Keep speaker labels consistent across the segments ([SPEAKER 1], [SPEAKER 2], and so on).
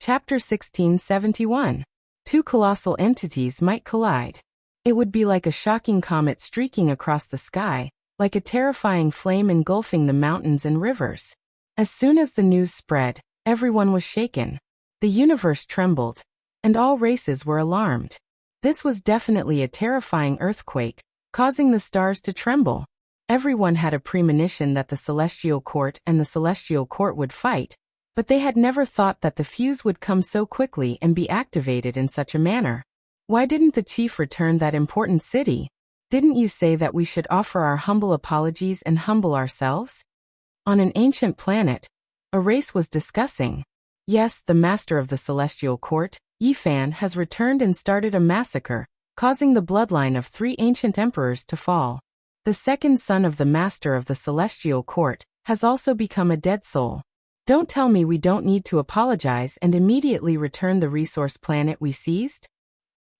[SPEAKER 1] Chapter 1671. Two colossal entities might collide. It would be like a shocking comet streaking across the sky, like a terrifying flame engulfing the mountains and rivers. As soon as the news spread, everyone was shaken. The universe trembled, and all races were alarmed. This was definitely a terrifying earthquake, causing the stars to tremble. Everyone had a premonition that the Celestial Court and the Celestial Court would fight, but they had never thought that the fuse would come so quickly and be activated in such a manner. Why didn't the chief return that important city? Didn't you say that we should offer our humble apologies and humble ourselves? On an ancient planet, a race was discussing. Yes, the master of the Celestial Court, Yifan, has returned and started a massacre, causing the bloodline of 3 ancient emperors to fall. The second son of the master of the Celestial Court has also become a dead soul. Don't tell me we don't need to apologize and immediately return the resource planet we seized?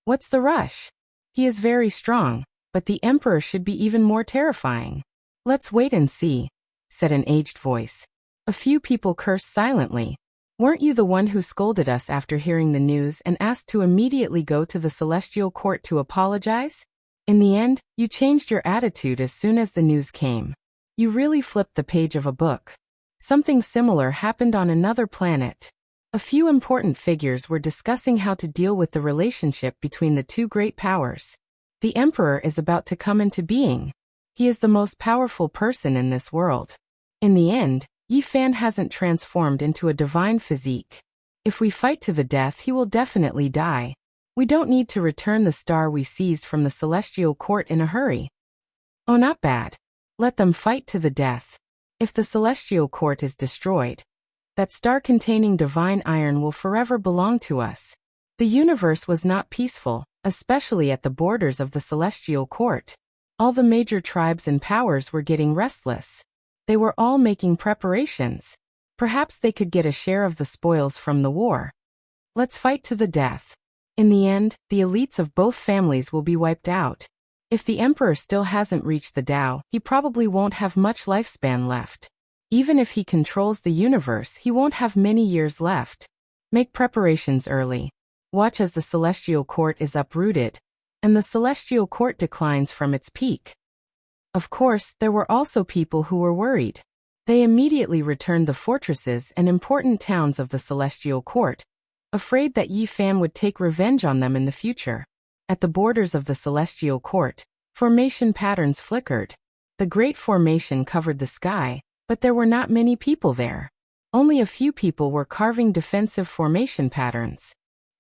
[SPEAKER 1] What's the rush? He is very strong, but the emperor should be even more terrifying. Let's wait and see, said an aged voice. A few people cursed silently. Weren't you the one who scolded us after hearing the news and asked to immediately go to the Celestial Court to apologize? In the end, you changed your attitude as soon as the news came. You really flipped the page of a book. Something similar happened on another planet. A few important figures were discussing how to deal with the relationship between the two great powers. The Emperor is about to come into being. He is the most powerful person in this world. In the end, Yifan hasn't transformed into a divine physique. If we fight to the death, he will definitely die. We don't need to return the star we seized from the Celestial Court in a hurry. Oh, not bad. Let them fight to the death. If the Celestial Court is destroyed, that star containing divine iron will forever belong to us. The universe was not peaceful, especially at the borders of the Celestial Court. All the major tribes and powers were getting restless. They were all making preparations. Perhaps they could get a share of the spoils from the war. Let's fight to the death. In the end, the elites of both families will be wiped out. If the Emperor still hasn't reached the Tao, he probably won't have much lifespan left. Even if he controls the universe, he won't have many years left. Make preparations early. Watch as the Celestial Court is uprooted, and the Celestial Court declines from its peak. Of course, there were also people who were worried. They immediately returned the fortresses and important towns of the Celestial Court, afraid that Yifan would take revenge on them in the future. At the borders of the Celestial Court, formation patterns flickered. The Great Formation covered the sky, but there were not many people there. Only a few people were carving defensive formation patterns.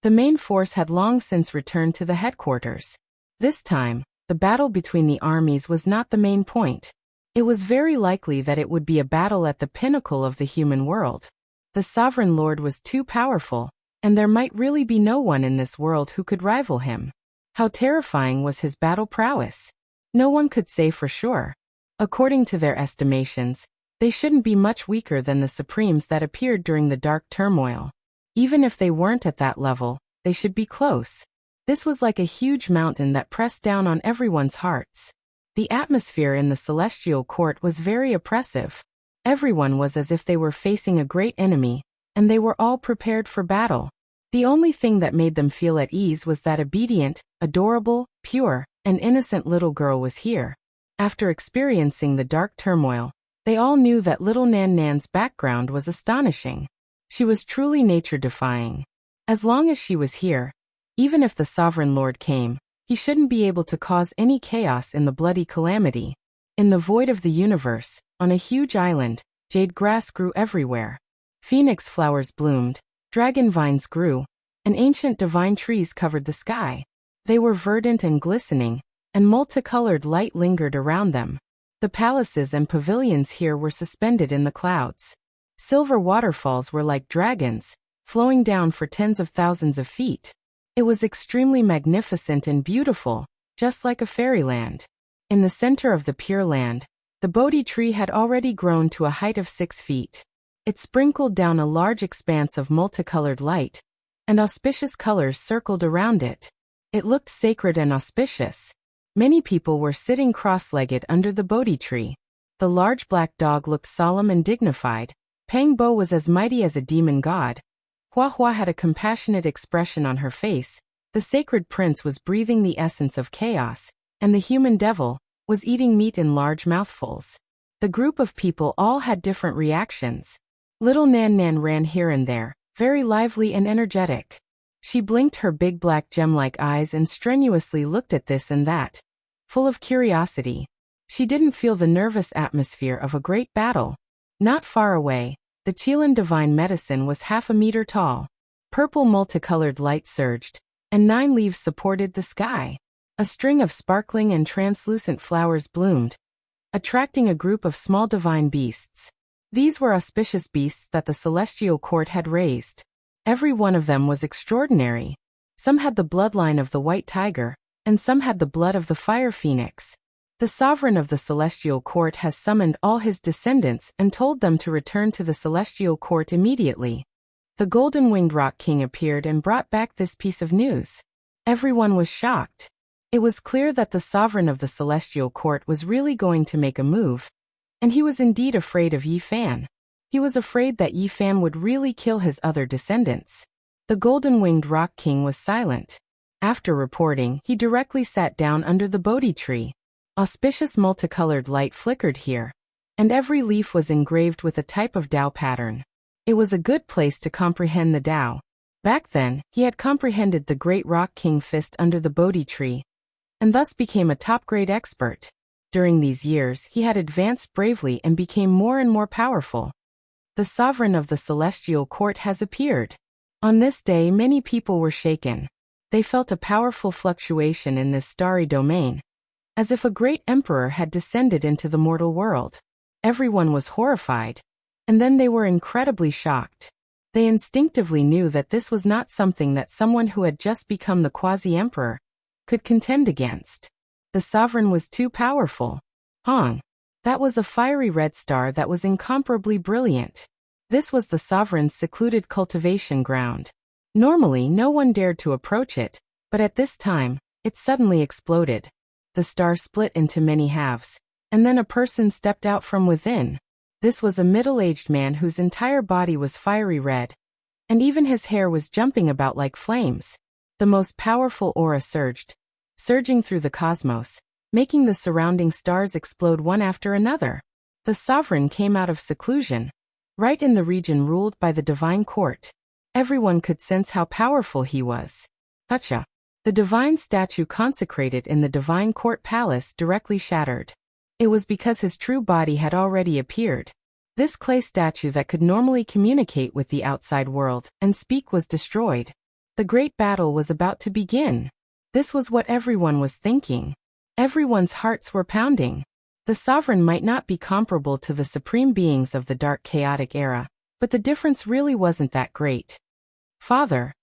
[SPEAKER 1] The main force had long since returned to the headquarters. This time, the battle between the armies was not the main point. It was very likely that it would be a battle at the pinnacle of the human world. The Sovereign Lord was too powerful, and there might really be no one in this world who could rival him. How terrifying was his battle prowess? No one could say for sure. According to their estimations, they shouldn't be much weaker than the Supremes that appeared during the Dark Turmoil. Even if they weren't at that level, they should be close. This was like a huge mountain that pressed down on everyone's hearts. The atmosphere in the Celestial Court was very oppressive. Everyone was as if they were facing a great enemy, and they were all prepared for battle. The only thing that made them feel at ease was that obedient, adorable, pure, and innocent little girl was here. After experiencing the dark turmoil, they all knew that little Nan Nan's background was astonishing. She was truly nature-defying. As long as she was here, even if the Sovereign Lord came, he shouldn't be able to cause any chaos in the bloody calamity. In the void of the universe, on a huge island, jade grass grew everywhere. Phoenix flowers bloomed, dragon vines grew, and ancient divine trees covered the sky. They were verdant and glistening, and multicolored light lingered around them. The palaces and pavilions here were suspended in the clouds. Silver waterfalls were like dragons, flowing down for tens of thousands of feet. It was extremely magnificent and beautiful, just like a fairyland. In the center of the Pure Land, the Bodhi tree had already grown to a height of 6 feet. It sprinkled down a large expanse of multicolored light, and auspicious colors circled around it. It looked sacred and auspicious. Many people were sitting cross-legged under the Bodhi tree. The large black dog looked solemn and dignified. Pang Bo was as mighty as a demon god. Hua Hua had a compassionate expression on her face. The sacred prince was breathing the essence of chaos, and the human devil was eating meat in large mouthfuls. The group of people all had different reactions. Little Nan Nan ran here and there, very lively and energetic. She blinked her big black gem-like eyes and strenuously looked at this and that, full of curiosity. She didn't feel the nervous atmosphere of a great battle. Not far away, the Qilin divine medicine was 1/2 meter tall. Purple multicolored light surged, and 9 leaves supported the sky. A string of sparkling and translucent flowers bloomed, attracting a group of small divine beasts. These were auspicious beasts that the celestial court had raised. Every one of them was extraordinary. Some had the bloodline of the white tiger, and some had the blood of the fire phoenix. The sovereign of the celestial court has summoned all his descendants and told them to return to the celestial court immediately. The golden-winged rock king appeared and brought back this piece of news. Everyone was shocked. It was clear that the sovereign of the celestial court was really going to make a move, and he was indeed afraid of Yi Fan. He was afraid that Yi Fan would really kill his other descendants. The golden-winged rock king was silent. After reporting, he directly sat down under the Bodhi tree. Auspicious multicolored light flickered here, and every leaf was engraved with a type of Tao pattern. It was a good place to comprehend the Tao. Back then, he had comprehended the great rock king fist under the Bodhi tree, and thus became a top-grade expert. During these years, he had advanced bravely and became more and more powerful. The sovereign of the celestial court has appeared. On this day, many people were shaken. They felt a powerful fluctuation in this starry domain, as if a great emperor had descended into the mortal world. Everyone was horrified, and then they were incredibly shocked. They instinctively knew that this was not something that someone who had just become the quasi-emperor could contend against. The sovereign was too powerful. Hong. That was a fiery red star that was incomparably brilliant. This was the sovereign's secluded cultivation ground. Normally, no one dared to approach it, but at this time, it suddenly exploded. The star split into many halves, and then a person stepped out from within. This was a middle-aged man whose entire body was fiery red, and even his hair was jumping about like flames. The most powerful aura surged, surging through the cosmos, making the surrounding stars explode one after another. The sovereign came out of seclusion, right in the region ruled by the divine court. Everyone could sense how powerful he was. Wuxia. The divine statue consecrated in the divine court palace directly shattered. It was because his true body had already appeared. This clay statue that could normally communicate with the outside world and speak was destroyed. The great battle was about to begin. This was what everyone was thinking. Everyone's hearts were pounding. The sovereign might not be comparable to the supreme beings of the dark chaotic era, but the difference really wasn't that great. Father.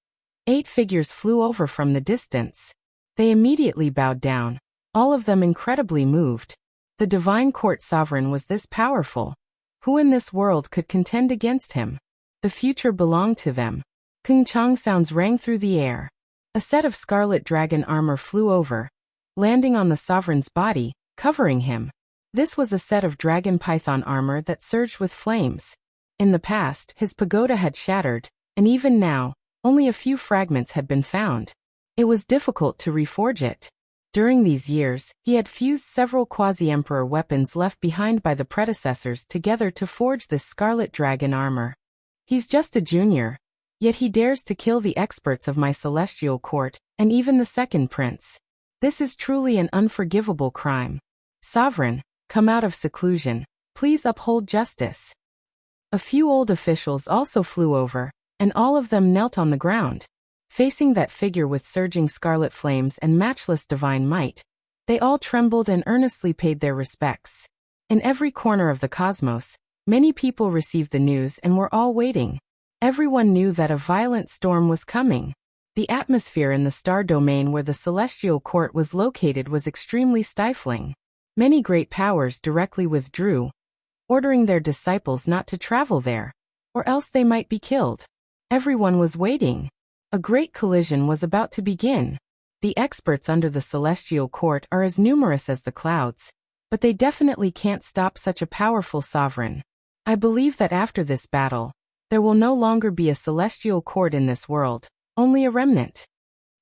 [SPEAKER 1] 8 figures flew over from the distance. They immediately bowed down, all of them incredibly moved. The divine court sovereign was this powerful. Who in this world could contend against him? The future belonged to them. Kung Chang sounds rang through the air. A set of scarlet dragon armor flew over, landing on the sovereign's body, covering him. This was a set of dragon python armor that surged with flames. In the past, his pagoda had shattered, and even now, only a few fragments had been found. It was difficult to reforge it. During these years, he had fused several quasi-emperor weapons left behind by the predecessors together to forge this scarlet dragon armor. He's just a junior, yet he dares to kill the experts of my celestial court, and even the second prince. This is truly an unforgivable crime. Sovereign, come out of seclusion. Please uphold justice. A few old officials also flew over, and all of them knelt on the ground. Facing that figure with surging scarlet flames and matchless divine might, they all trembled and earnestly paid their respects. In every corner of the cosmos, many people received the news and were all waiting. Everyone knew that a violent storm was coming. The atmosphere in the star domain where the celestial court was located was extremely stifling. Many great powers directly withdrew, ordering their disciples not to travel there, or else they might be killed. Everyone was waiting. A great collision was about to begin. The experts under the celestial court are as numerous as the clouds, but they definitely can't stop such a powerful sovereign. I believe that after this battle, There will no longer be a celestial court in this world, only a remnant.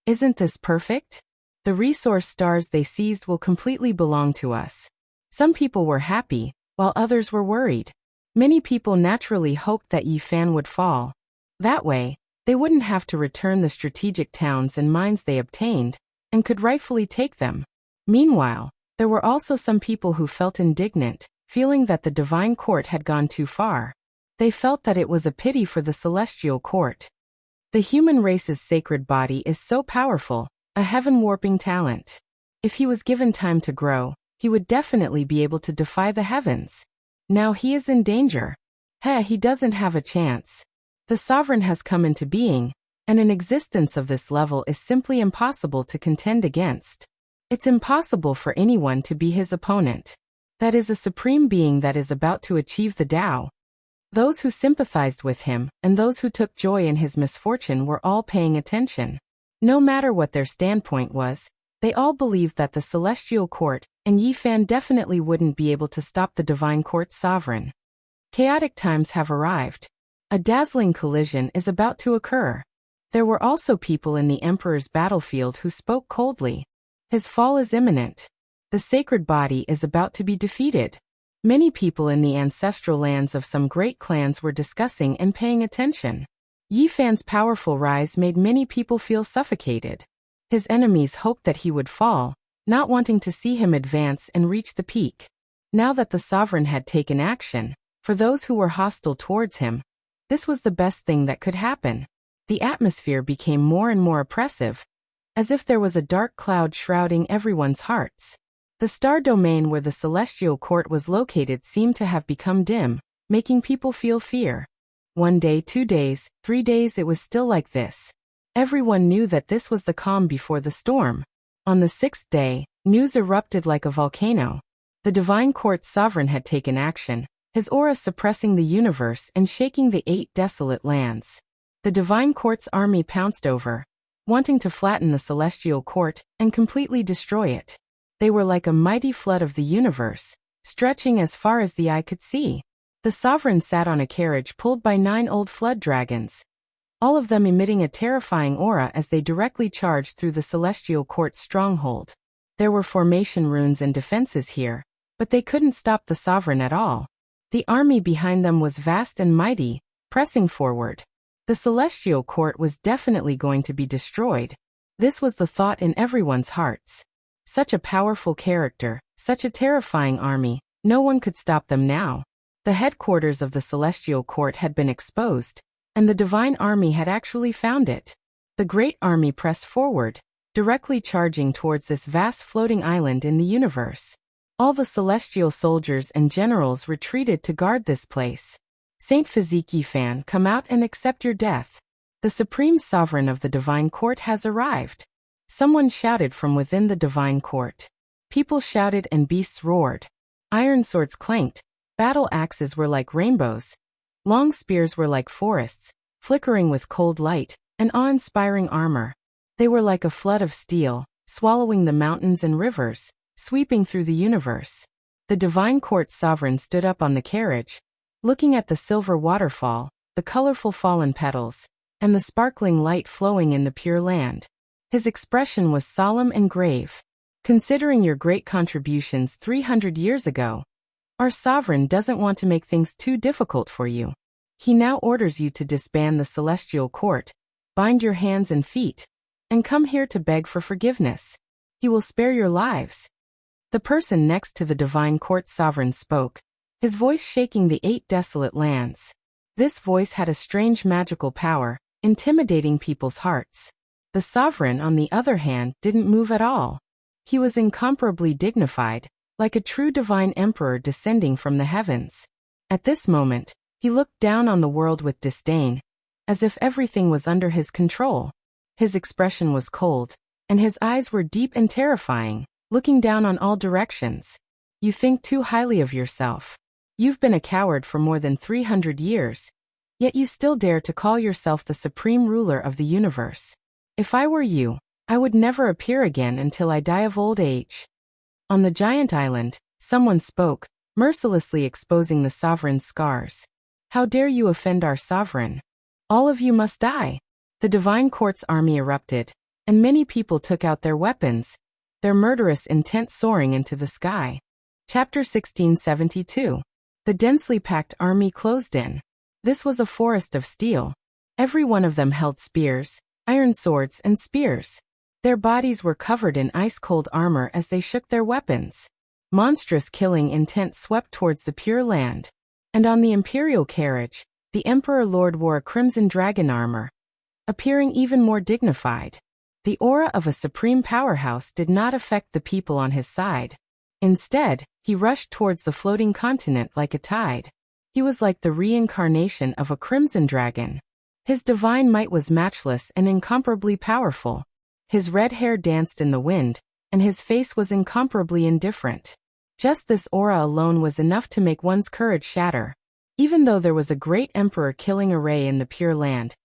[SPEAKER 1] Isn't this perfect? The resource stars they seized will completely belong to us. Some people were happy, while others were worried. Many people naturally hoped that Yifan would fall. That way, they wouldn't have to return the strategic towns and mines they obtained, and could rightfully take them. Meanwhile, there were also some people who felt indignant, feeling that the divine court had gone too far. They felt that it was a pity for the celestial court. The human race's sacred body is so powerful, a heaven-warping talent. If he was given time to grow, he would definitely be able to defy the heavens. Now he is in danger. He doesn't have a chance. The sovereign has come into being, and an existence of this level is simply impossible to contend against. It's impossible for anyone to be his opponent. That is a supreme being that is about to achieve the Tao. Those who sympathized with him, and those who took joy in his misfortune were all paying attention. No matter what their standpoint was, they all believed that the celestial court and Yifan definitely wouldn't be able to stop the divine court's sovereign. Chaotic times have arrived. A dazzling collision is about to occur. There were also people in the emperor's battlefield who spoke coldly. His fall is imminent. The sacred body is about to be defeated. Many people in the ancestral lands of some great clans were discussing and paying attention. Yifan's powerful rise made many people feel suffocated. His enemies hoped that he would fall, not wanting to see him advance and reach the peak. Now that the sovereign had taken action, for those who were hostile towards him, this was the best thing that could happen. The atmosphere became more and more oppressive, as if there was a dark cloud shrouding everyone's hearts. The star domain where the celestial court was located seemed to have become dim, making people feel fear. 1 day, 2 days, 3 days, it was still like this. Everyone knew that this was the calm before the storm. On the 6th day, news erupted like a volcano. The divine court's sovereign had taken action, his aura suppressing the universe and shaking the 8 desolate lands. The divine court's army pounced over, wanting to flatten the celestial court and completely destroy it. They were like a mighty flood of the universe, stretching as far as the eye could see. The sovereign sat on a carriage pulled by 9 old flood dragons, all of them emitting a terrifying aura as they directly charged through the celestial court's stronghold. There were formation runes and defenses here, but they couldn't stop the sovereign at all. The army behind them was vast and mighty, pressing forward. The celestial court was definitely going to be destroyed. This was the thought in everyone's hearts. Such a powerful character, such a terrifying army, no one could stop them now. The headquarters of the celestial court had been exposed, and the divine army had actually found it. The great army pressed forward, directly charging towards this vast floating island in the universe. All the celestial soldiers and generals retreated to guard this place. Saint Physique Yifan, come out and accept your death. The supreme sovereign of the divine court has arrived. Someone shouted from within the divine court. People shouted and beasts roared. Iron swords clanked. Battle axes were like rainbows. Long spears were like forests, flickering with cold light, and awe-inspiring armor. They were like a flood of steel, swallowing the mountains and rivers, sweeping through the universe. The divine court sovereign stood up on the carriage, looking at the silver waterfall, the colorful fallen petals, and the sparkling light flowing in the pure land. His expression was solemn and grave. Considering your great contributions 300 years ago, our sovereign doesn't want to make things too difficult for you. He now orders you to disband the celestial court, bind your hands and feet, and come here to beg for forgiveness. He will spare your lives. The person next to the divine court sovereign spoke, his voice shaking the 8 desolate lands. This voice had a strange magical power, intimidating people's hearts. The sovereign, on the other hand, didn't move at all. He was incomparably dignified, like a true divine emperor descending from the heavens. At this moment, he looked down on the world with disdain, as if everything was under his control. His expression was cold, and his eyes were deep and terrifying, looking down on all directions. You think too highly of yourself. You've been a coward for more than 300 years, yet you still dare to call yourself the supreme ruler of the universe. If I were you, I would never appear again until I die of old age. On the giant island, someone spoke, mercilessly exposing the sovereign's scars. How dare you offend our sovereign? All of you must die. The divine court's army erupted, and many people took out their weapons, their murderous intent soaring into the sky. Chapter 1672. The densely packed army closed in. This was a forest of steel. Every one of them held spears, iron swords and spears. Their bodies were covered in ice-cold armor as they shook their weapons. Monstrous killing intent swept towards the Pure Land. And on the imperial carriage, the Emperor Lord wore a crimson dragon armor, appearing even more dignified. The aura of a supreme powerhouse did not affect the people on his side. Instead, he rushed towards the floating continent like a tide. He was like the reincarnation of a crimson dragon. His divine might was matchless and incomparably powerful. His red hair danced in the wind, and his face was incomparably indifferent. Just this aura alone was enough to make one's courage shatter. Even though there was a great emperor-killing array in the Pure Land,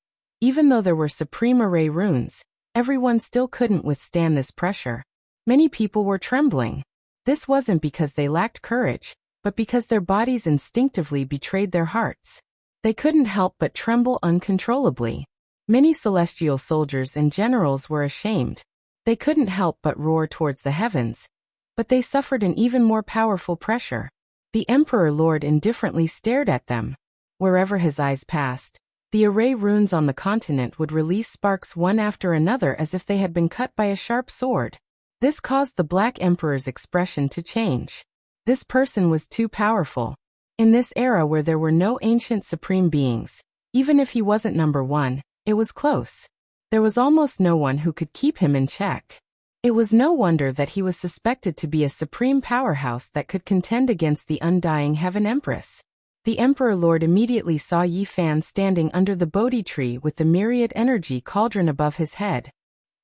[SPEAKER 1] even though there were supreme array runes, everyone still couldn't withstand this pressure. Many people were trembling. This wasn't because they lacked courage, but because their bodies instinctively betrayed their hearts. They couldn't help but tremble uncontrollably. Many celestial soldiers and generals were ashamed. They couldn't help but roar towards the heavens. But they suffered an even more powerful pressure. The Emperor Lord indifferently stared at them. Wherever his eyes passed, the array runes on the continent would release sparks one after another as if they had been cut by a sharp sword. This caused the Black Emperor's expression to change. This person was too powerful. In this era where there were no ancient supreme beings, even if he wasn't number one, it was close. There was almost no one who could keep him in check. It was no wonder that he was suspected to be a supreme powerhouse that could contend against the undying Heaven Empress. The Emperor Lord immediately saw Yi Fan standing under the Bodhi tree with the myriad energy cauldron above his head.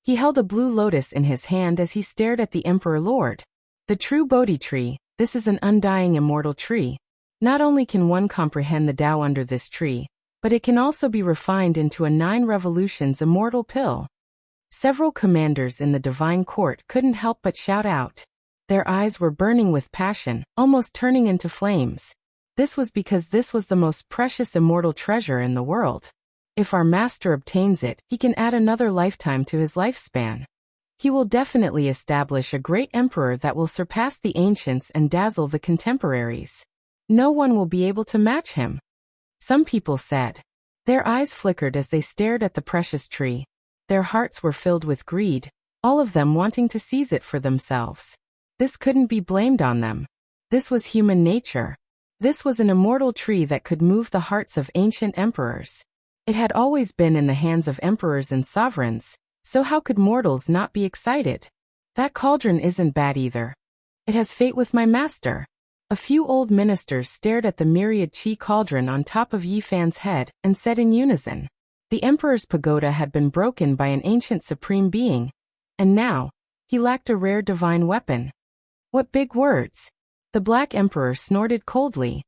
[SPEAKER 1] He held a blue lotus in his hand as he stared at the Emperor Lord. The true Bodhi tree, this is an undying immortal tree. Not only can one comprehend the Tao under this tree, but it can also be refined into a 9 revolutions immortal pill. Several commanders in the divine court couldn't help but shout out. Their eyes were burning with passion, almost turning into flames. This was because this was the most precious immortal treasure in the world. If our master obtains it, he can add another lifetime to his lifespan. He will definitely establish a great emperor that will surpass the ancients and dazzle the contemporaries. No one will be able to match him. Some people said. Their eyes flickered as they stared at the precious tree. Their hearts were filled with greed, all of them wanting to seize it for themselves. This couldn't be blamed on them. This was human nature. This was an immortal tree that could move the hearts of ancient emperors. It had always been in the hands of emperors and sovereigns, so how could mortals not be excited? That cauldron isn't bad either. It has fate with my master. A few old ministers stared at the myriad chi cauldron on top of Yi Fan's head and said in unison. The emperor's pagoda had been broken by an ancient supreme being, and now, he lacked a rare divine weapon. What big words! The Black Emperor snorted coldly.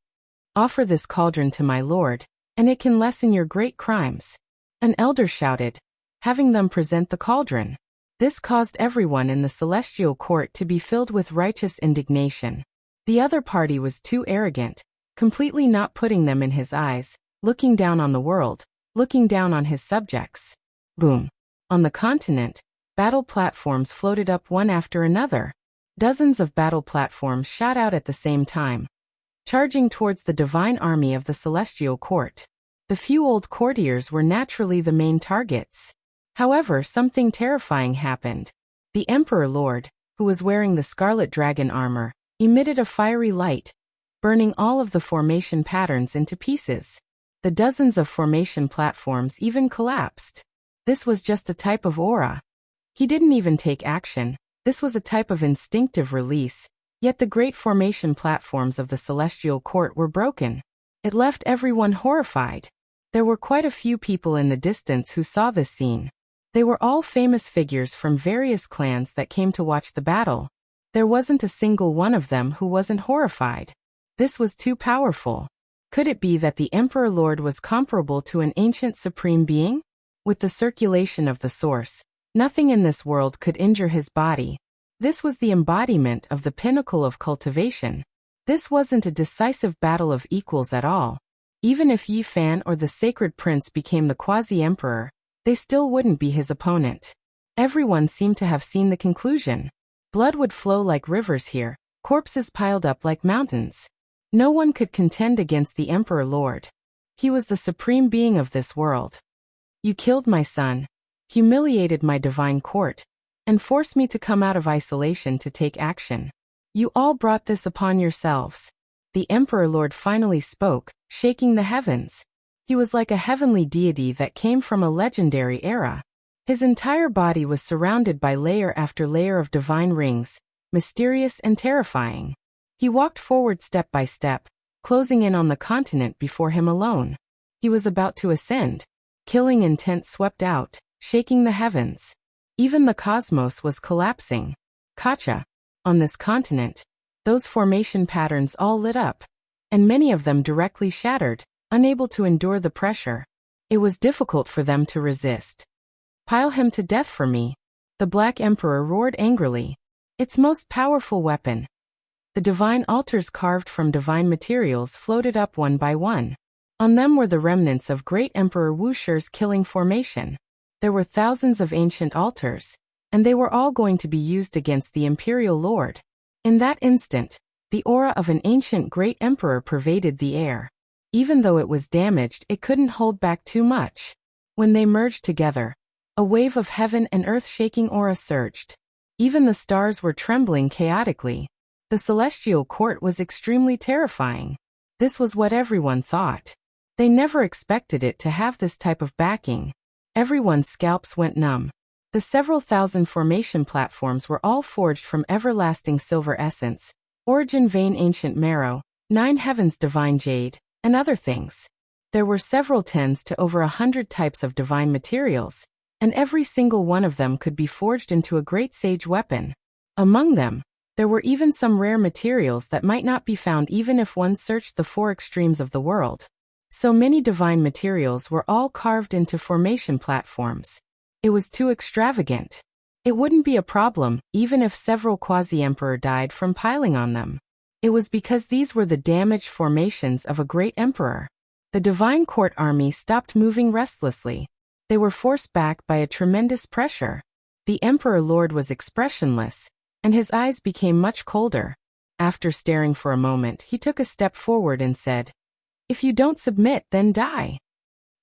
[SPEAKER 1] Offer this cauldron to my lord, and it can lessen your great crimes. An elder shouted, having them present the cauldron. This caused everyone in the celestial court to be filled with righteous indignation. The other party was too arrogant, completely not putting them in his eyes, looking down on the world, looking down on his subjects. Boom. On the continent, battle platforms floated up one after another. Dozens of battle platforms shot out at the same time, charging towards the divine army of the celestial court. The few old courtiers were naturally the main targets. However, something terrifying happened. The Emperor Lord, who was wearing the scarlet dragon armor, emitted a fiery light, burning all of the formation patterns into pieces. The dozens of formation platforms even collapsed. This was just a type of aura. He didn't even take action. This was a type of instinctive release, yet the great formation platforms of the celestial court were broken. It left everyone horrified. There were quite a few people in the distance who saw this scene. They were all famous figures from various clans that came to watch the battle. There wasn't a single one of them who wasn't horrified. This was too powerful. Could it be that the Emperor Lord was comparable to an ancient supreme being? With the circulation of the source, nothing in this world could injure his body. This was the embodiment of the pinnacle of cultivation. This wasn't a decisive battle of equals at all. Even if Yi Fan or the Sacred Prince became the quasi-emperor, they still wouldn't be his opponent. Everyone seemed to have seen the conclusion. Blood would flow like rivers here, corpses piled up like mountains. No one could contend against the Emperor Lord. He was the supreme being of this world. You killed my son, humiliated my divine court, and forced me to come out of isolation to take action. You all brought this upon yourselves. The Emperor Lord finally spoke, shaking the heavens. He was like a heavenly deity that came from a legendary era. His entire body was surrounded by layer after layer of divine rings, mysterious and terrifying. He walked forward step by step, closing in on the continent before him alone. He was about to ascend. Killing intent swept out, shaking the heavens. Even the cosmos was collapsing. Kacha. On this continent, those formation patterns all lit up, and many of them directly shattered, unable to endure the pressure. It was difficult for them to resist. Pile him to death for me, the Black Emperor roared angrily. Its most powerful weapon. The divine altars carved from divine materials floated up one by one. On them were the remnants of great Emperor Wuxia's killing formation. There were thousands of ancient altars, and they were all going to be used against the Imperial Lord. In that instant, the aura of an ancient great emperor pervaded the air. Even though it was damaged, it couldn't hold back too much. When they merged together, a wave of heaven and earth-shaking aura surged. Even the stars were trembling chaotically. The celestial court was extremely terrifying. This was what everyone thought. They never expected it to have this type of backing. Everyone's scalps went numb. The several thousand formation platforms were all forged from everlasting silver essence, origin vein ancient marrow, 9 heavens divine jade, and other things. There were several tens to over 100 types of divine materials, and every single one of them could be forged into a great sage weapon. Among them, there were even some rare materials that might not be found even if one searched the 4 extremes of the world. So many divine materials were all carved into formation platforms. It was too extravagant. It wouldn't be a problem, even if several quasi-emperor died from piling on them. It was because these were the damaged formations of a great emperor. The divine court army stopped moving restlessly. They were forced back by a tremendous pressure. The Emperor Lord was expressionless, and his eyes became much colder. After staring for a moment, he took a step forward and said, "If you don't submit, then die."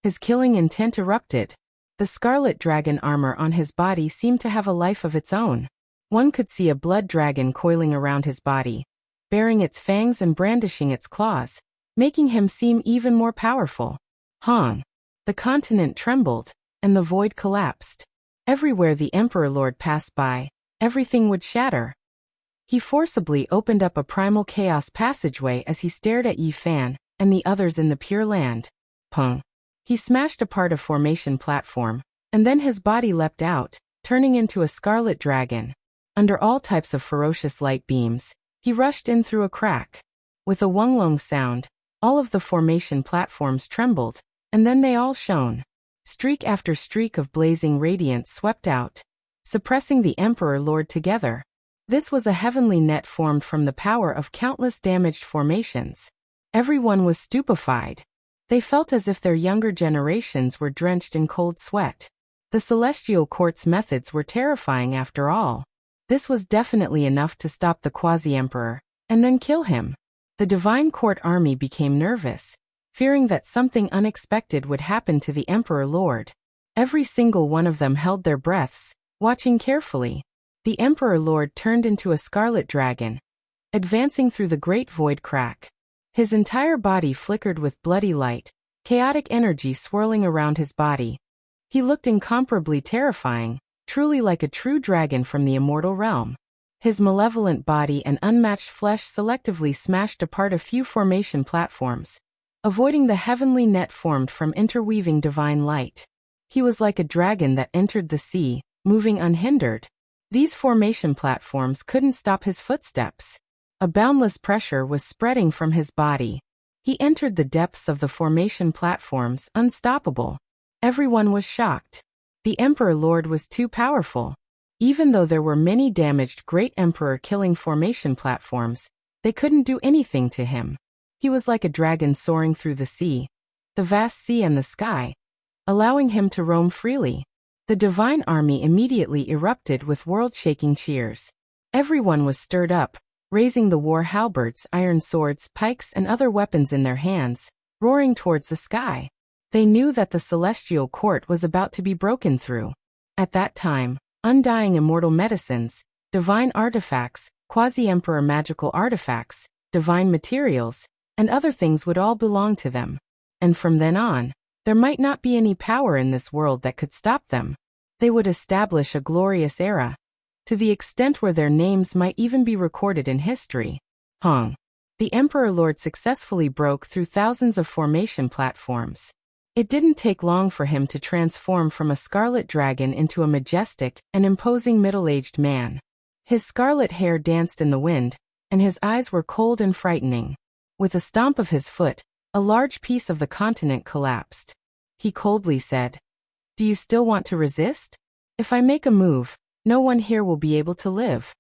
[SPEAKER 1] His killing intent erupted. The scarlet dragon armor on his body seemed to have a life of its own. One could see a blood dragon coiling around his body, baring its fangs and brandishing its claws, making him seem even more powerful. Hong. The continent trembled, and the void collapsed. Everywhere the Emperor Lord passed by, everything would shatter. He forcibly opened up a primal chaos passageway as he stared at Yi Fan and the others in the Pure Land. Pung. He smashed apart a formation platform, and then his body leapt out, turning into a scarlet dragon. Under all types of ferocious light beams, he rushed in through a crack. With a wonglong sound, all of the formation platforms trembled, and then they all shone. Streak after streak of blazing radiance swept out, suppressing the Emperor Lord together. This was a heavenly net formed from the power of countless damaged formations. Everyone was stupefied. They felt as if their younger generations were drenched in cold sweat. The Celestial Court's methods were terrifying after all. This was definitely enough to stop the quasi-emperor, and then kill him. The Divine Court army became nervous, fearing that something unexpected would happen to the Emperor Lord. Every single one of them held their breaths, watching carefully. The Emperor Lord turned into a scarlet dragon, advancing through the great void crack. His entire body flickered with bloody light, chaotic energy swirling around his body. He looked incomparably terrifying, truly like a true dragon from the immortal realm. His malevolent body and unmatched flesh selectively smashed apart a few formation platforms, avoiding the heavenly net formed from interweaving divine light. He was like a dragon that entered the sea, moving unhindered. These formation platforms couldn't stop his footsteps. A boundless pressure was spreading from his body. He entered the depths of the formation platforms, unstoppable. Everyone was shocked. The Emperor Lord was too powerful. Even though there were many damaged Great Emperor killing formation platforms, they couldn't do anything to him. He was like a dragon soaring through the sea, the vast sea and the sky, allowing him to roam freely. The divine army immediately erupted with world-shaking cheers. Everyone was stirred up, raising the war halberds, iron swords, pikes and other weapons in their hands, roaring towards the sky. They knew that the celestial court was about to be broken through. At that time, undying immortal medicines, divine artifacts, quasi-emperor magical artifacts, divine materials, and other things would all belong to them. And from then on, there might not be any power in this world that could stop them. They would establish a glorious era, to the extent where their names might even be recorded in history. Hong. The Emperor Lord successfully broke through thousands of formation platforms. It didn't take long for him to transform from a scarlet dragon into a majestic and imposing middle-aged man. His scarlet hair danced in the wind, and his eyes were cold and frightening. With a stomp of his foot, a large piece of the continent collapsed. He coldly said, "Do you still want to resist? If I make a move, no one here will be able to live."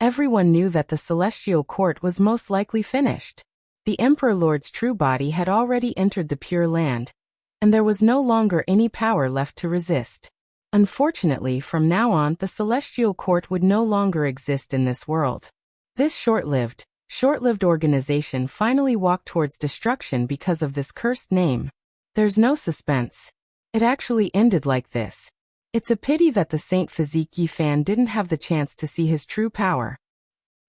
[SPEAKER 1] Everyone knew that the celestial court was most likely finished. The Emperor Lord's true body had already entered the Pure Land, and there was no longer any power left to resist. Unfortunately, from now on, the celestial court would no longer exist in this world. This short-lived organization finally walked towards destruction because of this cursed name. There's no suspense. It actually ended like this. It's a pity that the Saint Physique Yi Fan didn't have the chance to see his true power.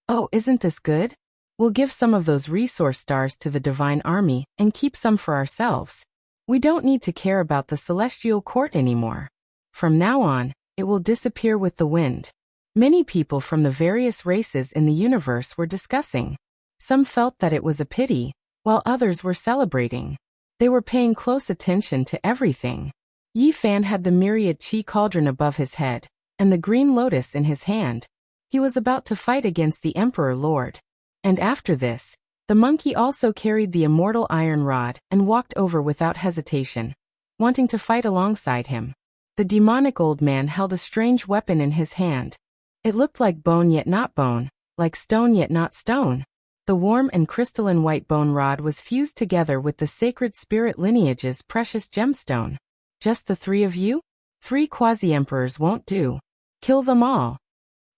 [SPEAKER 1] Oh, isn't this good? We'll give some of those resource stars to the Divine Army and keep some for ourselves. We don't need to care about the Celestial Court anymore. From now on, it will disappear with the wind. Many people from the various races in the universe were discussing. Some felt that it was a pity, while others were celebrating. They were paying close attention to everything. Yi Fan had the myriad chi cauldron above his head, and the green lotus in his hand. He was about to fight against the Emperor Lord. And after this, the monkey also carried the immortal iron rod and walked over without hesitation, wanting to fight alongside him. The demonic old man held a strange weapon in his hand. It looked like bone yet not bone, like stone yet not stone. The warm and crystalline white bone rod was fused together with the sacred spirit lineage's precious gemstone. Just the three of you? 3 quasi-emperors won't do. Kill them all.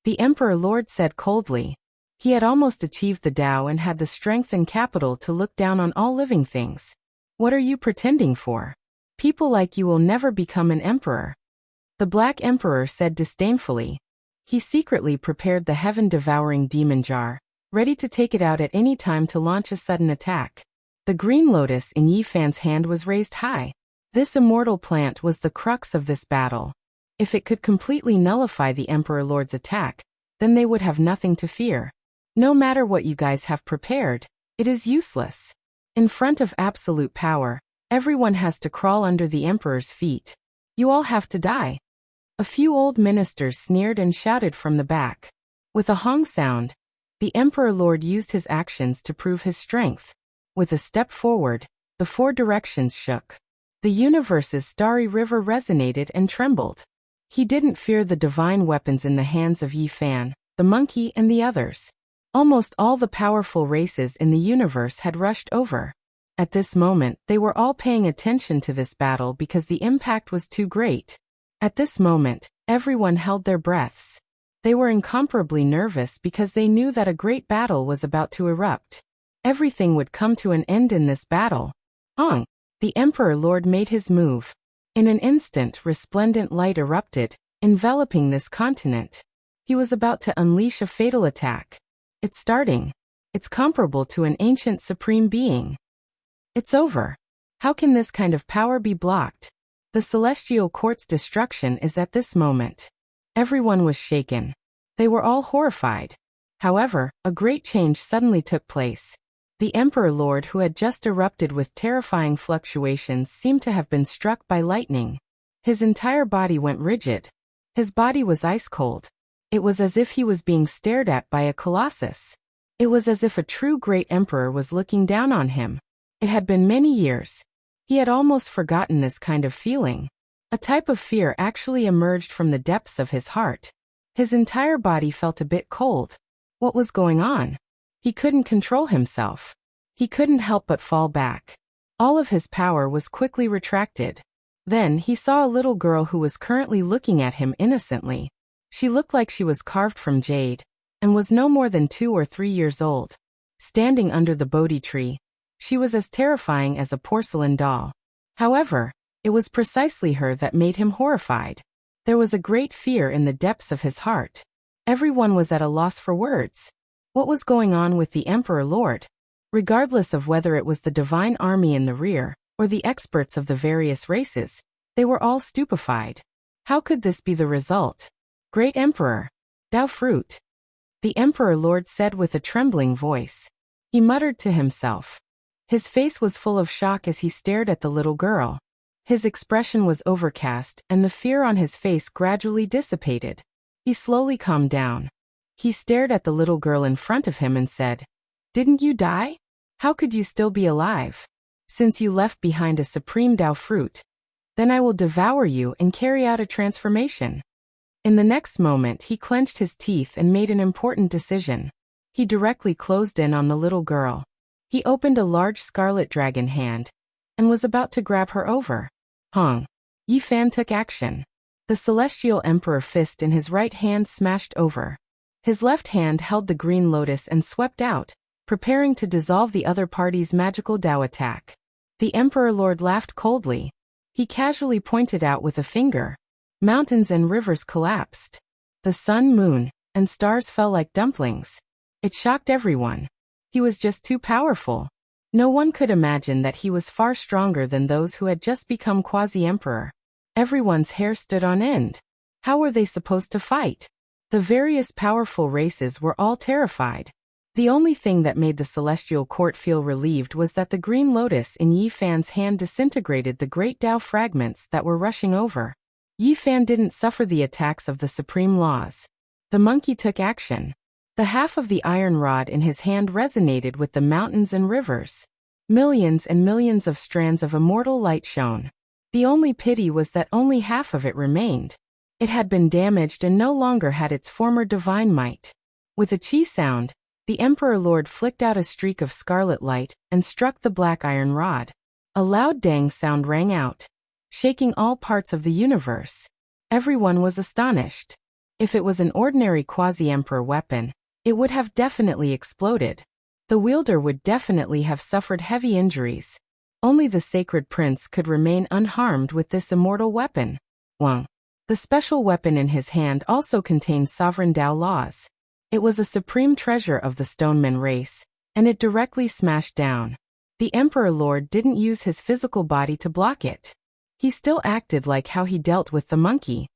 [SPEAKER 1] The Emperor Lord said coldly. He had almost achieved the Tao and had the strength and capital to look down on all living things. What are you pretending for? People like you will never become an emperor. The Black Emperor said disdainfully. He secretly prepared the heaven-devouring demon jar, ready to take it out at any time to launch a sudden attack. The green lotus in Yi Fan's hand was raised high. This immortal plant was the crux of this battle. If it could completely nullify the Emperor Lord's attack, then they would have nothing to fear. No matter what you guys have prepared, it is useless. In front of absolute power, everyone has to crawl under the Emperor's feet. You all have to die. A few old ministers sneered and shouted from the back. With a hong sound, the Emperor Lord used his actions to prove his strength. With a step forward, the 4 directions shook. The universe's starry river resonated and trembled. He didn't fear the divine weapons in the hands of Yi Fan, the monkey and the others. Almost all the powerful races in the universe had rushed over. At this moment, they were all paying attention to this battle because the impact was too great. At this moment, everyone held their breaths. They were incomparably nervous because they knew that a great battle was about to erupt. Everything would come to an end in this battle. Hong! The Emperor Lord made his move. In an instant, resplendent light erupted, enveloping this continent. He was about to unleash a fatal attack. It's starting. It's comparable to an ancient supreme being. It's over. How can this kind of power be blocked? The celestial court's destruction is at this moment. Everyone was shaken. They were all horrified. However, a great change suddenly took place. The Emperor Lord, who had just erupted with terrifying fluctuations, seemed to have been struck by lightning. His entire body went rigid. His body was ice cold. It was as if he was being stared at by a colossus. It was as if a true great emperor was looking down on him. It had been many years. He had almost forgotten this kind of feeling. A type of fear actually emerged from the depths of his heart. His entire body felt a bit cold. What was going on? He couldn't control himself. He couldn't help but fall back. All of his power was quickly retracted. Then he saw a little girl who was currently looking at him innocently. She looked like she was carved from jade, and was no more than 2 or 3 years old. Standing under the Bodhi tree, she was as terrifying as a porcelain doll. However, it was precisely her that made him horrified. There was a great fear in the depths of his heart. Everyone was at a loss for words. What was going on with the Emperor Lord? Regardless of whether it was the divine army in the rear, or the experts of the various races, they were all stupefied. How could this be the result? Great Emperor! Thou fruit! The Emperor Lord said with a trembling voice. He muttered to himself. His face was full of shock as he stared at the little girl. His expression was overcast, and the fear on his face gradually dissipated. He slowly calmed down. He stared at the little girl in front of him and said, "Didn't you die? How could you still be alive? Since you left behind a supreme Tao fruit, then I will devour you and carry out a transformation." In the next moment he clenched his teeth and made an important decision. He directly closed in on the little girl. He opened a large scarlet dragon hand, and was about to grab her over. Yi Fan took action. The celestial emperor fist in his right hand smashed over. His left hand held the green lotus and swept out, preparing to dissolve the other party's magical Tao attack. The Emperor Lord laughed coldly. He casually pointed out with a finger. Mountains and rivers collapsed. The sun, moon, and stars fell like dumplings. It shocked everyone. He was just too powerful. No one could imagine that he was far stronger than those who had just become quasi-emperor. Everyone's hair stood on end. How were they supposed to fight? The various powerful races were all terrified. The only thing that made the celestial court feel relieved was that the green lotus in Yi Fan's hand disintegrated the great Tao fragments that were rushing over. Yi Fan didn't suffer the attacks of the supreme laws. The monkey took action. The half of the iron rod in his hand resonated with the mountains and rivers. Millions and millions of strands of immortal light shone. The only pity was that only half of it remained. It had been damaged and no longer had its former divine might. With a chi sound, the Emperor Lord flicked out a streak of scarlet light and struck the black iron rod. A loud dang sound rang out, shaking all parts of the universe. Everyone was astonished. If it was an ordinary quasi-emperor weapon, it would have definitely exploded. The wielder would definitely have suffered heavy injuries. Only the sacred prince could remain unharmed with this immortal weapon. The special weapon in his hand also contained sovereign Tao laws. It was a supreme treasure of the Stoneman race, and it directly smashed down. The Emperor Lord didn't use his physical body to block it. He still acted like how he dealt with the monkey.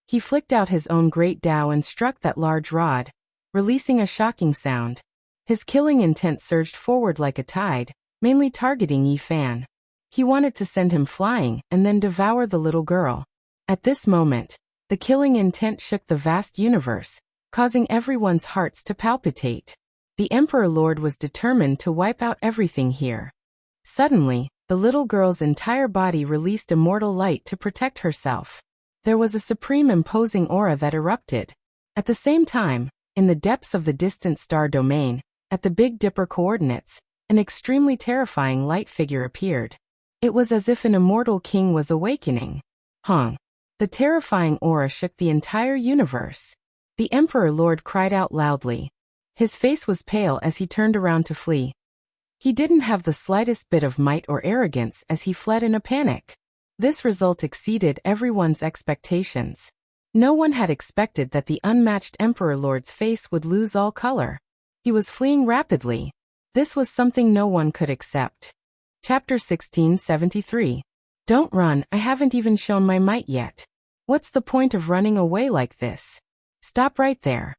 [SPEAKER 1] He flicked out his own great Tao and struck that large rod, releasing a shocking sound. His killing intent surged forward like a tide, mainly targeting Yi Fan. He wanted to send him flying and then devour the little girl. At this moment, the killing intent shook the vast universe, causing everyone's hearts to palpitate. The Emperor Lord was determined to wipe out everything here. Suddenly, the little girl's entire body released immortal light to protect herself. There was a supreme imposing aura that erupted. At the same time, in the depths of the distant star domain, at the Big Dipper coordinates, an extremely terrifying light figure appeared. It was as if an immortal king was awakening. The terrifying aura shook the entire universe. The Emperor Lord cried out loudly. His face was pale as he turned around to flee. He didn't have the slightest bit of might or arrogance as he fled in a panic. This result exceeded everyone's expectations. No one had expected that the unmatched Emperor Lord's face would lose all color. He was fleeing rapidly. This was something no one could accept. Chapter 1673. Don't run, I haven't even shown my might yet. What's the point of running away like this? Stop right there.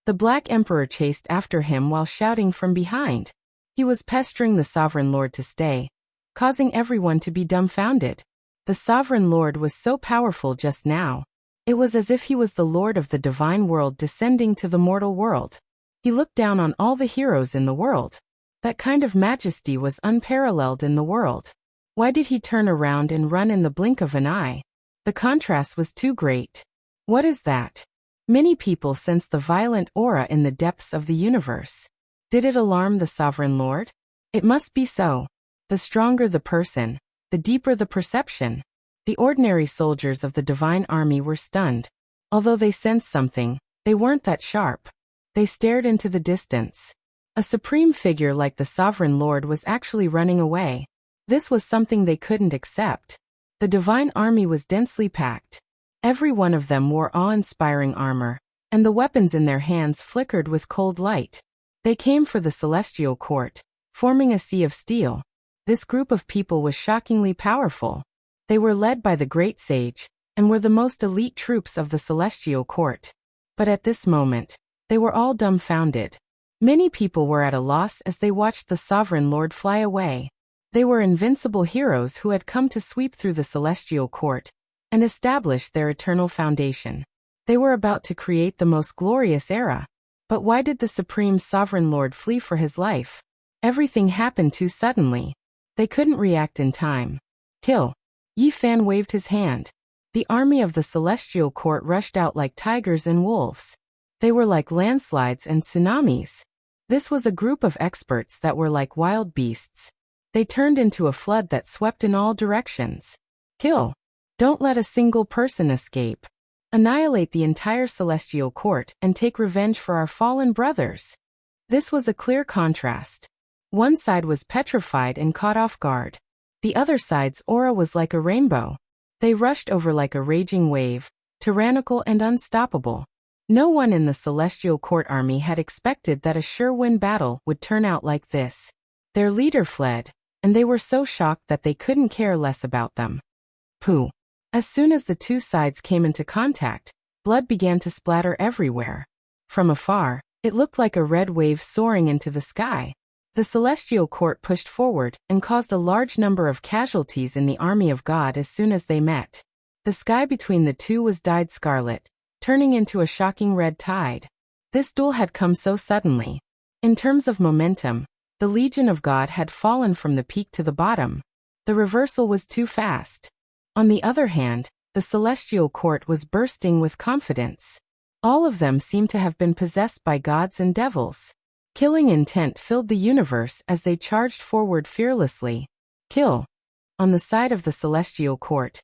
[SPEAKER 1] The Black Emperor chased after him while shouting from behind. He was pestering the Sovereign Lord to stay, causing everyone to be dumbfounded. The Sovereign Lord was so powerful just now. It was as if he was the Lord of the divine world descending to the mortal world. He looked down on all the heroes in the world. That kind of majesty was unparalleled in the world. Why did he turn around and run in the blink of an eye? The contrast was too great. What is that? Many people sensed the violent aura in the depths of the universe. Did it alarm the Sovereign Lord? It must be so. The stronger the person, the deeper the perception. The ordinary soldiers of the divine army were stunned. Although they sensed something, they weren't that sharp. They stared into the distance. A supreme figure like the sovereign lord was actually running away. This was something they couldn't accept. The divine army was densely packed. Every one of them wore awe-inspiring armor, and the weapons in their hands flickered with cold light. They came for the celestial court, forming a sea of steel. This group of people was shockingly powerful. They were led by the great sage, and were the most elite troops of the celestial court. But at this moment, they were all dumbfounded. Many people were at a loss as they watched the sovereign lord fly away. They were invincible heroes who had come to sweep through the celestial court and establish their eternal foundation. They were about to create the most glorious era. But why did the supreme sovereign lord flee for his life? Everything happened too suddenly. They couldn't react in time. Kill. Yi Fan waved his hand. The army of the celestial court rushed out like tigers and wolves. They were like landslides and tsunamis. This was a group of experts that were like wild beasts. They turned into a flood that swept in all directions. Kill. Don't let a single person escape. Annihilate the entire celestial court and take revenge for our fallen brothers. This was a clear contrast. One side was petrified and caught off guard. The other side's aura was like a rainbow. They rushed over like a raging wave, tyrannical and unstoppable. No one in the celestial court army had expected that a sure-win battle would turn out like this. Their leader fled, and they were so shocked that they couldn't care less about them. Pooh. As soon as the two sides came into contact, blood began to splatter everywhere. From afar, it looked like a red wave soaring into the sky. The celestial court pushed forward and caused a large number of casualties in the army of God as soon as they met. The sky between the two was dyed scarlet, turning into a shocking red tide. This duel had come so suddenly. In terms of momentum, the Legion of God had fallen from the peak to the bottom. The reversal was too fast. On the other hand, the celestial court was bursting with confidence. All of them seemed to have been possessed by gods and devils. Killing intent filled the universe as they charged forward fearlessly. Kill. On the side of the celestial court,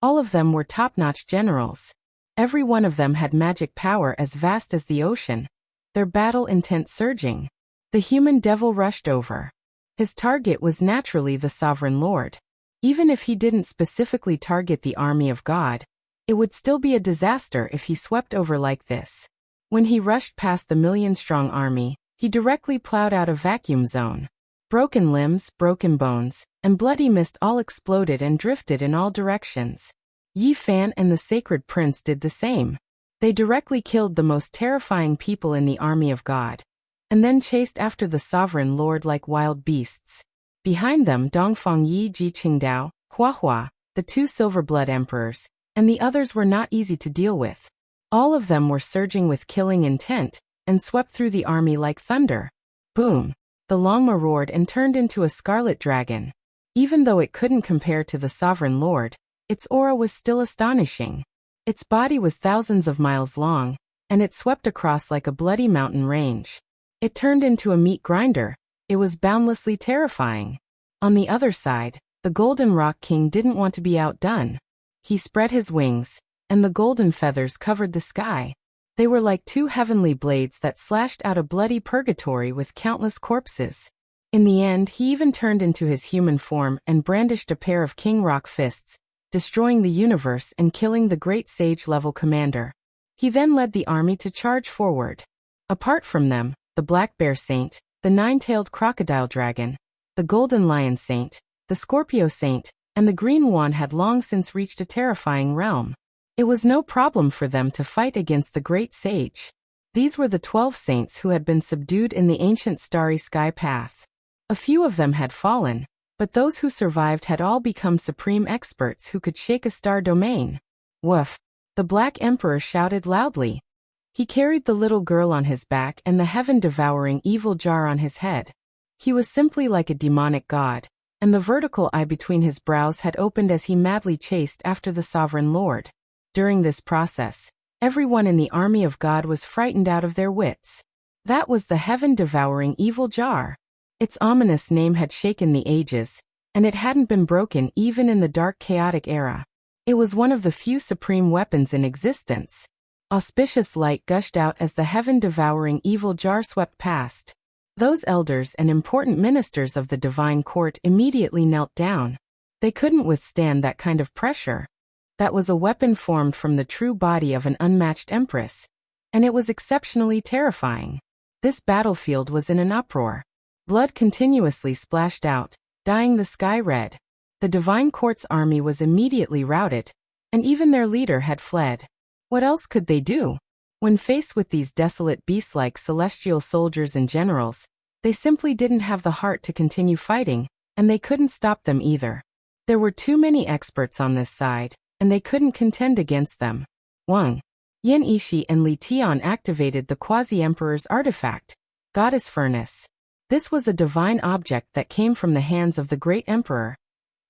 [SPEAKER 1] all of them were top-notch generals. Every one of them had magic power as vast as the ocean, their battle intent surging. The human devil rushed over. His target was naturally the sovereign lord. Even if he didn't specifically target the army of God, it would still be a disaster if he swept over like this. When he rushed past the million-strong army, he directly plowed out a vacuum zone. Broken limbs, broken bones, and bloody mist all exploded and drifted in all directions. Yi Fan and the Sacred Prince did the same. They directly killed the most terrifying people in the army of God, and then chased after the sovereign lord like wild beasts. Behind them Dongfang Yi Ji Qingdao, Huahua, the two silver blood emperors, and the others were not easy to deal with. All of them were surging with killing intent, and swept through the army like thunder. Boom! The Longma roared and turned into a scarlet dragon. Even though it couldn't compare to the sovereign lord, its aura was still astonishing. Its body was thousands of miles long, and it swept across like a bloody mountain range. It turned into a meat grinder. It was boundlessly terrifying. On the other side, the Golden Rock King didn't want to be outdone. He spread his wings, and the golden feathers covered the sky. They were like two heavenly blades that slashed out a bloody purgatory with countless corpses. In the end, he even turned into his human form and brandished a pair of King Rock fists, destroying the universe and killing the great sage-level commander. He then led the army to charge forward. Apart from them, the Black Bear Saint, the Nine-Tailed Crocodile Dragon, the Golden Lion Saint, the Scorpio Saint, and the Green Wand had long since reached a terrifying realm. It was no problem for them to fight against the Great Sage. These were the 12 saints who had been subdued in the ancient starry sky path. A few of them had fallen, but those who survived had all become supreme experts who could shake a star domain. Woof! The Black Emperor shouted loudly. He carried the little girl on his back and the heaven-devouring evil jar on his head. He was simply like a demonic god, and the vertical eye between his brows had opened as he madly chased after the sovereign lord. During this process, everyone in the army of God was frightened out of their wits. That was the heaven-devouring evil jar. Its ominous name had shaken the ages, and it hadn't been broken even in the dark chaotic era. It was one of the few supreme weapons in existence. Auspicious light gushed out as the heaven-devouring evil jar swept past. Those elders and important ministers of the divine court immediately knelt down. They couldn't withstand that kind of pressure. That was a weapon formed from the true body of an unmatched empress, and it was exceptionally terrifying. This battlefield was in an uproar. Blood continuously splashed out, dyeing the sky red. The divine court's army was immediately routed, and even their leader had fled. What else could they do? When faced with these desolate beast-like celestial soldiers and generals, they simply didn't have the heart to continue fighting, and they couldn't stop them either. There were too many experts on this side, and they couldn't contend against them. Wang Yin Ishi and Li Tian activated the Quasi-Emperor's artifact, Goddess Furnace. This was a divine object that came from the hands of the great emperor,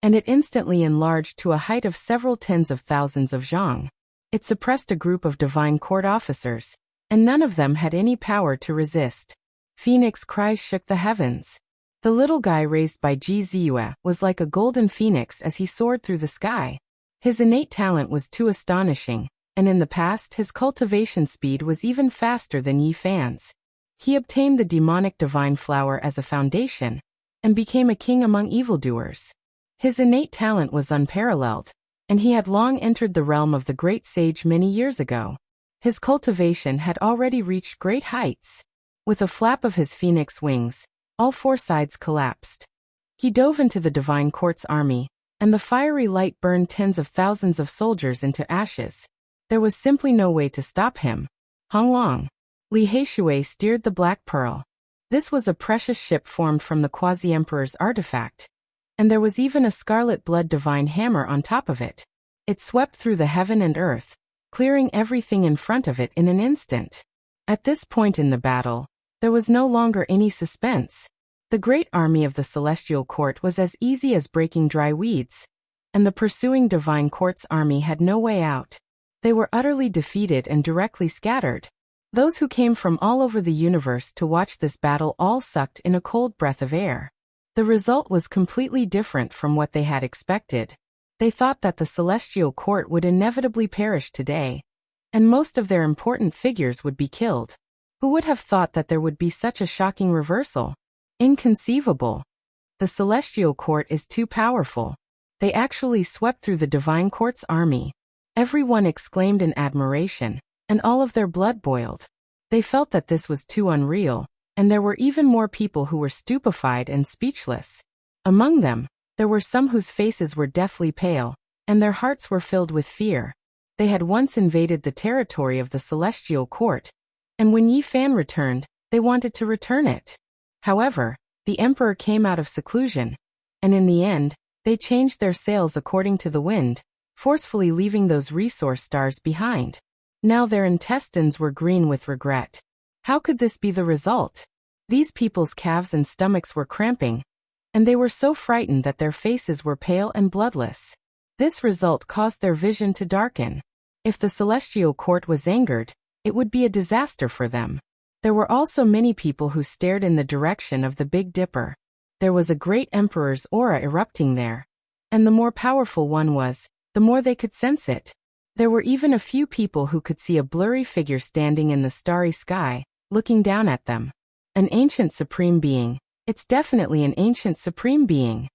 [SPEAKER 1] and it instantly enlarged to a height of several tens of thousands of zhang. It suppressed a group of divine court officers, and none of them had any power to resist. Phoenix cries shook the heavens. The little guy raised by Ji Ziyue was like a golden phoenix as he soared through the sky. His innate talent was too astonishing, and in the past his cultivation speed was even faster than Yi Fan's. He obtained the demonic divine flower as a foundation, and became a king among evildoers. His innate talent was unparalleled, and he had long entered the realm of the great sage many years ago. His cultivation had already reached great heights. With a flap of his phoenix wings, all four sides collapsed. He dove into the divine court's army, and the fiery light burned tens of thousands of soldiers into ashes. There was simply no way to stop him. Hong Long. Li Heishui steered the Black Pearl. This was a precious ship formed from the Quasi-Emperor's artifact, and there was even a scarlet blood divine hammer on top of it. It swept through the heaven and earth, clearing everything in front of it in an instant. At this point in the battle, there was no longer any suspense. The great army of the Celestial Court was as easy as breaking dry weeds, and the pursuing Divine Court's army had no way out. They were utterly defeated and directly scattered. Those who came from all over the universe to watch this battle all sucked in a cold breath of air. The result was completely different from what they had expected. They thought that the Celestial Court would inevitably perish today, and most of their important figures would be killed. Who would have thought that there would be such a shocking reversal? Inconceivable. The Celestial Court is too powerful. They actually swept through the Divine Court's army. Everyone exclaimed in admiration, and all of their blood boiled. They felt that this was too unreal, and there were even more people who were stupefied and speechless. Among them, there were some whose faces were deathly pale, and their hearts were filled with fear. They had once invaded the territory of the Celestial Court, and when Yi Fan returned, they wanted to return it. However, the emperor came out of seclusion, and in the end, they changed their sails according to the wind, forcefully leaving those resource stars behind. Now their intestines were green with regret. How could this be the result? These people's calves and stomachs were cramping, and they were so frightened that their faces were pale and bloodless. This result caused their vision to darken. If the Celestial Court was angered, it would be a disaster for them. There were also many people who stared in the direction of the Big Dipper. There was a great emperor's aura erupting there, and the more powerful one was, the more they could sense it. There were even a few people who could see a blurry figure standing in the starry sky, looking down at them. An ancient supreme being. It's definitely an ancient supreme being.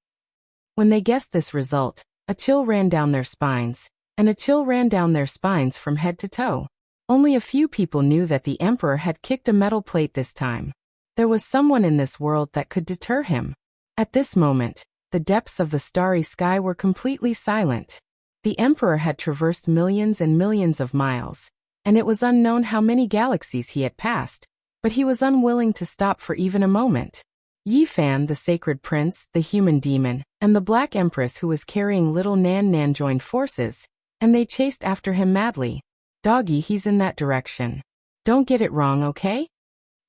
[SPEAKER 1] When they guessed this result, a chill ran down their spines, and a chill ran down their spines from head to toe. Only a few people knew that the emperor had kicked a metal plate this time. There was someone in this world that could deter him. At this moment, the depths of the starry sky were completely silent. The emperor had traversed millions and millions of miles, and it was unknown how many galaxies he had passed, but he was unwilling to stop for even a moment. Yi Fan, the sacred prince, the human demon, and the Black Empress who was carrying little Nan Nan joined forces, and they chased after him madly. Doggy, he's in that direction. Don't get it wrong, okay?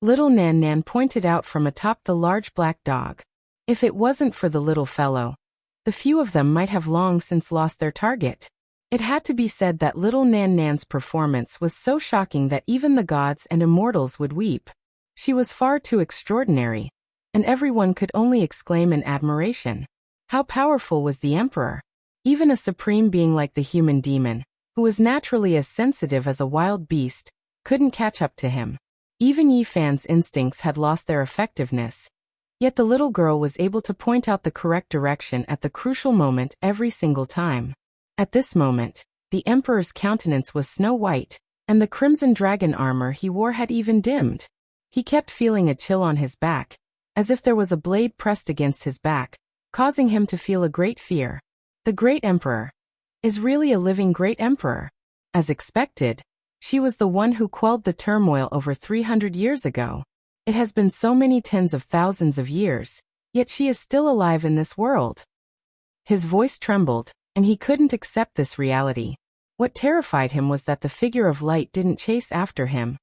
[SPEAKER 1] Little Nan Nan pointed out from atop the large black dog. If it wasn't for the little fellow, the few of them might have long since lost their target. It had to be said that little Nan Nan's performance was so shocking that even the gods and immortals would weep. She was far too extraordinary. and everyone could only exclaim in admiration. How powerful was the emperor? Even a supreme being like the human demon, who was naturally as sensitive as a wild beast, couldn't catch up to him. Even Yifan's instincts had lost their effectiveness. Yet the little girl was able to point out the correct direction at the crucial moment every single time. At this moment, the emperor's countenance was snow white, and the crimson dragon armor he wore had even dimmed. He kept feeling a chill on his back, as if there was a blade pressed against his back, causing him to feel a great fear. The great emperor is really a living great emperor. As expected, she was the one who quelled the turmoil over 300 years ago. It has been so many tens of thousands of years, yet she is still alive in this world. His voice trembled, and he couldn't accept this reality. What terrified him was that the figure of light didn't chase after him,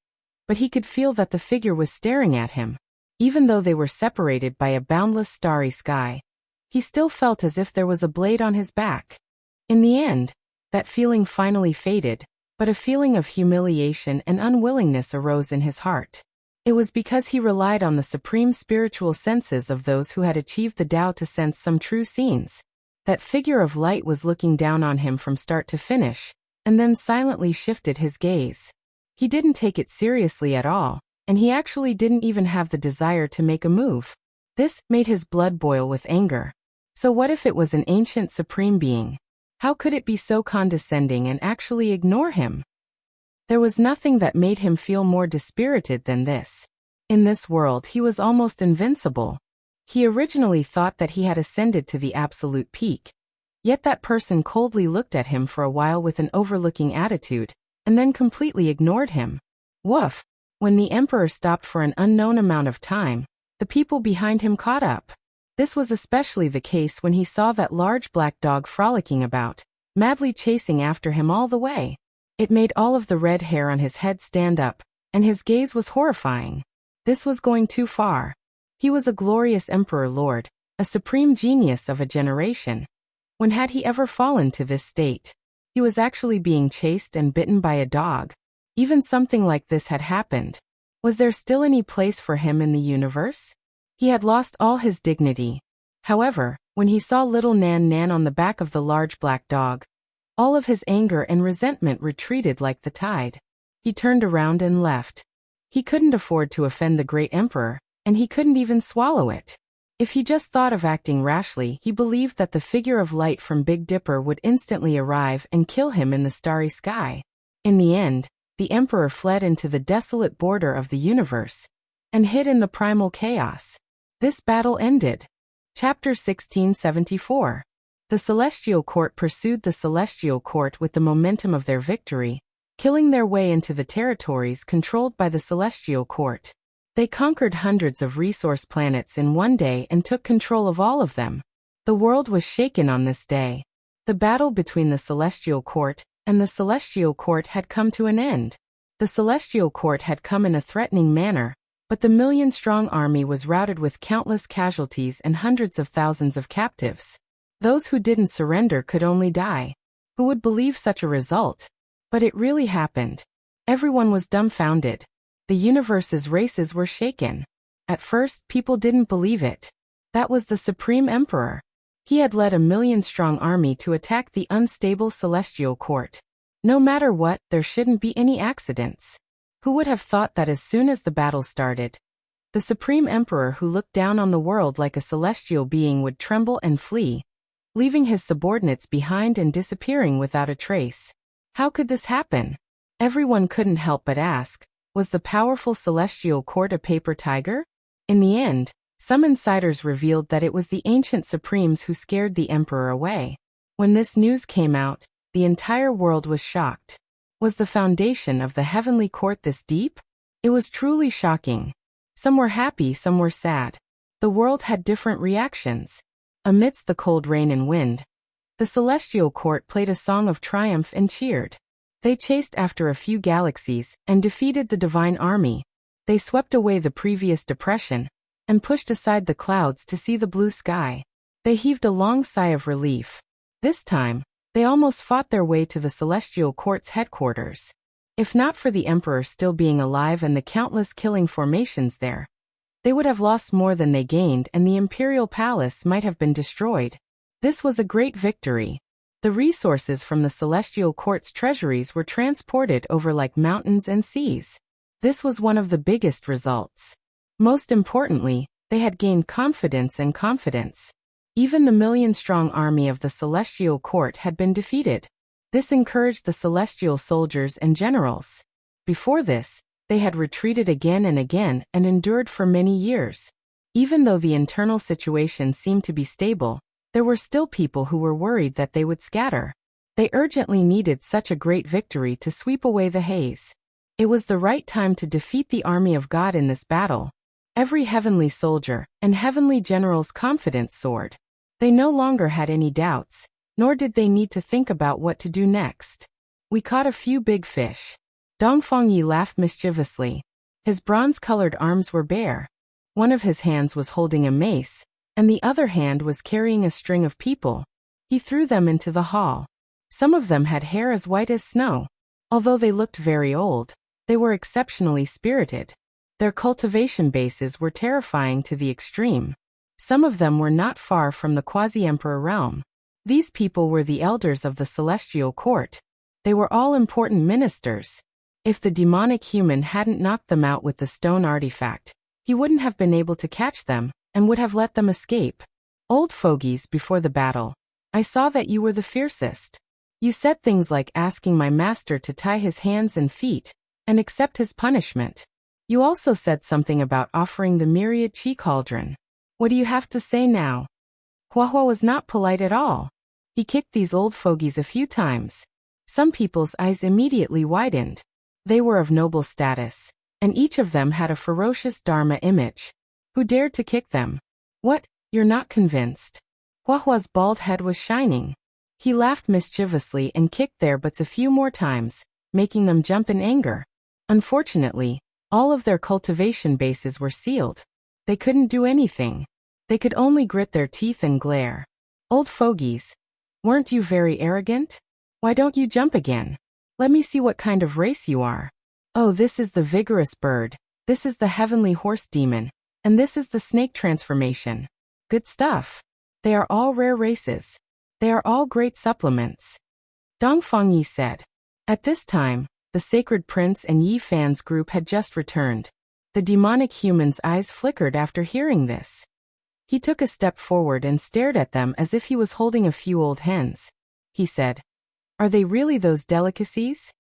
[SPEAKER 1] but he could feel that the figure was staring at him. Even though they were separated by a boundless starry sky, he still felt as if there was a blade on his back. In the end, that feeling finally faded, but a feeling of humiliation and unwillingness arose in his heart. It was because he relied on the supreme spiritual senses of those who had achieved the Tao to sense some true scenes. That figure of light was looking down on him from start to finish, and then silently shifted his gaze. He didn't take it seriously at all, and he actually didn't even have the desire to make a move. This made his blood boil with anger. So what if it was an ancient supreme being? How could it be so condescending and actually ignore him? There was nothing that made him feel more dispirited than this. In this world he was almost invincible. He originally thought that he had ascended to the absolute peak. Yet that person coldly looked at him for a while with an overlooking attitude, and then completely ignored him. Woof! When the emperor stopped for an unknown amount of time, the people behind him caught up. This was especially the case when he saw that large black dog frolicking about, madly chasing after him all the way. It made all of the red hair on his head stand up, and his gaze was horrifying. This was going too far. He was a glorious emperor lord, a supreme genius of a generation. When had he ever fallen to this state? He was actually being chased and bitten by a dog. Even something like this had happened. Was there still any place for him in the universe? He had lost all his dignity. However, when he saw little Nan Nan on the back of the large black dog, all of his anger and resentment retreated like the tide. He turned around and left. He couldn't afford to offend the great emperor, and he couldn't even swallow it. If he just thought of acting rashly, he believed that the figure of light from Big Dipper would instantly arrive and kill him in the starry sky. In the end, the emperor fled into the desolate border of the universe and hid in the primal chaos. This battle ended. Chapter 1674. The Celestial Court pursued the Celestial Court with the momentum of their victory, killing their way into the territories controlled by the Celestial Court. They conquered hundreds of resource planets in one day and took control of all of them. The world was shaken on this day. The battle between the Celestial Court and the Celestial Court had come to an end. The Celestial Court had come in a threatening manner, but the million-strong army was routed with countless casualties and hundreds of thousands of captives. Those who didn't surrender could only die. Who would believe such a result? But it really happened. Everyone was dumbfounded. The universe's races were shaken. At first, people didn't believe it. That was the Supreme Emperor. He had led a million-strong army to attack the unstable Celestial Court. No matter what, there shouldn't be any accidents. Who would have thought that as soon as the battle started, the Supreme Emperor who looked down on the world like a celestial being would tremble and flee, leaving his subordinates behind and disappearing without a trace? How could this happen? Everyone couldn't help but ask, was the powerful Celestial Court a paper tiger? In the end, some insiders revealed that it was the ancient Supremes who scared the Emperor away. When this news came out, the entire world was shocked. Was the foundation of the Heavenly Court this deep? It was truly shocking. Some were happy, some were sad. The world had different reactions. Amidst the cold rain and wind, the Celestial Court played a song of triumph and cheered. They chased after a few galaxies and defeated the Divine Army. They swept away the previous depression and pushed aside the clouds to see the blue sky. They heaved a long sigh of relief. This time, they almost fought their way to the Celestial Court's headquarters. If not for the Emperor still being alive and the countless killing formations there, They would have lost more than they gained, and the imperial palace might have been destroyed. This was a great victory. The resources from the celestial court's treasuries were transported over like mountains and seas. This was one of the biggest results. Most importantly, they had gained confidence and confidence. Even the million-strong army of the celestial court had been defeated. This encouraged the celestial soldiers and generals. Before this, they had retreated again and again and endured for many years. Even though the internal situation seemed to be stable, there were still people who were worried that they would scatter. They urgently needed such a great victory to sweep away the haze. It was the right time to defeat the army of God in this battle. Every heavenly soldier and heavenly general's confidence soared. They no longer had any doubts, nor did they need to think about what to do next. We caught a few big fish. Dongfeng Yi laughed mischievously. His bronze-colored arms were bare. One of his hands was holding a mace, and the other hand was carrying a string of people. He threw them into the hall. Some of them had hair as white as snow. Although they looked very old, they were exceptionally spirited. Their cultivation bases were terrifying to the extreme. Some of them were not far from the quasi-emperor realm. These people were the elders of the celestial court. They were all important ministers. If the demonic human hadn't knocked them out with the stone artifact, he wouldn't have been able to catch them, and would have let them escape. Old fogies, before the battle, I saw that you were the fiercest. You said things like asking my master to tie his hands and feet, and accept his punishment. You also said something about offering the myriad chi cauldron. What do you have to say now? Huahua was not polite at all. He kicked these old fogies a few times. Some people's eyes immediately widened. They were of noble status, and each of them had a ferocious Dharma image. Who dared to kick them? What, you're not convinced? Huahua's bald head was shining. He laughed mischievously and kicked their butts a few more times, making them jump in anger. Unfortunately, all of their cultivation bases were sealed. They couldn't do anything. They could only grit their teeth and glare. Old fogies, weren't you very arrogant? Why don't you jump again? Let me see what kind of race you are. Oh, this is the vigorous bird, this is the heavenly horse demon, and this is the snake transformation. Good stuff. They are all rare races. They are all great supplements. Dongfeng Yi said. At this time, the Sacred Prince and Yi Fan's group had just returned. The demonic human's eyes flickered after hearing this. He took a step forward and stared at them as if he was holding a few old hens. He said, "Are they really those delicacies?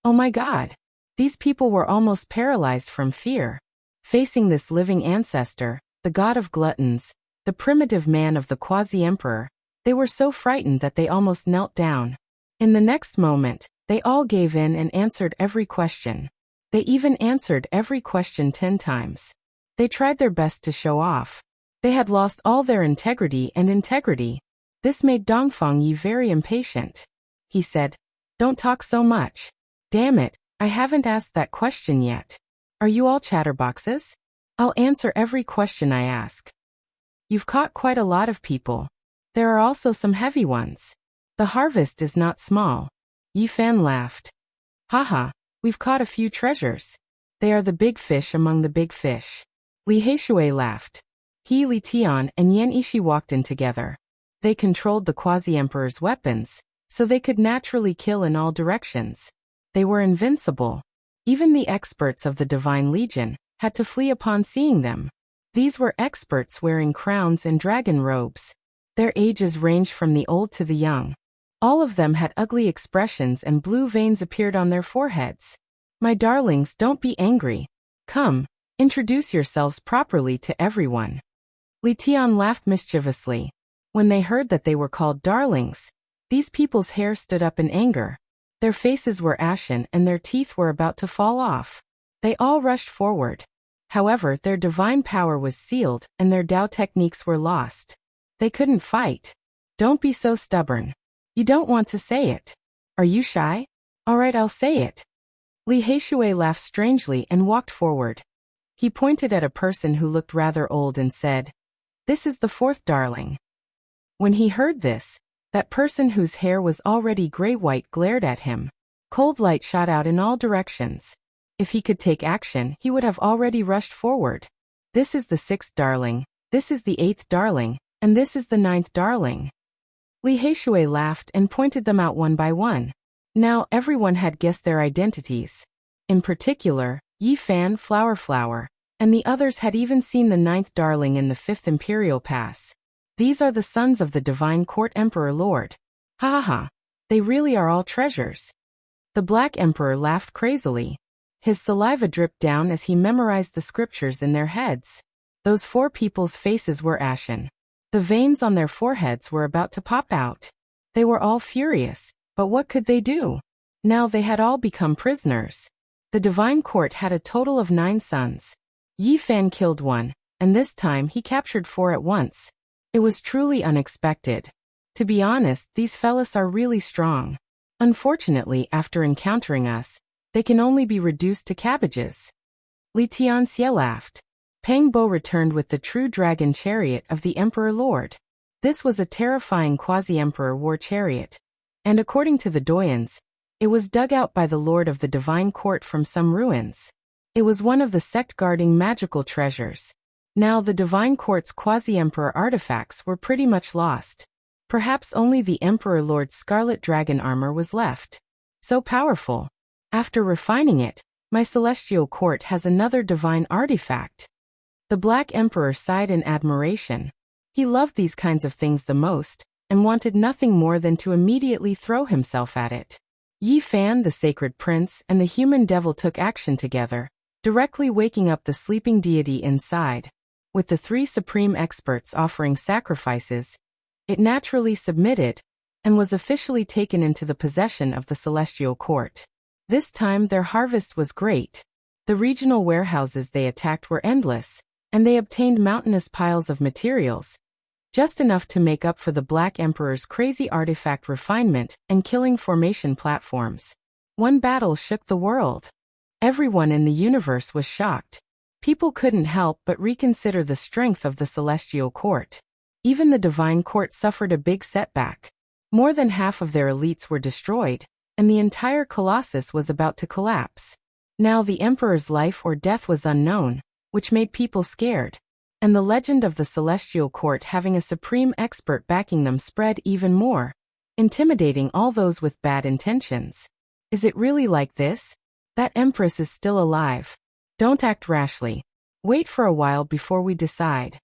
[SPEAKER 1] Oh my God." These people were almost paralyzed from fear. Facing this living ancestor, the god of gluttons, the primitive man of the quasi-emperor, they were so frightened that they almost knelt down. In the next moment, they all gave in and answered every question. They even answered every question 10 times. They tried their best to show off. They had lost all their integrity and integrity. This made Dongfeng Yi very impatient. He said, "Don't talk so much. Damn it, I haven't asked that question yet. Are you all chatterboxes? I'll answer every question I ask. You've caught quite a lot of people. There are also some heavy ones. The harvest is not small." Yi Fan laughed. "Haha, we've caught a few treasures. They are the big fish among the big fish." Li Heishui laughed. He, Li Tian, and Yan Ishi walked in together. They controlled the quasi-emperor's weapons, so they could naturally kill in all directions. They were invincible. Even the experts of the Divine Legion had to flee upon seeing them. These were experts wearing crowns and dragon robes. Their ages ranged from the old to the young. All of them had ugly expressions and blue veins appeared on their foreheads. "My darlings, don't be angry. Come, introduce yourselves properly to everyone." Li Tian laughed mischievously. When they heard that they were called darlings, these people's hair stood up in anger. Their faces were ashen and their teeth were about to fall off. They all rushed forward. However, their divine power was sealed and their Dao techniques were lost. They couldn't fight. "Don't be so stubborn. You don't want to say it. Are you shy? All right, I'll say it." Li Heishui laughed strangely and walked forward. He pointed at a person who looked rather old and said, "This is the fourth darling." When he heard this, that person whose hair was already gray-white glared at him. Cold light shot out in all directions. If he could take action, he would have already rushed forward. This is the 6th darling, this is the 8th darling, and this is the 9th darling. Li Heishui laughed and pointed them out one by one. Now everyone had guessed their identities. In particular, Yi Fan Flower, and the others had even seen the 9th darling in the 5th Imperial Pass. These are the sons of the Divine Court Emperor Lord. Ha ha ha. They really are all treasures. The Black Emperor laughed crazily. His saliva dripped down as he memorized the scriptures in their heads. Those 4 people's faces were ashen. The veins on their foreheads were about to pop out. They were all furious, but what could they do? Now they had all become prisoners. The Divine Court had a total of 9 sons. Yi Fan killed 1, and this time he captured 4 at once. It was truly unexpected. To be honest, these fellas are really strong. Unfortunately, after encountering us, they can only be reduced to cabbages. Li Tianxie laughed. Pang Bo returned with the true dragon chariot of the Emperor Lord. This was a terrifying quasi-emperor war chariot. And according to the Doyens, it was dug out by the Lord of the Divine Court from some ruins. It was one of the sect-guarding magical treasures. Now the Divine Court's quasi-emperor artifacts were pretty much lost. Perhaps only the Emperor Lord's scarlet dragon armor was left. So powerful. After refining it, my celestial court has another divine artifact. The Black Emperor sighed in admiration. He loved these kinds of things the most, and wanted nothing more than to immediately throw himself at it. Yi Fan, the sacred prince, and the human devil took action together, directly waking up the sleeping deity inside. With the 3 supreme experts offering sacrifices, it naturally submitted, and was officially taken into the possession of the celestial court. This time their harvest was great. The regional warehouses they attacked were endless, and they obtained mountainous piles of materials, just enough to make up for the Black Emperor's crazy artifact refinement and killing formation platforms. One battle shook the world. Everyone in the universe was shocked. People couldn't help but reconsider the strength of the celestial court. Even the Divine Court suffered a big setback. More than half of their elites were destroyed, and the entire Colossus was about to collapse. Now the Emperor's life or death was unknown, which made people scared. And the legend of the Celestial Court having a supreme expert backing them spread even more, intimidating all those with bad intentions. Is it really like this? That Empress is still alive. Don't act rashly. Wait for a while before we decide.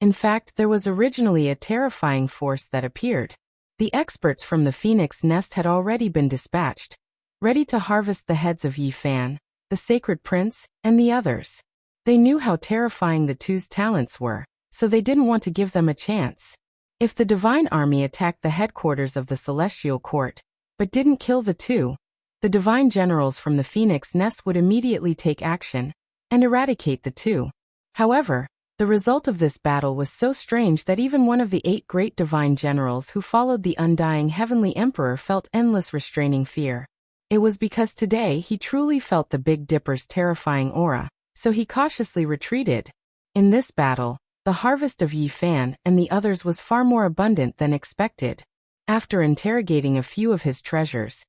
[SPEAKER 1] In fact, there was originally a terrifying force that appeared. The experts from the Phoenix Nest had already been dispatched, ready to harvest the heads of Yi Fan, the Sacred Prince, and the others. They knew how terrifying the two's talents were, so they didn't want to give them a chance. If the Divine Army attacked the headquarters of the Celestial Court, but didn't kill the two, the Divine Generals from the Phoenix Nest would immediately take action and eradicate the two. However, the result of this battle was so strange that even one of the 8 great Divine Generals who followed the undying Heavenly Emperor felt endless restraining fear. It was because today he truly felt the Big Dipper's terrifying aura, so he cautiously retreated. In this battle, the harvest of Yi Fan and the others was far more abundant than expected. After interrogating a few of his treasures,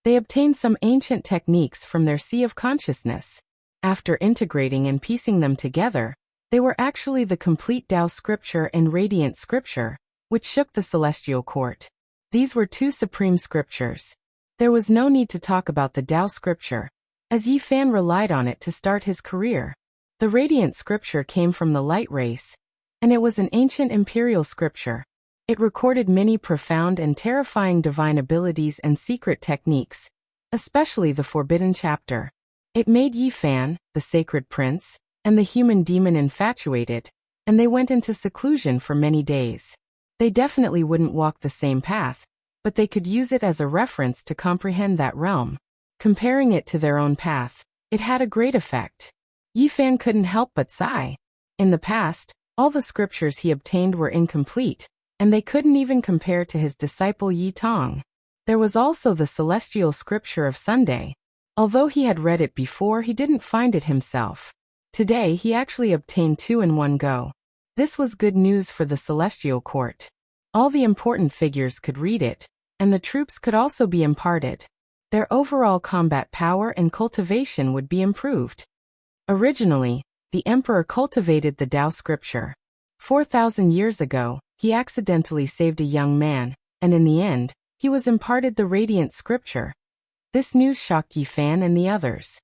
[SPEAKER 1] they obtained some ancient techniques from their Sea of Consciousness. After integrating and piecing them together, they were actually the complete Tao Scripture and Radiant Scripture, which shook the Celestial Court. These were 2 supreme scriptures. There was no need to talk about the Tao Scripture, as Yi Fan relied on it to start his career. The Radiant Scripture came from the Light Race, and it was an ancient imperial scripture. It recorded many profound and terrifying divine abilities and secret techniques, especially the Forbidden Chapter. It made Yi Fan, the Sacred Prince, and the human demon infatuated, and they went into seclusion for many days. They definitely wouldn't walk the same path, but they could use it as a reference to comprehend that realm. Comparing it to their own path, it had a great effect. Yi Fan couldn't help but sigh. In the past, all the scriptures he obtained were incomplete, and they couldn't even compare to his disciple Yi Tong. There was also the celestial scripture of Sunday. Although he had read it before, he didn't find it himself. Today he actually obtained 2 in one go. This was good news for the Celestial Court. All the important figures could read it, and the troops could also be imparted. Their overall combat power and cultivation would be improved. Originally, the emperor cultivated the Tao scripture. 4,000 years ago, he accidentally saved a young man, and in the end, he was imparted the radiant scripture. This news shocked Yi Fan and the others.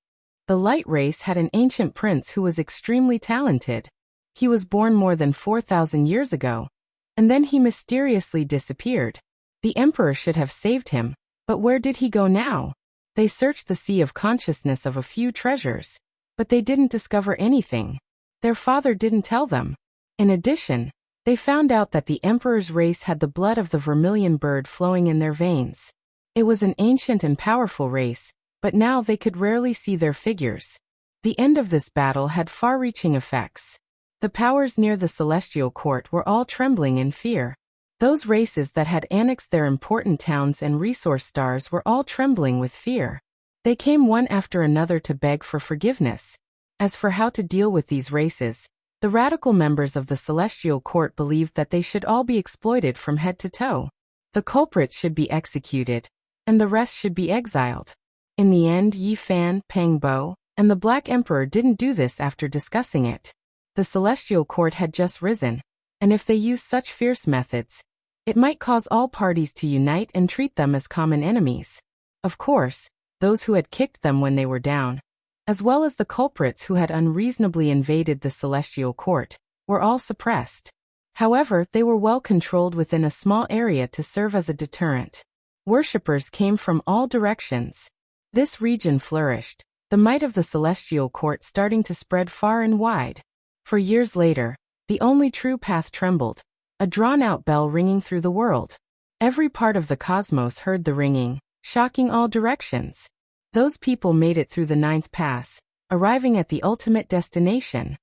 [SPEAKER 1] The light race had an ancient prince who was extremely talented. He was born more than 4,000 years ago, and then he mysteriously disappeared. The emperor should have saved him, but where did he go now? They searched the sea of consciousness of a few treasures, but they didn't discover anything. Their father didn't tell them. In addition, they found out that the emperor's race had the blood of the vermilion bird flowing in their veins. It was an ancient and powerful race, but now they could rarely see their figures. The end of this battle had far-reaching effects. The powers near the celestial court were all trembling in fear. Those races that had annexed their important towns and resource stars were all trembling with fear. They came one after another to beg for forgiveness. As for how to deal with these races, the radical members of the celestial court believed that they should all be exploited from head to toe. The culprits should be executed, and the rest should be exiled. In the end, Yi Fan, Peng Bo, and the Black Emperor didn't do this after discussing it. The celestial court had just risen, and if they used such fierce methods, it might cause all parties to unite and treat them as common enemies. Of course, those who had kicked them when they were down, as well as the culprits who had unreasonably invaded the celestial court, were all suppressed. However, they were well controlled within a small area to serve as a deterrent. Worshippers came from all directions. This region flourished, the might of the celestial court starting to spread far and wide. For years later, the only true path trembled, a drawn-out bell ringing through the world. Every part of the cosmos heard the ringing, shocking all directions. Those people made it through the 9th pass, arriving at the ultimate destination.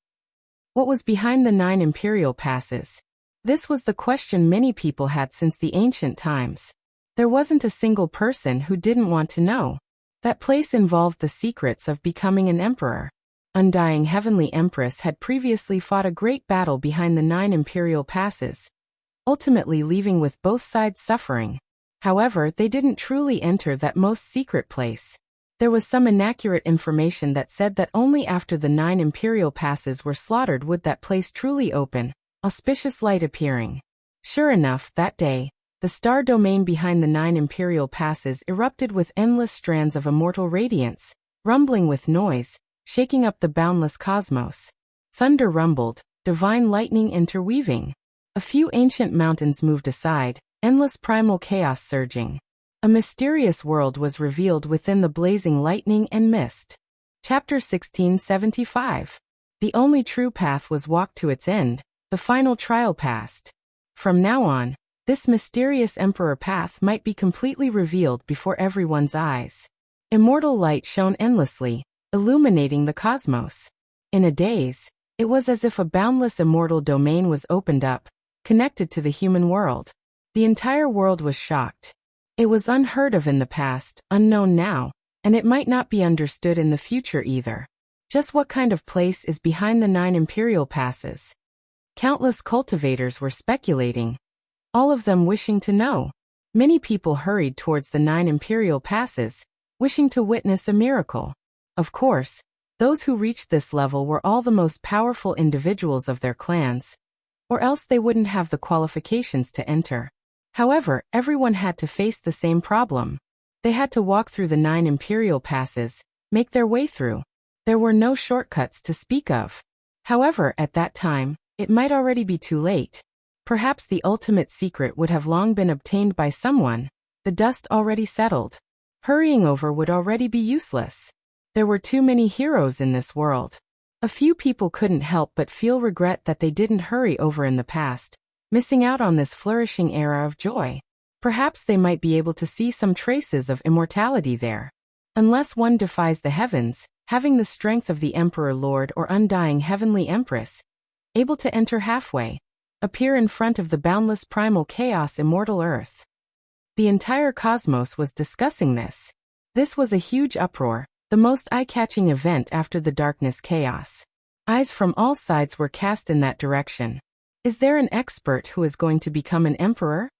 [SPEAKER 1] What was behind the 9 imperial passes? This was the question many people had since the ancient times. There wasn't a single person who didn't want to know. That place involved the secrets of becoming an emperor. Undying Heavenly Empress had previously fought a great battle behind the 9 imperial passes, ultimately leaving with both sides suffering. However, they didn't truly enter that most secret place. There was some inaccurate information that said that only after the 9 imperial passes were slaughtered would that place truly open, auspicious light appearing. Sure enough, that day, the star domain behind the 9 imperial passes erupted with endless strands of immortal radiance, rumbling with noise, shaking up the boundless cosmos. Thunder rumbled, divine lightning interweaving. A few ancient mountains moved aside, endless primal chaos surging. A mysterious world was revealed within the blazing lightning and mist. Chapter 1675. The only true path was walked to its end, the final trial passed. From now on, this mysterious emperor path might be completely revealed before everyone's eyes. Immortal light shone endlessly, illuminating the cosmos. In a daze, it was as if a boundless immortal domain was opened up, connected to the human world. The entire world was shocked. It was unheard of in the past, unknown now, and it might not be understood in the future either. Just what kind of place is behind the 9 imperial passes? Countless cultivators were speculating, all of them wishing to know. Many people hurried towards the 9 imperial passes, wishing to witness a miracle. Of course, those who reached this level were all the most powerful individuals of their clans, or else they wouldn't have the qualifications to enter. However, everyone had to face the same problem. They had to walk through the 9 imperial passes, make their way through. There were no shortcuts to speak of. However, at that time, it might already be too late. Perhaps the ultimate secret would have long been obtained by someone. The dust already settled. Hurrying over would already be useless. There were too many heroes in this world. A few people couldn't help but feel regret that they didn't hurry over in the past, missing out on this flourishing era of joy. Perhaps they might be able to see some traces of immortality there. Unless one defies the heavens, having the strength of the Emperor Lord or Undying Heavenly Empress, able to enter halfway, appear in front of the boundless primal chaos immortal earth. The entire cosmos was discussing this. This was a huge uproar, the most eye-catching event after the darkness chaos. Eyes from all sides were cast in that direction. Is there an expert who is going to become an emperor?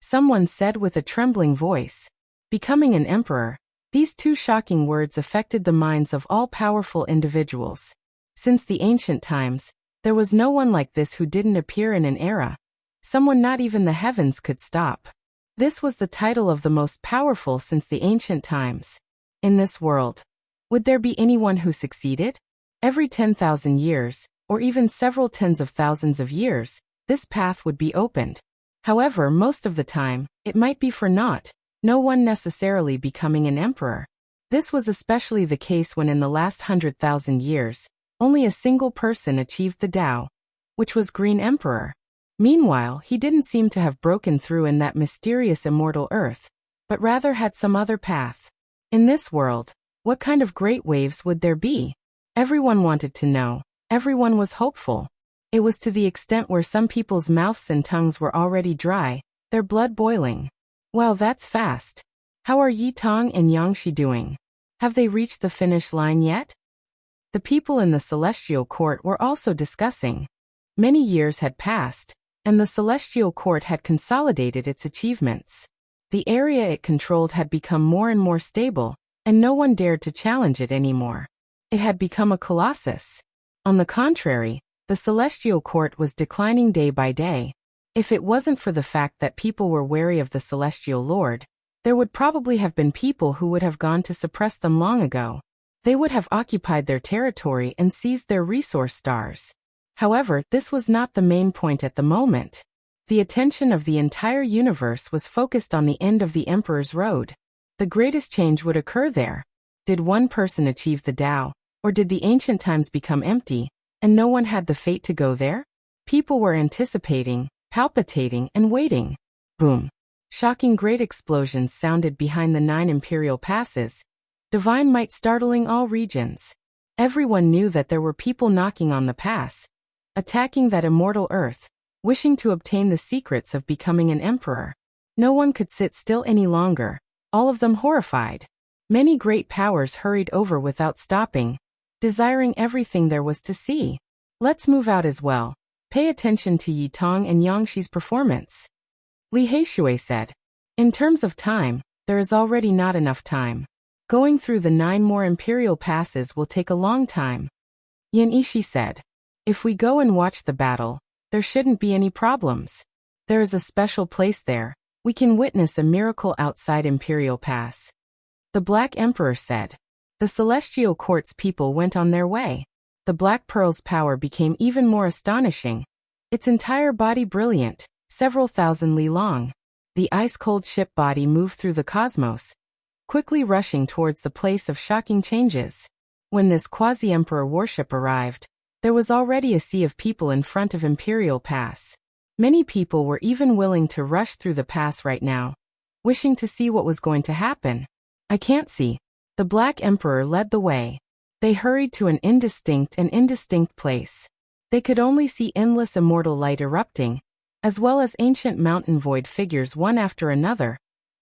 [SPEAKER 1] Someone said with a trembling voice. Becoming an emperor. These two shocking words affected the minds of all powerful individuals. Since the ancient times, there was no one like this who didn't appear in an era. Someone not even the heavens could stop. This was the title of the most powerful since the ancient times. In this world, would there be anyone who succeeded? Every 10,000 years, or even several tens of thousands of years, this path would be opened. However, most of the time, it might be for naught, no one necessarily becoming an emperor. This was especially the case when in the last 100,000 years, only a single person achieved the Tao, which was Green Emperor. Meanwhile, he didn't seem to have broken through in that mysterious immortal earth, but rather had some other path. In this world, what kind of great waves would there be? Everyone wanted to know. Everyone was hopeful. It was to the extent where some people's mouths and tongues were already dry, their blood boiling. Wow, that's fast. How are Yi Tong and Yangshi doing? Have they reached the finish line yet? The people in the celestial court were also discussing. Many years had passed, and the celestial court had consolidated its achievements. The area it controlled had become more and more stable, and no one dared to challenge it anymore. It had become a colossus. On the contrary, the celestial court was declining day by day. If it wasn't for the fact that people were wary of the celestial lord, there would probably have been people who would have gone to suppress them long ago. They would have occupied their territory and seized their resource stars. However, this was not the main point at the moment. The attention of the entire universe was focused on the end of the Emperor's Road. The greatest change would occur there. Did one person achieve the Tao, or did the ancient times become empty, and no one had the fate to go there? People were anticipating, palpitating, and waiting. Boom. Shocking great explosions sounded behind the 9 imperial passes. Divine might startling all regions. Everyone knew that there were people knocking on the pass, attacking that immortal earth, wishing to obtain the secrets of becoming an emperor. No one could sit still any longer, all of them horrified. Many great powers hurried over without stopping, desiring everything there was to see. Let's move out as well. Pay attention to Yi Tong and Yangshi's performance. Li Heishui said. In terms of time, there is already not enough time. Going through the 9 more imperial passes will take a long time. Yin Ishi said. If we go and watch the battle, there shouldn't be any problems. There is a special place there. We can witness a miracle outside Imperial Pass. The Black Emperor said. The Celestial Court's people went on their way. The Black Pearl's power became even more astonishing. Its entire body brilliant, several thousand li long. The ice-cold ship body moved through the cosmos, quickly rushing towards the place of shocking changes. When this quasi-emperor warship arrived, there was already a sea of people in front of Imperial Pass. Many people were even willing to rush through the pass right now, wishing to see what was going to happen. I can't see. The Black Emperor led the way. They hurried to an indistinct place. They could only see endless immortal light erupting, as well as ancient mountain void figures one after another,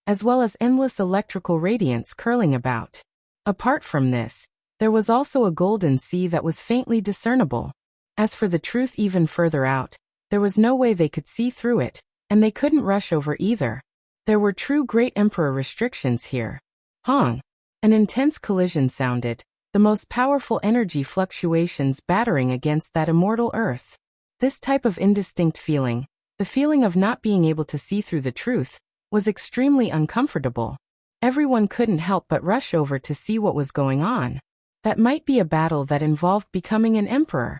[SPEAKER 1] as well as endless electrical radiance curling about. Apart from this, there was also a golden sea that was faintly discernible. As for the truth even further out, there was no way they could see through it, and they couldn't rush over either. There were true Great Emperor restrictions here. Hong! An intense collision sounded, the most powerful energy fluctuations battering against that immortal earth. This type of indistinct feeling, the feeling of not being able to see through the truth, was extremely uncomfortable. Everyone couldn't help but rush over to see what was going on. That might be a battle that involved becoming an emperor.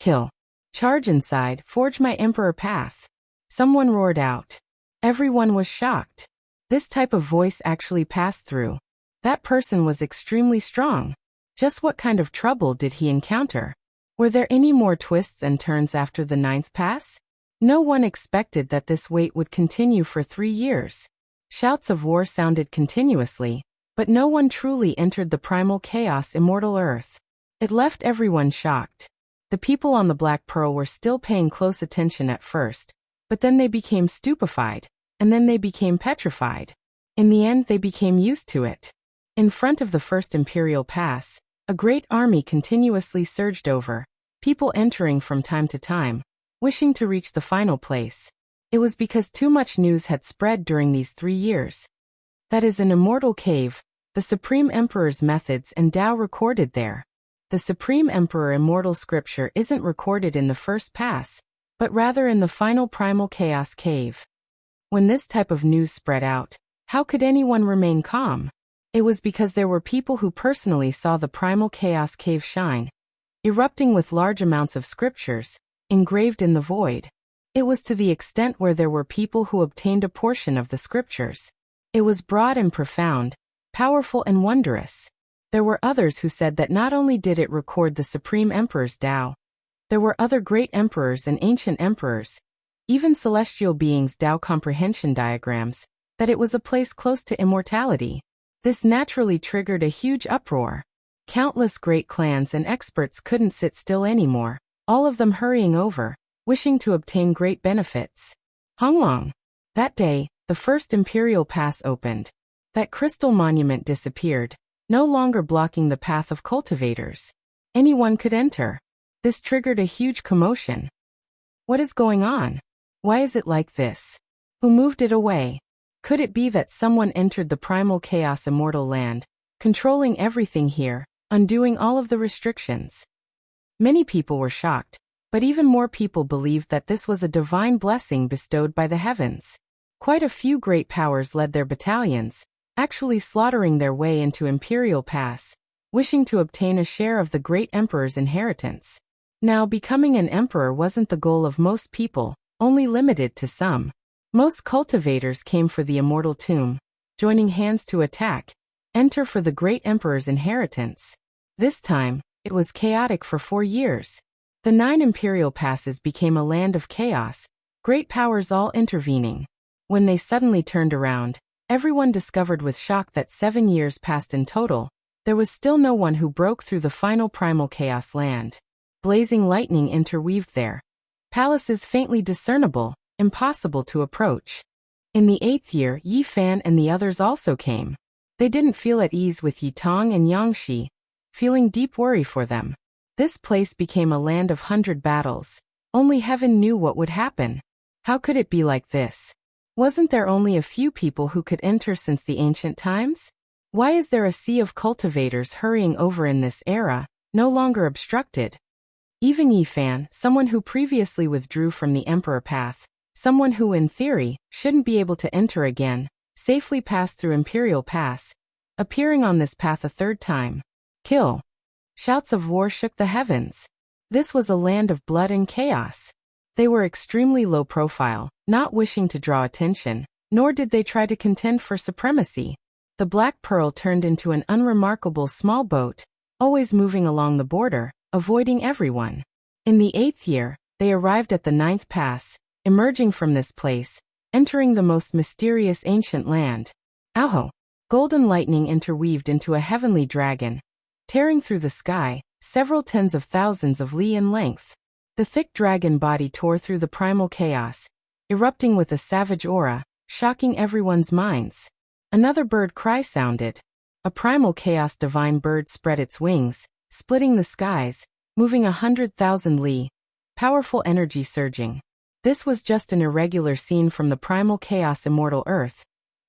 [SPEAKER 1] Kill. Charge inside, forge my emperor path. Someone roared out. Everyone was shocked. This type of voice actually passed through. That person was extremely strong. Just what kind of trouble did he encounter? Were there any more twists and turns after the 9th pass? No one expected that this wait would continue for 3 years. Shouts of war sounded continuously, but no one truly entered the primal chaos immortal earth. It left everyone shocked. The people on the Black Pearl were still paying close attention at first, but then they became stupefied, and then they became petrified. In the end, they became used to it. In front of the first Imperial Pass, a great army continuously surged over, people entering from time to time, wishing to reach the final place. It was because too much news had spread during these 3 years. That is an immortal cave, the Supreme Emperor's methods and Tao recorded there. The Supreme Emperor Immortal Scripture isn't recorded in the first pass, but rather in the final primal chaos cave. When this type of news spread out, how could anyone remain calm? It was because there were people who personally saw the primal chaos cave shine, erupting with large amounts of scriptures, engraved in the void. It was to the extent where there were people who obtained a portion of the scriptures. It was broad and profound, powerful and wondrous. There were others who said that not only did it record the Supreme Emperor's Tao, there were other great emperors and ancient emperors, even celestial beings' Tao comprehension diagrams, that it was a place close to immortality. This naturally triggered a huge uproar. Countless great clans and experts couldn't sit still anymore, all of them hurrying over, wishing to obtain great benefits. Honglong. That day, the first Imperial Pass opened. That crystal monument disappeared, no longer blocking the path of cultivators. Anyone could enter. This triggered a huge commotion. What is going on? Why is it like this? Who moved it away? Could it be that someone entered the primal chaos immortal land, controlling everything here, undoing all of the restrictions? Many people were shocked, but even more people believed that this was a divine blessing bestowed by the heavens. Quite a few great powers led their battalions, actually slaughtering their way into Imperial Pass, wishing to obtain a share of the great emperor's inheritance. Now, becoming an emperor wasn't the goal of most people, only limited to some. Most cultivators came for the immortal tomb, joining hands to attack, enter for the great emperor's inheritance. This time, it was chaotic for 4 years. The 9 imperial passes became a land of chaos, great powers all intervening. When they suddenly turned around, everyone discovered with shock that 7 years passed in total. There was still no one who broke through the final primal chaos land. Blazing lightning interweaved there. Palaces faintly discernible, impossible to approach. In the 8th year, Yi Fan and the others also came. They didn't feel at ease with Yi Tong and Yang Shi, feeling deep worry for them. This place became a land of 100 battles. Only heaven knew what would happen. How could it be like this? Wasn't there only a few people who could enter since the ancient times? Why is there a sea of cultivators hurrying over in this era, no longer obstructed? Even Yi Fan, someone who previously withdrew from the Emperor path, someone who in theory shouldn't be able to enter again, safely passed through Imperial Pass, appearing on this path a 3rd time. Kill. Shouts of war shook the heavens. This was a land of blood and chaos. They were extremely low profile, not wishing to draw attention, nor did they try to contend for supremacy. The Black Pearl turned into an unremarkable small boat, always moving along the border, avoiding everyone. In the 8th year, they arrived at the 9th pass, emerging from this place, entering the most mysterious ancient land. Aho! Golden lightning interweaved into a heavenly dragon, tearing through the sky, several tens of thousands of li in length. The thick dragon body tore through the primal chaos, erupting with a savage aura, shocking everyone's minds. Another bird cry sounded. A primal chaos divine bird spread its wings, splitting the skies, moving 100,000 li, powerful energy surging. This was just an irregular scene from the primal chaos immortal earth,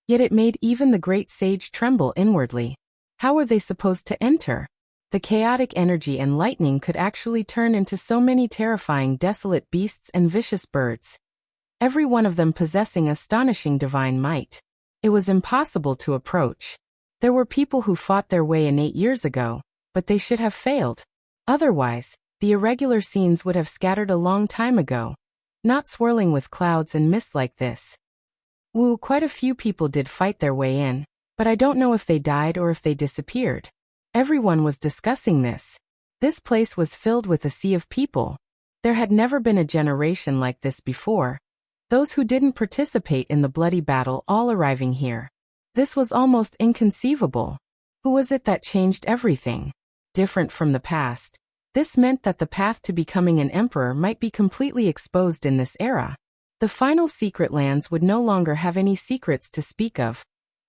[SPEAKER 1] yet it made even the great sage tremble inwardly. How were they supposed to enter? The chaotic energy and lightning could actually turn into so many terrifying desolate beasts and vicious birds, every one of them possessing astonishing divine might. It was impossible to approach. There were people who fought their way in 8 years ago, but they should have failed. Otherwise, the irregular scenes would have scattered a long time ago, not swirling with clouds and mist like this. Quite a few people did fight their way in, but I don't know if they died or if they disappeared. Everyone was discussing this. This place was filled with a sea of people. There had never been a generation like this before. Those who didn't participate in the bloody battle all arriving here. This was almost inconceivable. Who was it that changed everything? Different from the past. This meant that the path to becoming an emperor might be completely exposed in this era. The final secret lands would no longer have any secrets to speak of.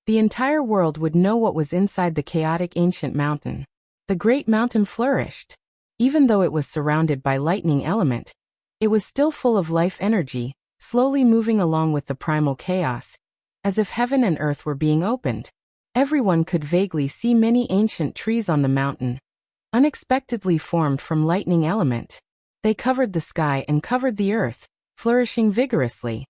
[SPEAKER 1] The entire world would know what was inside the chaotic ancient mountain. The great mountain flourished. Even though it was surrounded by lightning element, it was still full of life energy, slowly moving along with the primal chaos, as if heaven and earth were being opened. Everyone could vaguely see many ancient trees on the mountain, unexpectedly formed from lightning element. They covered the sky and covered the earth, flourishing vigorously.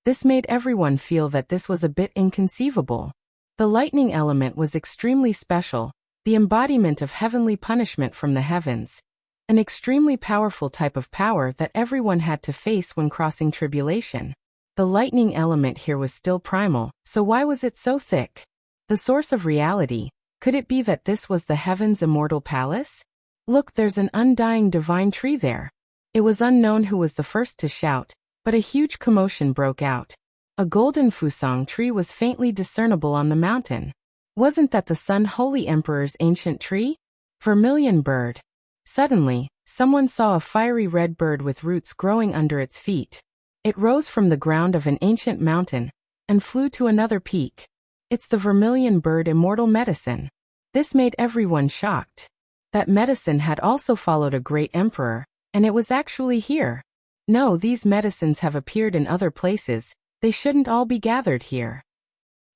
[SPEAKER 1] This made everyone feel that this was a bit inconceivable. The lightning element was extremely special, the embodiment of heavenly punishment from the heavens. An extremely powerful type of power that everyone had to face when crossing tribulation. The lightning element here was still primal, so why was it so thick? The source of reality, could it be that this was the heaven's immortal palace? Look, there's an undying divine tree there. It was unknown who was the first to shout, but a huge commotion broke out. A golden fusang tree was faintly discernible on the mountain. Wasn't that the Sun Holy Emperor's ancient tree? Vermilion bird. Suddenly, someone saw a fiery red bird with roots growing under its feet. It rose from the ground of an ancient mountain and flew to another peak. It's the vermilion bird immortal medicine. This made everyone shocked. That medicine had also followed a great emperor, and it was actually here. No, these medicines have appeared in other places, they shouldn't all be gathered here.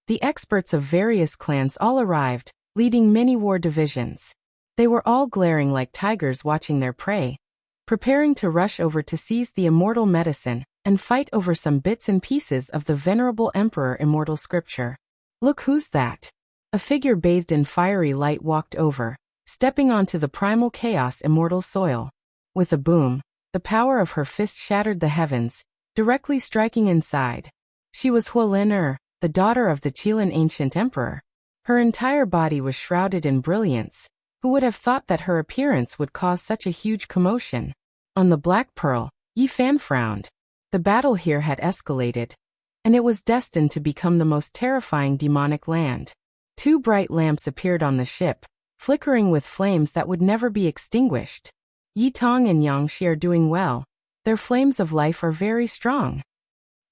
[SPEAKER 1] The experts of various clans all arrived, leading many war divisions. They were all glaring like tigers watching their prey, preparing to rush over to seize the immortal medicine and fight over some bits and pieces of the venerable emperor immortal scripture. Look, who's that? A figure bathed in fiery light walked over, stepping onto the primal chaos immortal soil. With a boom, the power of her fist shattered the heavens, directly striking inside. She was Hualin, the daughter of the Qilin ancient emperor. Her entire body was shrouded in brilliance. Who would have thought that her appearance would cause such a huge commotion? On the Black Pearl, Yi Fan frowned. The battle here had escalated, and it was destined to become the most terrifying demonic land. 2 bright lamps appeared on the ship, flickering with flames that would never be extinguished. Yi Tong and Yang Shi are doing well. Their flames of life are very strong.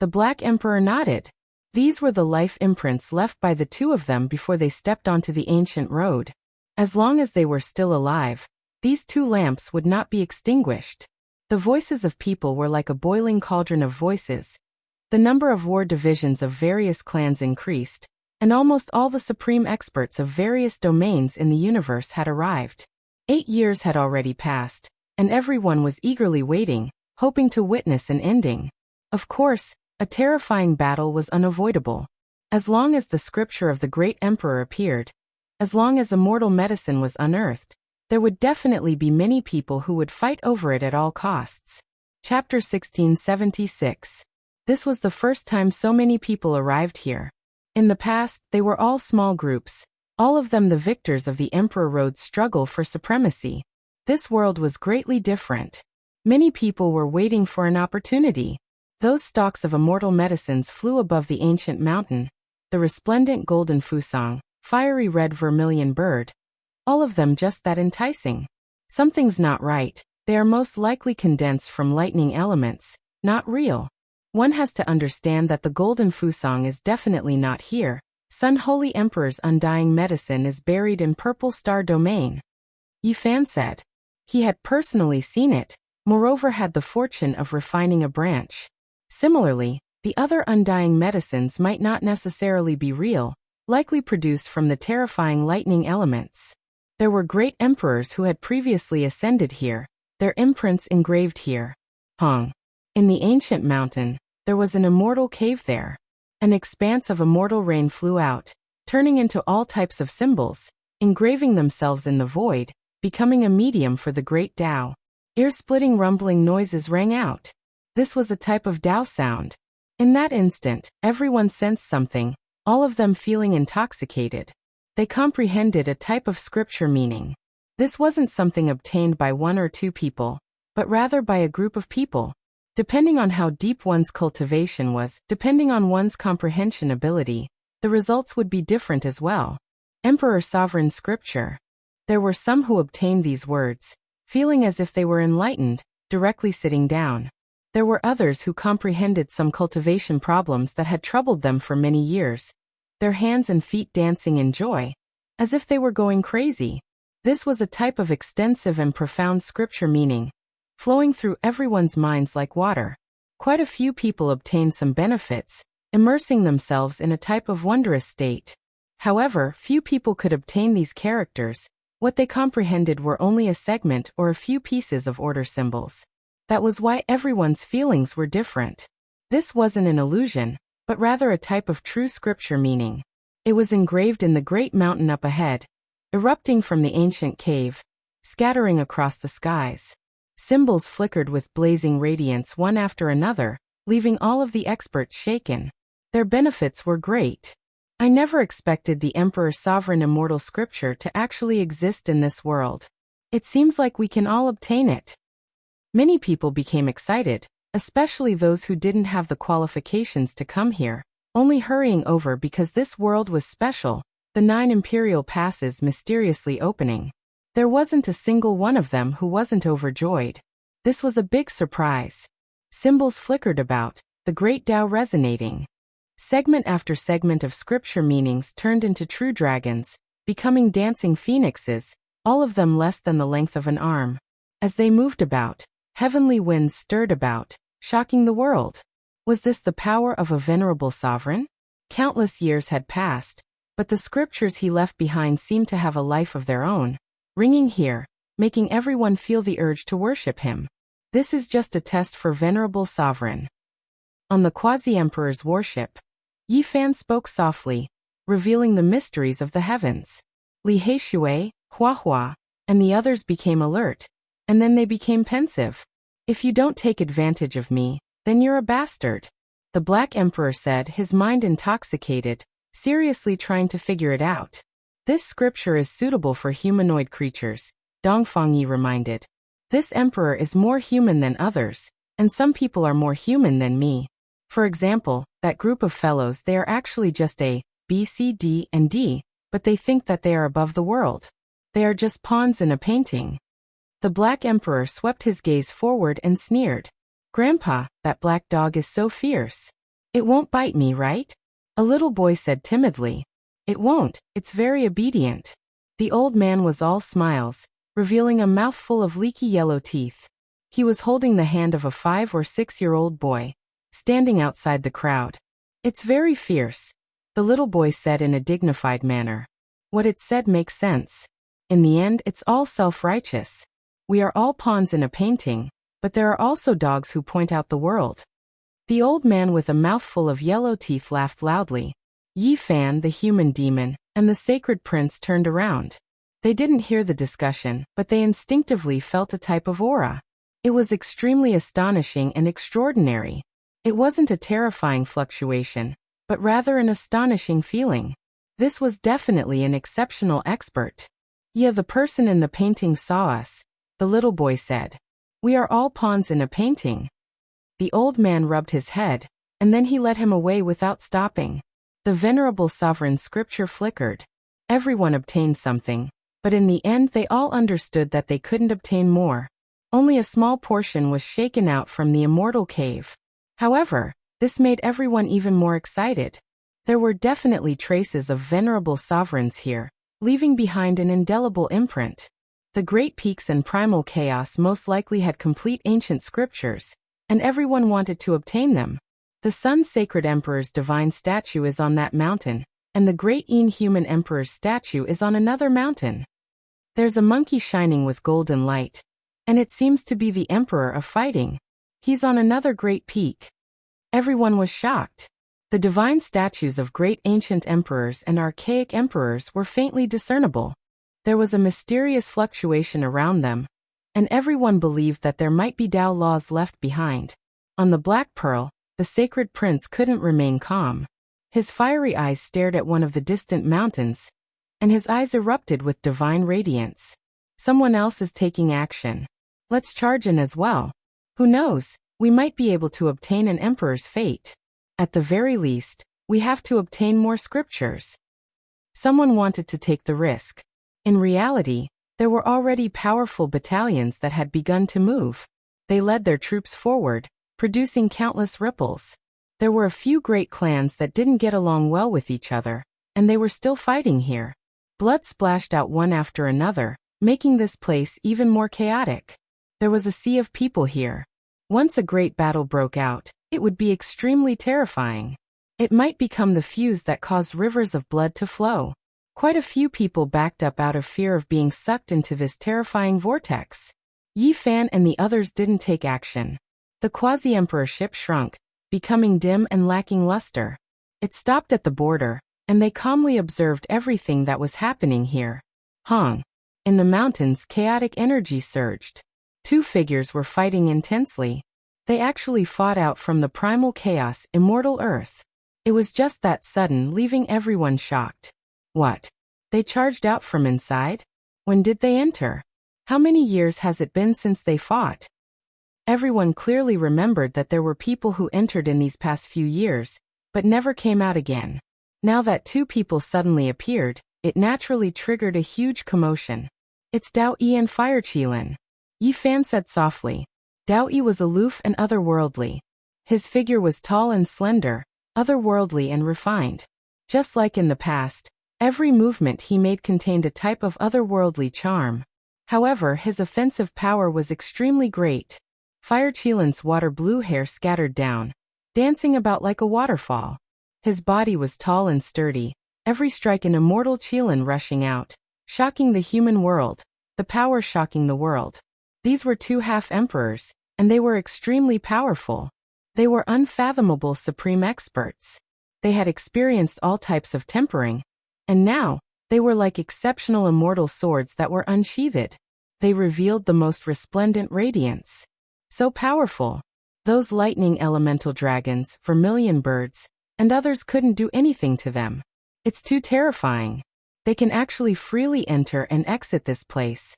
[SPEAKER 1] The Black Emperor nodded. These were the life imprints left by the 2 of them before they stepped onto the ancient road. As long as they were still alive, these 2 lamps would not be extinguished. The voices of people were like a boiling cauldron of voices. The number of war divisions of various clans increased, and almost all the supreme experts of various domains in the universe had arrived. 8 years had already passed, and everyone was eagerly waiting, hoping to witness an ending. Of course, a terrifying battle was unavoidable. As long as the scripture of the great emperor appeared, as long as immortal medicine was unearthed, there would definitely be many people who would fight over it at all costs. Chapter 1676. This was the first time so many people arrived here. In the past, they were all small groups, all of them the victors of the Emperor Road's struggle for supremacy. This world was greatly different. Many people were waiting for an opportunity. Those stalks of immortal medicines flew above the ancient mountain, the resplendent golden fusang, fiery red vermilion bird, all of them just that enticing. Something's not right. They are most likely condensed from lightning elements, not real. One has to understand that the golden fusang is definitely not here. Sun Holy Emperor's undying medicine is buried in Purple Star Domain. Yi Fan said. He had personally seen it, moreover had the fortune of refining a branch. Similarly, the other undying medicines might not necessarily be real, likely produced from the terrifying lightning elements. There were great emperors who had previously ascended here, their imprints engraved here. Hong. In the ancient mountain, there was an immortal cave there. An expanse of immortal rain flew out, turning into all types of symbols, engraving themselves in the void, becoming a medium for the great Tao. Ear-splitting rumbling noises rang out. This was a type of Tao sound. In that instant, everyone sensed something, all of them feeling intoxicated. They comprehended a type of scripture meaning. This wasn't something obtained by 1 or 2 people, but rather by a group of people. Depending on how deep one's cultivation was, depending on one's comprehension ability, the results would be different as well. Emperor Sovereign Scripture. There were some who obtained these words, feeling as if they were enlightened, directly sitting down. There were others who comprehended some cultivation problems that had troubled them for many years, their hands and feet dancing in joy, as if they were going crazy. This was a type of extensive and profound scripture meaning, flowing through everyone's minds like water. Quite a few people obtained some benefits, immersing themselves in a type of wondrous state. However, few people could obtain these characters, What they comprehended were only a segment or a few pieces of order symbols. That was why everyone's feelings were different. This wasn't an illusion, but rather a type of true scripture meaning. It was engraved in the great mountain up ahead, erupting from the ancient cave, scattering across the skies. Symbols flickered with blazing radiance one after another, leaving all of the experts shaken. Their benefits were great. I never expected the Emperor's sovereign immortal scripture to actually exist in this world. It seems like we can all obtain it. Many people became excited, especially those who didn't have the qualifications to come here, only hurrying over because this world was special, the 9 imperial passes mysteriously opening. There wasn't a single one of them who wasn't overjoyed. This was a big surprise. Symbols flickered about, the great Tao resonating. Segment after segment of scripture meanings turned into true dragons, becoming dancing phoenixes, all of them less than the length of an arm. As they moved about, heavenly winds stirred about, shocking the world. Was this the power of a venerable sovereign? Countless years had passed, but the scriptures he left behind seemed to have a life of their own, ringing here, making everyone feel the urge to worship him. This is just a test for venerable sovereign. On the quasi-emperor's warship, Yi Fan spoke softly, revealing the mysteries of the heavens. Li Heishui, Hua Hua, and the others became alert, and then they became pensive. If you don't take advantage of me, then you're a bastard. The Black Emperor said, his mind intoxicated, seriously trying to figure it out. This scripture is suitable for humanoid creatures, Dongfang Yi reminded. This emperor is more human than others, and some people are more human than me. For example, that group of fellows, they are actually just A, B, C, D, and D, but they think that they are above the world. They are just pawns in a painting. The Black Emperor swept his gaze forward and sneered. Grandpa, that black dog is so fierce. It won't bite me, right? A little boy said timidly. It won't, it's very obedient. The old man was all smiles, revealing a mouthful of leaky yellow teeth. He was holding the hand of a 5 or 6-year-old boy, standing outside the crowd. It's very fierce, the little boy said in a dignified manner. What it said makes sense. In the end, it's all self-righteous. We are all pawns in a painting, but there are also dogs who point out the world. The old man with a mouthful of yellow teeth laughed loudly. Yi Fan, the human demon, and the sacred prince turned around. They didn't hear the discussion, but they instinctively felt a type of aura. It was extremely astonishing and extraordinary. It wasn't a terrifying fluctuation, but rather an astonishing feeling. This was definitely an exceptional expert. Yeah, the person in the painting saw us, the little boy said. We are all pawns in a painting. The old man rubbed his head, and then he led him away without stopping. The venerable sovereign scripture flickered. Everyone obtained something, but in the end they all understood that they couldn't obtain more. Only a small portion was shaken out from the immortal cave. However, this made everyone even more excited. There were definitely traces of venerable sovereigns here, leaving behind an indelible imprint. The great peaks and primal chaos most likely had complete ancient scriptures, and everyone wanted to obtain them. The Sun's sacred emperor's divine statue is on that mountain, and the great inhuman emperor's statue is on another mountain. There's a monkey shining with golden light, and it seems to be the emperor of fighting. He's on another great peak. Everyone was shocked. The divine statues of great ancient emperors and archaic emperors were faintly discernible. There was a mysterious fluctuation around them, and everyone believed that there might be Tao laws left behind. On the Black Pearl, the sacred prince couldn't remain calm. His fiery eyes stared at one of the distant mountains, and his eyes erupted with divine radiance. Someone else is taking action. Let's charge in as well. Who knows, we might be able to obtain an emperor's fate. At the very least, we have to obtain more scriptures. Someone wanted to take the risk. In reality, there were already powerful battalions that had begun to move. They led their troops forward, producing countless ripples. There were a few great clans that didn't get along well with each other, and they were still fighting here. Blood splashed out one after another, making this place even more chaotic. There was a sea of people here. Once a great battle broke out, it would be extremely terrifying. It might become the fuse that caused rivers of blood to flow. Quite a few people backed up out of fear of being sucked into this terrifying vortex. Yi Fan and the others didn't take action. The quasi-emperor ship shrunk, becoming dim and lacking luster. It stopped at the border, and they calmly observed everything that was happening here. In the mountains, chaotic energy surged. Two figures were fighting intensely. They actually fought out from the primal chaos, immortal earth. It was just that sudden, leaving everyone shocked. What? They charged out from inside? When did they enter? How many years has it been since they fought? Everyone clearly remembered that there were people who entered in these past few years, but never came out again. Now that two people suddenly appeared, it naturally triggered a huge commotion. It's Dao Yi and Fire Qilin. Yi Fan said softly. Dao Yi was aloof and otherworldly. His figure was tall and slender, otherworldly and refined. Just like in the past, every movement he made contained a type of otherworldly charm. However, his offensive power was extremely great. Fire Qilin's water-blue hair scattered down, dancing about like a waterfall. His body was tall and sturdy, every strike an immortal Qilin rushing out, shocking the human world, the power shocking the world. These were two half-emperors, and they were extremely powerful. They were unfathomable supreme experts. They had experienced all types of tempering, and now, they were like exceptional immortal swords that were unsheathed. They revealed the most resplendent radiance. So powerful. Those lightning elemental dragons, vermilion birds, and others couldn't do anything to them. It's too terrifying. They can actually freely enter and exit this place.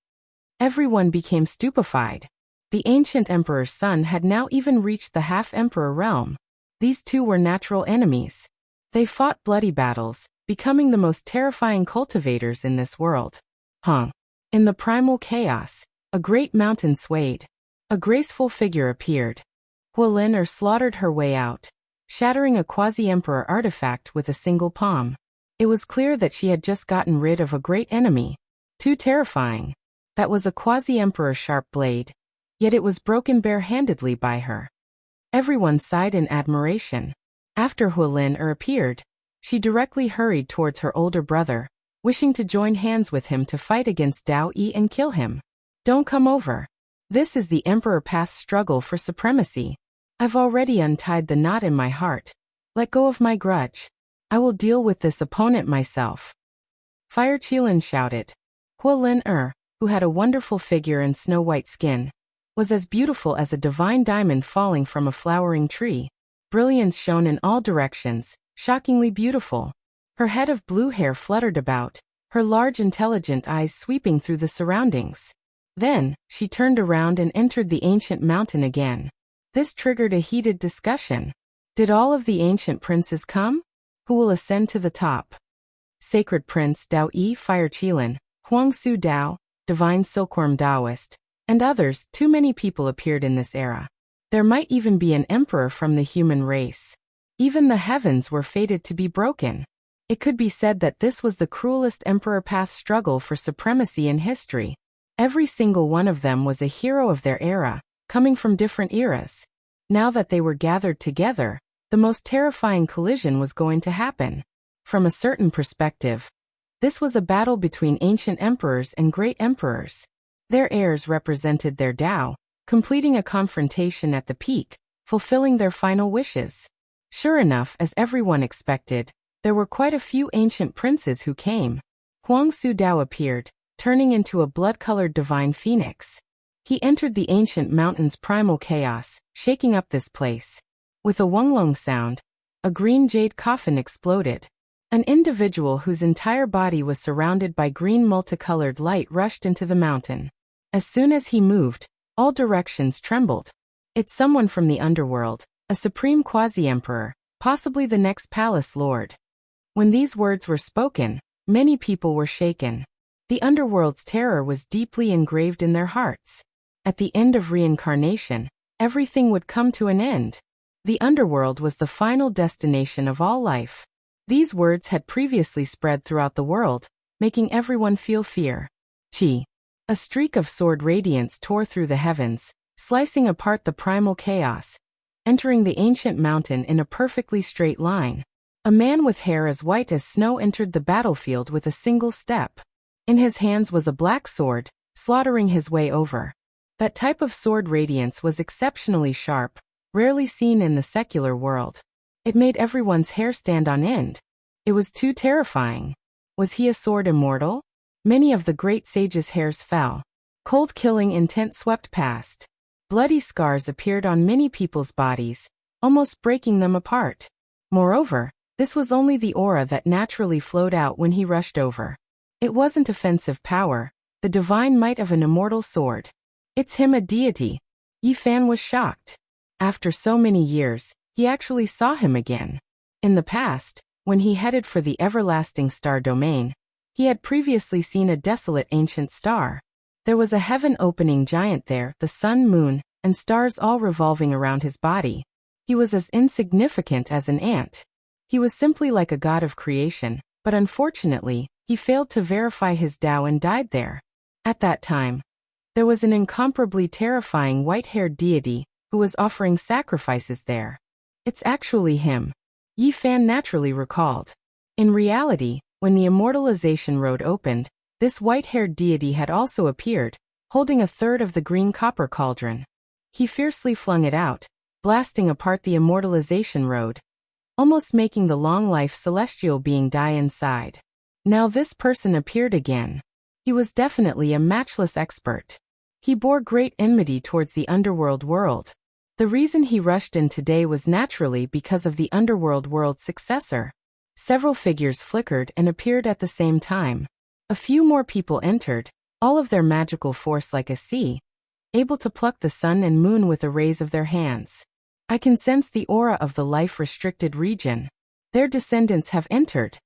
[SPEAKER 1] Everyone became stupefied. The ancient emperor's son had now even reached the half-emperor realm. These two were natural enemies. They fought bloody battles, becoming the most terrifying cultivators in this world. In the primal chaos, a great mountain swayed. A graceful figure appeared. Hualin slaughtered her way out, shattering a quasi-emperor artifact with a single palm. It was clear that she had just gotten rid of a great enemy. Too terrifying. That was a quasi-emperor sharp blade, yet it was broken bare-handedly by her. Everyone sighed in admiration. After Hualin appeared, she directly hurried towards her older brother, wishing to join hands with him to fight against Dao Yi and kill him. Don't come over. This is the Emperor Path's struggle for supremacy. I've already untied the knot in my heart. Let go of my grudge. I will deal with this opponent myself. Fire Qilin shouted. Hualin who had a wonderful figure and snow-white skin, was as beautiful as a divine diamond falling from a flowering tree. Brilliance shone in all directions, shockingly beautiful. Her head of blue hair fluttered about, her large intelligent eyes sweeping through the surroundings. Then, she turned around and entered the ancient mountain again. This triggered a heated discussion. Did all of the ancient princes come? Who will ascend to the top? Sacred Prince Dao Yi, Fire Qilin, Huangsu Dao, Divine Silkworm Taoist, and others. Too many people appeared in this era. There might even be an emperor from the human race. Even the heavens were fated to be broken. It could be said that this was the cruelest Emperor Path struggle for supremacy in history. Every single one of them was a hero of their era, coming from different eras. Now that they were gathered together, the most terrifying collision was going to happen. From a certain perspective, this was a battle between ancient emperors and great emperors. Their heirs represented their Dao, completing a confrontation at the peak, fulfilling their final wishes. Sure enough, as everyone expected, there were quite a few ancient princes who came. Huangsu Dao appeared, turning into a blood-colored divine phoenix. He entered the ancient mountain's primal chaos, shaking up this place. With a wonglong sound, a green jade coffin exploded. An individual whose entire body was surrounded by green multicolored light rushed into the mountain. As soon as he moved, all directions trembled. It's someone from the underworld, a supreme quasi-emperor, possibly the next palace lord. When these words were spoken, many people were shaken. The underworld's terror was deeply engraved in their hearts. At the end of reincarnation, everything would come to an end. The underworld was the final destination of all life. These words had previously spread throughout the world, making everyone feel fear. Qi. A streak of sword radiance tore through the heavens, slicing apart the primal chaos, entering the ancient mountain in a perfectly straight line. A man with hair as white as snow entered the battlefield with a single step. In his hands was a black sword, slaughtering his way over. That type of sword radiance was exceptionally sharp, rarely seen in the secular world. It made everyone's hair stand on end. It was too terrifying. Was he a sword immortal? Many of the great sages' hairs fell. Cold killing intent swept past. Bloody scars appeared on many people's bodies, almost breaking them apart. Moreover, this was only the aura that naturally flowed out when he rushed over. It wasn't offensive power, the divine might of an immortal sword. It's him, a deity. Yi Fan was shocked. After so many years, he actually saw him again. In the past, when he headed for the everlasting star domain, he had previously seen a desolate ancient star. There was a heaven-opening giant there, the sun, moon, and stars all revolving around his body. He was as insignificant as an ant. He was simply like a god of creation, but unfortunately, he failed to verify his Tao and died there. At that time, there was an incomparably terrifying white-haired deity who was offering sacrifices there. It's actually him. Yi Fan naturally recalled. In reality, when the immortalization road opened, this white-haired deity had also appeared, holding a third of the green copper cauldron. He fiercely flung it out, blasting apart the immortalization road, almost making the long-life celestial being die inside. Now this person appeared again. He was definitely a matchless expert. He bore great enmity towards the underworld world. The reason he rushed in today was naturally because of the underworld world's successor. Several figures flickered and appeared at the same time. A few more people entered, all of their magical force like a sea, able to pluck the sun and moon with the rays of their hands. I can sense the aura of the life-restricted region. Their descendants have entered.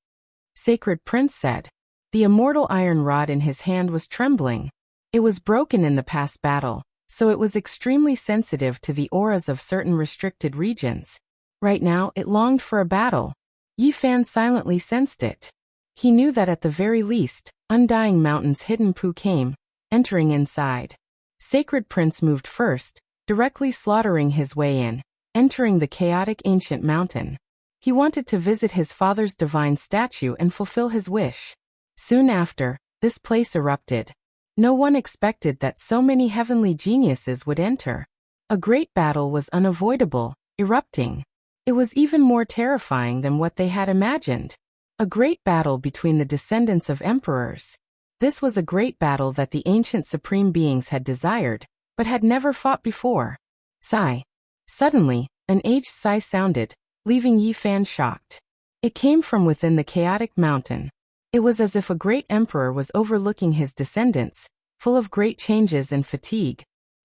[SPEAKER 1] Sacred Prince said. The immortal iron rod in his hand was trembling. It was broken in the past battle, so it was extremely sensitive to the auras of certain restricted regions. Right now, it longed for a battle. Yi Fan silently sensed it. He knew that at the very least, Undying Mountain's hidden Pu came, entering inside. Sacred Prince moved first, directly slaughtering his way in, entering the chaotic ancient mountain. He wanted to visit his father's divine statue and fulfill his wish. Soon after, this place erupted. No one expected that so many heavenly geniuses would enter. A great battle was unavoidable, erupting. It was even more terrifying than what they had imagined. A great battle between the descendants of emperors. This was a great battle that the ancient supreme beings had desired, but had never fought before. Sigh. Suddenly, an aged sigh sounded, leaving Yi Fan shocked. It came from within the chaotic mountain. It was as if a great emperor was overlooking his descendants, full of great changes and fatigue.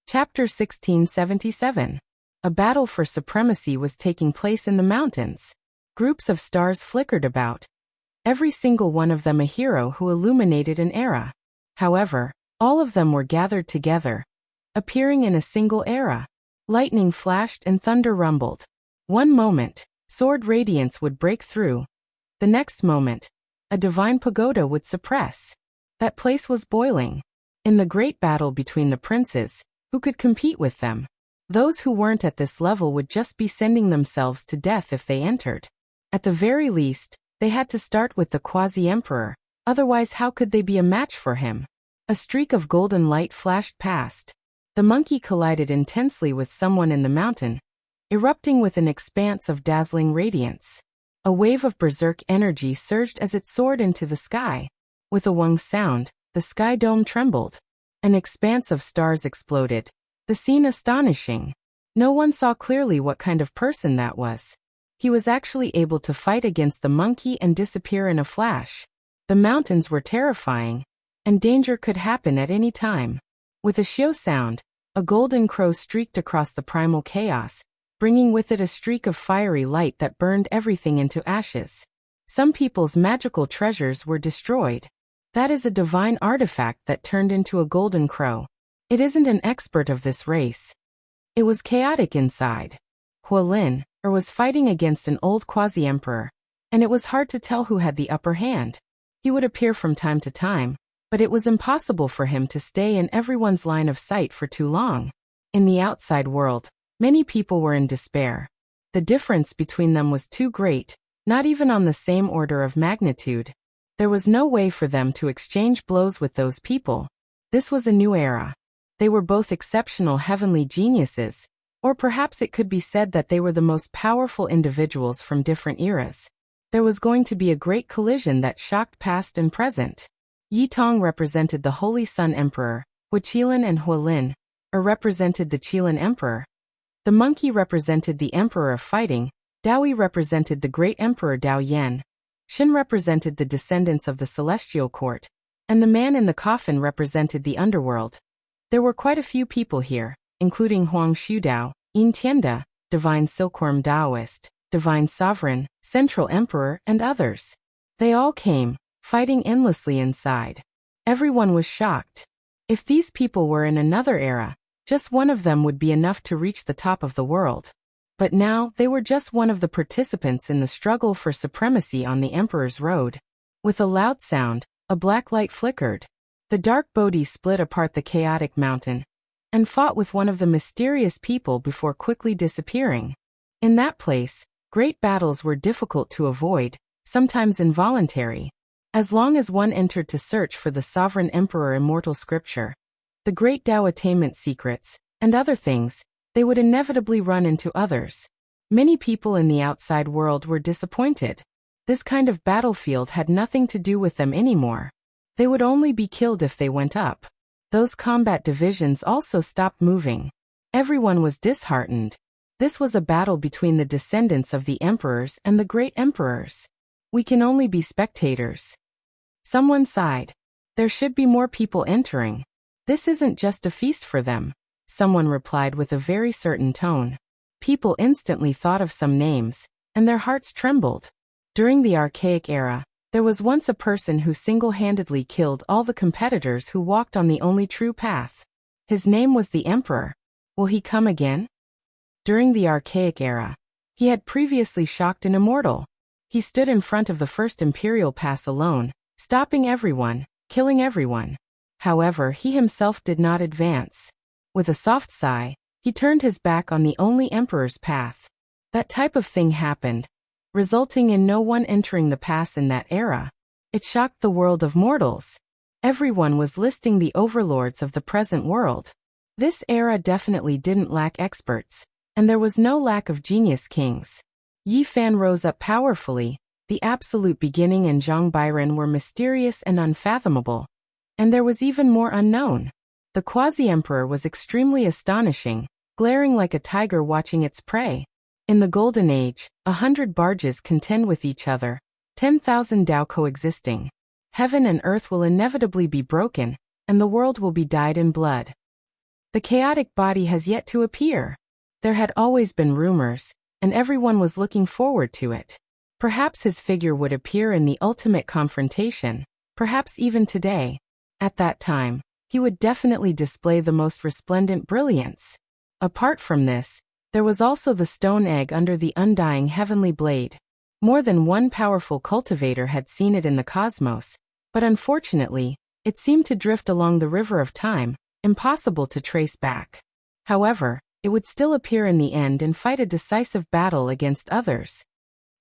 [SPEAKER 1] Chapter 1677. A battle for supremacy was taking place in the mountains. Groups of stars flickered about. Every single one of them a hero who illuminated an era. However, all of them were gathered together, appearing in a single era. Lightning flashed and thunder rumbled. One moment, sword radiance would break through. The next moment, a divine pagoda would suppress. That place was boiling. In the great battle between the princes, who could compete with them? Those who weren't at this level would just be sending themselves to death if they entered. At the very least, they had to start with the quasi-emperor, otherwise how could they be a match for him? A streak of golden light flashed past. The monkey collided intensely with someone in the mountain, erupting with an expanse of dazzling radiance. A wave of berserk energy surged as it soared into the sky. With a wong sound, the sky dome trembled. An expanse of stars exploded, the scene astonishing. No one saw clearly what kind of person that was. He was actually able to fight against the monkey and disappear in a flash. The mountains were terrifying, and danger could happen at any time. With a xiao sound, a golden crow streaked across the primal chaos, bringing with it a streak of fiery light that burned everything into ashes. Some people's magical treasures were destroyed. That is a divine artifact that turned into a golden crow. It isn't an expert of this race. It was chaotic inside. Hualin was fighting against an old quasi-emperor, and it was hard to tell who had the upper hand. He would appear from time to time, but it was impossible for him to stay in everyone's line of sight for too long. In the outside world, many people were in despair. The difference between them was too great. Not even on the same order of magnitude. There was no way for them to exchange blows with those people. This was a new era. They were both exceptional heavenly geniuses, or perhaps it could be said that they were the most powerful individuals from different eras. There was going to be a great collision that shocked past and present. Yi Tong represented the Holy Sun Emperor, Huaqilin and Hualin, represented the Qilin Emperor. The monkey represented the Emperor of Fighting, Daoyi represented the Great Emperor Dao Yan, Xin represented the descendants of the Celestial Court, and the man in the coffin represented the underworld. There were quite a few people here, including Huang Shudao, Yin Tianda, Divine Silkworm Daoist, Divine Sovereign, Central Emperor, and others. They all came, fighting endlessly inside. Everyone was shocked. If these people were in another era, just one of them would be enough to reach the top of the world. But now, they were just one of the participants in the struggle for supremacy on the Emperor's Road. With a loud sound, a black light flickered. The dark Bodhi split apart the chaotic mountain and fought with one of the mysterious people before quickly disappearing. In that place, great battles were difficult to avoid, sometimes involuntary. As long as one entered to search for the Sovereign Emperor immortal scripture, the great Tao attainment secrets, and other things, they would inevitably run into others. Many people in the outside world were disappointed. This kind of battlefield had nothing to do with them anymore. They would only be killed if they went up. Those combat divisions also stopped moving. Everyone was disheartened. This was a battle between the descendants of the emperors and the great emperors. We can only be spectators. Someone sighed. There should be more people entering. This isn't just a feast for them. Someone replied with a very certain tone. People instantly thought of some names, and their hearts trembled. During the archaic era, there was once a person who single-handedly killed all the competitors who walked on the only true path. His name was the Emperor. Will he come again? During the archaic era, he had previously shocked an immortal. He stood in front of the first imperial pass alone, stopping everyone, killing everyone. However, he himself did not advance. With a soft sigh, he turned his back on the only emperor's path. That type of thing happened, resulting in no one entering the pass in that era. It shocked the world of mortals. Everyone was listing the overlords of the present world. This era definitely didn't lack experts, and there was no lack of genius kings. Yi Fan rose up powerfully. The absolute beginning and Zhang Bairen were mysterious and unfathomable. And there was even more unknown. The quasi-emperor was extremely astonishing, glaring like a tiger watching its prey. In the Golden Age, 100 barges contend with each other, 10,000 Tao coexisting. Heaven and earth will inevitably be broken, and the world will be dyed in blood. The chaotic body has yet to appear. There had always been rumors, and everyone was looking forward to it. Perhaps his figure would appear in the ultimate confrontation, perhaps even today. At that time, he would definitely display the most resplendent brilliance. Apart from this, there was also the stone egg under the undying heavenly blade. More than one powerful cultivator had seen it in the cosmos, but unfortunately, it seemed to drift along the river of time, impossible to trace back. However, it would still appear in the end and fight a decisive battle against others.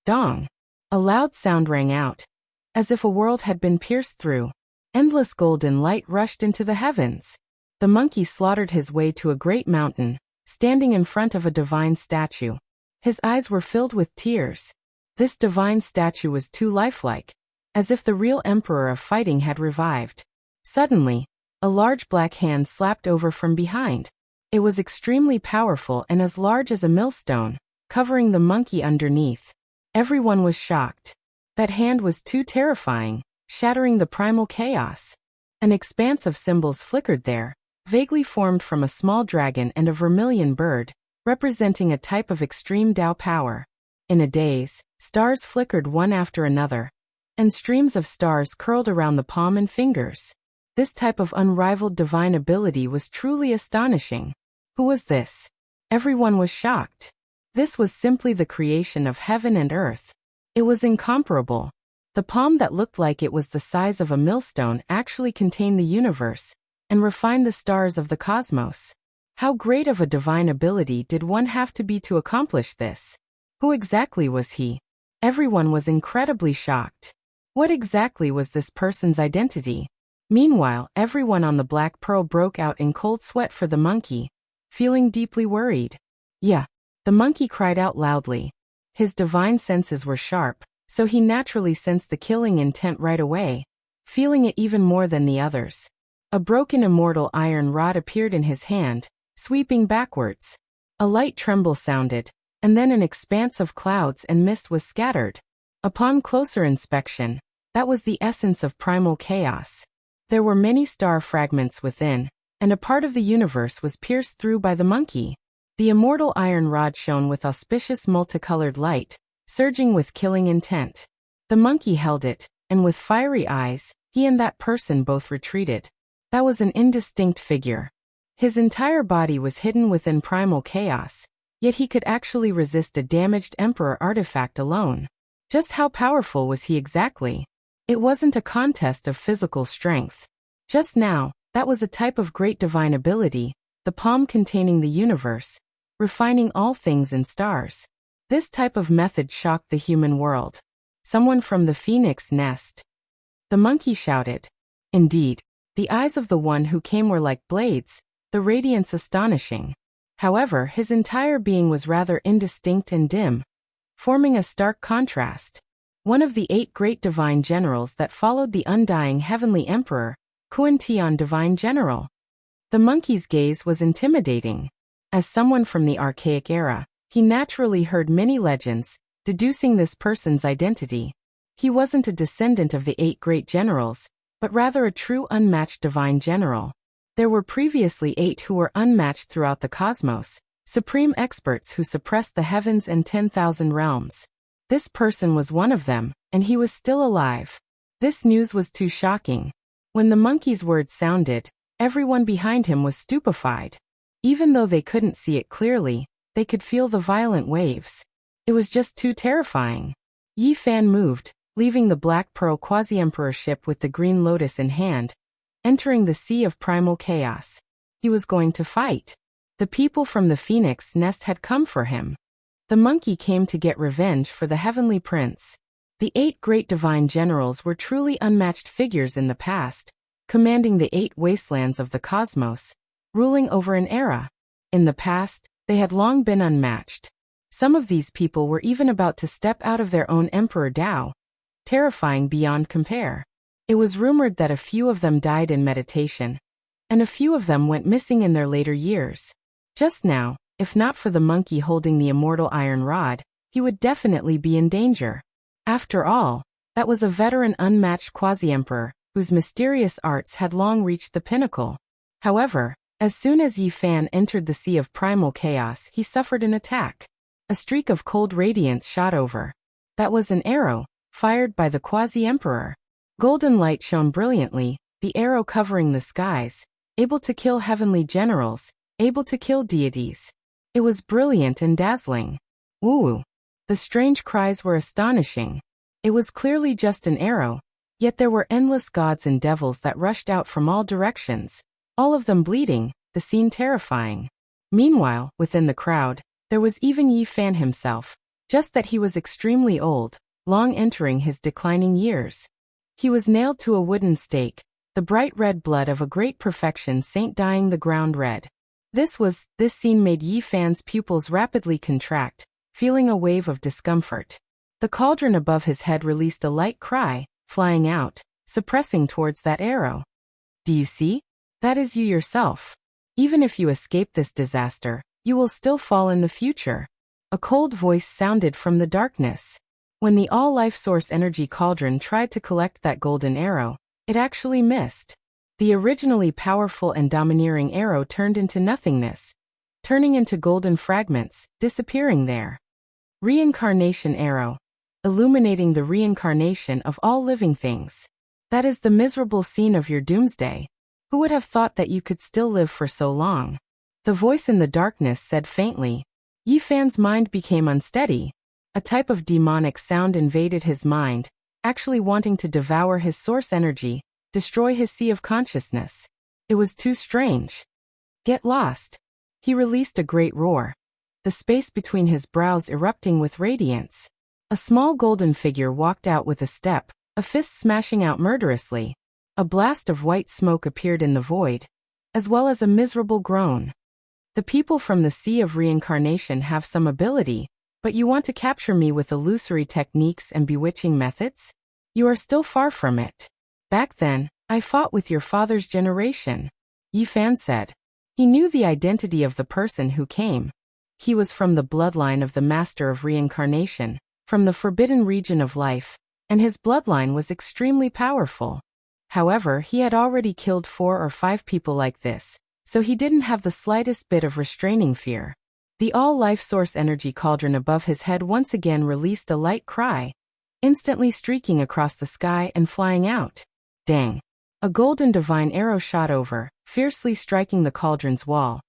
[SPEAKER 1] Dong! A loud sound rang out, as if a world had been pierced through. Endless golden light rushed into the heavens. The monkey slaughtered his way to a great mountain, standing in front of a divine statue. His eyes were filled with tears. This divine statue was too lifelike, as if the real emperor of fighting had revived. Suddenly, a large black hand slapped over from behind. It was extremely powerful and as large as a millstone, covering the monkey underneath. Everyone was shocked. That hand was too terrifying, shattering the primal chaos. An expanse of symbols flickered there, vaguely formed from a small dragon and a vermilion bird, representing a type of extreme Tao power. In a daze, stars flickered one after another, and streams of stars curled around the palm and fingers. This type of unrivaled divine ability was truly astonishing. Who was this? Everyone was shocked. This was simply the creation of heaven and earth. It was incomparable. The palm that looked like it was the size of a millstone actually contained the universe, and refined the stars of the cosmos. How great of a divine ability did one have to be to accomplish this? Who exactly was he? Everyone was incredibly shocked. What exactly was this person's identity? Meanwhile, everyone on the Black Pearl broke out in cold sweat for the monkey, feeling deeply worried. Yeah, the monkey cried out loudly. His divine senses were sharp, so he naturally sensed the killing intent right away, feeling it even more than the others. A broken immortal iron rod appeared in his hand, sweeping backwards. A light tremble sounded, and then an expanse of clouds and mist was scattered. Upon closer inspection, that was the essence of primal chaos. There were many star fragments within, and a part of the universe was pierced through by the monkey. The immortal iron rod shone with auspicious multicolored light, surging with killing intent. The monkey held it, and with fiery eyes, he and that person both retreated. That was an indistinct figure. His entire body was hidden within primal chaos, yet he could actually resist a damaged emperor artifact alone. Just how powerful was he exactly? It wasn't a contest of physical strength. Just now, that was a type of great divine ability, the palm containing the universe, refining all things in stars. This type of method shocked the human world. Someone from the phoenix nest. The monkey shouted. Indeed, the eyes of the one who came were like blades, the radiance astonishing. However, his entire being was rather indistinct and dim, forming a stark contrast. One of the 8 great divine generals that followed the undying heavenly emperor, Kuan-Tian divine general. The monkey's gaze was intimidating. As someone from the archaic era, he naturally heard many legends, deducing this person's identity. He wasn't a descendant of the 8 great generals, but rather a true unmatched divine general. There were previously 8 who were unmatched throughout the cosmos, supreme experts who suppressed the heavens and 10,000 realms. This person was one of them, and he was still alive. This news was too shocking. When the monkey's words sounded, everyone behind him was stupefied. Even though they couldn't see it clearly, they could feel the violent waves. It was just too terrifying. Yi Fan moved, leaving the Black Pearl Quasi-Emperor ship with the Green Lotus in hand, entering the sea of primal chaos. He was going to fight. The people from the Phoenix Nest had come for him. The monkey came to get revenge for the Heavenly Prince. The 8 great divine generals were truly unmatched figures in the past, commanding the 8 wastelands of the cosmos, ruling over an era. In the past, they had long been unmatched. Some of these people were even about to step out of their own Emperor Dao, terrifying beyond compare. It was rumored that a few of them died in meditation, and a few of them went missing in their later years. Just now, if not for the monkey holding the immortal iron rod, he would definitely be in danger. After all, that was a veteran unmatched quasi-emperor, whose mysterious arts had long reached the pinnacle. However, as soon as Yi Fan entered the sea of primal chaos, he suffered an attack. A streak of cold radiance shot over. That was an arrow, fired by the quasi-emperor. Golden light shone brilliantly, the arrow covering the skies, able to kill heavenly generals, able to kill deities. It was brilliant and dazzling. Woo! The strange cries were astonishing. It was clearly just an arrow, yet there were endless gods and devils that rushed out from all directions, all of them bleeding, the scene terrifying. Meanwhile, within the crowd, there was even Yi Fan himself, just that he was extremely old, long entering his declining years. He was nailed to a wooden stake, the bright red blood of a great perfection saint dyeing the ground red. This scene made Yi Fan's pupils rapidly contract, feeling a wave of discomfort. The cauldron above his head released a light cry, flying out, suppressing towards that arrow. Do you see? That is you yourself. Even if you escape this disaster, you will still fall in the future. A cold voice sounded from the darkness. When the all-life source energy cauldron tried to collect that golden arrow, it actually missed. The originally powerful and domineering arrow turned into nothingness, turning into golden fragments, disappearing there. Reincarnation arrow, illuminating the reincarnation of all living things. That is the miserable scene of your doomsday. Who would have thought that you could still live for so long? The voice in the darkness said faintly. Yi Fan's mind became unsteady. A type of demonic sound invaded his mind, actually wanting to devour his source energy, destroy his sea of consciousness. It was too strange. Get lost. He released a great roar, the space between his brows erupting with radiance. A small golden figure walked out with a step, a fist smashing out murderously. A blast of white smoke appeared in the void, as well as a miserable groan. The people from the Sea of Reincarnation have some ability, but you want to capture me with illusory techniques and bewitching methods? You are still far from it. Back then, I fought with your father's generation, Yi Fan said. He knew the identity of the person who came. He was from the bloodline of the Master of Reincarnation, from the forbidden region of life, and his bloodline was extremely powerful. However, he had already killed 4 or 5 people like this, so he didn't have the slightest bit of restraining fear. The all-life source energy cauldron above his head once again released a light cry, instantly streaking across the sky and flying out. Dang! A golden divine arrow shot over, fiercely striking the cauldron's wall,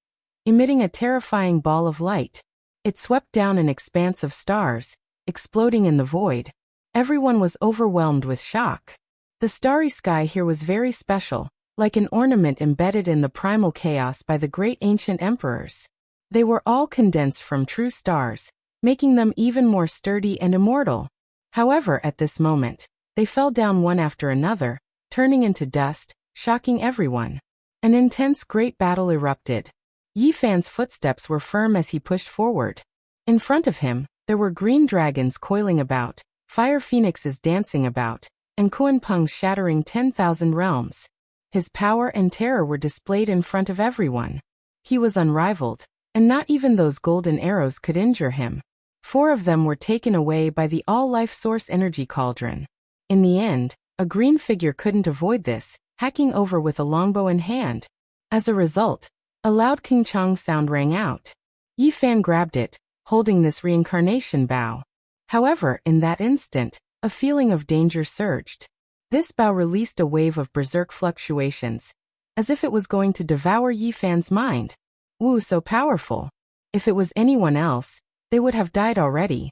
[SPEAKER 1] emitting a terrifying ball of light. It swept down an expanse of stars, exploding in the void. Everyone was overwhelmed with shock. The starry sky here was very special, like an ornament embedded in the primal chaos by the great ancient emperors. They were all condensed from true stars, making them even more sturdy and immortal. However, at this moment, they fell down one after another, turning into dust, shocking everyone. An intense great battle erupted. Yi Fan's footsteps were firm as he pushed forward. In front of him, there were green dragons coiling about, fire phoenixes dancing about, and Kunpungs shattering 10,000 realms. His power and terror were displayed in front of everyone. He was unrivaled, and not even those golden arrows could injure him. 4 of them were taken away by the all-life source energy cauldron. In the end, a green figure couldn't avoid this, hacking over with a longbow in hand. As a result, a loud king-chong sound rang out. Yi Fan grabbed it, holding this reincarnation bow. However, in that instant, a feeling of danger surged. This bow released a wave of berserk fluctuations, as if it was going to devour Yi Fan's mind. Wu, so powerful. If it was anyone else, they would have died already.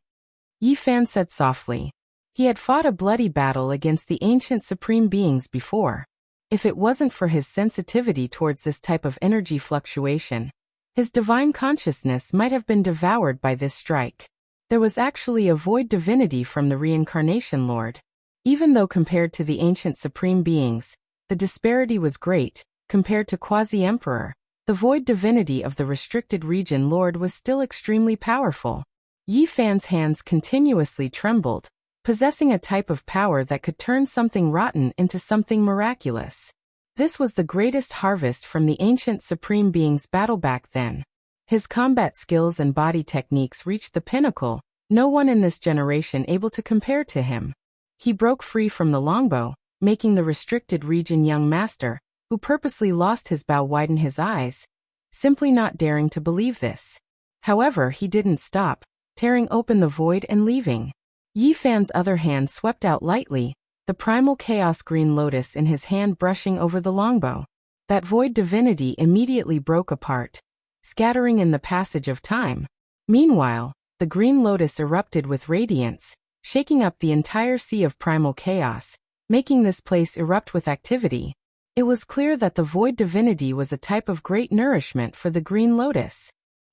[SPEAKER 1] Yi Fan said softly. He had fought a bloody battle against the ancient supreme beings before. If it wasn't for his sensitivity towards this type of energy fluctuation, his divine consciousness might have been devoured by this strike. There was actually a void divinity from the Reincarnation Lord. Even though compared to the ancient supreme beings, the disparity was great, compared to Quasi-Emperor, the void divinity of the restricted region Lord was still extremely powerful. Yi Fan's hands continuously trembled, possessing a type of power that could turn something rotten into something miraculous. This was the greatest harvest from the ancient supreme being's battle back then. His combat skills and body techniques reached the pinnacle, no one in this generation able to compare to him. He broke free from the longbow, making the restricted region young master, who purposely lost his bow, widen his eyes, simply not daring to believe this. However, he didn't stop, tearing open the void and leaving. Yi Fan's other hand swept out lightly, the primal chaos green lotus in his hand brushing over the longbow. That void divinity immediately broke apart, scattering in the passage of time. Meanwhile, the green lotus erupted with radiance, shaking up the entire sea of primal chaos, making this place erupt with activity. It was clear that the void divinity was a type of great nourishment for the green lotus.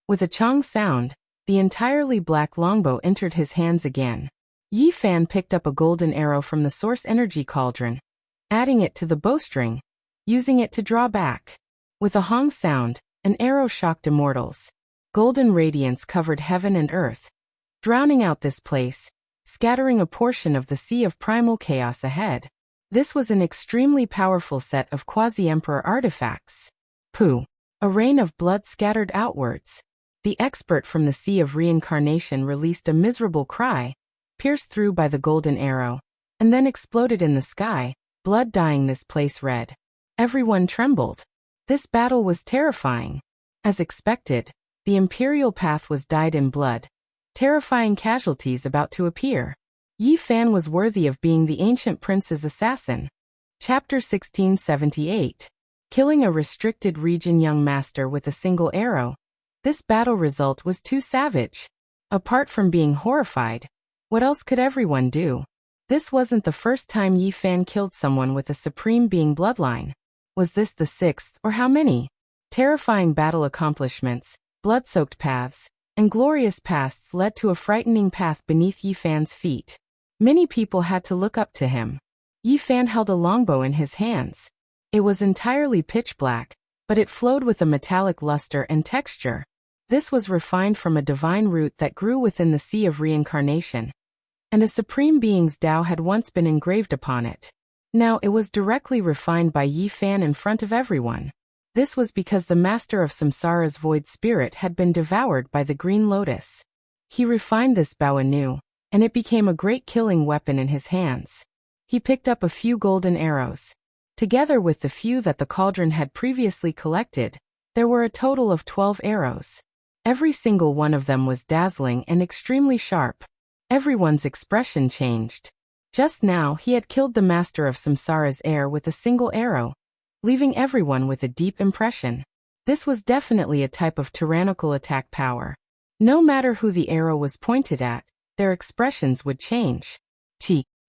[SPEAKER 1] With a chong sound, the entirely black longbow entered his hands again. Yi Fan picked up a golden arrow from the source energy cauldron, adding it to the bowstring, using it to draw back. With a hong sound, an arrow shocked immortals. Golden radiance covered heaven and earth, drowning out this place, scattering a portion of the sea of primal chaos ahead. This was an extremely powerful set of quasi-emperor artifacts. Pooh! A rain of blood scattered outwards. The expert from the Sea of Reincarnation released a miserable cry, pierced through by the golden arrow, and then exploded in the sky, blood dyeing this place red. Everyone trembled. This battle was terrifying. As expected, the imperial path was dyed in blood, terrifying casualties about to appear. Yi Fan was worthy of being the ancient prince's assassin. Chapter 1678. Killing a restricted region young master with a single arrow. This battle result was too savage. Apart from being horrified, what else could everyone do? This wasn't the first time Yi Fan killed someone with a supreme being bloodline. Was this the 6th or how many? Terrifying battle accomplishments, blood-soaked paths, and glorious paths led to a frightening path beneath Yi Fan's feet. Many people had to look up to him. Yi Fan held a longbow in his hands. It was entirely pitch black, but it flowed with a metallic luster and texture. This was refined from a divine root that grew within the sea of reincarnation, and a supreme being's Tao had once been engraved upon it. Now it was directly refined by Yi Fan in front of everyone. This was because the master of Samsara's void spirit had been devoured by the green lotus. He refined this bow anew, and it became a great killing weapon in his hands. He picked up a few golden arrows. Together with the few that the cauldron had previously collected, there were a total of 12 arrows. Every single one of them was dazzling and extremely sharp. Everyone's expression changed. Just now he had killed the master of Samsara's heir with a single arrow, leaving everyone with a deep impression. This was definitely a type of tyrannical attack power. No matter who the arrow was pointed at, their expressions would change.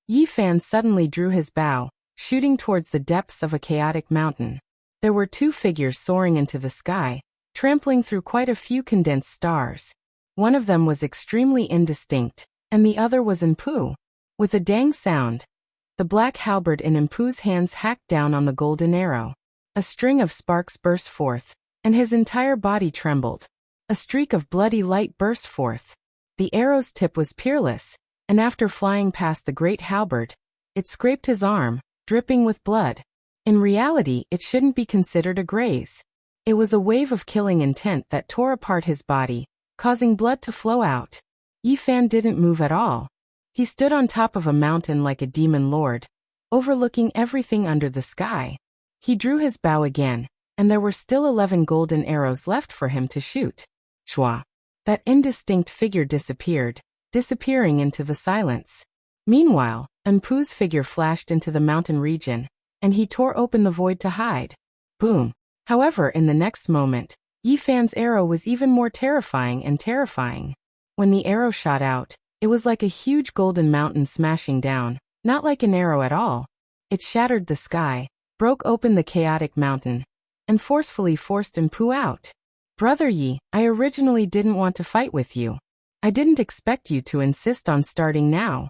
[SPEAKER 1] Yi Fan suddenly drew his bow, shooting towards the depths of a chaotic mountain. There were two figures soaring into the sky, trampling through quite a few condensed stars. One of them was extremely indistinct, and the other was Empu. With a dang sound, the black halberd in Empu's hands hacked down on the golden arrow. A string of sparks burst forth, and his entire body trembled. A streak of bloody light burst forth. The arrow's tip was peerless, and after flying past the great halberd, it scraped his arm, dripping with blood. In reality, it shouldn't be considered a graze. It was a wave of killing intent that tore apart his body, causing blood to flow out. Yi Fan didn't move at all. He stood on top of a mountain like a demon lord, overlooking everything under the sky. He drew his bow again, and there were still 11 golden arrows left for him to shoot. Shwa. That indistinct figure disappeared, disappearing into the silence. Meanwhile, Empu's figure flashed into the mountain region, and he tore open the void to hide. Boom. However, in the next moment, Yi Fan's arrow was even more terrifying and terrifying. When the arrow shot out, it was like a huge golden mountain smashing down, not like an arrow at all. It shattered the sky, broke open the chaotic mountain, and forcefully forced Empu out. Brother Yi, I originally didn't want to fight with you. I didn't expect you to insist on starting now.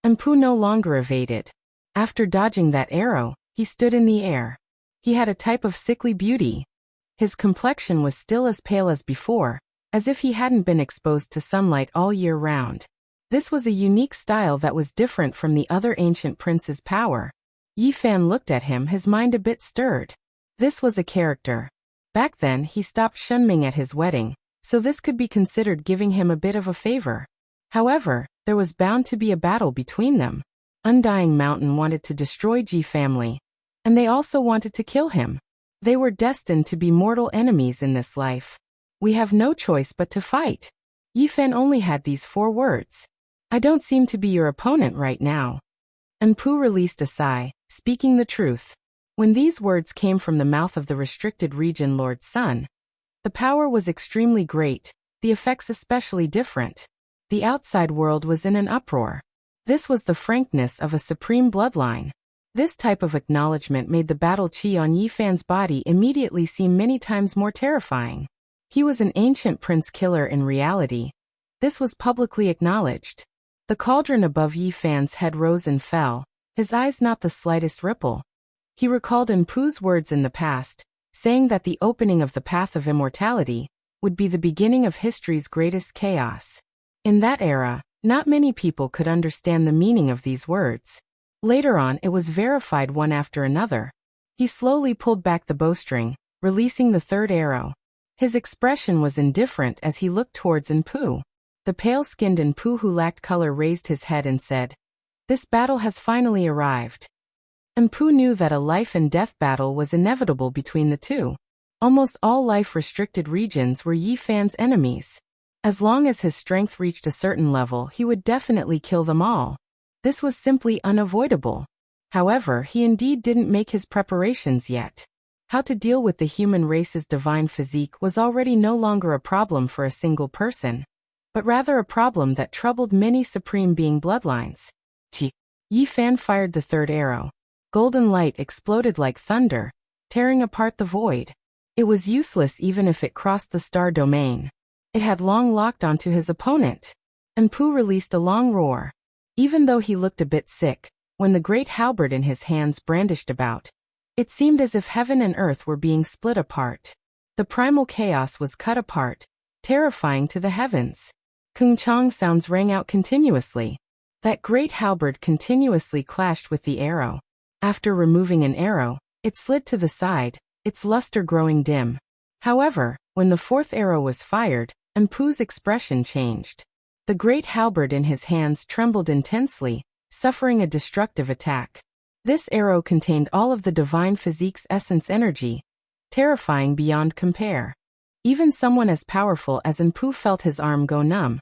[SPEAKER 1] Empu no longer evaded. After dodging that arrow, he stood in the air. He had a type of sickly beauty. His complexion was still as pale as before, as if he hadn't been exposed to sunlight all year round. This was a unique style that was different from the other ancient prince's power. Yi Fan looked at him, his mind a bit stirred. This was a character. Back then he stopped Shunming at his wedding, so this could be considered giving him a bit of a favor. However, there was bound to be a battle between them. Undying Mountain wanted to destroy Ji family, and they also wanted to kill him. They were destined to be mortal enemies in this life. We have no choice but to fight. Yi Fan only had these 4 words. I don't seem to be your opponent right now. Empu released a sigh, speaking the truth. When these words came from the mouth of the restricted region Lord's son, the power was extremely great, the effects especially different. The outside world was in an uproar. This was the frankness of a supreme bloodline. This type of acknowledgement made the battle chi on Yi Fan's body immediately seem many times more terrifying. He was an ancient prince killer in reality. This was publicly acknowledged. The cauldron above Yi Fan's head rose and fell, his eyes not the slightest ripple. He recalled Empu's words in the past, saying that the opening of the path of immortality would be the beginning of history's greatest chaos. In that era, not many people could understand the meaning of these words. Later on, it was verified one after another. He slowly pulled back the bowstring, releasing the 3rd arrow. His expression was indifferent as he looked towards Empu. The pale-skinned Empu who lacked color raised his head and said, "This battle has finally arrived." Empu knew that a life-and-death battle was inevitable between the two. Almost all life-restricted regions were Yi Fan's enemies. As long as his strength reached a certain level, he would definitely kill them all. This was simply unavoidable. However, he indeed didn't make his preparations yet. How to deal with the human race's divine physique was already no longer a problem for a single person, but rather a problem that troubled many supreme being bloodlines. Yi Fan fired the 3rd arrow. Golden light exploded like thunder, tearing apart the void. It was useless even if it crossed the star domain. It had long locked onto his opponent. Empu released a long roar. Even though he looked a bit sick, when the great halberd in his hands brandished about, it seemed as if heaven and earth were being split apart. The primal chaos was cut apart, terrifying to the heavens. Kung Chang sounds rang out continuously. That great halberd continuously clashed with the arrow. After removing an arrow, it slid to the side, its luster growing dim. However, when the fourth arrow was fired, Empu's expression changed. The great halberd in his hands trembled intensely, suffering a destructive attack. This arrow contained all of the divine physique's essence energy, terrifying beyond compare. Even someone as powerful as Empu felt his arm go numb,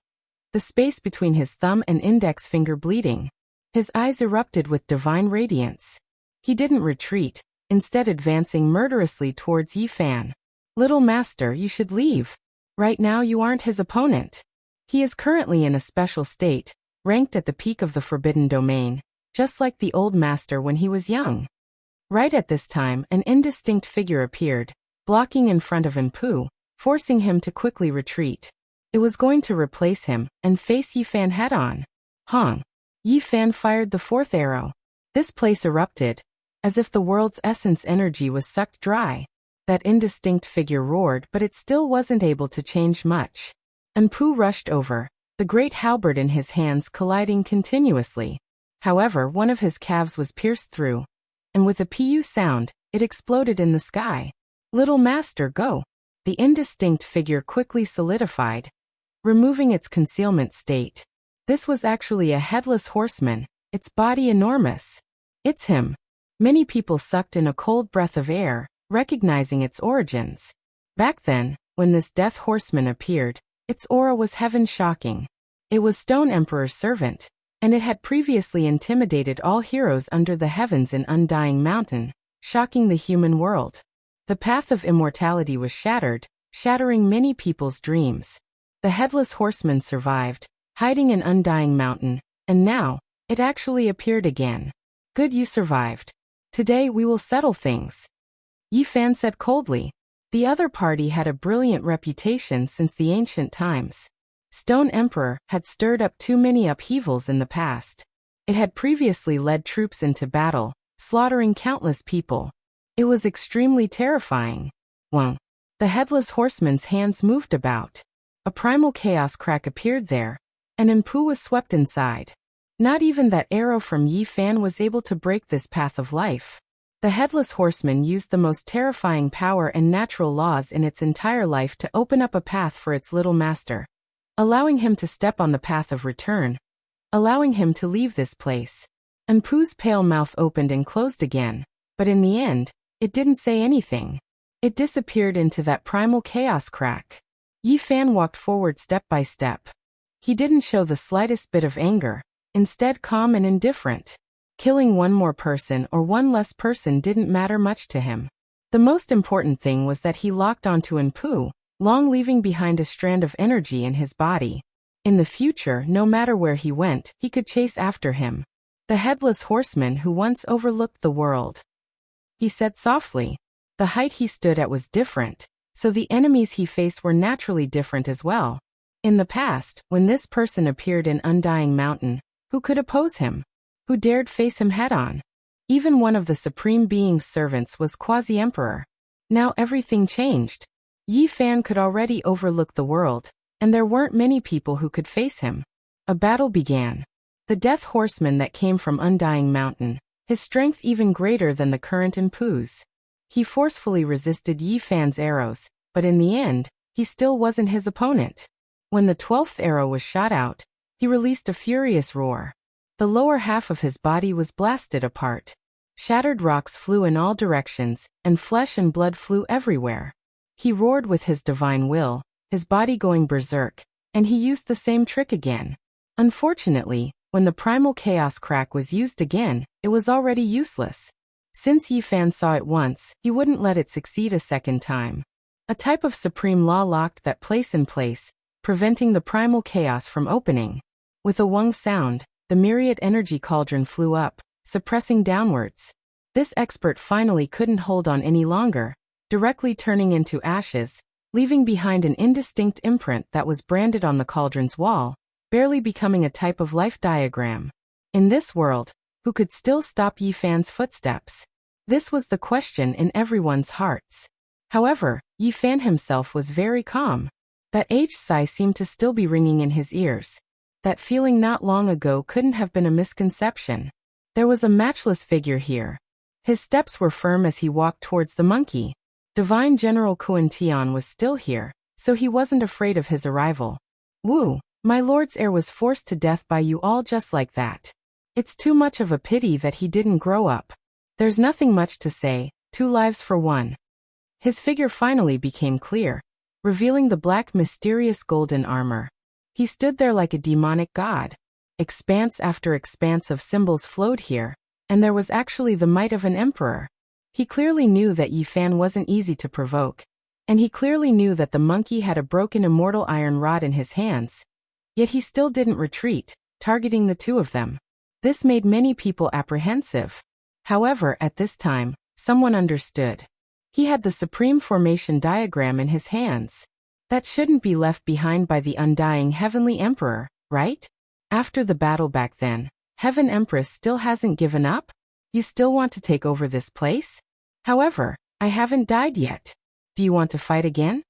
[SPEAKER 1] the space between his thumb and index finger bleeding. His eyes erupted with divine radiance. He didn't retreat, instead advancing murderously towards Yi Fan. Little master, you should leave. Right now you aren't his opponent. He is currently in a special state, ranked at the peak of the forbidden domain, just like the old master when he was young. Right at this time, an indistinct figure appeared, blocking in front of Empu, forcing him to quickly retreat. It was going to replace him and face Yi Fan head-on. Hong! Yi Fan fired the fourth arrow. This place erupted, as if the world's essence energy was sucked dry. That indistinct figure roared, but it still wasn't able to change much. Empu rushed over, the great halberd in his hands colliding continuously. However, one of his calves was pierced through, and with a pu sound, it exploded in the sky. Little master, go! The indistinct figure quickly solidified, removing its concealment state. This was actually a headless horseman, its body enormous. It's him. Many people sucked in a cold breath of air, recognizing its origins. Back then, when this death horseman appeared, its aura was heaven-shocking. It was Stone Emperor's servant, and it had previously intimidated all heroes under the heavens in Undying Mountain, shocking the human world. The path of immortality was shattered, shattering many people's dreams. The headless horseman survived, hiding in Undying Mountain, and now, it actually appeared again. Good, you survived. Today we will settle things. Yi Fan said coldly. The other party had a brilliant reputation since the ancient times. Stone Emperor had stirred up too many upheavals in the past. It had previously led troops into battle, slaughtering countless people. It was extremely terrifying. Whoa! The headless horseman's hands moved about. A primal chaos crack appeared there, and Empu was swept inside. Not even that arrow from Yi Fan was able to break this path of life. The headless horseman used the most terrifying power and natural laws in its entire life to open up a path for its little master, allowing him to step on the path of return, allowing him to leave this place. Empu's pale mouth opened and closed again, but in the end, it didn't say anything. It disappeared into that primal chaos crack. Yi Fan walked forward step by step. He didn't show the slightest bit of anger, instead calm and indifferent. Killing one more person or one less person didn't matter much to him. The most important thing was that he locked onto Empu, long leaving behind a strand of energy in his body. In the future, no matter where he went, he could chase after him. The headless horseman who once overlooked the world. He said softly. The height he stood at was different, so the enemies he faced were naturally different as well. In the past, when this person appeared in Undying Mountain, who could oppose him? Who dared face him head-on? Even one of the Supreme Being's servants was Quasi-Emperor. Now everything changed. Yi Fan could already overlook the world, and there weren't many people who could face him. A battle began. The Death Horseman that came from Undying Mountain, his strength even greater than the current Empu's. He forcefully resisted Yi Fan's arrows, but in the end, he still wasn't his opponent. When the 12th arrow was shot out, he released a furious roar. The lower half of his body was blasted apart. Shattered rocks flew in all directions, and flesh and blood flew everywhere. He roared with his divine will, his body going berserk, and he used the same trick again. Unfortunately, when the primal chaos crack was used again, it was already useless. Since Yi Fan saw it once, he wouldn't let it succeed a second time. A type of supreme law locked that place in place, preventing the primal chaos from opening. With a wung sound, the myriad energy cauldron flew up, suppressing downwards. This expert finally couldn't hold on any longer, directly turning into ashes, leaving behind an indistinct imprint that was branded on the cauldron's wall, barely becoming a type of life diagram. In this world, who could still stop Yifan's footsteps? This was the question in everyone's hearts. However, Yifan himself was very calm. That aged sigh seemed to still be ringing in his ears. That feeling not long ago couldn't have been a misconception. There was a matchless figure here. His steps were firm as he walked towards the monkey. Divine General Kuan Tian was still here, so he wasn't afraid of his arrival. Wu, my lord's heir was forced to death by you all just like that. It's too much of a pity that he didn't grow up. There's nothing much to say, 2 lives for 1. His figure finally became clear, revealing the black mysterious golden armor. He stood there like a demonic god. Expanse after expanse of symbols flowed here, and there was actually the might of an emperor. He clearly knew that Yifan wasn't easy to provoke, and he clearly knew that the monkey had a broken immortal iron rod in his hands. Yet he still didn't retreat, targeting the 2 of them. This made many people apprehensive. However, at this time, someone understood. He had the Supreme Formation diagram in his hands. That shouldn't be left behind by the undying Heavenly Emperor, right? After the battle back then, Heaven Empress still hasn't given up? You still want to take over this place? However, I haven't died yet. Do you want to fight again?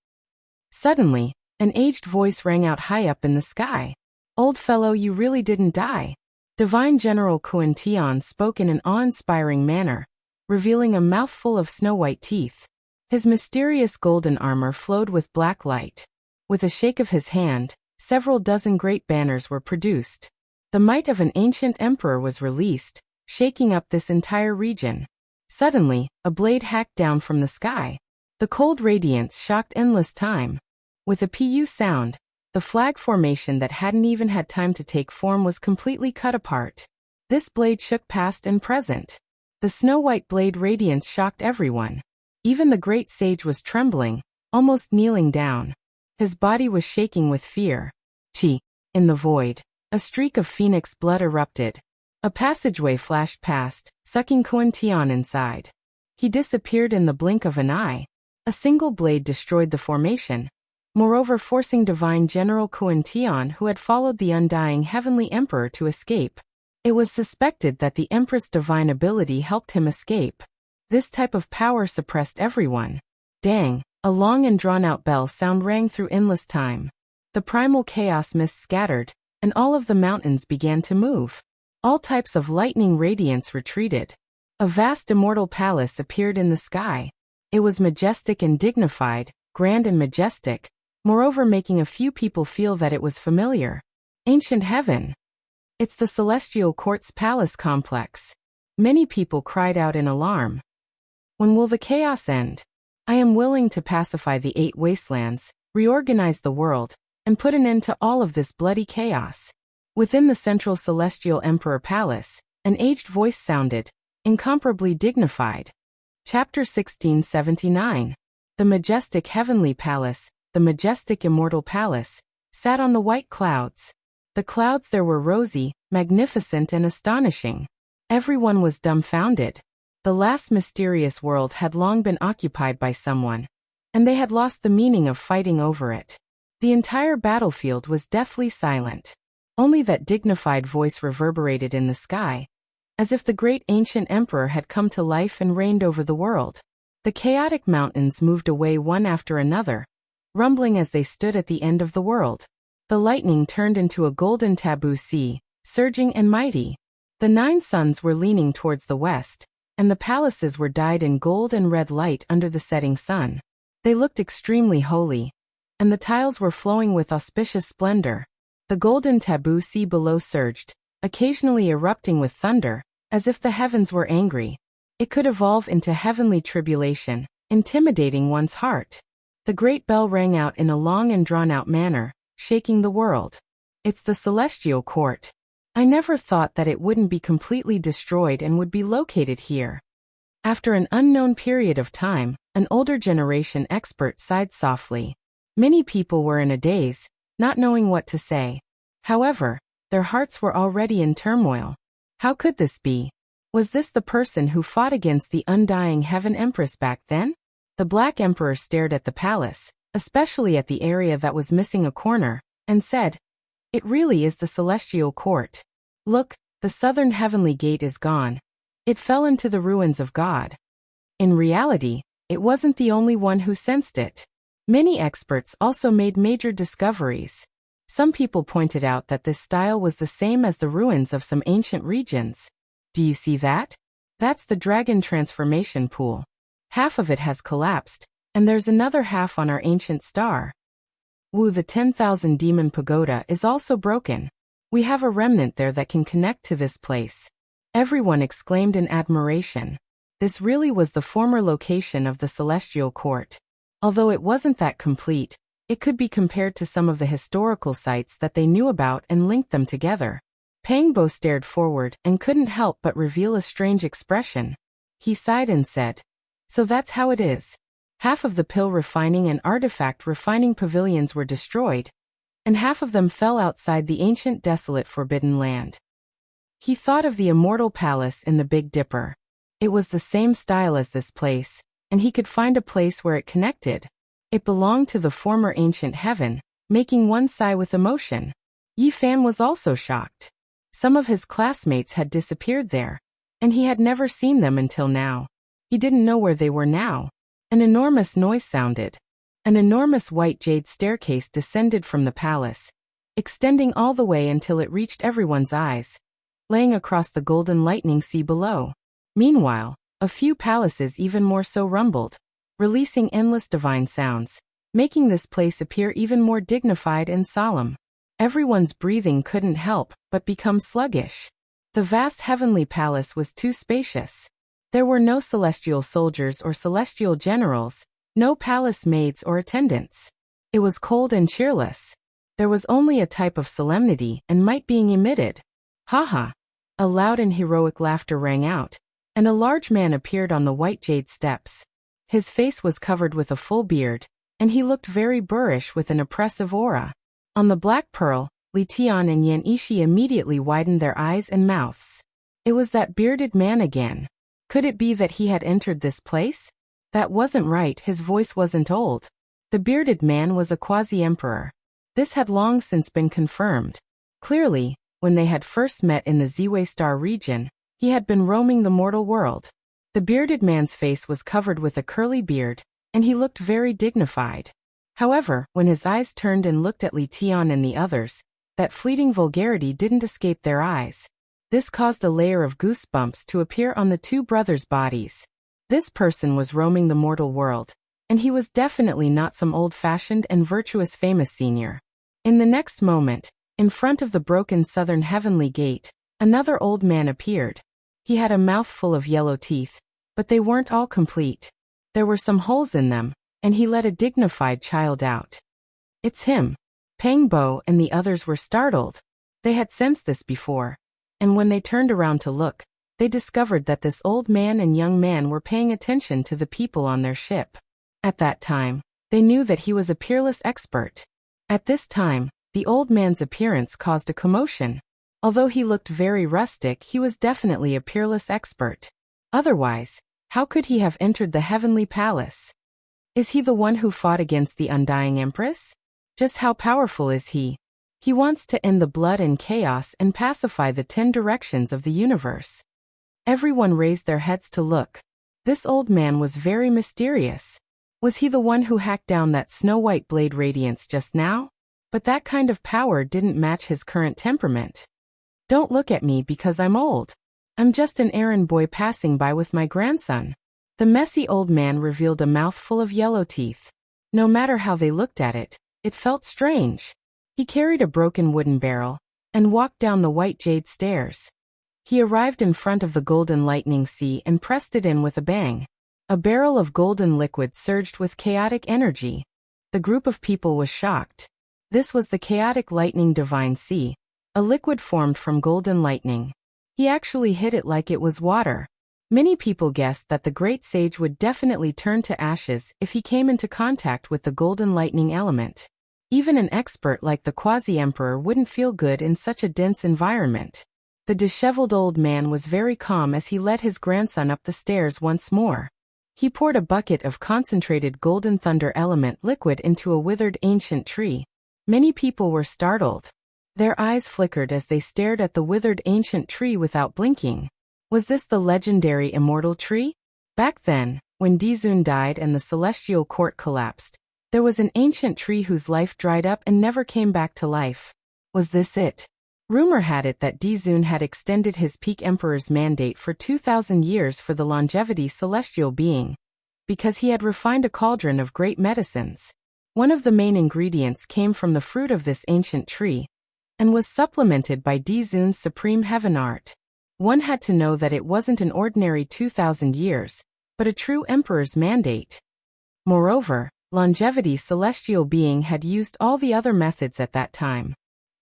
[SPEAKER 1] Suddenly, an aged voice rang out high up in the sky. Old fellow, you really didn't die. Divine General Kuan Tian spoke in an awe-inspiring manner, revealing a mouthful of snow-white teeth. His mysterious golden armor flowed with black light. With a shake of his hand, several dozen great banners were produced. The might of an ancient emperor was released, shaking up this entire region. Suddenly, a blade hacked down from the sky. The cold radiance shocked endless time. With a pu sound, the flag formation that hadn't even had time to take form was completely cut apart. This blade shook past and present. The snow-white blade radiance shocked everyone. Even the great sage was trembling, almost kneeling down. His body was shaking with fear. Chi. In the void, a streak of phoenix blood erupted. A passageway flashed past, sucking Kuan Tian inside. He disappeared in the blink of an eye. A single blade destroyed the formation, moreover forcing Divine General Kuan Tian, who had followed the undying Heavenly Emperor, to escape. It was suspected that the Empress' divine ability helped him escape. This type of power suppressed everyone. Dang, a long and drawn-out bell sound rang through endless time. The primal chaos mist scattered, and all of the mountains began to move. All types of lightning radiance retreated. A vast immortal palace appeared in the sky. It was majestic and dignified, grand and majestic, moreover making a few people feel that it was familiar. Ancient heaven. It's the Celestial Court's palace complex. Many people cried out in alarm. When will the chaos end? I am willing to pacify the 8 wastelands, reorganize the world, and put an end to all of this bloody chaos. Within the central Celestial Emperor Palace, an aged voice sounded, incomparably dignified. Chapter 1679. The majestic Heavenly Palace, the majestic Immortal Palace, sat on the white clouds. The clouds there were rosy, magnificent and astonishing. Everyone was dumbfounded. The last mysterious world had long been occupied by someone, and they had lost the meaning of fighting over it. The entire battlefield was deathly silent. Only that dignified voice reverberated in the sky, as if the great ancient emperor had come to life and reigned over the world. The chaotic mountains moved away one after another, rumbling as they stood at the end of the world. The lightning turned into a golden taboo sea, surging and mighty. The 9 suns were leaning towards the west, and the palaces were dyed in gold and red light under the setting sun. They looked extremely holy, and the tiles were flowing with auspicious splendor. The golden taboo sea below surged, occasionally erupting with thunder, as if the heavens were angry. It could evolve into heavenly tribulation, intimidating one's heart. The great bell rang out in a long and drawn-out manner, shaking the world. It's the Celestial Court. I never thought that it wouldn't be completely destroyed and would be located here. After an unknown period of time, an older generation expert sighed softly. Many people were in a daze, not knowing what to say. However, their hearts were already in turmoil. How could this be? Was this the person who fought against the undying Heaven Empress back then? The Black Emperor stared at the palace, especially at the area that was missing a corner, and said, "It really is the celestial court. Look, the southern heavenly gate is gone. It fell into the ruins of God." In reality, it wasn't the only one who sensed it. Many experts also made major discoveries. Some people pointed out that this style was the same as the ruins of some ancient regions. Do you see that? That's the dragon transformation pool. Half of it has collapsed, and there's another half on our ancient star. Wu, the 10,000 demon pagoda, is also broken. We have a remnant there that can connect to this place. Everyone exclaimed in admiration. This really was the former location of the celestial court. Although it wasn't that complete, it could be compared to some of the historical sites that they knew about and linked them together. Pangbo stared forward and couldn't help but reveal a strange expression. He sighed and said, "So that's how it is. Half of the pill refining and artifact refining pavilions were destroyed, and half of them fell outside the ancient desolate forbidden land." He thought of the immortal palace in the Big Dipper. It was the same style as this place, and he could find a place where it connected. It belonged to the former ancient heaven, making one sigh with emotion. Yi Fan was also shocked. Some of his classmates had disappeared there, and he had never seen them until now. He didn't know where they were now. An enormous noise sounded. An enormous white jade staircase descended from the palace, extending all the way until it reached everyone's eyes, laying across the golden lightning sea below. Meanwhile, a few palaces even more so rumbled, releasing endless divine sounds, making this place appear even more dignified and solemn. Everyone's breathing couldn't help but become sluggish. The vast heavenly palace was too spacious. There were no celestial soldiers or celestial generals, no palace maids or attendants. It was cold and cheerless. There was only a type of solemnity and might being emitted. "Ha ha!" A loud and heroic laughter rang out, and a large man appeared on the white jade steps. His face was covered with a full beard, and he looked very boorish with an oppressive aura. On the Black Pearl, Li Tian and Yan Ishi immediately widened their eyes and mouths. It was that bearded man again. Could it be that he had entered this place? That wasn't right, his voice wasn't old. The bearded man was a quasi-emperor. This had long since been confirmed. Clearly, when they had first met in the Ziwei Star region, he had been roaming the mortal world. The bearded man's face was covered with a curly beard, and he looked very dignified. However, when his eyes turned and looked at Li Tian and the others, that fleeting vulgarity didn't escape their eyes. This caused a layer of goosebumps to appear on the two brothers' bodies. This person was roaming the mortal world, and he was definitely not some old-fashioned and virtuous famous senior. In the next moment, in front of the broken southern heavenly gate, another old man appeared. He had a mouthful of yellow teeth, but they weren't all complete. There were some holes in them, and he let a dignified child out. "It's him." Pang Bo and the others were startled. They had sensed this before, and when they turned around to look, they discovered that this old man and young man were paying attention to the people on their ship. At that time, they knew that he was a peerless expert. At this time, the old man's appearance caused a commotion. Although he looked very rustic, he was definitely a peerless expert. Otherwise, how could he have entered the heavenly palace? Is he the one who fought against the undying empress? Just how powerful is he? He wants to end the blood and chaos and pacify the 10 directions of the universe. Everyone raised their heads to look. This old man was very mysterious. Was he the one who hacked down that snow-white blade radiance just now? But that kind of power didn't match his current temperament. "Don't look at me because I'm old. I'm just an errand boy passing by with my grandson." The messy old man revealed a mouthful of yellow teeth. No matter how they looked at it, it felt strange. He carried a broken wooden barrel and walked down the white jade stairs. He arrived in front of the golden lightning sea and pressed it in with a bang. A barrel of golden liquid surged with chaotic energy. The group of people was shocked. This was the chaotic lightning divine sea, a liquid formed from golden lightning. He actually hit it like it was water. Many people guessed that the great sage would definitely turn to ashes if he came into contact with the golden lightning element. Even an expert like the quasi-emperor wouldn't feel good in such a dense environment. The disheveled old man was very calm as he led his grandson up the stairs once more. He poured a bucket of concentrated golden thunder element liquid into a withered ancient tree. Many people were startled. Their eyes flickered as they stared at the withered ancient tree without blinking. Was this the legendary immortal tree? Back then, when Dizun died and the celestial court collapsed, there was an ancient tree whose life dried up and never came back to life. Was this it? Rumor had it that Dizun had extended his peak emperor's mandate for 2,000 years for the longevity celestial being, because he had refined a cauldron of great medicines. One of the main ingredients came from the fruit of this ancient tree, and was supplemented by Dizun's supreme heaven art. One had to know that it wasn't an ordinary 2,000 years, but a true emperor's mandate. Moreover, longevity celestial being had used all the other methods at that time.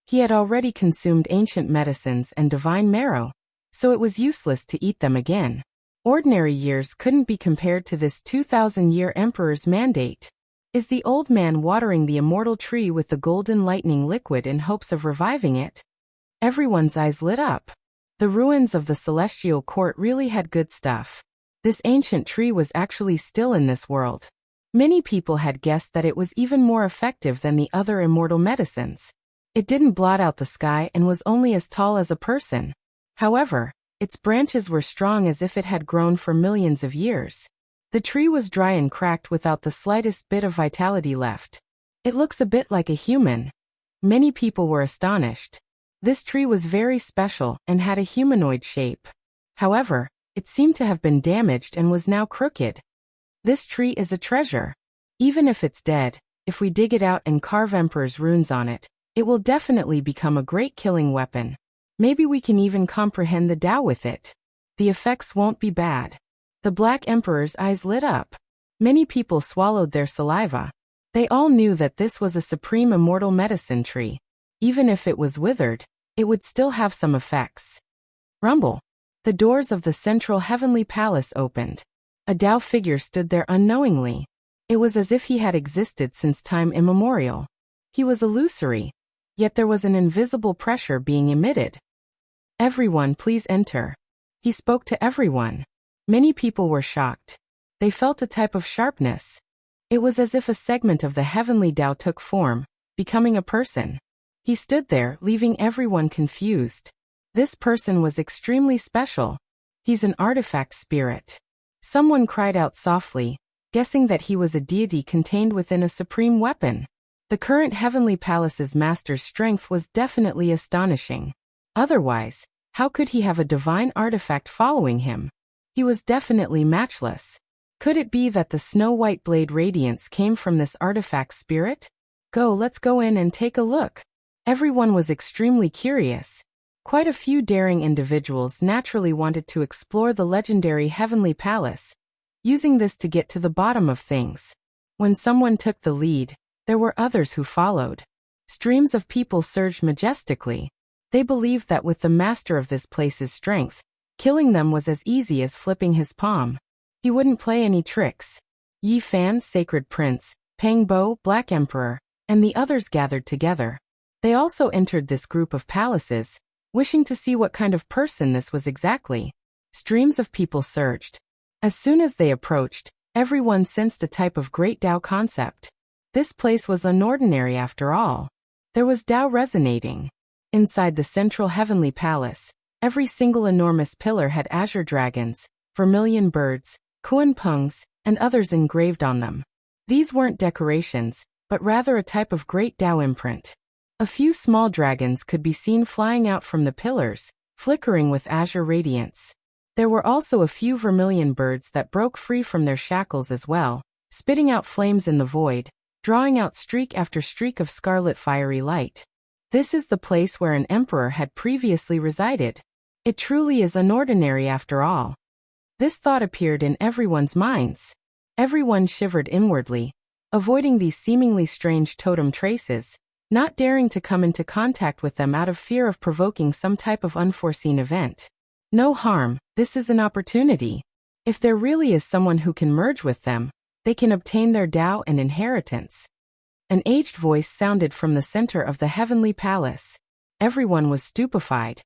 [SPEAKER 1] He had already consumed ancient medicines and divine marrow, so it was useless to eat them again. Ordinary years couldn't be compared to this 2,000-year emperor's mandate. Is the old man watering the immortal tree with the golden lightning liquid in hopes of reviving it? Everyone's eyes lit up. The ruins of the celestial court really had good stuff. This ancient tree was actually still in this world. Many people had guessed that it was even more effective than the other immortal medicines. It didn't blot out the sky and was only as tall as a person. However, its branches were strong as if it had grown for millions of years. The tree was dry and cracked without the slightest bit of vitality left. It looks a bit like a human. Many people were astonished. This tree was very special and had a humanoid shape. However, it seemed to have been damaged and was now crooked. This tree is a treasure. Even if it's dead, if we dig it out and carve Emperor's runes on it, it will definitely become a great killing weapon. Maybe we can even comprehend the Tao with it. The effects won't be bad. The Black Emperor's eyes lit up. Many people swallowed their saliva. They all knew that this was a supreme immortal medicine tree. Even if it was withered, it would still have some effects. Rumble. The doors of the central heavenly palace opened. A Tao figure stood there unknowingly. It was as if he had existed since time immemorial. He was illusory, yet there was an invisible pressure being emitted. Everyone, please enter. He spoke to everyone. Many people were shocked. They felt a type of sharpness. It was as if a segment of the heavenly Tao took form, becoming a person. He stood there, leaving everyone confused. This person was extremely special. He's an artifact spirit. Someone cried out softly, guessing that he was a deity contained within a supreme weapon. The current heavenly palace's master's strength was definitely astonishing. Otherwise, how could he have a divine artifact following him? He was definitely matchless. Could it be that the snow-white blade radiance came from this artifact spirit? Let's go in and take a look. Everyone was extremely curious. Quite a few daring individuals naturally wanted to explore the legendary heavenly palace, using this to get to the bottom of things. When someone took the lead, there were others who followed. Streams of people surged majestically. They believed that with the master of this place's strength, killing them was as easy as flipping his palm. He wouldn't play any tricks. Yi Fan, Sacred Prince, Peng Bo, Black Emperor, and the others gathered together. They also entered this group of palaces, wishing to see what kind of person this was exactly. Streams of people surged. As soon as they approached, everyone sensed a type of great Tao concept. This place was unordinary after all. There was Tao resonating. Inside the central heavenly palace, every single enormous pillar had azure dragons, vermilion birds, kuan pungs, and others engraved on them. These weren't decorations, but rather a type of great Tao imprint. A few small dragons could be seen flying out from the pillars, flickering with azure radiance. There were also a few vermilion birds that broke free from their shackles as well, spitting out flames in the void, drawing out streak after streak of scarlet fiery light. This is the place where an emperor had previously resided. It truly is unordinary after all. This thought appeared in everyone's minds. Everyone shivered inwardly, avoiding these seemingly strange totem traces, not daring to come into contact with them out of fear of provoking some type of unforeseen event. No harm, this is an opportunity. If there really is someone who can merge with them, they can obtain their Tao and inheritance. An aged voice sounded from the center of the heavenly palace. Everyone was stupefied.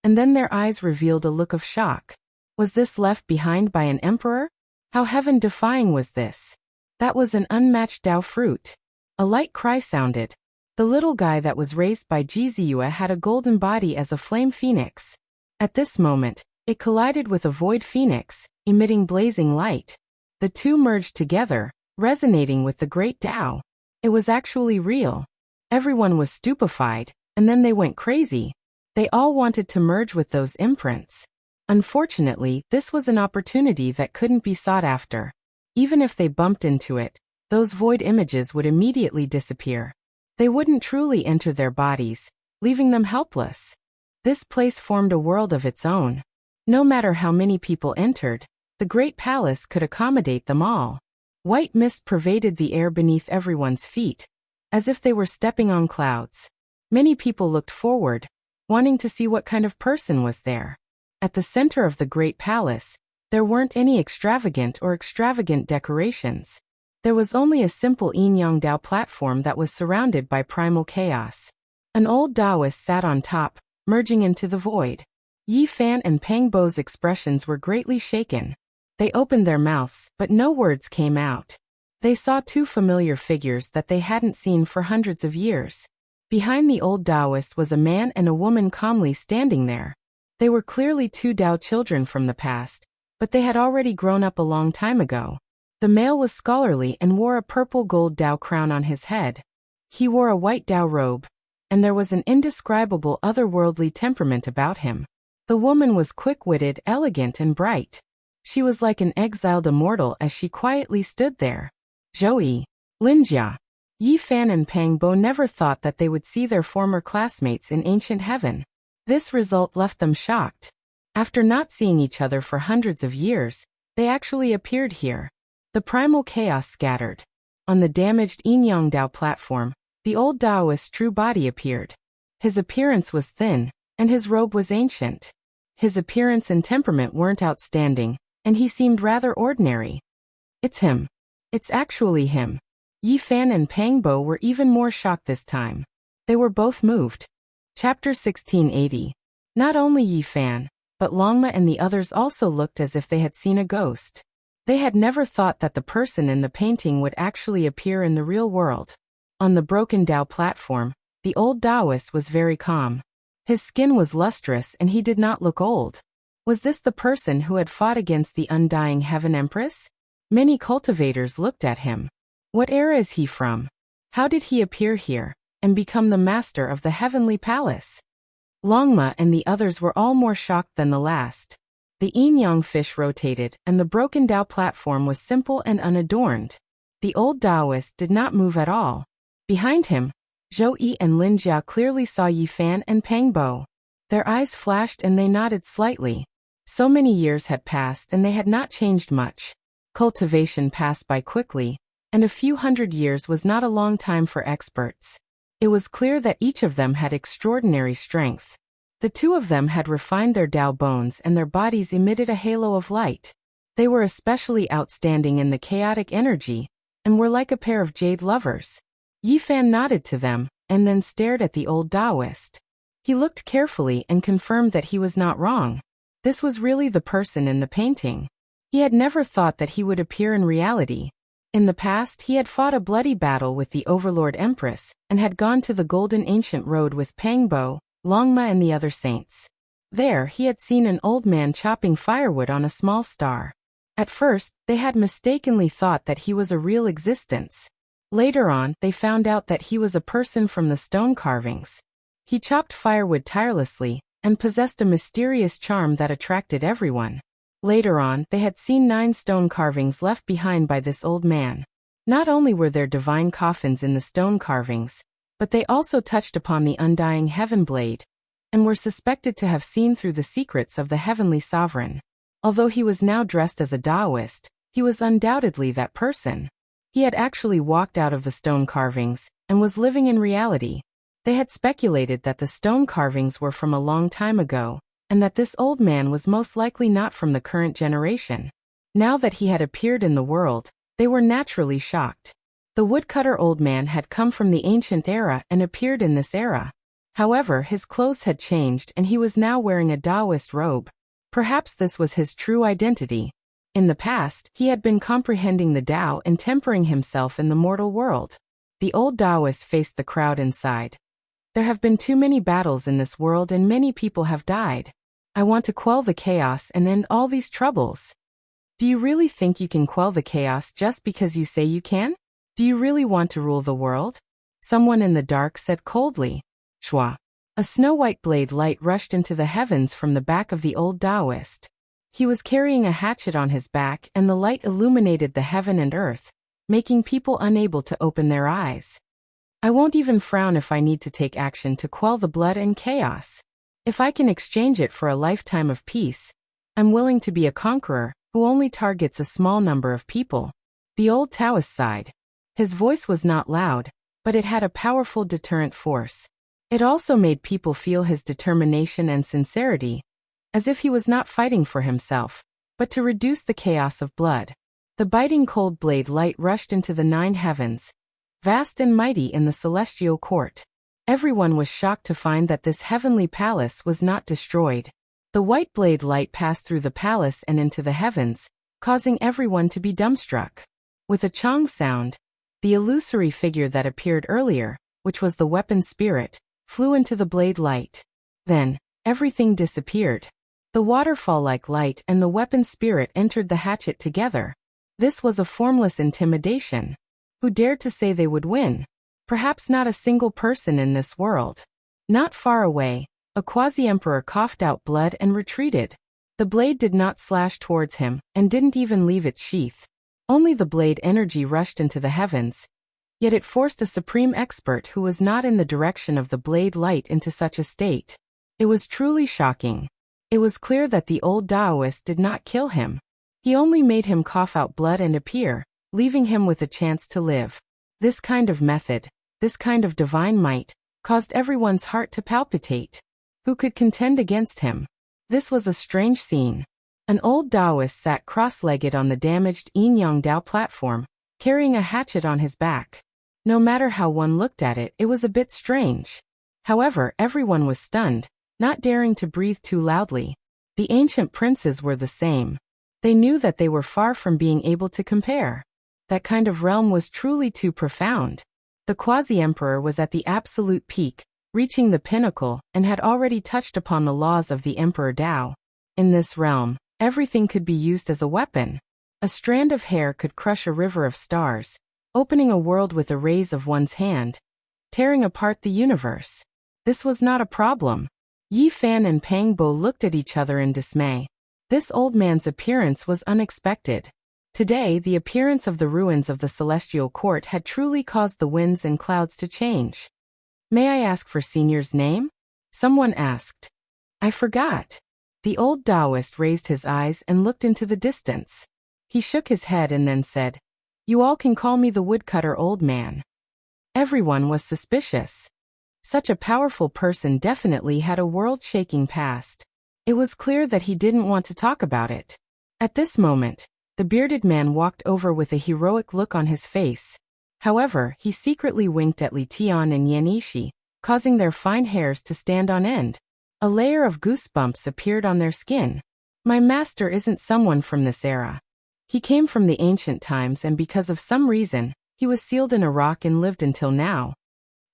[SPEAKER 1] And then their eyes revealed a look of shock. Was this left behind by an emperor? How heaven-defying was this? That was an unmatched Dao fruit. A light cry sounded. The little guy that was raised by Jiziua had a golden body as a flame phoenix. At this moment, it collided with a void phoenix, emitting blazing light. The two merged together, resonating with the great Dao. It was actually real. Everyone was stupefied, and then they went crazy. They all wanted to merge with those imprints. Unfortunately, this was an opportunity that couldn't be sought after. Even if they bumped into it, those void images would immediately disappear. They wouldn't truly enter their bodies, leaving them helpless. This place formed a world of its own. No matter how many people entered, the great palace could accommodate them all. White mist pervaded the air beneath everyone's feet, as if they were stepping on clouds. Many people looked forward, wanting to see what kind of person was there. At the center of the great palace, there weren't any extravagant decorations. There was only a simple yin-yang Dao platform that was surrounded by primal chaos. An old Taoist sat on top, merging into the void. Yi Fan and Pang Bo's expressions were greatly shaken. They opened their mouths, but no words came out. They saw two familiar figures that they hadn't seen for hundreds of years. Behind the old Taoist was a man and a woman calmly standing there. They were clearly two Dao children from the past, but they had already grown up a long time ago. The male was scholarly and wore a purple gold Dao crown on his head. He wore a white Dao robe, and there was an indescribable otherworldly temperament about him. The woman was quick-witted, elegant, and bright. She was like an exiled immortal as she quietly stood there. Zhou, Linjia, Yi Fan and Pang Bo never thought that they would see their former classmates in ancient heaven. This result left them shocked. After not seeing each other for hundreds of years, they actually appeared here. The primal chaos scattered. On the damaged yin-yang Dao platform, the old Taoist's true body appeared. His appearance was thin, and his robe was ancient. His appearance and temperament weren't outstanding, and he seemed rather ordinary. It's him. It's actually him. Yi Fan and Pang Bo were even more shocked this time. They were both moved. Chapter 1680. Not only Yi Fan, but Longma and the others also looked as if they had seen a ghost. They had never thought that the person in the painting would actually appear in the real world. On the broken Dao platform, the old Taoist was very calm. His skin was lustrous and he did not look old. Was this the person who had fought against the undying Heaven Empress? Many cultivators looked at him. What era is he from? How did he appear here, and become the master of the heavenly palace? Longma and the others were all more shocked than the last. The yin-yang fish rotated, and the broken Dao platform was simple and unadorned. The old Taoist did not move at all. Behind him, Zhou and Linjia clearly saw Yi Fan and Pang Bo. Their eyes flashed and they nodded slightly. So many years had passed and they had not changed much. Cultivation passed by quickly, and a few hundred years was not a long time for experts. It was clear that each of them had extraordinary strength. The two of them had refined their Dao bones and their bodies emitted a halo of light. They were especially outstanding in the chaotic energy, and were like a pair of jade lovers. Yi Fan nodded to them, and then stared at the old Taoist. He looked carefully and confirmed that he was not wrong. This was really the person in the painting. He had never thought that he would appear in reality. In the past he had fought a bloody battle with the Overlord Empress, and had gone to the Golden Ancient Road with Pang Bo, Longma and the other saints. There he had seen an old man chopping firewood on a small star. At first, they had mistakenly thought that he was a real existence. Later on, they found out that he was a person from the stone carvings. He chopped firewood tirelessly, and possessed a mysterious charm that attracted everyone. Later on, they had seen 9 stone carvings left behind by this old man. Not only were there divine coffins in the stone carvings, but they also touched upon the undying heaven blade, and were suspected to have seen through the secrets of the heavenly sovereign. Although he was now dressed as a Taoist, he was undoubtedly that person. He had actually walked out of the stone carvings, and was living in reality. They had speculated that the stone carvings were from a long time ago, and that this old man was most likely not from the current generation. Now that he had appeared in the world, they were naturally shocked. The woodcutter old man had come from the ancient era and appeared in this era. However, his clothes had changed and he was now wearing a Taoist robe. Perhaps this was his true identity. In the past, he had been comprehending the Tao and tempering himself in the mortal world. The old Taoist faced the crowd inside. There have been too many battles in this world and many people have died. I want to quell the chaos and end all these troubles. Do you really think you can quell the chaos just because you say you can? Do you really want to rule the world? Someone in the dark said coldly. Shua. A snow-white blade light rushed into the heavens from the back of the old Taoist. He was carrying a hatchet on his back and the light illuminated the heaven and earth, making people unable to open their eyes. I won't even frown if I need to take action to quell the blood and chaos. If I can exchange it for a lifetime of peace, I'm willing to be a conqueror who only targets a small number of people. The old Taoist sighed. His voice was not loud, but it had a powerful deterrent force. It also made people feel his determination and sincerity, as if he was not fighting for himself, but to reduce the chaos of blood. The biting cold blade light rushed into the 9 heavens, vast and mighty in the celestial court. Everyone was shocked to find that this heavenly palace was not destroyed. The white blade light passed through the palace and into the heavens, causing everyone to be dumbstruck. With a chong sound, the illusory figure that appeared earlier, which was the weapon spirit, flew into the blade light. Then, everything disappeared. The waterfall-like light and the weapon spirit entered the hatchet together. This was a formless intimidation. Who dared to say they would win? Perhaps not a single person in this world. Not far away, a quasi-emperor coughed out blood and retreated. The blade did not slash towards him, and didn't even leave its sheath. Only the blade energy rushed into the heavens. Yet it forced a supreme expert who was not in the direction of the blade light into such a state. It was truly shocking. It was clear that the old Taoist did not kill him. He only made him cough out blood and appear, leaving him with a chance to live. This kind of method, this kind of divine might, caused everyone's heart to palpitate. Who could contend against him? This was a strange scene. An old Taoist sat cross-legged on the damaged Yin-Yang Dao platform, carrying a hatchet on his back. No matter how one looked at it, it was a bit strange. However, everyone was stunned, not daring to breathe too loudly. The ancient princes were the same. They knew that they were far from being able to compare. That kind of realm was truly too profound. The quasi-emperor was at the absolute peak, reaching the pinnacle, and had already touched upon the laws of the Emperor Tao. In this realm, everything could be used as a weapon. A strand of hair could crush a river of stars, opening a world with a raise of one's hand, tearing apart the universe. This was not a problem. Yi Fan and Pang Bo looked at each other in dismay. This old man's appearance was unexpected. Today, the appearance of the ruins of the celestial court had truly caused the winds and clouds to change. May I ask for Senior's name? Someone asked. I forgot. The old Taoist raised his eyes and looked into the distance. He shook his head and then said, You all can call me the woodcutter old man. Everyone was suspicious. Such a powerful person definitely had a world-shaking past. It was clear that he didn't want to talk about it. At this moment, the bearded man walked over with a heroic look on his face. However, he secretly winked at Li Tian and Yan Yishi, causing their fine hairs to stand on end. A layer of goosebumps appeared on their skin. My master isn't someone from this era. He came from the ancient times and because of some reason, he was sealed in a rock and lived until now.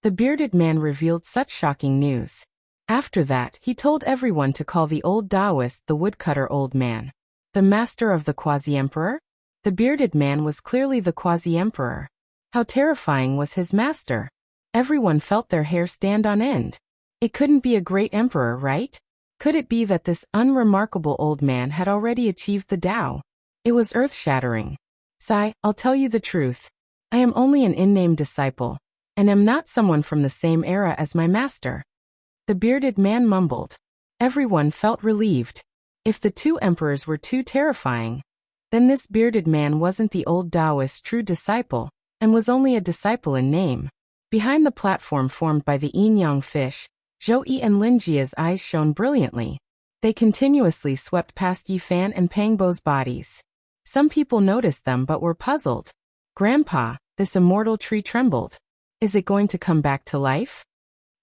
[SPEAKER 1] The bearded man revealed such shocking news. After that, he told everyone to call the old Taoist the woodcutter old man. The master of the quasi-emperor? The bearded man was clearly the quasi-emperor. How terrifying was his master? Everyone felt their hair stand on end. It couldn't be a great emperor, right? Could it be that this unremarkable old man had already achieved the Tao? It was earth-shattering. Sai, I'll tell you the truth. I am only an in-name disciple, and am not someone from the same era as my master. The bearded man mumbled. Everyone felt relieved. If the two emperors were too terrifying, then this bearded man wasn't the old Taoist's true disciple, and was only a disciple in name. Behind the platform formed by the yin-yang fish, Zhou Yi and Lin Jia's eyes shone brilliantly. They continuously swept past Yi Fan and Pang Bo's bodies. Some people noticed them but were puzzled. Grandpa, this immortal tree trembled. Is it going to come back to life?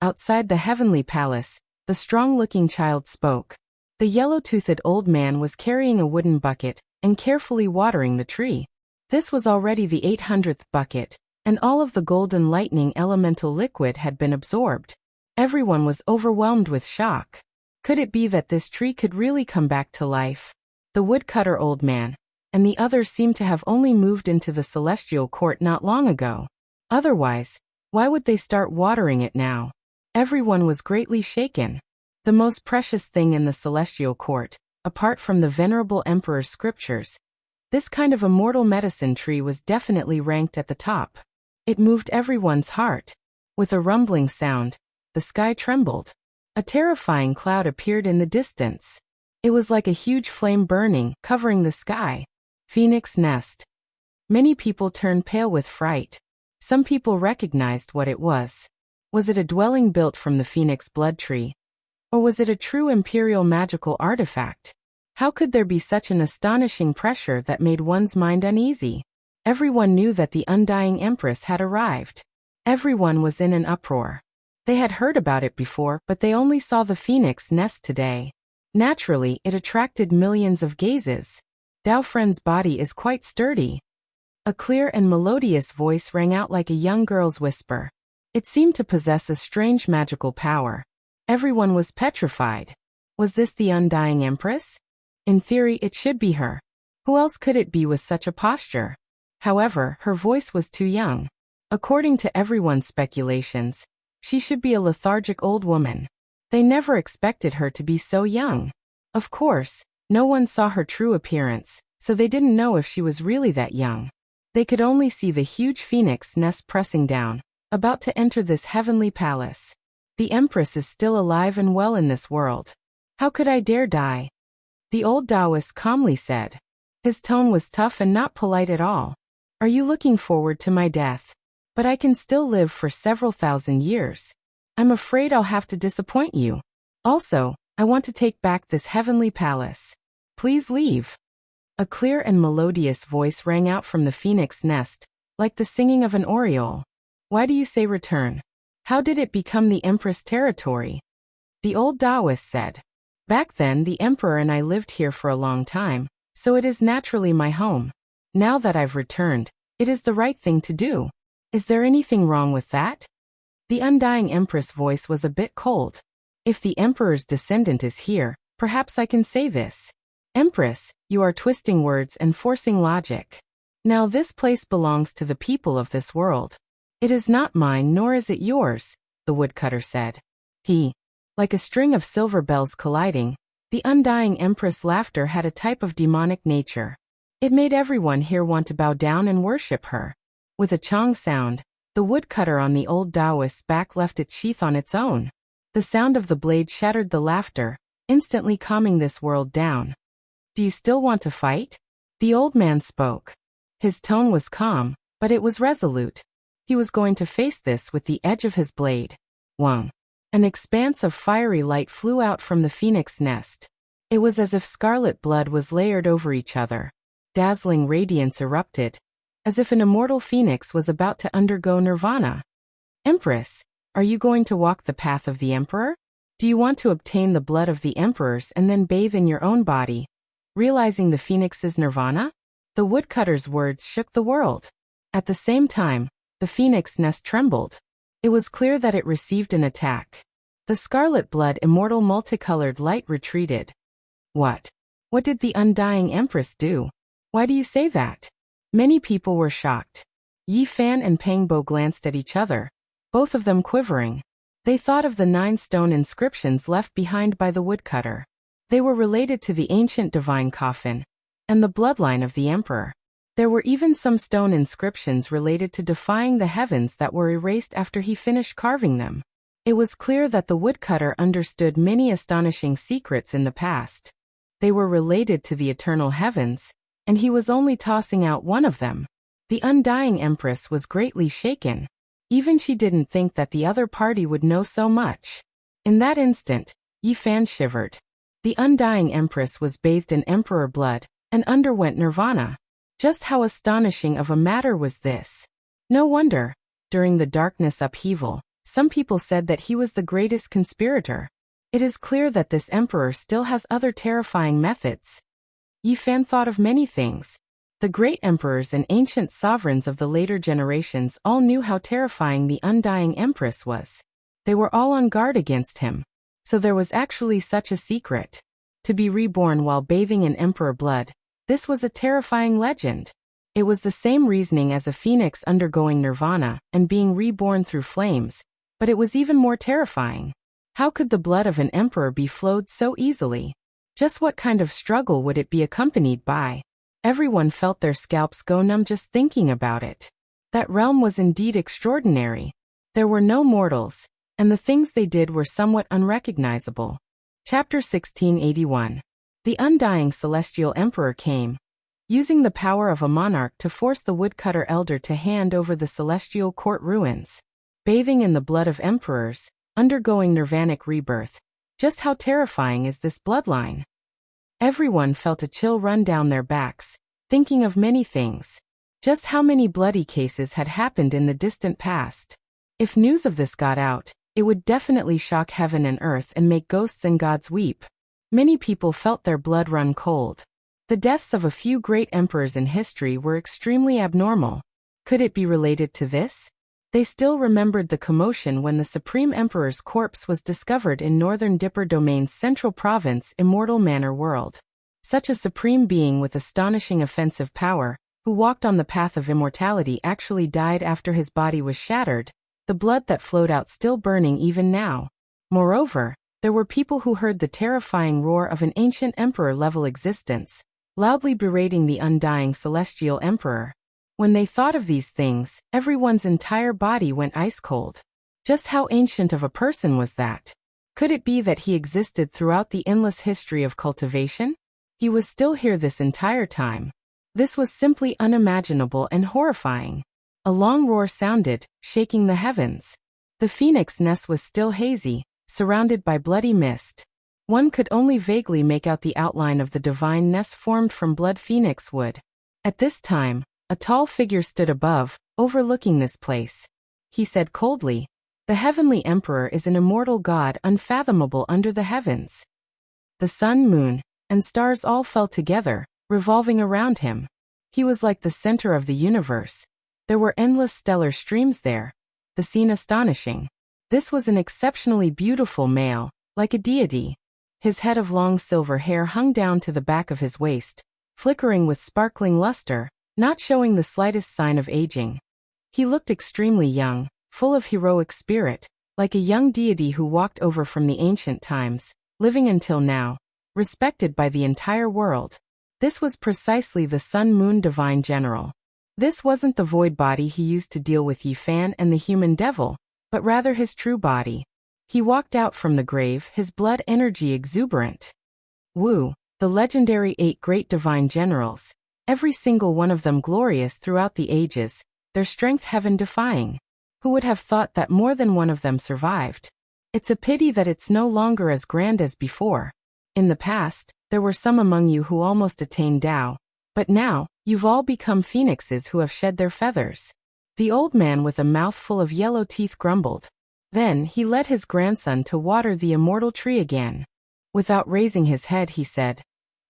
[SPEAKER 1] Outside the heavenly palace, the strong-looking child spoke. The yellow-toothed old man was carrying a wooden bucket, and carefully watering the tree. This was already the 800th bucket, and all of the golden lightning elemental liquid had been absorbed. Everyone was overwhelmed with shock. Could it be that this tree could really come back to life? The woodcutter old man and the others seemed to have only moved into the celestial court not long ago. Otherwise, why would they start watering it now? Everyone was greatly shaken. The most precious thing in the celestial court, apart from the venerable emperor's scriptures, this kind of immortal medicine tree was definitely ranked at the top. It moved everyone's heart. With a rumbling sound, the sky trembled. A terrifying cloud appeared in the distance. It was like a huge flame burning, covering the sky. Phoenix nest. Many people turned pale with fright. Some people recognized what it was. Was it a dwelling built from the phoenix blood tree? Or was it a true imperial magical artifact? How could there be such an astonishing pressure that made one's mind uneasy? Everyone knew that the undying empress had arrived. Everyone was in an uproar. They had heard about it before, but they only saw the phoenix nest today. Naturally, it attracted millions of gazes. Daofren's body is quite sturdy. A clear and melodious voice rang out like a young girl's whisper. It seemed to possess a strange magical power. Everyone was petrified. Was this the undying empress? In theory, it should be her. Who else could it be with such a posture? However, her voice was too young. According to everyone's speculations, she should be a lethargic old woman. They never expected her to be so young. Of course, no one saw her true appearance, so they didn't know if she was really that young. They could only see the huge phoenix nest pressing down, about to enter this heavenly palace. The empress is still alive and well in this world. How could I dare die? The old Taoist calmly said. His tone was tough and not polite at all. Are you looking forward to my death? But I can still live for several thousand years. I'm afraid I'll have to disappoint you. Also, I want to take back this heavenly palace. Please leave. A clear and melodious voice rang out from the phoenix nest, like the singing of an oriole. Why do you say return? How did it become the empress territory? The old Taoist said. Back then the emperor and I lived here for a long time, so it is naturally my home. Now that I've returned, it is the right thing to do. Is there anything wrong with that? The undying empress voice was a bit cold. If the emperor's descendant is here, perhaps I can say this. Empress, you are twisting words and forcing logic. Now this place belongs to the people of this world. It is not mine nor is it yours, the woodcutter said. Like a string of silver bells colliding, the undying empress' laughter had a type of demonic nature. It made everyone here want to bow down and worship her. With a chong sound, the woodcutter on the old Taoist's back left its sheath on its own. The sound of the blade shattered the laughter, instantly calming this world down. Do you still want to fight? The old man spoke. His tone was calm, but it was resolute. He was going to face this with the edge of his blade. Wang. An expanse of fiery light flew out from the phoenix nest. It was as if scarlet blood was layered over each other. Dazzling radiance erupted, as if an immortal phoenix was about to undergo nirvana. Empress, are you going to walk the path of the emperor? Do you want to obtain the blood of the emperors and then bathe in your own body, realizing the phoenix's nirvana? The woodcutter's words shook the world. At the same time, the phoenix nest trembled. It was clear that it received an attack. The scarlet blood immortal multicolored light retreated. What? What did the undying empress do? Why do you say that? Many people were shocked. Yi Fan and Peng Bo glanced at each other, both of them quivering. They thought of the 9 stone inscriptions left behind by the woodcutter. They were related to the ancient divine coffin and the bloodline of the emperor. There were even some stone inscriptions related to defying the heavens that were erased after he finished carving them. It was clear that the woodcutter understood many astonishing secrets in the past. They were related to the eternal heavens, and he was only tossing out one of them. The undying empress was greatly shaken. Even she didn't think that the other party would know so much. In that instant, Yi Fan shivered. The undying empress was bathed in emperor blood and underwent nirvana. Just how astonishing of a matter was this? No wonder, during the darkness upheaval, some people said that he was the greatest conspirator. It is clear that this emperor still has other terrifying methods. Yi Fan thought of many things. The great emperors and ancient sovereigns of the later generations all knew how terrifying the undying empress was. They were all on guard against him. So there was actually such a secret. To be reborn while bathing in emperor blood, this was a terrifying legend. It was the same reasoning as a phoenix undergoing nirvana and being reborn through flames, but it was even more terrifying. How could the blood of an emperor be flowed so easily? Just what kind of struggle would it be accompanied by? Everyone felt their scalps go numb just thinking about it. That realm was indeed extraordinary. There were no mortals, and the things they did were somewhat unrecognizable. Chapter 1681. The undying celestial emperor came, using the power of a monarch to force the woodcutter elder to hand over the celestial court ruins. Bathing in the blood of emperors, undergoing nirvanic rebirth. Just how terrifying is this bloodline? Everyone felt a chill run down their backs, thinking of many things. Just how many bloody cases had happened in the distant past? If news of this got out, it would definitely shock heaven and earth and make ghosts and gods weep. Many people felt their blood run cold. The deaths of a few great emperors in history were extremely abnormal. Could it be related to this? They still remembered the commotion when the Supreme Emperor's corpse was discovered in Northern Dipper Domain's Central Province Immortal Manor World. Such a supreme being with astonishing offensive power, who walked on the path of immortality, actually died after his body was shattered, the blood that flowed out still burning even now. Moreover, there were people who heard the terrifying roar of an ancient emperor-level existence, loudly berating the undying celestial emperor. When they thought of these things, everyone's entire body went ice-cold. Just how ancient of a person was that? Could it be that he existed throughout the endless history of cultivation? He was still here this entire time. This was simply unimaginable and horrifying. A long roar sounded, shaking the heavens. The phoenix nest was still hazy, surrounded by bloody mist. One could only vaguely make out the outline of the divine nest formed from blood phoenix wood. At this time, a tall figure stood above, overlooking this place. He said coldly, "The heavenly emperor is an immortal god unfathomable under the heavens." The sun, moon, and stars all fell together, revolving around him. He was like the center of the universe. There were endless stellar streams there, the scene astonishing. This was an exceptionally beautiful male, like a deity. His head of long silver hair hung down to the back of his waist, flickering with sparkling luster, not showing the slightest sign of aging. He looked extremely young, full of heroic spirit, like a young deity who walked over from the ancient times, living until now, respected by the entire world. This was precisely the Sun-Moon Divine General. This wasn't the void body he used to deal with Yi Fan and the human devil, but rather his true body. He walked out from the grave, his blood energy exuberant. Wu, the legendary 8 great divine generals, every single one of them glorious throughout the ages, their strength heaven-defying. Who would have thought that more than one of them survived? It's a pity that it's no longer as grand as before. In the past, there were some among you who almost attained Tao, but now, you've all become phoenixes who have shed their feathers. The old man with a mouthful of yellow teeth grumbled. Then he led his grandson to water the immortal tree again. Without raising his head, he said,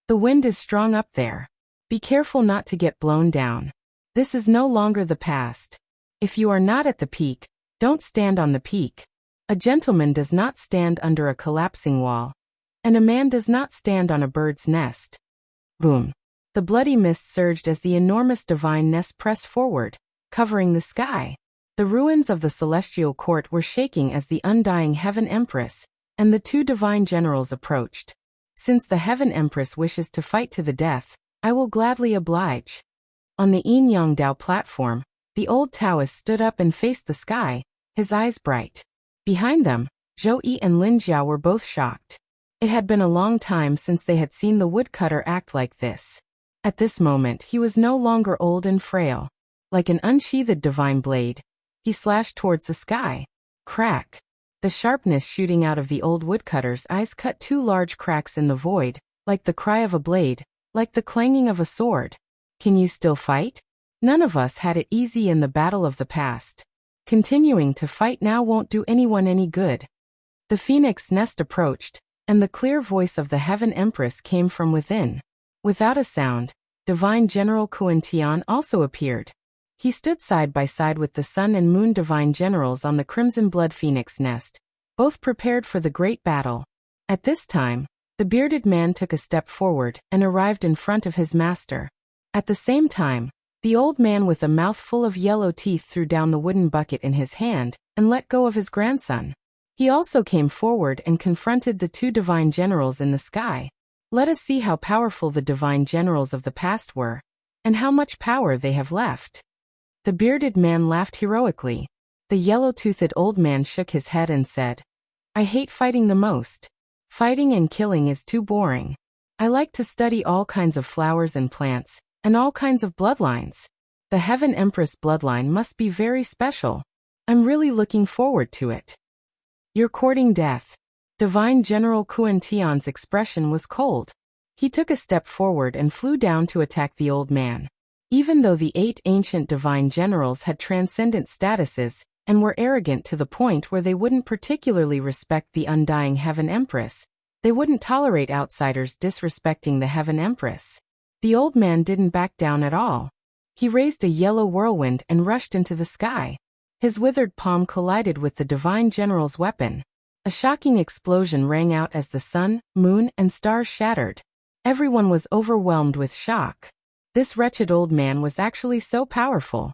[SPEAKER 1] "The wind is strong up there. Be careful not to get blown down. This is no longer the past. If you are not at the peak, don't stand on the peak. A gentleman does not stand under a collapsing wall, and a man does not stand on a bird's nest." Boom. The bloody mist surged as the enormous divine nest pressed forward, covering the sky. The ruins of the celestial court were shaking as the undying Heaven Empress and the 2 divine generals approached. "Since the Heaven Empress wishes to fight to the death, I will gladly oblige." On the Yin Yang Dao platform, the old Taoist stood up and faced the sky, his eyes bright. Behind them, Zhou Yi and Lin Jiao were both shocked. It had been a long time since they had seen the woodcutter act like this. At this moment he was no longer old and frail. Like an unsheathed divine blade, he slashed towards the sky. Crack! The sharpness shooting out of the old woodcutter's eyes cut 2 large cracks in the void, like the cry of a blade, like the clanging of a sword. "Can you still fight? None of us had it easy in the battle of the past. Continuing to fight now won't do anyone any good." The phoenix nest approached, and the clear voice of the Heaven Empress came from within. Without a sound, Divine General Kuan-Tian also appeared. He stood side by side with the Sun and Moon Divine Generals on the Crimson Blood Phoenix nest, both prepared for the great battle. At this time, the bearded man took a step forward and arrived in front of his master. At the same time, the old man with a mouth full of yellow teeth threw down the wooden bucket in his hand and let go of his grandson. He also came forward and confronted the two divine generals in the sky. Let us see how powerful the divine generals of the past were, and how much power they have left. The bearded man laughed heroically. The yellow-toothed old man shook his head and said, I hate fighting the most. Fighting and killing is too boring. I like to study all kinds of flowers and plants, and all kinds of bloodlines. The Heaven Empress bloodline must be very special. I'm really looking forward to it. You're courting death. Divine General Kuan-Tian's expression was cold. He took a step forward and flew down to attack the old man. Even though the 8 ancient divine generals had transcendent statuses, and were arrogant to the point where they wouldn't particularly respect the undying Heaven Empress, they wouldn't tolerate outsiders disrespecting the Heaven Empress. The old man didn't back down at all. He raised a yellow whirlwind and rushed into the sky. His withered palm collided with the divine general's weapon. A shocking explosion rang out as the sun, moon, and stars shattered. Everyone was overwhelmed with shock. This wretched old man was actually so powerful.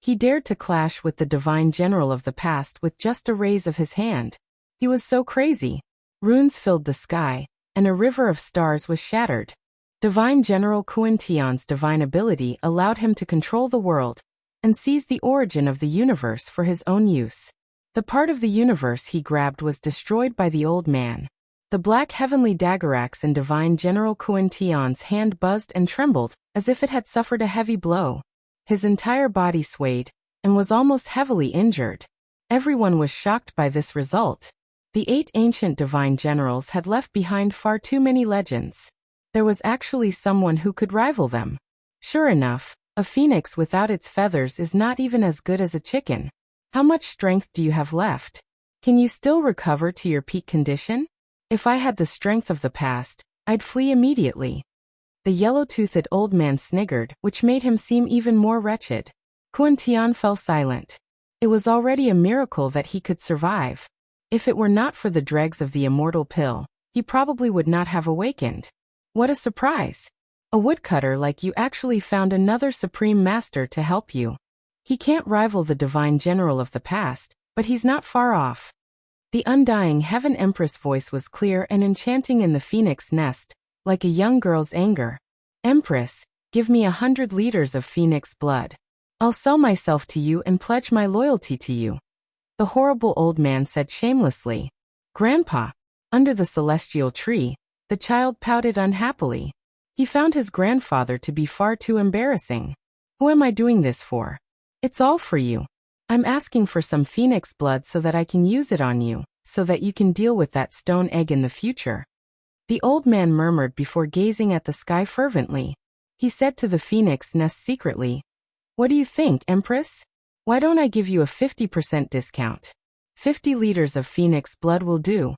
[SPEAKER 1] He dared to clash with the divine general of the past with just a raise of his hand. He was so crazy. Runes filled the sky, and a river of stars was shattered. Divine General Kuan-Tian's divine ability allowed him to control the world and seize the origin of the universe for his own use. The part of the universe he grabbed was destroyed by the old man. The black heavenly dagger axe in Divine General Kuan-Tian's hand buzzed and trembled as if it had suffered a heavy blow. His entire body swayed and was almost heavily injured. Everyone was shocked by this result. The 8 ancient divine generals had left behind far too many legends. There was actually someone who could rival them. Sure enough, a phoenix without its feathers is not even as good as a chicken. How much strength do you have left? Can you still recover to your peak condition? If I had the strength of the past, I'd flee immediately. The yellow-toothed old man sniggered, which made him seem even more wretched. Kuan-Tian fell silent. It was already a miracle that he could survive. If it were not for the dregs of the immortal pill, he probably would not have awakened. What a surprise! A woodcutter like you actually found another supreme master to help you. He can't rival the divine general of the past, but he's not far off. The undying Heaven Empress voice was clear and enchanting in the phoenix nest, like a young girl's anger. Empress, give me 100 liters of phoenix blood. I'll sell myself to you and pledge my loyalty to you. The horrible old man said shamelessly. Grandpa. Under the celestial tree, the child pouted unhappily. He found his grandfather to be far too embarrassing. Who am I doing this for? It's all for you. I'm asking for some phoenix blood so that I can use it on you, so that you can deal with that stone egg in the future. The old man murmured before gazing at the sky fervently. He said to the phoenix nest secretly, What do you think, Empress? Why don't I give you a 50% discount? 50 liters of phoenix blood will do.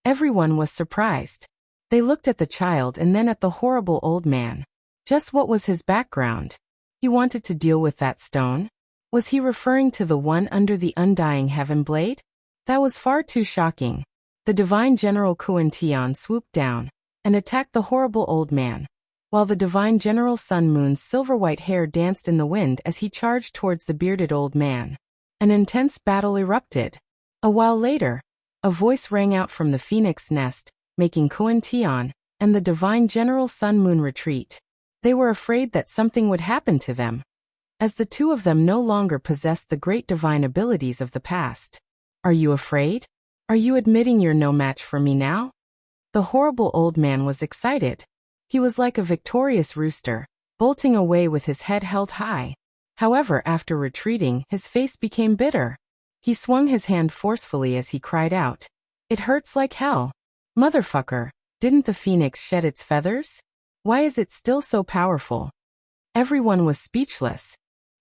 [SPEAKER 1] Everyone was surprised. They looked at the child and then at the horrible old man. Just what was his background? He wanted to deal with that stone? Was he referring to the one under the undying heaven blade? That was far too shocking. The divine General Kuan-Tian swooped down and attacked the horrible old man, while the divine General Sun Moon's silver-white hair danced in the wind as he charged towards the bearded old man. An intense battle erupted. A while later, a voice rang out from the phoenix nest, making Kuan-Tian and the divine General Sun Moon retreat. They were afraid that something would happen to them, as the two of them no longer possessed the great divine abilities of the past. Are you afraid? Are you admitting you're no match for me now? The horrible old man was excited. He was like a victorious rooster, bolting away with his head held high. However, after retreating, his face became bitter. He swung his hand forcefully as he cried out, It hurts like hell. Motherfucker, didn't the phoenix shed its feathers? Why is it still so powerful? Everyone was speechless.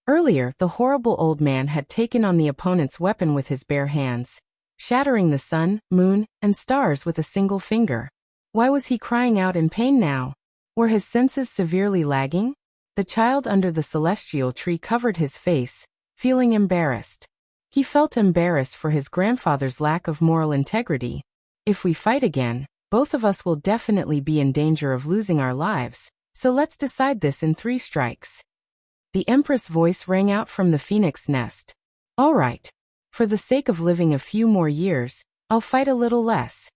[SPEAKER 1] Earlier, the horrible old man had taken on the opponent's weapon with his bare hands, shattering the sun, moon, and stars with a single finger. Why was he crying out in pain now? Were his senses severely lagging? The child under the celestial tree covered his face, feeling embarrassed. He felt embarrassed for his grandfather's lack of moral integrity. If we fight again, both of us will definitely be in danger of losing our lives, so let's decide this in 3 strikes. The Empress' voice rang out from the phoenix nest. All right. For the sake of living a few more years, I'll fight a little less.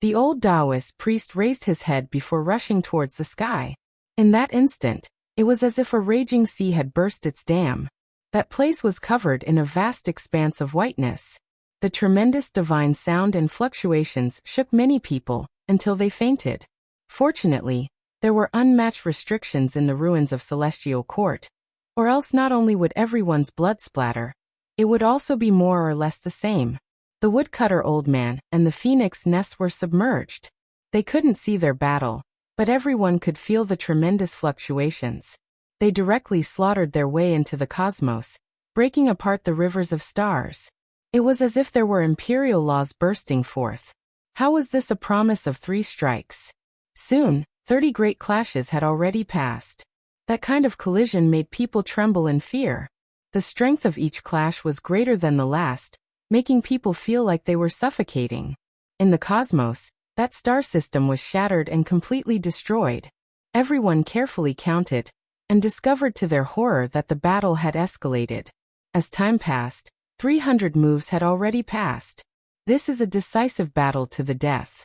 [SPEAKER 1] The old Taoist priest raised his head before rushing towards the sky. In that instant, it was as if a raging sea had burst its dam. That place was covered in a vast expanse of whiteness. The tremendous divine sound and fluctuations shook many people, until they fainted. Fortunately, there were unmatched restrictions in the ruins of Celestial Court. Or else not only would everyone's blood splatter, it would also be more or less the same. The woodcutter old man and the phoenix nest were submerged. They couldn't see their battle, but everyone could feel the tremendous fluctuations. They directly slaughtered their way into the cosmos, breaking apart the rivers of stars. It was as if there were imperial laws bursting forth. How was this a promise of 3 strikes? Soon, 30 great clashes had already passed. That kind of collision made people tremble in fear. The strength of each clash was greater than the last, making people feel like they were suffocating. In the cosmos, that star system was shattered and completely destroyed. Everyone carefully counted, and discovered to their horror that the battle had escalated. As time passed, 300 moves had already passed. This is a decisive battle to the death.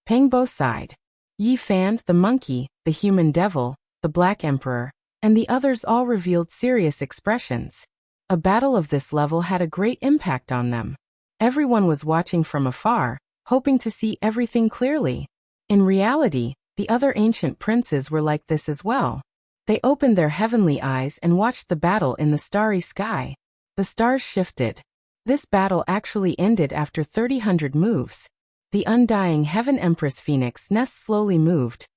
[SPEAKER 1] Pengbo sighed. Yi Fan, the monkey, the human devil, the Black Emperor, and the others all revealed serious expressions. A battle of this level had a great impact on them. Everyone was watching from afar, hoping to see everything clearly. In reality, the other ancient princes were like this as well. They opened their heavenly eyes and watched the battle in the starry sky. The stars shifted. This battle actually ended after 300 moves. The undying Heaven Empress Phoenix nest slowly moved,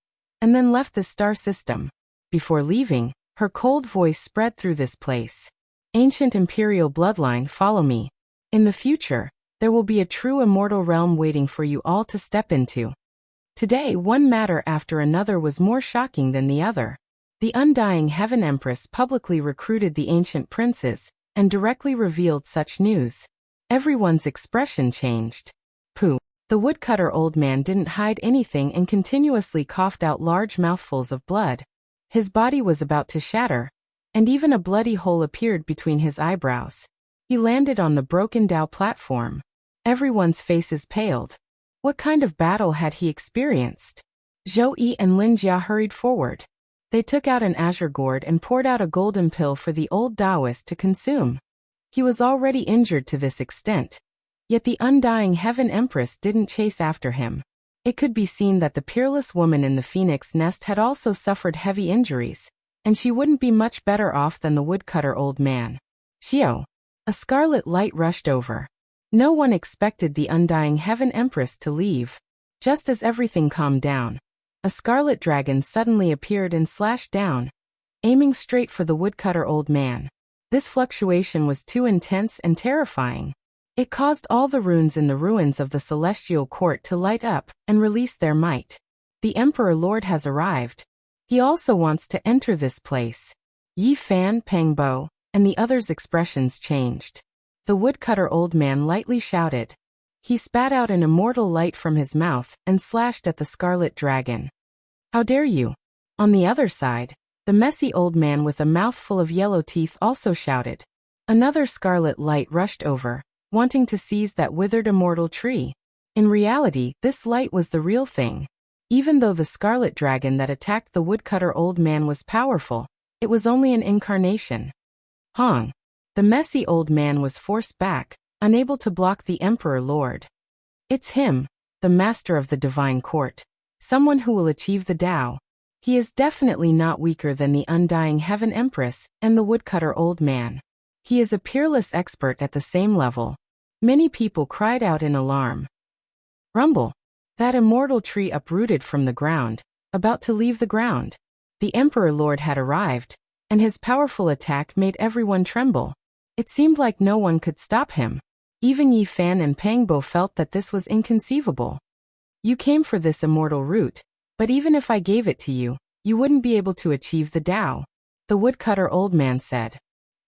[SPEAKER 1] and then left the star system. Before leaving, her cold voice spread through this place. Ancient imperial bloodline, follow me. In the future, there will be a true immortal realm waiting for you all to step into. Today, one matter after another was more shocking than the other. The undying Heaven Empress publicly recruited the ancient princes, and directly revealed such news. Everyone's expression changed. Pooh. The woodcutter old man didn't hide anything and continuously coughed out large mouthfuls of blood. His body was about to shatter, and even a bloody hole appeared between his eyebrows. He landed on the broken Dao platform. Everyone's faces paled. What kind of battle had he experienced? Zhou Yi and Lin Jia hurried forward. They took out an azure gourd and poured out a golden pill for the old Taoist to consume. He was already injured to this extent. Yet the undying Heaven Empress didn't chase after him. It could be seen that the peerless woman in the phoenix nest had also suffered heavy injuries, and she wouldn't be much better off than the woodcutter old man. Xiao. A scarlet light rushed over. No one expected the undying Heaven Empress to leave. Just as everything calmed down, a scarlet dragon suddenly appeared and slashed down, aiming straight for the woodcutter old man. This fluctuation was too intense and terrifying. It caused all the runes in the ruins of the Celestial Court to light up and release their might. The Emperor Lord has arrived. He also wants to enter this place. Yi Fan, Pengbo, and the others' expressions changed. The woodcutter old man lightly shouted. He spat out an immortal light from his mouth and slashed at the scarlet dragon. How dare you? On the other side, the messy old man with a mouthful of yellow teeth also shouted. Another scarlet light rushed over, wanting to seize that withered immortal tree. In reality, this light was the real thing. Even though the scarlet dragon that attacked the woodcutter old man was powerful, it was only an incarnation. Hong. The messy old man was forced back, unable to block the Emperor Lord. It's him, the master of the divine court, someone who will achieve the Tao. He is definitely not weaker than the undying Heaven Empress and the woodcutter old man. He is a peerless expert at the same level. Many people cried out in alarm. Rumble. That immortal tree uprooted from the ground, about to leave the ground. The Emperor Lord had arrived, and his powerful attack made everyone tremble. It seemed like no one could stop him. Even Yi Fan and Pengbo felt that this was inconceivable. You came for this immortal root, but even if I gave it to you, you wouldn't be able to achieve the Tao. The woodcutter old man said.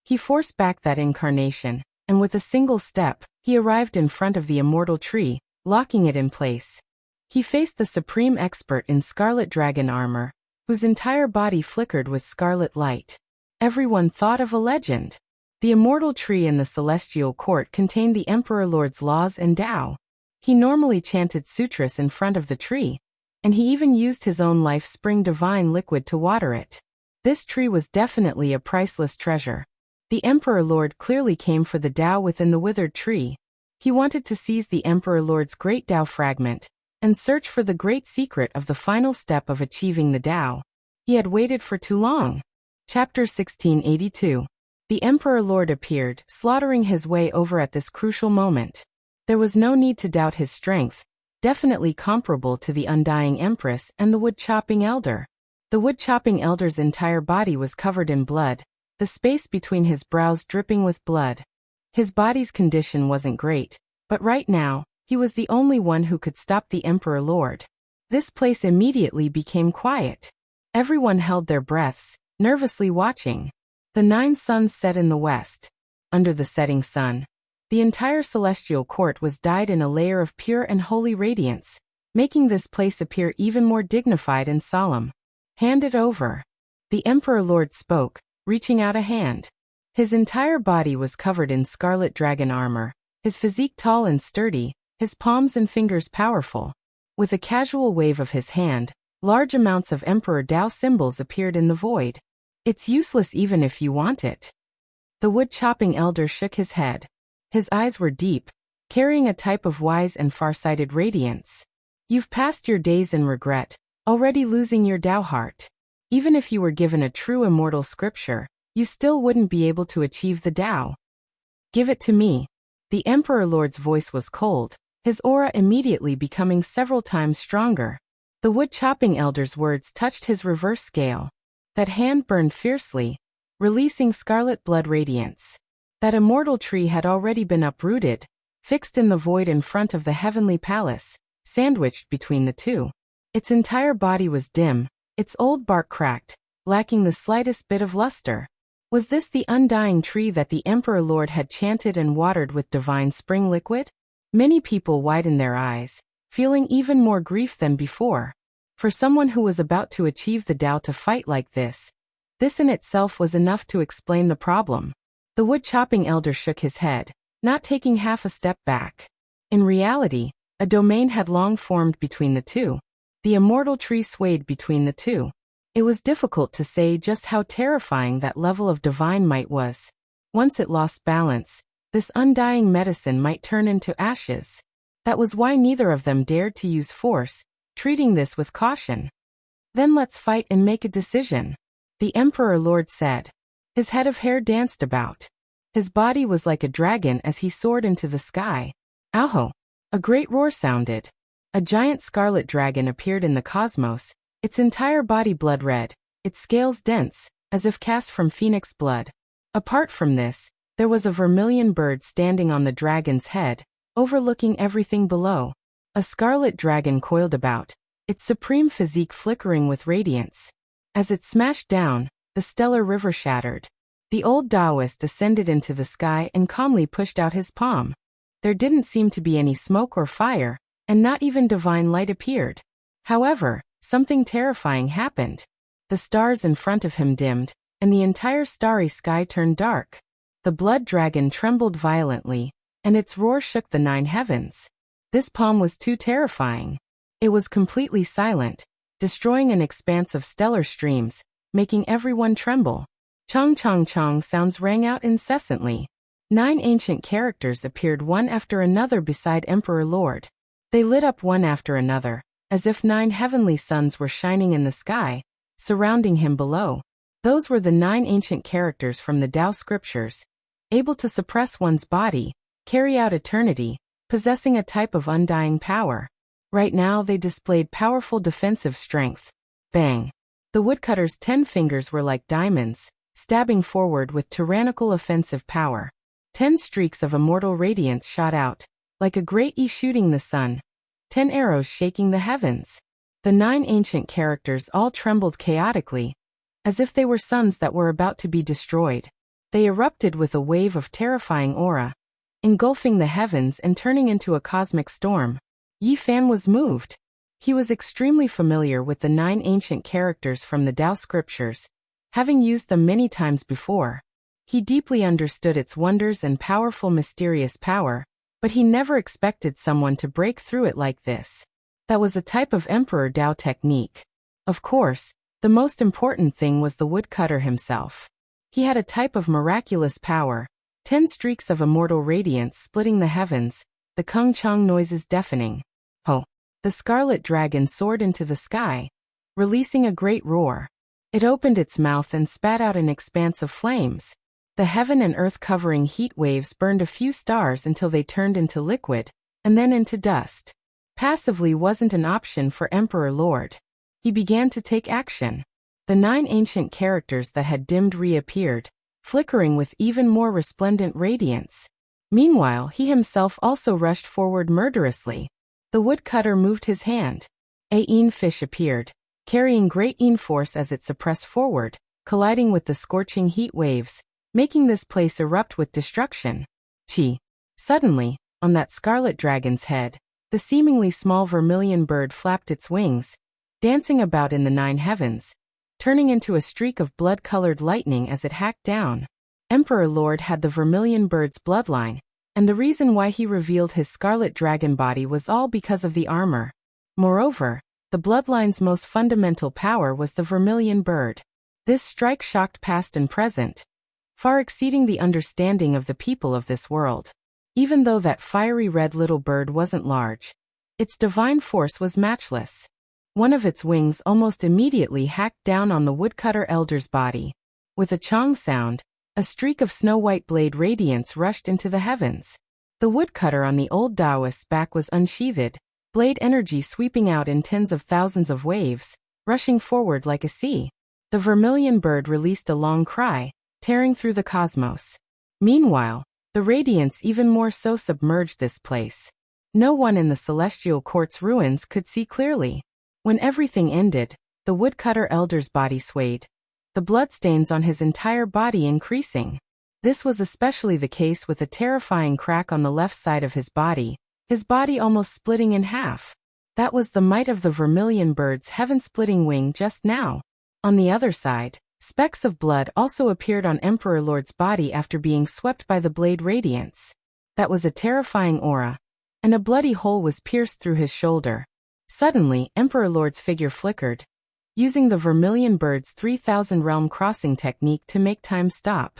[SPEAKER 1] He forced back that incarnation, and with a single step, he arrived in front of the immortal tree, locking it in place. He faced the supreme expert in scarlet dragon armor, whose entire body flickered with scarlet light. Everyone thought of a legend. The immortal tree in the celestial court contained the Emperor Lord's laws and Tao. He normally chanted sutras in front of the tree, and he even used his own life spring divine liquid to water it. This tree was definitely a priceless treasure. The Emperor Lord clearly came for the Tao within the withered tree. He wanted to seize the Emperor Lord's great Tao fragment and search for the great secret of the final step of achieving the Tao. He had waited for too long. Chapter 1682. The Emperor Lord appeared, slaughtering his way over at this crucial moment. There was no need to doubt his strength, definitely comparable to the Undying Empress and the wood-chopping elder. The wood-chopping elder's entire body was covered in blood, the space between his brows dripping with blood. His body's condition wasn't great, but right now, he was the only one who could stop the Emperor Lord. This place immediately became quiet. Everyone held their breaths, nervously watching. The 9 suns set in the west. Under the setting sun, the entire celestial court was dyed in a layer of pure and holy radiance, making this place appear even more dignified and solemn. Hand it over. The Emperor Lord spoke, reaching out a hand. His entire body was covered in scarlet dragon armor, his physique tall and sturdy, his palms and fingers powerful. With a casual wave of his hand, large amounts of Emperor Tao symbols appeared in the void. It's useless even if you want it. The wood-chopping elder shook his head. His eyes were deep, carrying a type of wise and far-sighted radiance. You've passed your days in regret, already losing your Tao heart. Even if you were given a true immortal scripture, you still wouldn't be able to achieve the Tao. Give it to me. The Emperor Lord's voice was cold, his aura immediately becoming several times stronger. The wood-chopping elder's words touched his reverse scale. That hand burned fiercely, releasing scarlet blood radiance. That immortal tree had already been uprooted, fixed in the void in front of the heavenly palace, sandwiched between the two. Its entire body was dim, its old bark cracked, lacking the slightest bit of luster. Was this the undying tree that the Emperor Lord had chanted and watered with divine spring liquid? Many people widened their eyes, feeling even more grief than before. For someone who was about to achieve the Tao to fight like this in itself was enough to explain the problem. The wood-chopping elder shook his head, not taking half a step back. In reality, a domain had long formed between the two. The immortal tree swayed between the two. It was difficult to say just how terrifying that level of divine might was. Once it lost balance, this undying medicine might turn into ashes. That was why neither of them dared to use force, treating this with caution. Then let's fight and make a decision, the Emperor Lord said. His head of hair danced about. His body was like a dragon as he soared into the sky. Aho! A great roar sounded. A giant scarlet dragon appeared in the cosmos, its entire body blood red, its scales dense, as if cast from phoenix blood. Apart from this, there was a vermilion bird standing on the dragon's head, overlooking everything below. A scarlet dragon coiled about, its supreme physique flickering with radiance. As it smashed down, the stellar river shattered. The old Taoist descended into the sky and calmly pushed out his palm. There didn't seem to be any smoke or fire, and not even divine light appeared. However, something terrifying happened. The stars in front of him dimmed, and the entire starry sky turned dark. The blood dragon trembled violently, and its roar shook the 9 heavens. This palm was too terrifying. It was completely silent, destroying an expanse of stellar streams, making everyone tremble. Chong chong chong sounds rang out incessantly. 9 ancient characters appeared one after another beside Emperor Lord. They lit up one after another, as if 9 heavenly suns were shining in the sky, surrounding him below. Those were the 9 ancient characters from the Tao scriptures, able to suppress one's body, carry out eternity, possessing a type of undying power. Right now they displayed powerful defensive strength. Bang! The woodcutter's 10 fingers were like diamonds, stabbing forward with tyrannical offensive power. 10 streaks of immortal radiance shot out, like a great E shooting the sun. 10 arrows shaking the heavens. The 9 ancient characters all trembled chaotically, as if they were suns that were about to be destroyed. They erupted with a wave of terrifying aura, engulfing the heavens and turning into a cosmic storm. Yi Fan was moved. He was extremely familiar with the 9 ancient characters from the Tao scriptures, having used them many times before. He deeply understood its wonders and powerful mysterious power, but he never expected someone to break through it like this. That was a type of Emperor Tao technique. Of course, the most important thing was the woodcutter himself. He had a type of miraculous power, 10 streaks of immortal radiance splitting the heavens, the kung chang noises deafening. Ho! The scarlet dragon soared into the sky, releasing a great roar. It opened its mouth and spat out an expanse of flames. The heaven and earth covering heat waves burned a few stars until they turned into liquid, and then into dust. Passively wasn't an option for Emperor Lord. He began to take action. The 9 ancient characters that had dimmed reappeared, flickering with even more resplendent radiance. Meanwhile, he himself also rushed forward murderously. The woodcutter moved his hand. A Yin fish appeared, carrying great Yin force as it suppressed forward, colliding with the scorching heat waves, making this place erupt with destruction. Chi. Suddenly, on that scarlet dragon's head, the seemingly small vermilion bird flapped its wings, dancing about in the 9 heavens, turning into a streak of blood-colored lightning as it hacked down. Emperor Lord had the vermilion bird's bloodline, and the reason why he revealed his scarlet dragon body was all because of the armor. Moreover, the bloodline's most fundamental power was the vermilion bird. This strike shocked past and present, far exceeding the understanding of the people of this world. Even though that fiery red little bird wasn't large, its divine force was matchless. One of its wings almost immediately hacked down on the woodcutter elder's body. With a chong sound, a streak of snow-white blade radiance rushed into the heavens. The woodcutter on the old Taoist's back was unsheathed, blade energy sweeping out in tens of thousands of waves, rushing forward like a sea. The vermilion bird released a long cry, tearing through the cosmos. Meanwhile, the radiance even more so submerged this place. No one in the celestial court's ruins could see clearly. When everything ended, the woodcutter elder's body swayed, the bloodstains on his entire body increasing. This was especially the case with a terrifying crack on the left side of his body almost splitting in half. That was the might of the vermilion bird's heaven-splitting wing just now. On the other side, specks of blood also appeared on Emperor Lord's body after being swept by the blade radiance. That was a terrifying aura, and a bloody hole was pierced through his shoulder. Suddenly, Emperor Lord's figure flickered, using the vermilion bird's 3,000 realm crossing technique to make time stop.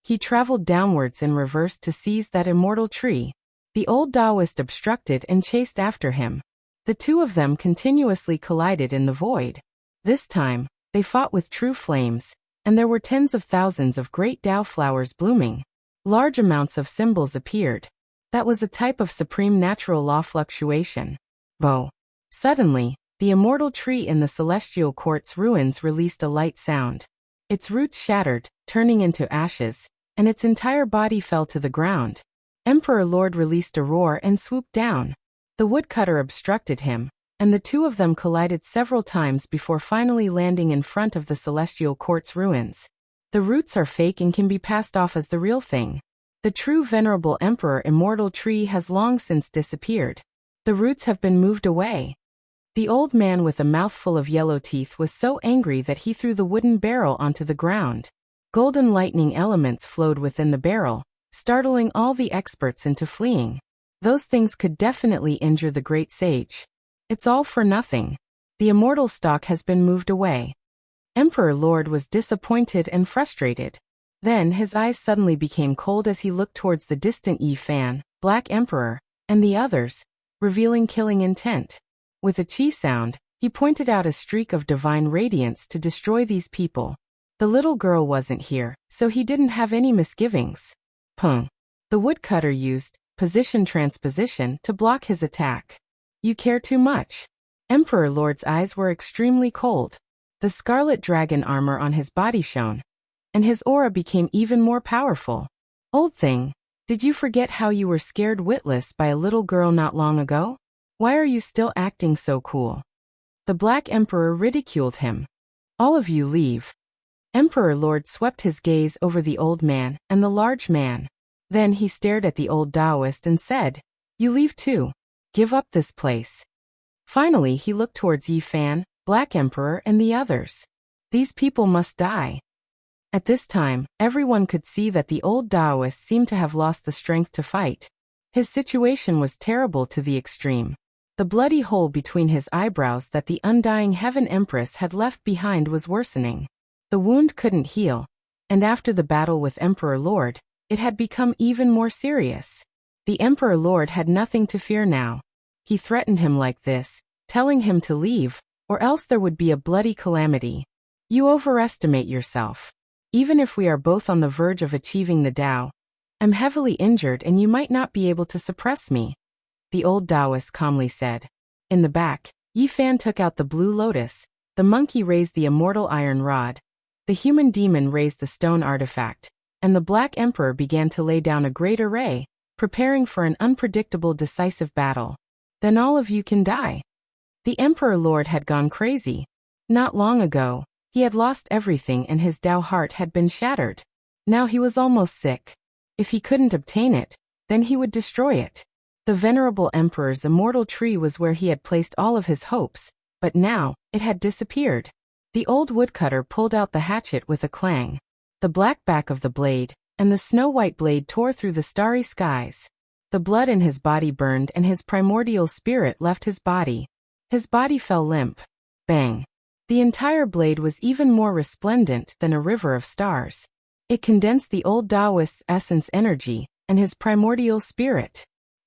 [SPEAKER 1] He traveled downwards in reverse to seize that immortal tree. The old Taoist obstructed and chased after him. The two of them continuously collided in the void. This time, they fought with true flames, and there were tens of thousands of great Tao flowers blooming. Large amounts of symbols appeared. That was a type of supreme natural law fluctuation. Bo. Suddenly, the immortal tree in the celestial court's ruins released a light sound. Its roots shattered, turning into ashes, and its entire body fell to the ground. Emperor Lord released a roar and swooped down. The woodcutter obstructed him, and the two of them collided several times before finally landing in front of the celestial court's ruins. The roots are fake and can be passed off as the real thing. The true venerable emperor immortal tree has long since disappeared. The roots have been moved away. The old man with a mouthful of yellow teeth was so angry that he threw the wooden barrel onto the ground. Golden lightning elements flowed within the barrel, startling all the experts into fleeing. Those things could definitely injure the great sage. It's all for nothing. The immortal stock has been moved away. Emperor Lord was disappointed and frustrated. Then his eyes suddenly became cold as he looked towards the distant Yi Fan, Black Emperor, and the others, revealing killing intent. With a chi sound, he pointed out a streak of divine radiance to destroy these people. The little girl wasn't here, so he didn't have any misgivings. Pung. The woodcutter used position transposition to block his attack. You care too much. Emperor Lord's eyes were extremely cold. The scarlet dragon armor on his body shone, and his aura became even more powerful. Old thing, did you forget how you were scared witless by a little girl not long ago? Why are you still acting so cool? The Black Emperor ridiculed him. All of you leave. Emperor Lord swept his gaze over the old man and the large man. Then he stared at the old Taoist and said, "You leave too. Give up this place." Finally he looked towards Yi Fan, Black Emperor and the others. These people must die. At this time, everyone could see that the old Taoist seemed to have lost the strength to fight. His situation was terrible to the extreme. The bloody hole between his eyebrows that the undying Heaven Empress had left behind was worsening. The wound couldn't heal, and after the battle with Emperor Lord, it had become even more serious. The Emperor Lord had nothing to fear now. He threatened him like this, telling him to leave, or else there would be a bloody calamity. You overestimate yourself. Even if we are both on the verge of achieving the Tao, I'm heavily injured and you might not be able to suppress me, the old Taoist calmly said. In the back, Yi Fan took out the blue lotus, the monkey raised the immortal iron rod, the human demon raised the stone artifact, and the Black Emperor began to lay down a great array, preparing for an unpredictable decisive battle. Then all of you can die. The Emperor Lord had gone crazy. Not long ago, he had lost everything and his Tao heart had been shattered. Now he was almost sick. If he couldn't obtain it, then he would destroy it. The venerable Emperor's immortal tree was where he had placed all of his hopes, but now, it had disappeared. The old woodcutter pulled out the hatchet with a clang. The black back of the blade, and the snow-white blade tore through the starry skies. The blood in his body burned and his primordial spirit left his body. His body fell limp. Bang. The entire blade was even more resplendent than a river of stars. It condensed the old Taoist's essence energy and his primordial spirit.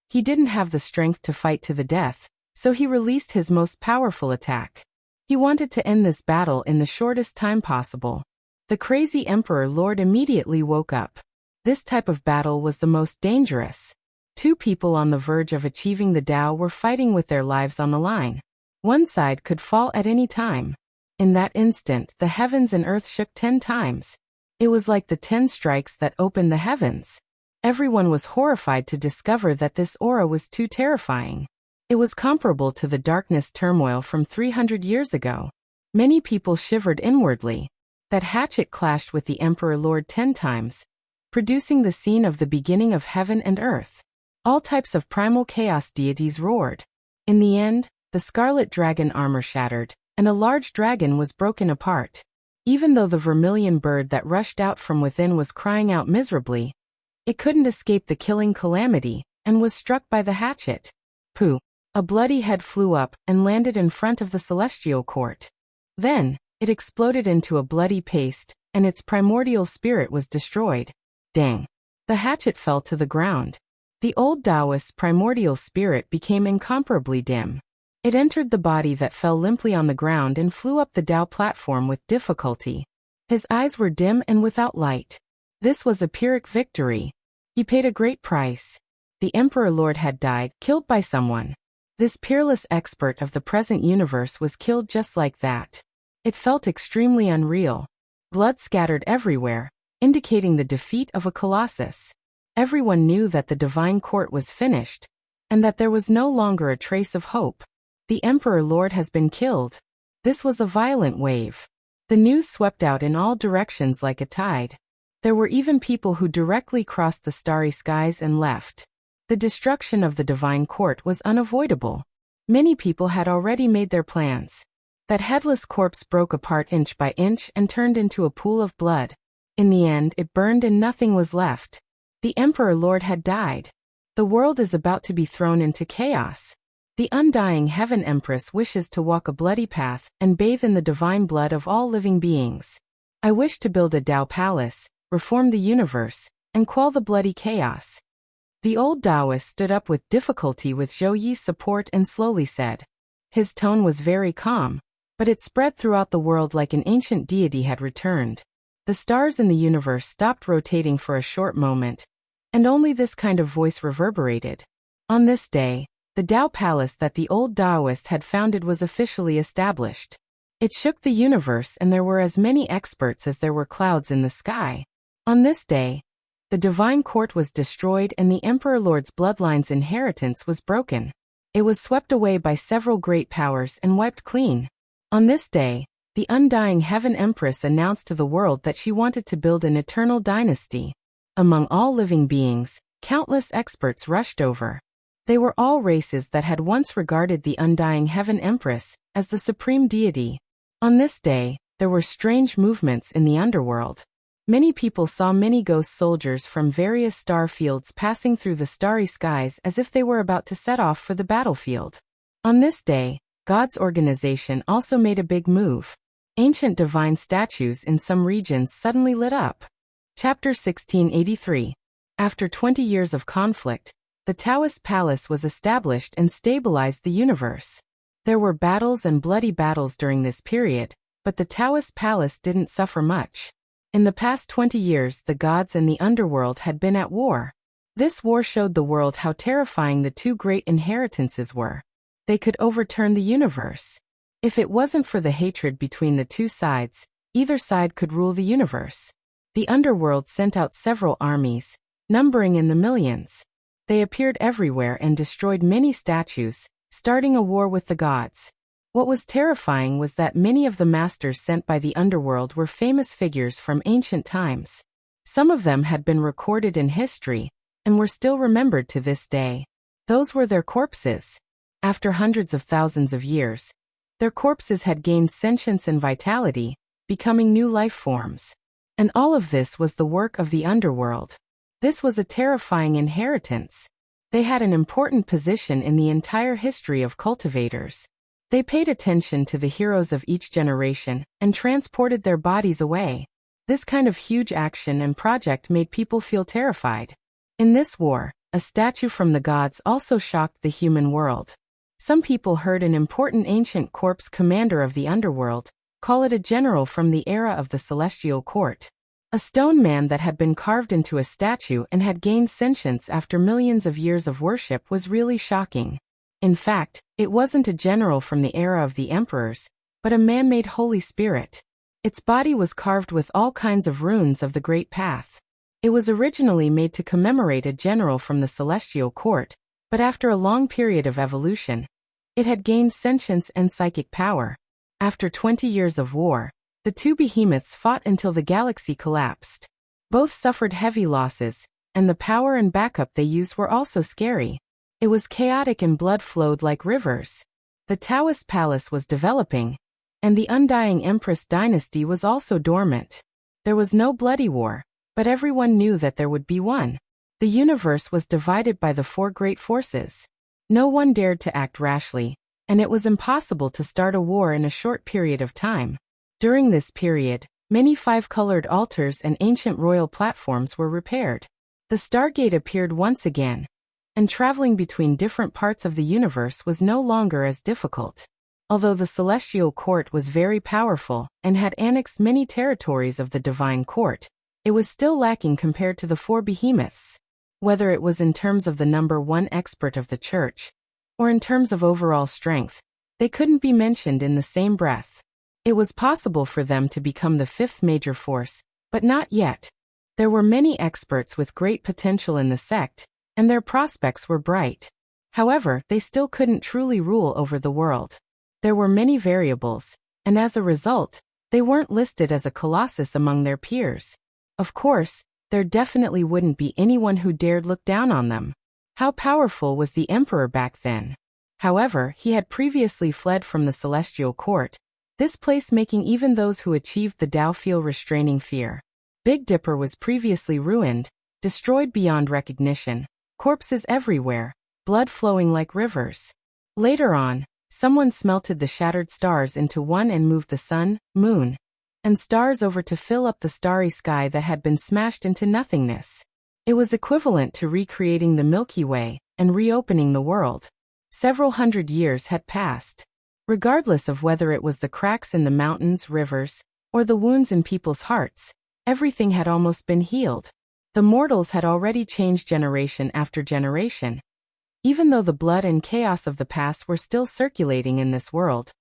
[SPEAKER 1] He didn't have the strength to fight to the death, so he released his most powerful attack. He wanted to end this battle in the shortest time possible. The crazy Emperor Lord immediately woke up. This type of battle was the most dangerous. Two people on the verge of achieving the Tao were fighting with their lives on the line. One side could fall at any time. In that instant, the heavens and earth shook 10 times. It was like the 10 strikes that opened the heavens. Everyone was horrified to discover that this aura was too terrifying. It was comparable to the darkness turmoil from 300 years ago. Many people shivered inwardly. That hatchet clashed with the Emperor Lord 10 times, producing the scene of the beginning of heaven and earth. All types of primal chaos deities roared. In the end, the scarlet dragon armor shattered, and a large dragon was broken apart. Even though the vermilion bird that rushed out from within was crying out miserably, it couldn't escape the killing calamity, and was struck by the hatchet. Pooh! A bloody head flew up and landed in front of the celestial court. Then, it exploded into a bloody paste, and its primordial spirit was destroyed. Dang! The hatchet fell to the ground. The old Taoist's primordial spirit became incomparably dim. It entered the body that fell limply on the ground and flew up the Tao platform with difficulty. His eyes were dim and without light. This was a Pyrrhic victory. He paid a great price. The Emperor Lord had died, killed by someone. This peerless expert of the present universe was killed just like that. It felt extremely unreal. Blood scattered everywhere, indicating the defeat of a colossus. Everyone knew that the divine court was finished, and that there was no longer a trace of hope. The Emperor Lord has been killed. This was a violent wave. The news swept out in all directions like a tide. There were even people who directly crossed the starry skies and left. The destruction of the divine court was unavoidable. Many people had already made their plans. That headless corpse broke apart inch by inch and turned into a pool of blood. In the end, it burned and nothing was left. The Emperor Lord had died. The world is about to be thrown into chaos. The undying Heaven Empress wishes to walk a bloody path and bathe in the divine blood of all living beings. I wish to build a Tao palace, reform the universe, and quell the bloody chaos. The old Taoist stood up with difficulty with Zhou Yi's support and slowly said. His tone was very calm, but it spread throughout the world like an ancient deity had returned. The stars in the universe stopped rotating for a short moment, and only this kind of voice reverberated. On this day, the Tao Palace that the old Taoist had founded was officially established. It shook the universe and there were as many experts as there were clouds in the sky. On this day, the divine court was destroyed and the Emperor Lord's bloodline's inheritance was broken. It was swept away by several great powers and wiped clean. On this day, the undying Heaven Empress announced to the world that she wanted to build an eternal dynasty. Among all living beings, countless experts rushed over. They were all races that had once regarded the undying Heaven Empress as the supreme deity. On this day, there were strange movements in the underworld. Many people saw many ghost soldiers from various star fields passing through the starry skies as if they were about to set off for the battlefield. On this day, God's organization also made a big move. Ancient divine statues in some regions suddenly lit up. Chapter 1683. After 20 years of conflict, the Taoist palace was established and stabilized the universe. There were battles and bloody battles during this period, but the Taoist palace didn't suffer much. In the past 20 years, the gods and the underworld had been at war. This war showed the world how terrifying the two great inheritances were. They could overturn the universe. If it wasn't for the hatred between the two sides, either side could rule the universe. The underworld sent out several armies, numbering in the millions. They appeared everywhere and destroyed many statues, starting a war with the gods. What was terrifying was that many of the masters sent by the underworld were famous figures from ancient times. Some of them had been recorded in history, and were still remembered to this day. Those were their corpses. After hundreds of thousands of years, their corpses had gained sentience and vitality, becoming new life forms. And all of this was the work of the underworld. This was a terrifying inheritance. They had an important position in the entire history of cultivators. They paid attention to the heroes of each generation and transported their bodies away. This kind of huge action and project made people feel terrified. In this war, a statue from the gods also shocked the human world. Some people heard an important ancient corpse commander of the underworld call it a general from the era of the celestial court. A stone man that had been carved into a statue and had gained sentience after millions of years of worship was really shocking. In fact, it wasn't a general from the era of the emperors, but a man-made Holy Spirit. Its body was carved with all kinds of runes of the Great Path. It was originally made to commemorate a general from the celestial court, but after a long period of evolution, it had gained sentience and psychic power. After 20 years of war, the two behemoths fought until the galaxy collapsed. Both suffered heavy losses, and the power and backup they used were also scary. It was chaotic and blood flowed like rivers. The Taoist palace was developing, and the undying Empress dynasty was also dormant. There was no bloody war, but everyone knew that there would be one. The universe was divided by the four great forces. No one dared to act rashly, and it was impossible to start a war in a short period of time. During this period, many five-colored altars and ancient royal platforms were repaired. The Stargate appeared once again, and traveling between different parts of the universe was no longer as difficult. Although the celestial court was very powerful and had annexed many territories of the divine court, it was still lacking compared to the four behemoths. Whether it was in terms of the number one expert of the church, or in terms of overall strength, they couldn't be mentioned in the same breath. It was possible for them to become the fifth major force, but not yet. There were many experts with great potential in the sect, and their prospects were bright. However, they still couldn't truly rule over the world. There were many variables, and as a result, they weren't listed as a colossus among their peers. Of course, there definitely wouldn't be anyone who dared look down on them. How powerful was the emperor back then? However, he had previously fled from the celestial court, this place making even those who achieved the Tao feel restraining fear. Big Dipper was previously ruined, destroyed beyond recognition. Corpses everywhere, blood flowing like rivers. Later on, someone smelted the shattered stars into one and moved the sun, moon, and stars over to fill up the starry sky that had been smashed into nothingness. It was equivalent to recreating the Milky Way and reopening the world. Several hundred years had passed. Regardless of whether it was the cracks in the mountains, rivers, or the wounds in people's hearts, everything had almost been healed. The mortals had already changed generation after generation. Even though the blood and chaos of the past were still circulating in this world,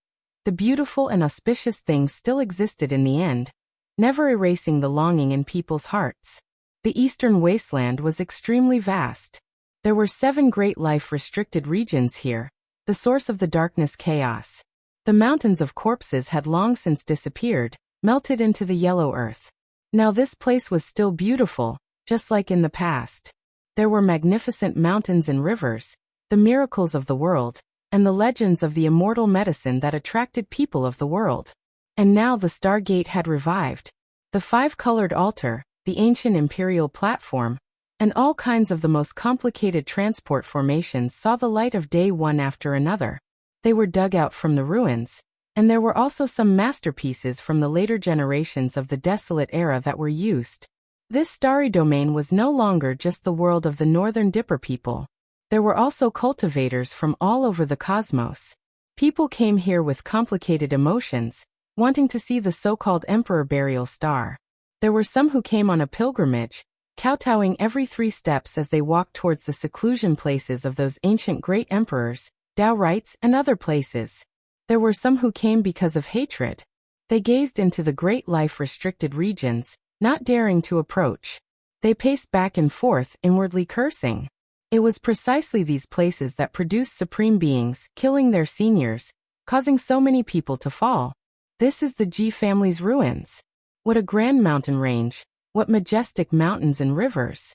[SPEAKER 1] the beautiful and auspicious things still existed in the end, never erasing the longing in people's hearts. The eastern wasteland was extremely vast. There were 7 great life-restricted regions here, the source of the darkness chaos. The mountains of corpses had long since disappeared, melted into the yellow earth. Now this place was still beautiful, just like in the past. There were magnificent mountains and rivers, the miracles of the world, and the legends of the immortal medicine that attracted people of the world. And now the Stargate had revived. The five-colored altar, the ancient imperial platform, and all kinds of the most complicated transport formations saw the light of day one after another. They were dug out from the ruins, and there were also some masterpieces from the later generations of the desolate era that were used. This starry domain was no longer just the world of the Northern Dipper people. There were also cultivators from all over the cosmos. People came here with complicated emotions, wanting to see the so-called Emperor Burial Star. There were some who came on a pilgrimage, kowtowing every 3 steps as they walked towards the seclusion places of those ancient great emperors, Taoites, and other places. There were some who came because of hatred. They gazed into the great life-restricted regions, not daring to approach. They paced back and forth, inwardly cursing. It was precisely these places that produced supreme beings, killing their seniors, causing so many people to fall. This is the G family's ruins. What a grand mountain range, what majestic mountains and rivers.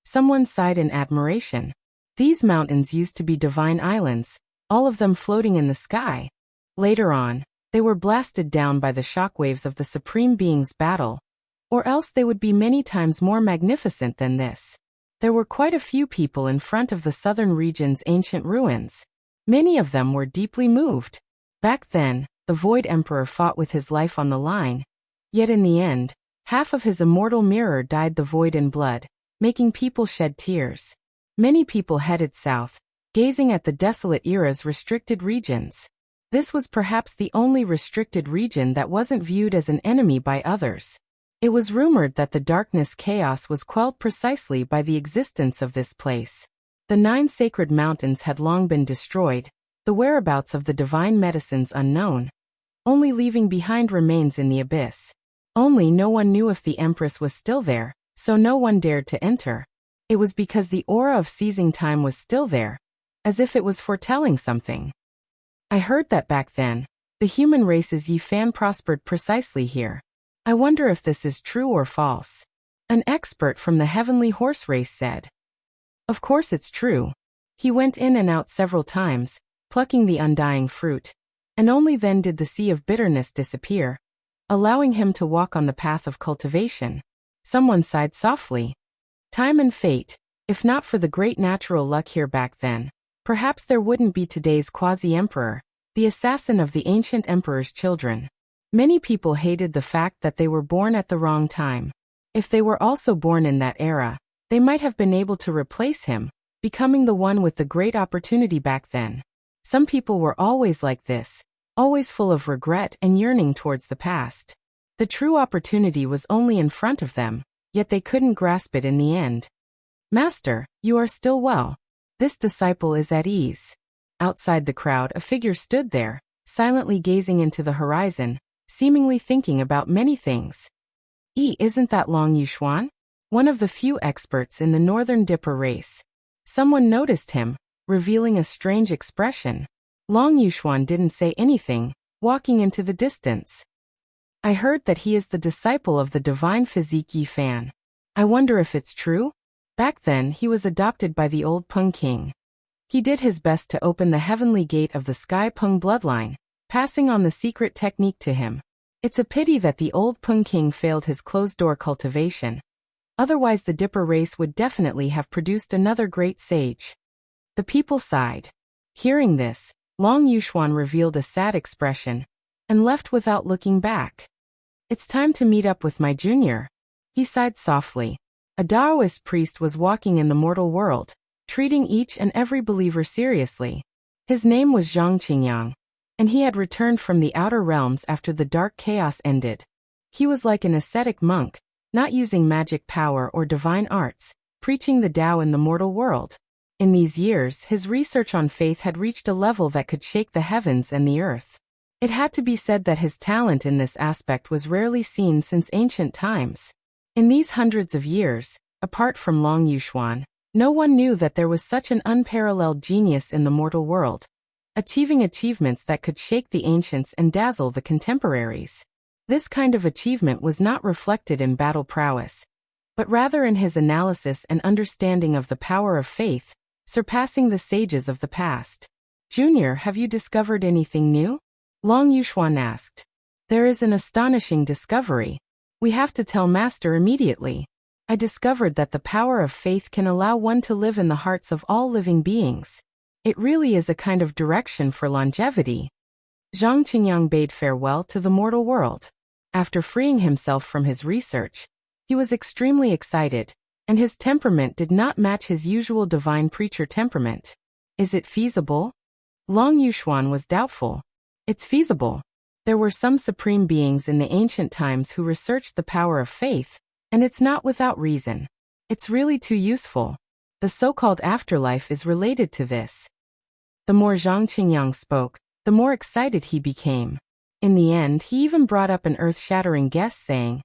[SPEAKER 1] Someone sighed in admiration. These mountains used to be divine islands, all of them floating in the sky. Later on, they were blasted down by the shockwaves of the Supreme Being's battle, or else they would be many times more magnificent than this. There were quite a few people in front of the southern region's ancient ruins. Many of them were deeply moved. Back then, the Void Emperor fought with his life on the line, yet in the end, half of his immortal mirror dyed the void in blood, making people shed tears. Many people headed south, gazing at the desolate era's restricted regions. This was perhaps the only restricted region that wasn't viewed as an enemy by others. It was rumored that the darkness chaos was quelled precisely by the existence of this place. The 9 sacred mountains had long been destroyed, the whereabouts of the divine medicines unknown, only leaving behind remains in the abyss. Only no one knew if the Empress was still there, so no one dared to enter. It was because the aura of seizing time was still there, as if it was foretelling something. I heard that back then, the human race's Yifan prospered precisely here. I wonder if this is true or false. An expert from the heavenly horse race said. Of course it's true. He went in and out several times, plucking the undying fruit, and only then did the sea of bitterness disappear, allowing him to walk on the path of cultivation. Someone sighed softly. Time and fate, if not for the great natural luck here back then, perhaps there wouldn't be today's quasi-emperor, the assassin of the ancient emperor's children. Many people hated the fact that they were born at the wrong time. If they were also born in that era, they might have been able to replace him, becoming the one with the great opportunity back then. Some people were always like this, always full of regret and yearning towards the past. The true opportunity was only in front of them, yet they couldn't grasp it in the end. Master, you are still well. This disciple is at ease. Outside the crowd, a figure stood there, silently gazing into the horizon, seemingly thinking about many things. Isn't that Long Yuxuan? One of the few experts in the Northern Dipper race. Someone noticed him, revealing a strange expression. Long Yuxuan didn't say anything, walking into the distance. I heard that he is the disciple of the divine physique Yifan. I wonder if it's true? Back then he was adopted by the old Peng King. He did his best to open the heavenly gate of the Sky Peng bloodline, passing on the secret technique to him. It's a pity that the old Peng King failed his closed-door cultivation. Otherwise the Dipper race would definitely have produced another great sage. The people sighed. Hearing this, Long Yuxuan revealed a sad expression, and left without looking back. It's time to meet up with my junior. He sighed softly. A Taoist priest was walking in the mortal world, treating each and every believer seriously. His name was Zhang Qingyang, and he had returned from the outer realms after the dark chaos ended. He was like an ascetic monk, not using magic power or divine arts, preaching the Tao in the mortal world. In these years, his research on faith had reached a level that could shake the heavens and the earth. It had to be said that his talent in this aspect was rarely seen since ancient times. In these hundreds of years, apart from Long Yuxuan, no one knew that there was such an unparalleled genius in the mortal world. achieving achievements that could shake the ancients and dazzle the contemporaries. This kind of achievement was not reflected in battle prowess, but rather in his analysis and understanding of the power of faith, surpassing the sages of the past. Junior, have you discovered anything new? Long Yuxuan asked. There is an astonishing discovery. We have to tell Master immediately. I discovered that the power of faith can allow one to live in the hearts of all living beings. It really is a kind of direction for longevity. Zhang Qingyang bade farewell to the mortal world. After freeing himself from his research, he was extremely excited, and his temperament did not match his usual divine preacher temperament. Is it feasible? Long Yuxuan was doubtful. It's feasible. There were some supreme beings in the ancient times who researched the power of faith, and it's not without reason. It's really too useful. The so-called afterlife is related to this. The more Zhang Qingyang spoke, the more excited he became. In the end, he even brought up an earth-shattering guess, saying,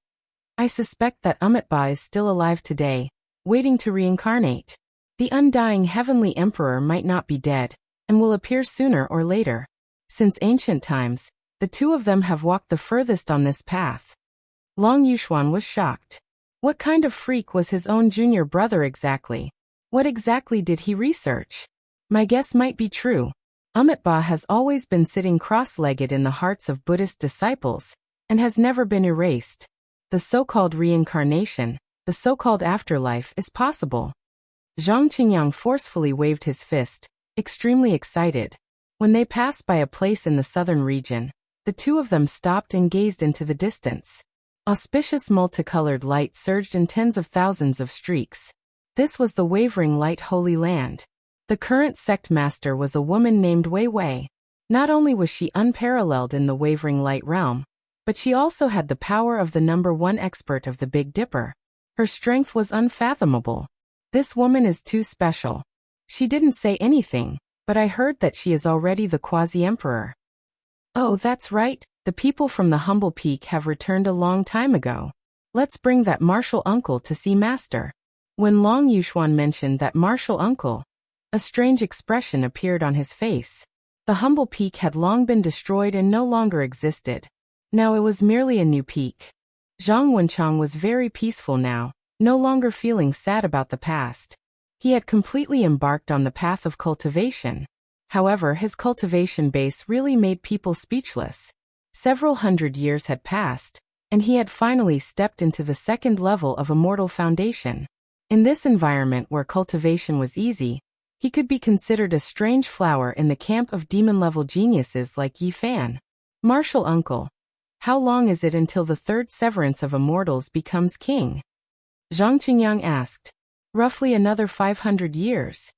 [SPEAKER 1] I suspect that Amitabha is still alive today, waiting to reincarnate. The undying heavenly emperor might not be dead, and will appear sooner or later. Since ancient times, the two of them have walked the furthest on this path. Long Yuxuan was shocked. What kind of freak was his own junior brother exactly? What exactly did he research? My guess might be true. Amitabha has always been sitting cross-legged in the hearts of Buddhist disciples, and has never been erased. The so-called reincarnation, the so-called afterlife, is possible. Zhang Qingyang forcefully waved his fist, extremely excited. When they passed by a place in the southern region, the two of them stopped and gazed into the distance. Auspicious multicolored light surged in tens of thousands of streaks. This was the Wavering Light Holy Land. The current sect master was a woman named Wei Wei. Not only was she unparalleled in the Wavering Light realm, but she also had the power of the #1 expert of the Big Dipper. Her strength was unfathomable. This woman is too special. She didn't say anything, but I heard that she is already the quasi-emperor. Oh, that's right, the people from the humble peak have returned a long time ago. Let's bring that martial uncle to see Master. When Long Yuxuan mentioned that martial uncle, a strange expression appeared on his face. The humble peak had long been destroyed and no longer existed. Now it was merely a new peak. Zhang Wenchang was very peaceful now, no longer feeling sad about the past. He had completely embarked on the path of cultivation. However, his cultivation base really made people speechless. Several hundred years had passed, and he had finally stepped into the second level of Immortal Foundation. In this environment where cultivation was easy, he could be considered a strange flower in the camp of demon-level geniuses like Yi Fan. Martial uncle, how long is it until the third severance of immortals becomes king? Zhang Qingyang asked. Roughly another 500 years.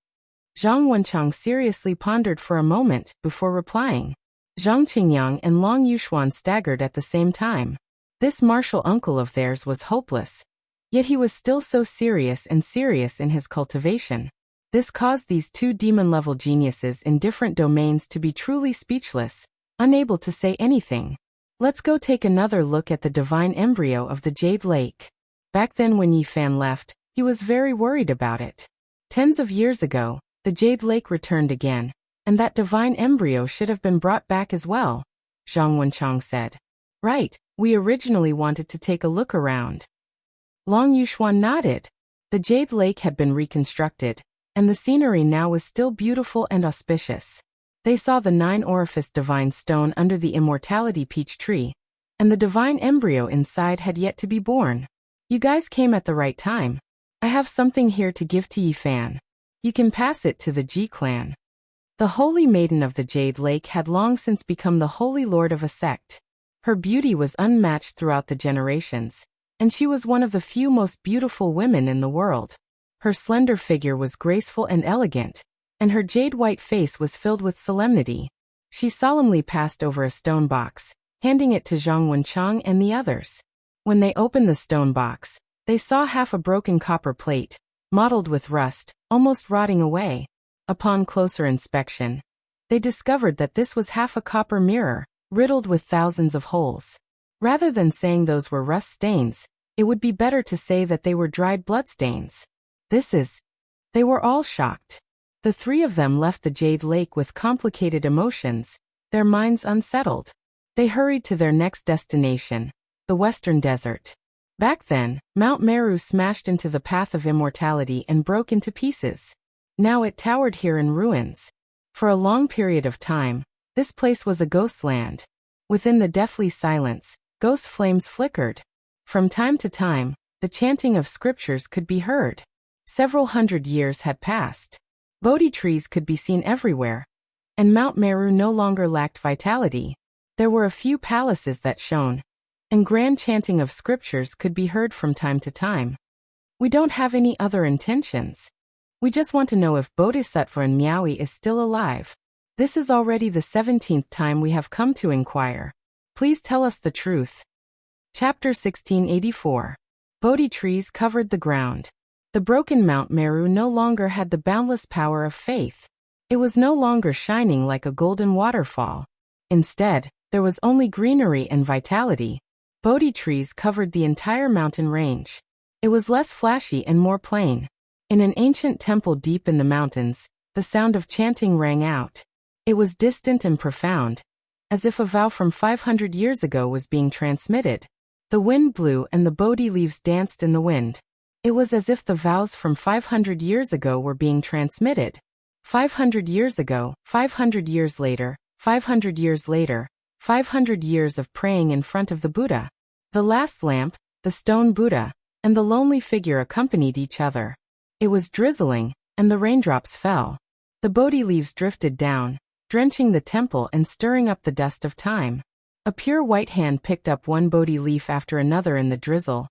[SPEAKER 1] Zhang Wenchang seriously pondered for a moment before replying. Zhang Qingyang and Long Yuxuan staggered at the same time. This martial uncle of theirs was hopeless. Yet he was still so serious in his cultivation. This caused these two demon-level geniuses in different domains to be truly speechless, unable to say anything. Let's go take another look at the divine embryo of the Jade Lake. Back then when Yi Fan left, he was very worried about it. Tens of years ago, the Jade Lake returned again, and that divine embryo should have been brought back as well, Zhang Wenchang said. Right, we originally wanted to take a look around. Long Yuxuan nodded. The Jade Lake had been reconstructed, and the scenery now was still beautiful and auspicious. They saw the 9-orifice divine stone under the immortality peach tree, and the divine embryo inside had yet to be born. You guys came at the right time. I have something here to give to Yi Fan. You can pass it to the Ji clan. The holy maiden of the Jade Lake had long since become the holy lord of a sect. Her beauty was unmatched throughout the generations, and she was one of the few most beautiful women in the world. Her slender figure was graceful and elegant, and her jade-white face was filled with solemnity. She solemnly passed over a stone box, handing it to Zhang Wenchang and the others. When they opened the stone box, they saw half a broken copper plate, mottled with rust, almost rotting away. Upon closer inspection, they discovered that this was half a copper mirror, riddled with thousands of holes. Rather than saying those were rust stains, it would be better to say that they were dried blood stains. They were all shocked. The three of them left the Jade Lake with complicated emotions, their minds unsettled. They hurried to their next destination, the Western Desert. Back then, Mount Meru smashed into the path of immortality and broke into pieces. Now it towered here in ruins. For a long period of time, this place was a ghost land. Within the deathly silence, ghost flames flickered. From time to time, the chanting of scriptures could be heard. Several hundred years had passed. Bodhi trees could be seen everywhere, and Mount Meru no longer lacked vitality. There were a few palaces that shone, and grand chanting of scriptures could be heard from time to time. We don't have any other intentions. We just want to know if Bodhisattva and Miaui is still alive. This is already the 17th time we have come to inquire. Please tell us the truth. Chapter 1684. Bodhi trees covered the ground. The broken Mount Meru no longer had the boundless power of faith. It was no longer shining like a golden waterfall. Instead, there was only greenery and vitality. Bodhi trees covered the entire mountain range. It was less flashy and more plain. In an ancient temple deep in the mountains, the sound of chanting rang out. It was distant and profound, as if a vow from 500 years ago was being transmitted. The wind blew and the Bodhi leaves danced in the wind. It was as if the vows from 500 years ago were being transmitted. 500 years ago, 500 years later, 500 years later, 500 years of praying in front of the Buddha. The last lamp, the stone Buddha, and the lonely figure accompanied each other. It was drizzling, and the raindrops fell. The Bodhi leaves drifted down, drenching the temple and stirring up the dust of time. A pure white hand picked up one Bodhi leaf after another in the drizzle,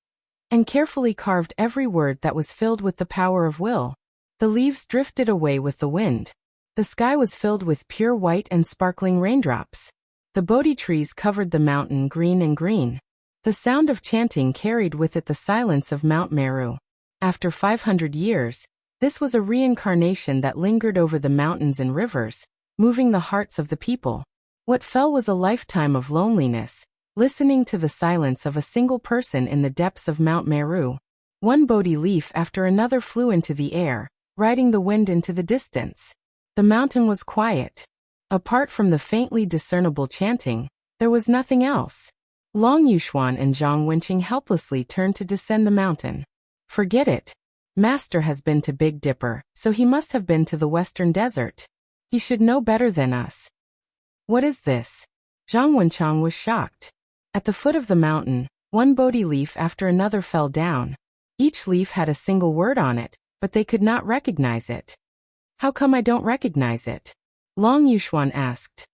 [SPEAKER 1] and carefully carved every word that was filled with the power of will. The leaves drifted away with the wind. The sky was filled with pure white and sparkling raindrops. The Bodhi trees covered the mountain green and green. The sound of chanting carried with it the silence of Mount Meru. After 500 years, this was a reincarnation that lingered over the mountains and rivers, moving the hearts of the people. What fell was a lifetime of loneliness, listening to the silence of a single person in the depths of Mount Meru. One Bodhi leaf after another flew into the air, riding the wind into the distance. The mountain was quiet. Apart from the faintly discernible chanting, there was nothing else. Long Yuxuan and Zhang Wenqing helplessly turned to descend the mountain. Forget it. Master has been to Big Dipper, so he must have been to the Western Desert. He should know better than us. What is this? Zhang Wenqing was shocked. At the foot of the mountain, one Bodhi leaf after another fell down. Each leaf had a single word on it, but they could not recognize it. How come I don't recognize it? Long Yuxuan asked.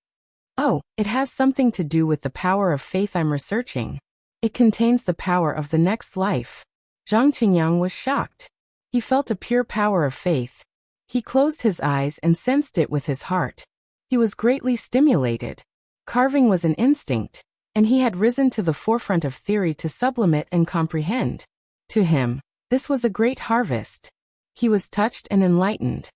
[SPEAKER 1] Oh, it has something to do with the power of faith I'm researching. It contains the power of the next life. Zhang Qingyang was shocked. He felt a pure power of faith. He closed his eyes and sensed it with his heart. He was greatly stimulated. Carving was an instinct, and he had risen to the forefront of theory to sublimate and comprehend. To him, this was a great harvest. He was touched and enlightened.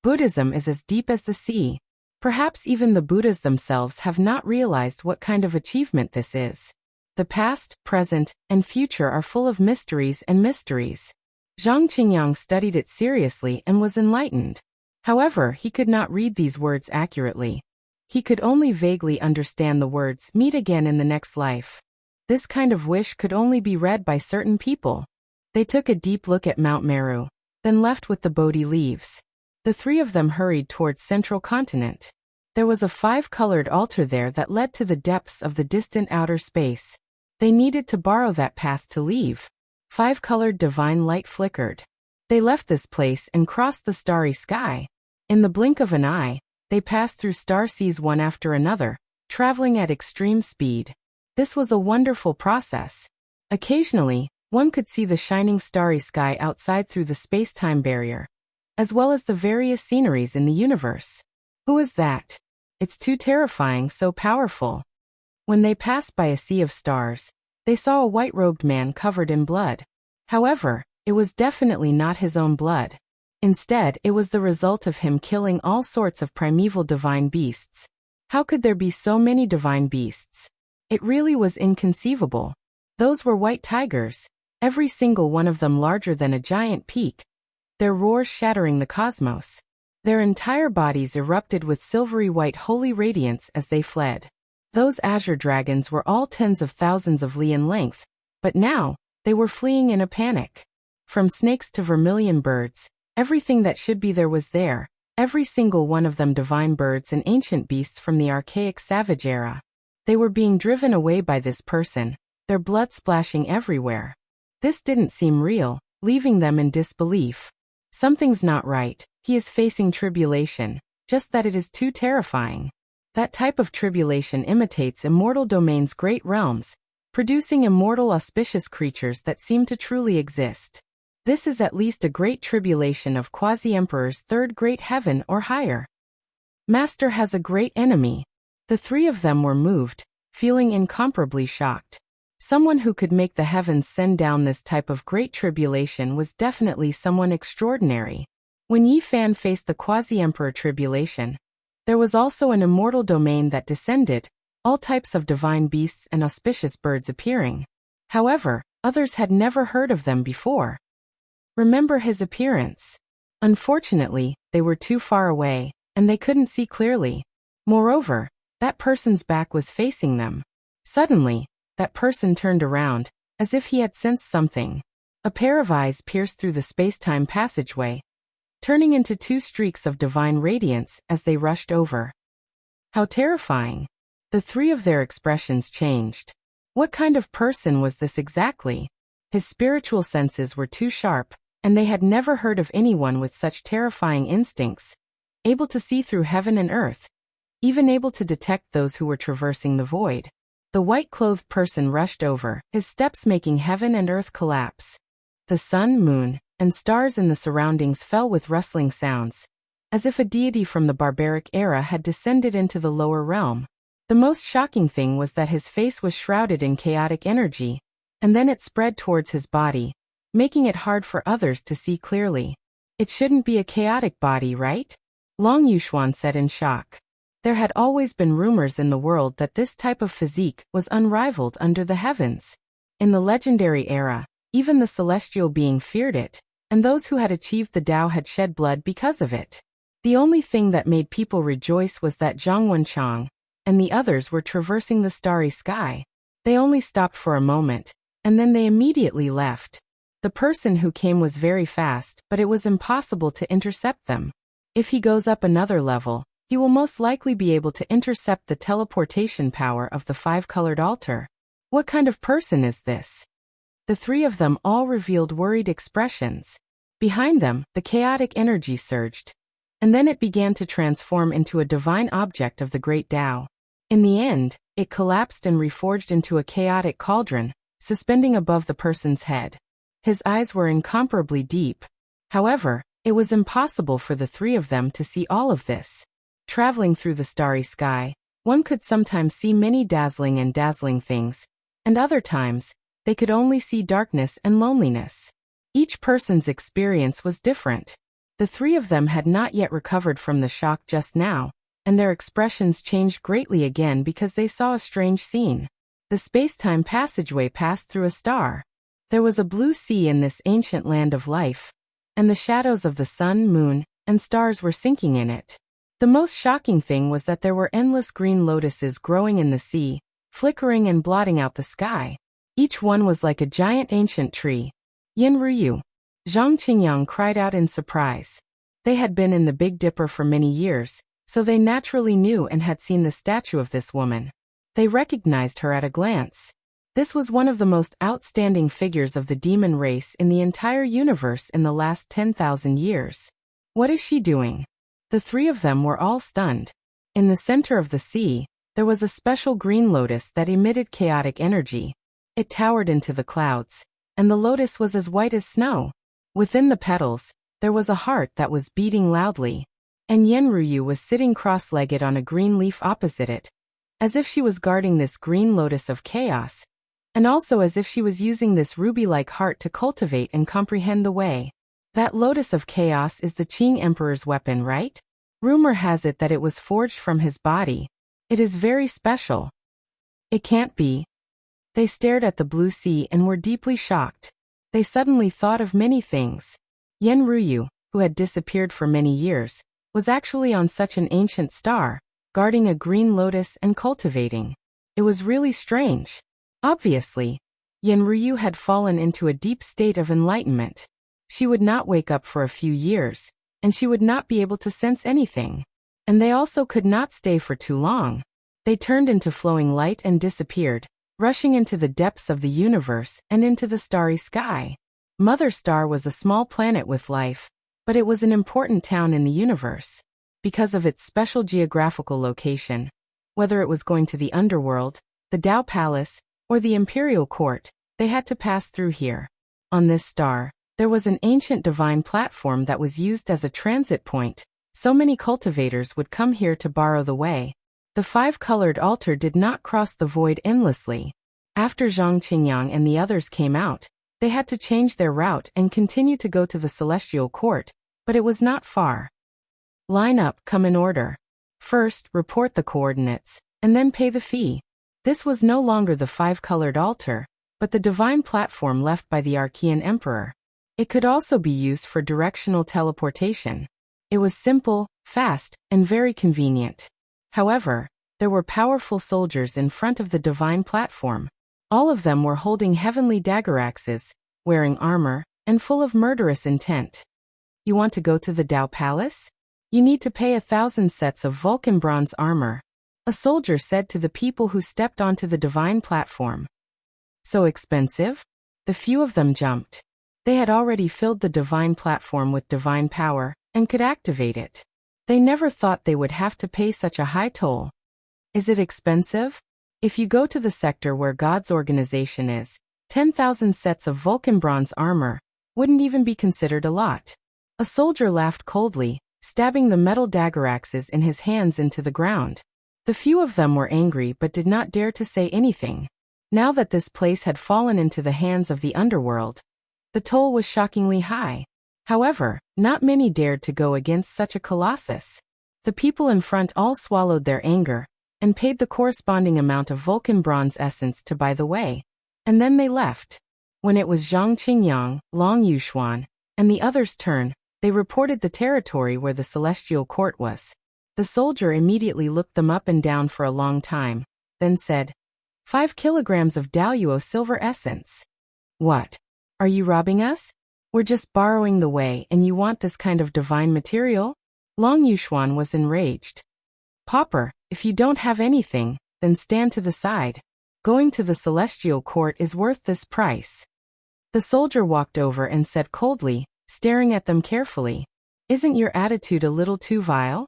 [SPEAKER 1] Buddhism is as deep as the sea. Perhaps even the Buddhas themselves have not realized what kind of achievement this is. The past, present, and future are full of mysteries and mysteries. Zhang Qingyang studied it seriously and was enlightened. However, he could not read these words accurately. He could only vaguely understand the words "meet again in the next life." This kind of wish could only be read by certain people. They took a deep look at Mount Meru, then left with the Bodhi leaves. The three of them hurried towards Central Continent. There was a 5-colored altar there that led to the depths of the distant outer space. They needed to borrow that path to leave. 5-colored divine light flickered. They left this place and crossed the starry sky. In the blink of an eye, they passed through star seas one after another, traveling at extreme speed. This was a wonderful process. Occasionally, one could see the shining starry sky outside through the space-time barrier, as well as the various sceneries in the universe. Who is that? It's too terrifying, so powerful. When they passed by a sea of stars, they saw a white-robed man covered in blood. However, it was definitely not his own blood. Instead, it was the result of him killing all sorts of primeval divine beasts. How could there be so many divine beasts? It really was inconceivable. Those were white tigers, every single one of them larger than a giant peak, their roars shattering the cosmos. Their entire bodies erupted with silvery white holy radiance as they fled. Those azure dragons were all tens of thousands of li in length, but now, they were fleeing in a panic. From snakes to vermilion birds, everything that should be there was there, every single one of them divine birds and ancient beasts from the archaic savage era. They were being driven away by this person, their blood splashing everywhere. This didn't seem real, leaving them in disbelief. Something's not right, he is facing tribulation, just that it is too terrifying. That type of tribulation imitates immortal domain's great realms, producing immortal auspicious creatures that seem to truly exist. This is at least a great tribulation of quasi-emperor's third great heaven or higher. Master has a great enemy. The three of them were moved, feeling incomparably shocked. Someone who could make the heavens send down this type of great tribulation was definitely someone extraordinary. When Yi Fan faced the quasi-emperor tribulation, there was also an immortal domain that descended, all types of divine beasts and auspicious birds appearing. However, others had never heard of them before. Remember his appearance. Unfortunately, they were too far away, and they couldn't see clearly. Moreover, that person's back was facing them. Suddenly, that person turned around, as if he had sensed something. A pair of eyes pierced through the space-time passageway, turning into two streaks of divine radiance as they rushed over. How terrifying! The three of their expressions changed. What kind of person was this exactly? His spiritual senses were too sharp, and they had never heard of anyone with such terrifying instincts, able to see through heaven and earth, even able to detect those who were traversing the void. The white-clothed person rushed over, his steps making heaven and earth collapse. The sun, moon, and stars in the surroundings fell with rustling sounds, as if a deity from the barbaric era had descended into the lower realm. The most shocking thing was that his face was shrouded in chaotic energy, and then it spread towards his body, making it hard for others to see clearly. It shouldn't be a chaotic body, right? Long Yuxuan said in shock. There had always been rumors in the world that this type of physique was unrivaled under the heavens. In the legendary era, even the celestial being feared it, and those who had achieved the Tao had shed blood because of it. The only thing that made people rejoice was that Zhang Wenchang and the others were traversing the starry sky. They only stopped for a moment, and then they immediately left. The person who came was very fast, but it was impossible to intercept them. If he goes up another level, he will most likely be able to intercept the teleportation power of the five-colored altar. What kind of person is this? The three of them all revealed worried expressions. Behind them, the chaotic energy surged, and then it began to transform into a divine object of the great Tao. In the end, it collapsed and reforged into a chaotic cauldron, suspending above the person's head. His eyes were incomparably deep. However, it was impossible for the three of them to see all of this. Traveling through the starry sky, one could sometimes see many dazzling things, and other times, they could only see darkness and loneliness. Each person's experience was different. The three of them had not yet recovered from the shock just now, and their expressions changed greatly again because they saw a strange scene. The space-time passageway passed through a star. There was a blue sea in this ancient land of life, and the shadows of the sun, moon, and stars were sinking in it. The most shocking thing was that there were endless green lotuses growing in the sea, flickering and blotting out the sky. Each one was like a giant ancient tree. Yin Ruyu. Zhang Qingyang cried out in surprise. They had been in the Big Dipper for many years, so they naturally knew and had seen the statue of this woman. They recognized her at a glance. This was one of the most outstanding figures of the demon race in the entire universe in the last 10,000 years. What is she doing? The three of them were all stunned. In the center of the sea, there was a special green lotus that emitted chaotic energy. It towered into the clouds, and the lotus was as white as snow. Within the petals, there was a heart that was beating loudly. And Yenryu was sitting cross-legged on a green leaf opposite it, as if she was guarding this green lotus of chaos, and also as if she was using this ruby-like heart to cultivate and comprehend the way. That lotus of chaos is the Qing Emperor's weapon, right? Rumor has it that it was forged from his body. It is very special. It can't be. They stared at the blue sea and were deeply shocked. They suddenly thought of many things. Yenryu, who had disappeared for many years, was actually on such an ancient star, guarding a green lotus and cultivating. It was really strange. Obviously, Yenryu had fallen into a deep state of enlightenment. She would not wake up for a few years, and she would not be able to sense anything. And they also could not stay for too long. They turned into flowing light and disappeared, rushing into the depths of the universe and into the starry sky. Mother Star was a small planet with life, but it was an important town in the universe. Because of its special geographical location, whether it was going to the underworld, the Tao Palace, or the Imperial Court, they had to pass through here. On this star, there was an ancient divine platform that was used as a transit point. So many cultivators would come here to borrow the way. The five-colored altar did not cross the void endlessly. After Zhang Qingyang and the others came out, they had to change their route and continue to go to the Celestial Court, but it was not far. Line up, come in order. First, report the coordinates, and then pay the fee. This was no longer the five-colored altar, but the divine platform left by the Archean Emperor. It could also be used for directional teleportation. It was simple, fast, and very convenient. However, there were powerful soldiers in front of the divine platform. All of them were holding heavenly dagger axes, wearing armor, and full of murderous intent. You want to go to the Tao Palace? You need to pay 1,000 sets of Vulcan bronze armor, a soldier said to the people who stepped onto the divine platform. So expensive? The few of them jumped. They had already filled the divine platform with divine power, and could activate it. They never thought they would have to pay such a high toll. Is it expensive? If you go to the sector where God's organization is, 10,000 sets of Vulcan bronze armor wouldn't even be considered a lot. A soldier laughed coldly, stabbing the metal dagger axes in his hands into the ground. The few of them were angry but did not dare to say anything. Now that this place had fallen into the hands of the underworld, the toll was shockingly high. However, not many dared to go against such a colossus. The people in front all swallowed their anger, and paid the corresponding amount of Vulcan bronze essence to buy the way. And then they left. When it was Zhang Qingyang, Long Yuxuan, and the others' turn, they reported the territory where the Celestial Court was. The soldier immediately looked them up and down for a long time, then said, 5 kilograms of Daluo silver essence. What? Are you robbing us? We're just borrowing the way and you want this kind of divine material? Long Yuxuan was enraged. Pauper, if you don't have anything, then stand to the side. Going to the Celestial Court is worth this price. The soldier walked over and said coldly, staring at them carefully, isn't your attitude a little too vile?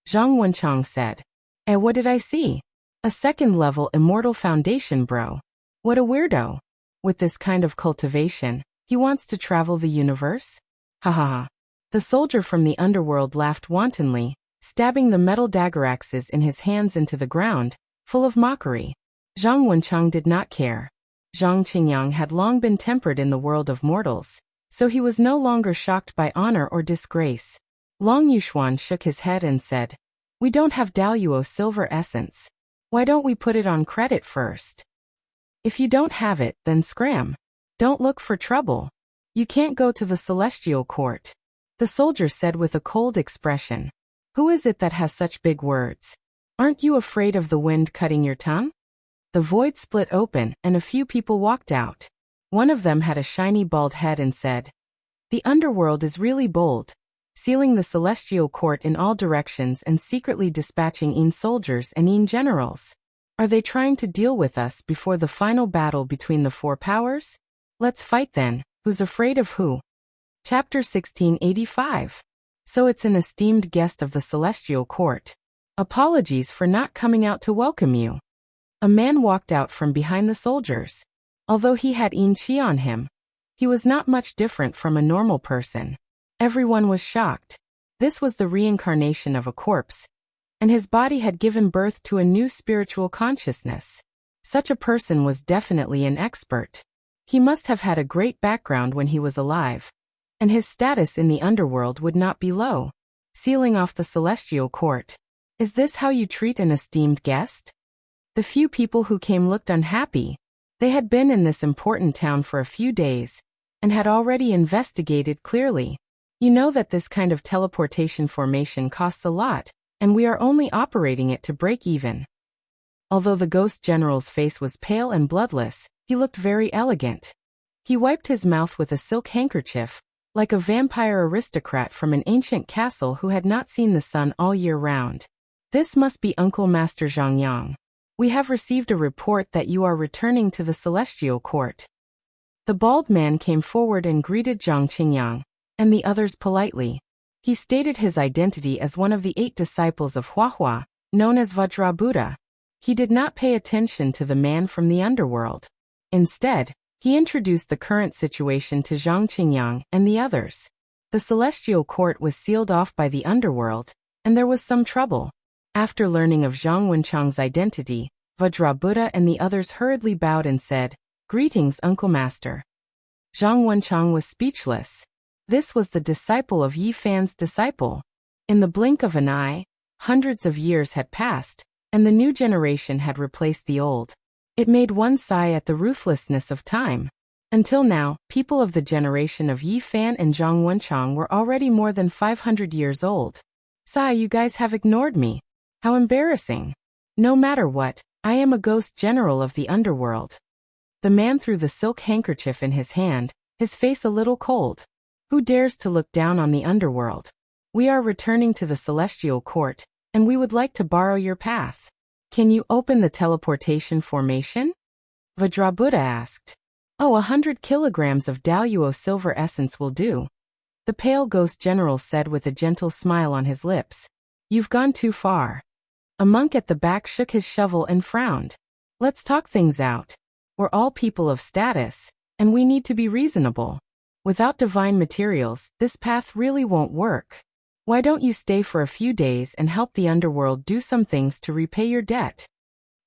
[SPEAKER 1] Zhang Wenchang said, what did I see? A second-level immortal foundation bro. What a weirdo. With this kind of cultivation, he wants to travel the universe? Ha ha ha. The soldier from the underworld laughed wantonly, stabbing the metal dagger axes in his hands into the ground, full of mockery. Zhang Wenchang did not care. Zhang Qingyang had long been tempered in the world of mortals, so he was no longer shocked by honor or disgrace. Long Yuxuan shook his head and said, we don't have Daluo silver essence. Why don't we put it on credit first? If you don't have it, then scram. Don't look for trouble. You can't go to the Celestial Court. The soldier said with a cold expression. Who is it that has such big words? Aren't you afraid of the wind cutting your tongue? The void split open and a few people walked out. One of them had a shiny bald head and said, the underworld is really bold, sealing the Celestial Court in all directions and secretly dispatching soldiers and generals. Are they trying to deal with us before the final battle between the four powers? Let's fight then, who's afraid of who? Chapter 1685. So it's an esteemed guest of the Celestial Court. Apologies for not coming out to welcome you. A man walked out from behind the soldiers. Although he had Qi on him, he was not much different from a normal person. Everyone was shocked. This was the reincarnation of a corpse, and his body had given birth to a new spiritual consciousness. Such a person was definitely an expert. He must have had a great background when he was alive, and his status in the underworld would not be low. Sealing off the Celestial Court. Is this how you treat an esteemed guest? The few people who came looked unhappy. They had been in this important town for a few days, and had already investigated clearly. You know that this kind of teleportation formation costs a lot, and we are only operating it to break even. Although the ghost general's face was pale and bloodless, he looked very elegant. He wiped his mouth with a silk handkerchief, like a vampire aristocrat from an ancient castle who had not seen the sun all year round. This must be Uncle Master Zhang Yang. We have received a report that you are returning to the Celestial Court. The bald man came forward and greeted Zhang Qingyang and the others politely. He stated his identity as one of the 8 disciples of Huahua, known as Vajra Buddha. He did not pay attention to the man from the underworld. Instead, he introduced the current situation to Zhang Qingyang and the others. The Celestial Court was sealed off by the underworld, and there was some trouble. After learning of Zhang Wenchang's identity, Vajra Buddha and the others hurriedly bowed and said, "Greetings, Uncle Master." Zhang Wenchang was speechless. This was the disciple of Yi Fan's disciple. In the blink of an eye, hundreds of years had passed, and the new generation had replaced the old. It made one sigh at the ruthlessness of time. Until now, people of the generation of Yi Fan and Zhang Wenchang were already more than 500 years old. Sigh, you guys have ignored me. How embarrassing. No matter what, I am a ghost general of the underworld. The man threw the silk handkerchief in his hand, his face a little cold. Who dares to look down on the underworld? We are returning to the Celestial Court, and we would like to borrow your path. Can you open the teleportation formation? Vajra Buddha asked. Oh, 100 kilograms of Daluo silver essence will do. The pale ghost general said with a gentle smile on his lips. You've gone too far. A monk at the back shook his shovel and frowned. Let's talk things out. We're all people of status, and we need to be reasonable. Without divine materials, this path really won't work. Why don't you stay for a few days and help the underworld do some things to repay your debt?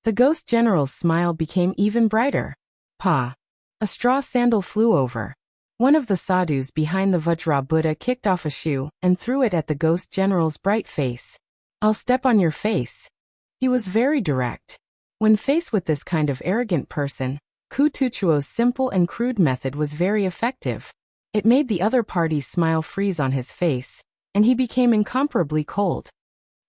[SPEAKER 1] The ghost general's smile became even brighter. Pa. A straw sandal flew over. One of the sadhus behind the Vajra Buddha kicked off a shoe and threw it at the ghost general's bright face. I'll step on your face. He was very direct. When faced with this kind of arrogant person, Ku Tuchuo's simple and crude method was very effective. It made the other party's smile freeze on his face, and he became incomparably cold.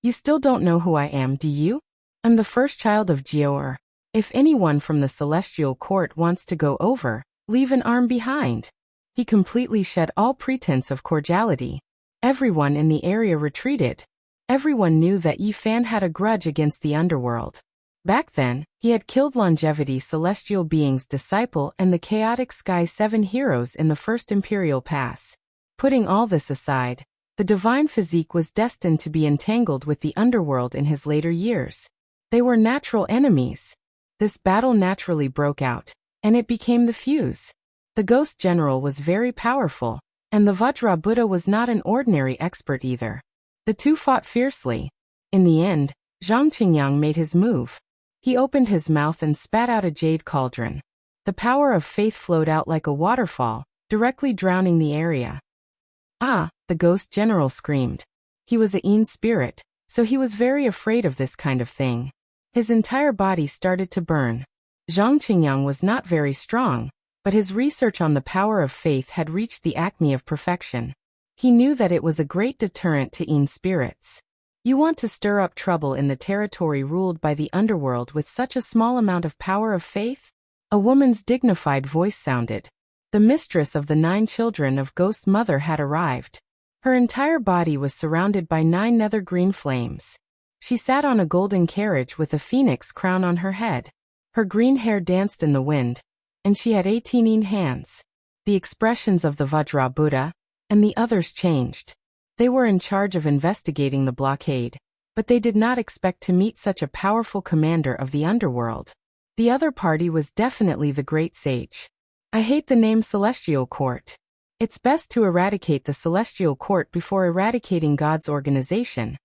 [SPEAKER 1] You still don't know who I am, do you? I'm the first child of Jiaor. If anyone from the Celestial Court wants to go over, leave an arm behind. He completely shed all pretense of cordiality. Everyone in the area retreated. Everyone knew that Yi Fan had a grudge against the underworld. Back then, he had killed Longevity Celestial Being's disciple and the Chaotic Sky 7 heroes in the First Imperial Pass. Putting all this aside, the divine physique was destined to be entangled with the underworld in his later years. They were natural enemies. This battle naturally broke out, and it became the fuse. The ghost general was very powerful, and the Vajra Buddha was not an ordinary expert either. The two fought fiercely. In the end, Zhang Qingyang made his move. He opened his mouth and spat out a jade cauldron. The power of faith flowed out like a waterfall, directly drowning the area. Ah, the ghost general screamed. He was a Yin spirit, so he was very afraid of this kind of thing. His entire body started to burn. Zhang Qingyang was not very strong, but his research on the power of faith had reached the acme of perfection. He knew that it was a great deterrent to Yin spirits. You want to stir up trouble in the territory ruled by the underworld with such a small amount of power of faith? A woman's dignified voice sounded. The mistress of the 9 children of Ghost Mother had arrived. Her entire body was surrounded by 9 nether green flames. She sat on a golden carriage with a phoenix crown on her head. Her green hair danced in the wind, and she had 18 Yin hands. The expressions of the Vajra Buddha and the others changed. They were in charge of investigating the blockade, but they did not expect to meet such a powerful commander of the underworld. The other party was definitely the great sage. I hate the name Celestial Court. It's best to eradicate the Celestial Court before eradicating God's organization.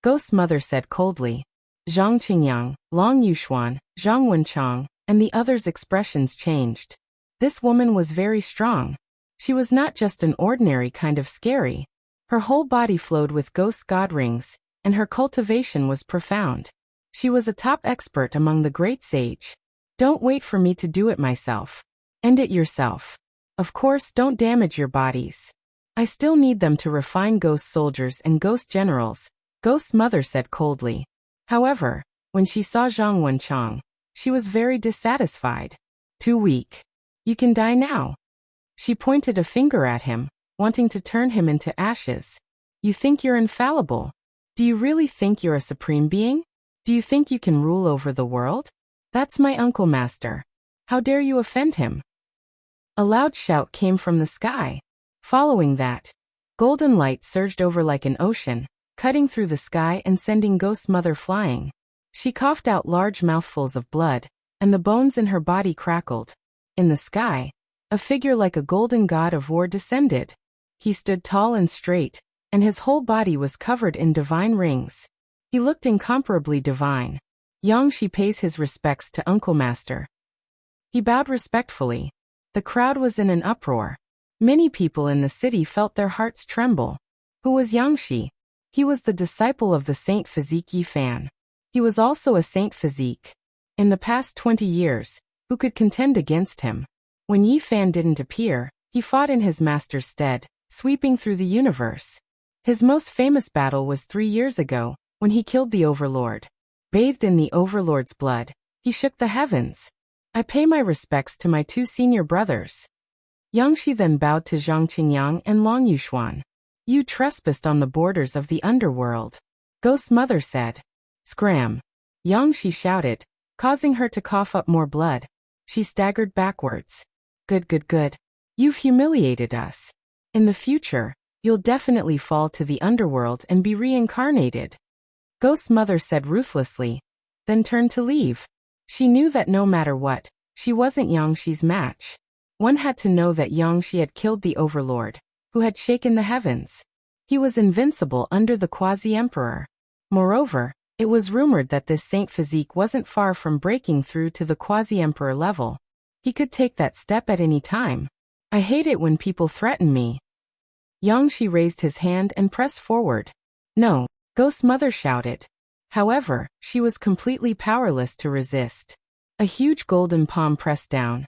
[SPEAKER 1] Ghost Mother said coldly. Zhang Qingyang, Long Yuxuan, Zhang Wenchang, and the others' expressions changed. This woman was very strong. She was not just an ordinary kind of scary. Her whole body flowed with ghost god rings, and her cultivation was profound. She was a top expert among the great sage. Don't wait for me to do it myself. End it yourself. Of course, don't damage your bodies. I still need them to refine ghost soldiers and ghost generals, Ghost's mother said coldly. However, when she saw Zhang Wenchang, she was very dissatisfied. Too weak. You can die now. She pointed a finger at him, wanting to turn him into ashes. You think you're infallible? Do you really think you're a supreme being? Do you think you can rule over the world? That's my uncle master. How dare you offend him? A loud shout came from the sky. Following that, golden light surged over like an ocean, cutting through the sky and sending Ghost's mother flying. She coughed out large mouthfuls of blood, and the bones in her body crackled. In the sky, a figure like a golden god of war descended. He stood tall and straight, and his whole body was covered in divine rings. He looked incomparably divine. Yang Shi pays his respects to Uncle Master. He bowed respectfully. The crowd was in an uproar. Many people in the city felt their hearts tremble. Who was Yang Shi? He was the disciple of the Saint Physique Yi Fan. He was also a Saint Physique. In the past 20 years, who could contend against him? When Yi Fan didn't appear, he fought in his master's stead, sweeping through the universe. His most famous battle was 3 years ago, when he killed the Overlord. Bathed in the Overlord's blood, he shook the heavens. I pay my respects to my 2 senior brothers. Yang Shi then bowed to Zhang Qingyang and Long Yuxuan. You trespassed on the borders of the underworld. Ghost's mother said. Scram. Yang Shi shouted, causing her to cough up more blood. She staggered backwards. Good. You've humiliated us. In the future, you'll definitely fall to the underworld and be reincarnated. Ghost's mother said ruthlessly, then turned to leave. She knew that no matter what, she wasn't Yang Shi's match. One had to know that Yang Shi had killed the Overlord, who had shaken the heavens. He was invincible under the Quasi-Emperor. Moreover, it was rumored that this Saint Physique wasn't far from breaking through to the Quasi-Emperor level. He could take that step at any time. I hate it when people threaten me. Yang Shi raised his hand and pressed forward. No, Ghost's mother shouted. However, she was completely powerless to resist. A huge golden palm pressed down,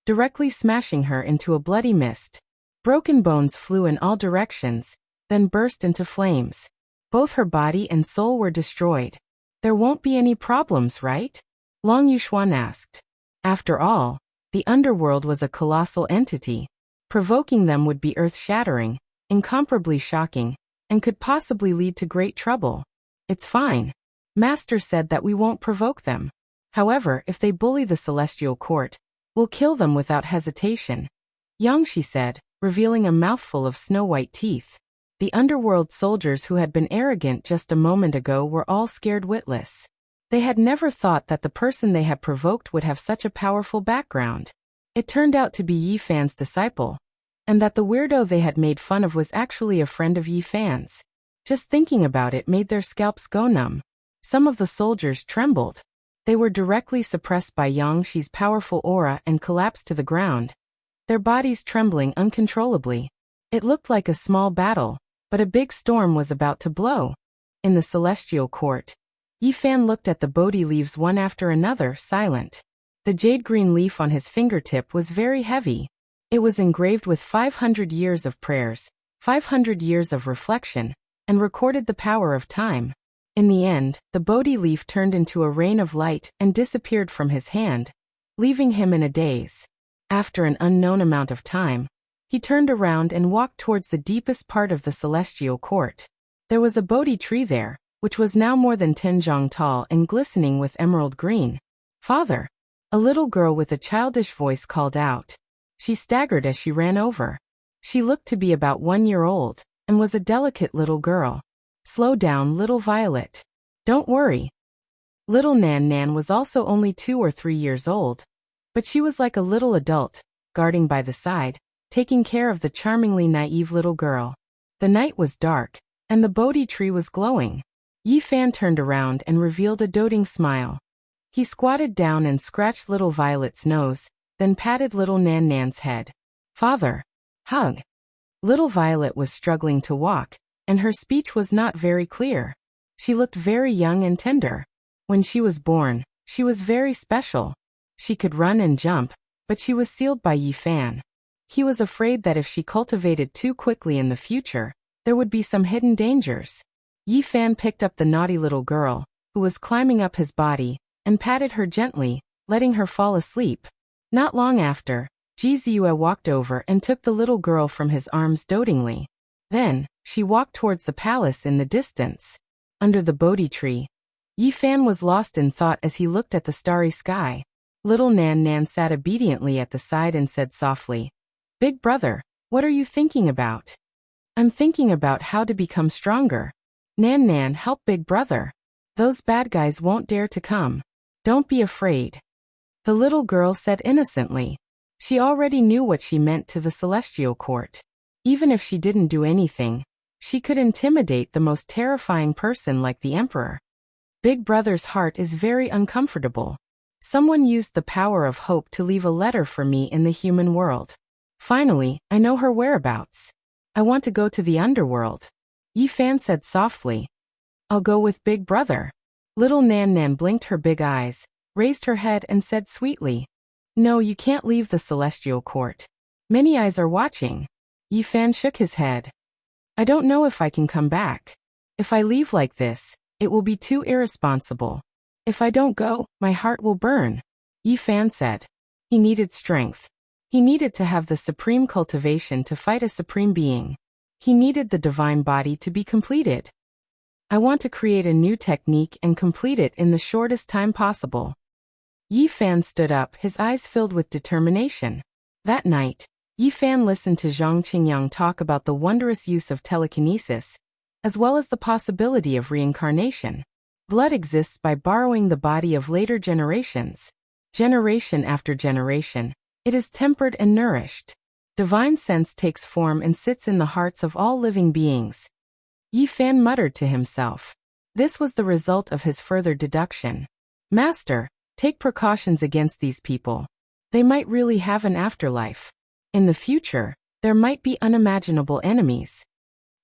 [SPEAKER 1] directly smashing her into a bloody mist. Broken bones flew in all directions, then burst into flames. Both her body and soul were destroyed. There won't be any problems, right? Long Yuxuan asked. After all, the underworld was a colossal entity. Provoking them would be earth-shattering, incomparably shocking, and could possibly lead to great trouble. It's fine. Master said that we won't provoke them. However, if they bully the Celestial Court, we'll kill them without hesitation. Yang Shi said, revealing a mouthful of snow-white teeth. The underworld soldiers who had been arrogant just a moment ago were all scared witless. They had never thought that the person they had provoked would have such a powerful background. It turned out to be Yi Fan's disciple, and that the weirdo they had made fun of was actually a friend of Yi Fan's. Just thinking about it made their scalps go numb. Some of the soldiers trembled. They were directly suppressed by Yang Shi's powerful aura and collapsed to the ground, their bodies trembling uncontrollably. It looked like a small battle, but a big storm was about to blow. In the Celestial Court, Yi Fan looked at the Bodhi leaves one after another, silent. The jade-green leaf on his fingertip was very heavy. It was engraved with 500 years of prayers, 500 years of reflection, and recorded the power of time. In the end, the Bodhi leaf turned into a rain of light and disappeared from his hand, leaving him in a daze. After an unknown amount of time, he turned around and walked towards the deepest part of the Celestial Court. There was a Bodhi tree there, which was now more than 10 zhang tall and glistening with emerald green. Father! A little girl with a childish voice called out. She staggered as she ran over. She looked to be about 1 year old, and was a delicate little girl. Slow down, little Violet. Don't worry. Little Nan Nan was also only 2 or 3 years old, but she was like a little adult, guarding by the side, taking care of the charmingly naive little girl. The night was dark, and the Bodhi tree was glowing. Yi Fan turned around and revealed a doting smile. He squatted down and scratched little Violet's nose, then patted little Nan Nan's head. Father! Hug! Little Violet was struggling to walk, and her speech was not very clear. She looked very young and tender. When she was born, she was very special. She could run and jump, but she was sealed by Yi Fan. He was afraid that if she cultivated too quickly in the future, there would be some hidden dangers. Yi Fan picked up the naughty little girl, who was climbing up his body, and patted her gently, letting her fall asleep. Not long after, Ji Ziyue walked over and took the little girl from his arms dotingly. Then, she walked towards the palace in the distance. Under the Bodhi tree, Yi Fan was lost in thought as he looked at the starry sky. Little Nan Nan sat obediently at the side and said softly, "Big brother, what are you thinking about?" "I'm thinking about how to become stronger." "Nan Nan, help Big brother. Those bad guys won't dare to come. Don't be afraid." The little girl said innocently. She already knew what she meant to the celestial court. Even if she didn't do anything, she could intimidate the most terrifying person like the emperor. Big brother's heart is very uncomfortable. Someone used the power of hope to leave a letter for me in the human world. Finally, I know her whereabouts. I want to go to the underworld. Yi Fan said softly. "I'll go with Big brother." Little Nan Nan blinked her big eyes, raised her head and said sweetly, "No, you can't leave the celestial court. Many eyes are watching." Yi Fan shook his head. "I don't know if I can come back. If I leave like this, it will be too irresponsible. If I don't go, my heart will burn." Yi Fan said. He needed strength. He needed to have the supreme cultivation to fight a supreme being. He needed the divine body to be completed. "I want to create a new technique and complete it in the shortest time possible." Yi Fan stood up, his eyes filled with determination. That night, Yi Fan listened to Zhang Qingyang talk about the wondrous use of telekinesis, as well as the possibility of reincarnation. Blood exists by borrowing the body of later generations. Generation after generation, it is tempered and nourished. Divine sense takes form and sits in the hearts of all living beings. Yi Fan muttered to himself. This was the result of his further deduction. "Master, take precautions against these people. They might really have an afterlife. In the future, there might be unimaginable enemies."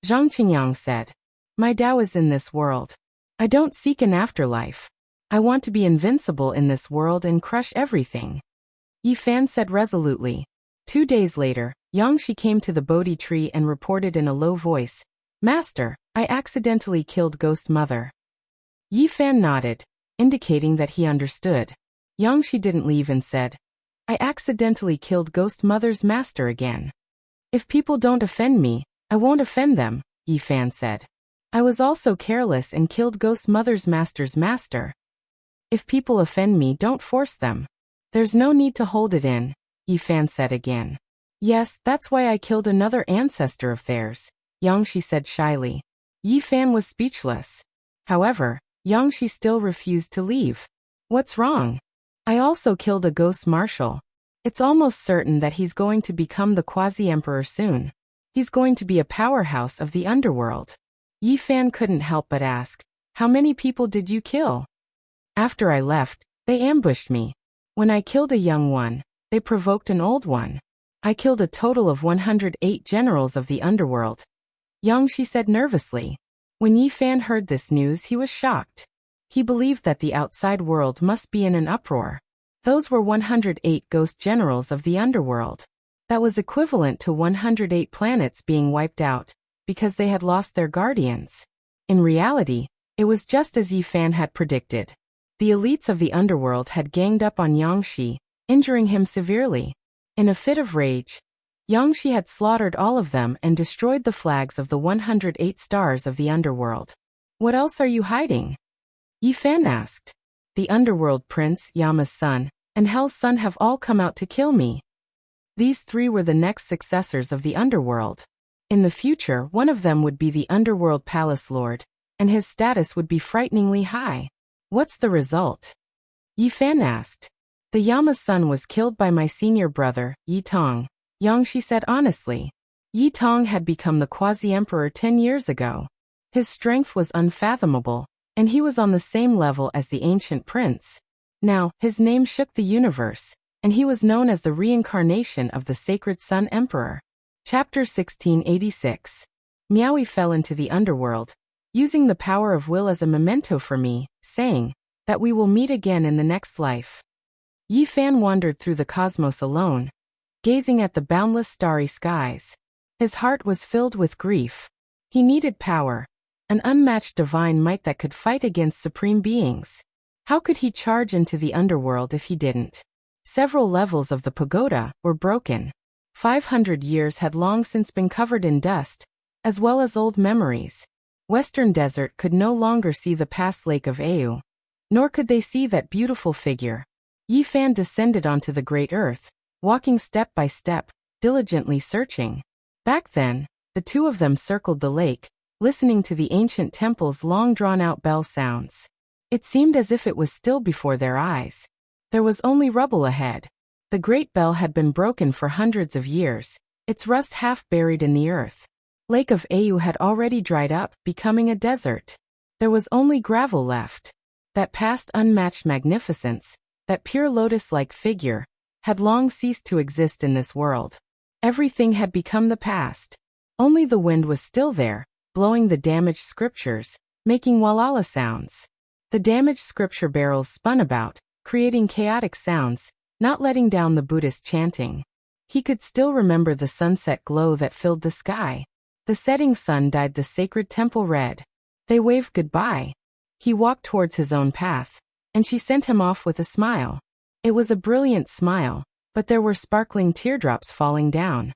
[SPEAKER 1] Zhang Qingyang said, "My Tao is in this world. I don't seek an afterlife. I want to be invincible in this world and crush everything." Yi Fan said resolutely. 2 days later, Yang Shi came to the Bodhi tree and reported in a low voice, "Master, I accidentally killed Ghost Mother." Yi Fan nodded, indicating that he understood. Yang Shi didn't leave and said, "I accidentally killed Ghost Mother's master again. If people don't offend me, I won't offend them," Yi Fan said. "I was also careless and killed Ghost Mother's master's master. If people offend me, don't force them. There's no need to hold it in," Yi Fan said again. "Yes, that's why I killed another ancestor of theirs," Yang Shi said shyly. Yi Fan was speechless. However, Yang Shi still refused to leave. "What's wrong?" "I also killed a ghost marshal. It's almost certain that he's going to become the quasi-emperor soon. He's going to be a powerhouse of the underworld." Yi Fan couldn't help but ask, "How many people did you kill?" "After I left, they ambushed me. When I killed a young one, they provoked an old one. I killed a total of 108 generals of the underworld," Yang Shi said nervously. When Yi Fan heard this news, he was shocked. He believed that the outside world must be in an uproar. Those were 108 ghost generals of the underworld. That was equivalent to 108 planets being wiped out, because they had lost their guardians. In reality, it was just as Yi Fan had predicted. The elites of the underworld had ganged up on Yang Shi, injuring him severely. In a fit of rage, Yang Shi had slaughtered all of them and destroyed the flags of the 108 stars of the underworld. "What else are you hiding?" Yi Fan asked. "The underworld prince, Yama's son, and Hell's son have all come out to kill me." These three were the next successors of the underworld. In the future, one of them would be the underworld palace lord, and his status would be frighteningly high. "What's the result?" Yi Fan asked. "The Yama's son was killed by my senior brother, Yi Tong," Yang Shi said honestly. Yi Tong had become the quasi-emperor 10 years ago. His strength was unfathomable, and he was on the same level as the ancient prince. Now, his name shook the universe, and he was known as the reincarnation of the sacred Sun Emperor. Chapter 1686. Miaoyi fell into the underworld, using the power of will as a memento for me, saying that we will meet again in the next life. Yi Fan wandered through the cosmos alone. gazing at the boundless starry skies. His heart was filled with grief. He needed power, an unmatched divine might that could fight against supreme beings. How could he charge into the underworld if he didn't? Several levels of the pagoda were broken. 500 years had long since been covered in dust, as well as old memories. Western Desert could no longer see the past Lake of Au. Nor could they see that beautiful figure. Yi Fan descended onto the great earth, walking step by step, diligently searching. Back then, the two of them circled the lake, listening to the ancient temple's long drawn-out bell sounds. It seemed as if it was still before their eyes. There was only rubble ahead. The great bell had been broken for hundreds of years, its rust half buried in the earth. Lake of Au had already dried up, becoming a desert. There was only gravel left. That past unmatched magnificence, that pure lotus-like figure, had long ceased to exist in this world. Everything had become the past. Only the wind was still there, blowing the damaged scriptures, making walala sounds. The damaged scripture barrels spun about, creating chaotic sounds, not letting down the Buddhist chanting. He could still remember the sunset glow that filled the sky. The setting sun dyed the sacred temple red. They waved goodbye. He walked towards his own path, and she sent him off with a smile. It was a brilliant smile, but there were sparkling teardrops falling down.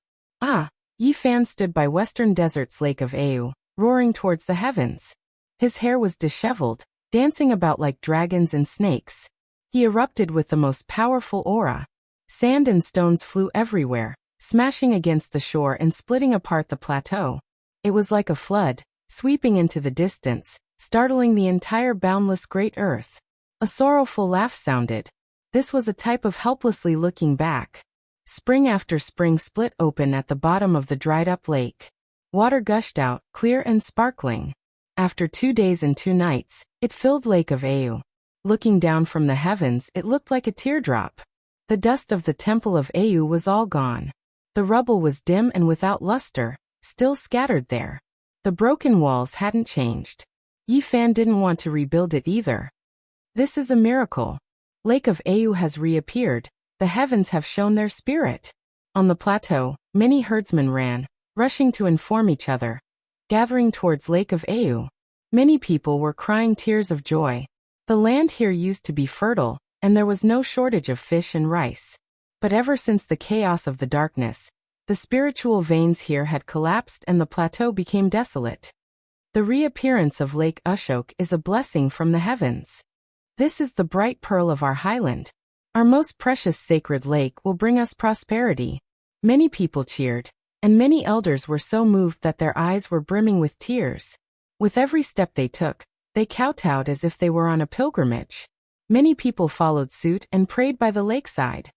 [SPEAKER 1] Yi Fan stood by Western Desert's Lake of Au, roaring towards the heavens. His hair was disheveled, dancing about like dragons and snakes. He erupted with the most powerful aura. Sand and stones flew everywhere, smashing against the shore and splitting apart the plateau. It was like a flood, sweeping into the distance, startling the entire boundless great earth. A sorrowful laugh sounded. This was a type of helplessly looking back. Spring after spring split open at the bottom of the dried-up lake. Water gushed out, clear and sparkling. After 2 days and 2 nights, it filled Lake of Au. Looking down from the heavens, it looked like a teardrop. The dust of the Temple of Au was all gone. The rubble was dim and without luster, still scattered there. The broken walls hadn't changed. Yi Fan didn't want to rebuild it either. This is a miracle. Lake of Au has reappeared. The heavens have shown their spirit. On the plateau, many herdsmen ran, rushing to inform each other, gathering towards Lake of Au. Many people were crying tears of joy. The land here used to be fertile, and there was no shortage of fish and rice. But ever since the chaos of the darkness, the spiritual veins here had collapsed and the plateau became desolate. The reappearance of Lake Ashok is a blessing from the heavens. This is the bright pearl of our highland. Our most precious sacred lake will bring us prosperity. Many people cheered, and many elders were so moved that their eyes were brimming with tears. With every step they took, they kowtowed as if they were on a pilgrimage. Many people followed suit and prayed by the lakeside.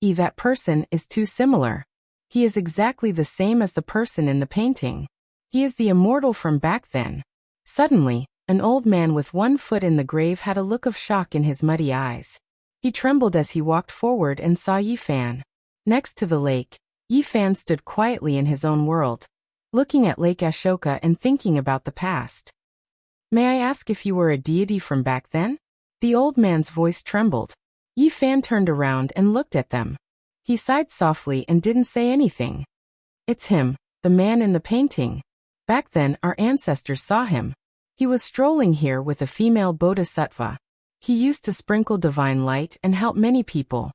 [SPEAKER 1] That person is too similar. He is exactly the same as the person in the painting. He is the immortal from back then. Suddenly, an old man with one foot in the grave had a look of shock in his muddy eyes. He trembled as he walked forward and saw Yi Fan. Next to the lake, Yi Fan stood quietly in his own world, looking at Lake Ashoka and thinking about the past. May I ask if you were a deity from back then? The old man's voice trembled. Yi Fan turned around and looked at them. He sighed softly and didn't say anything. It's him, the man in the painting. Back then, our ancestors saw him. He was strolling here with a female bodhisattva. He used to sprinkle divine light and help many people.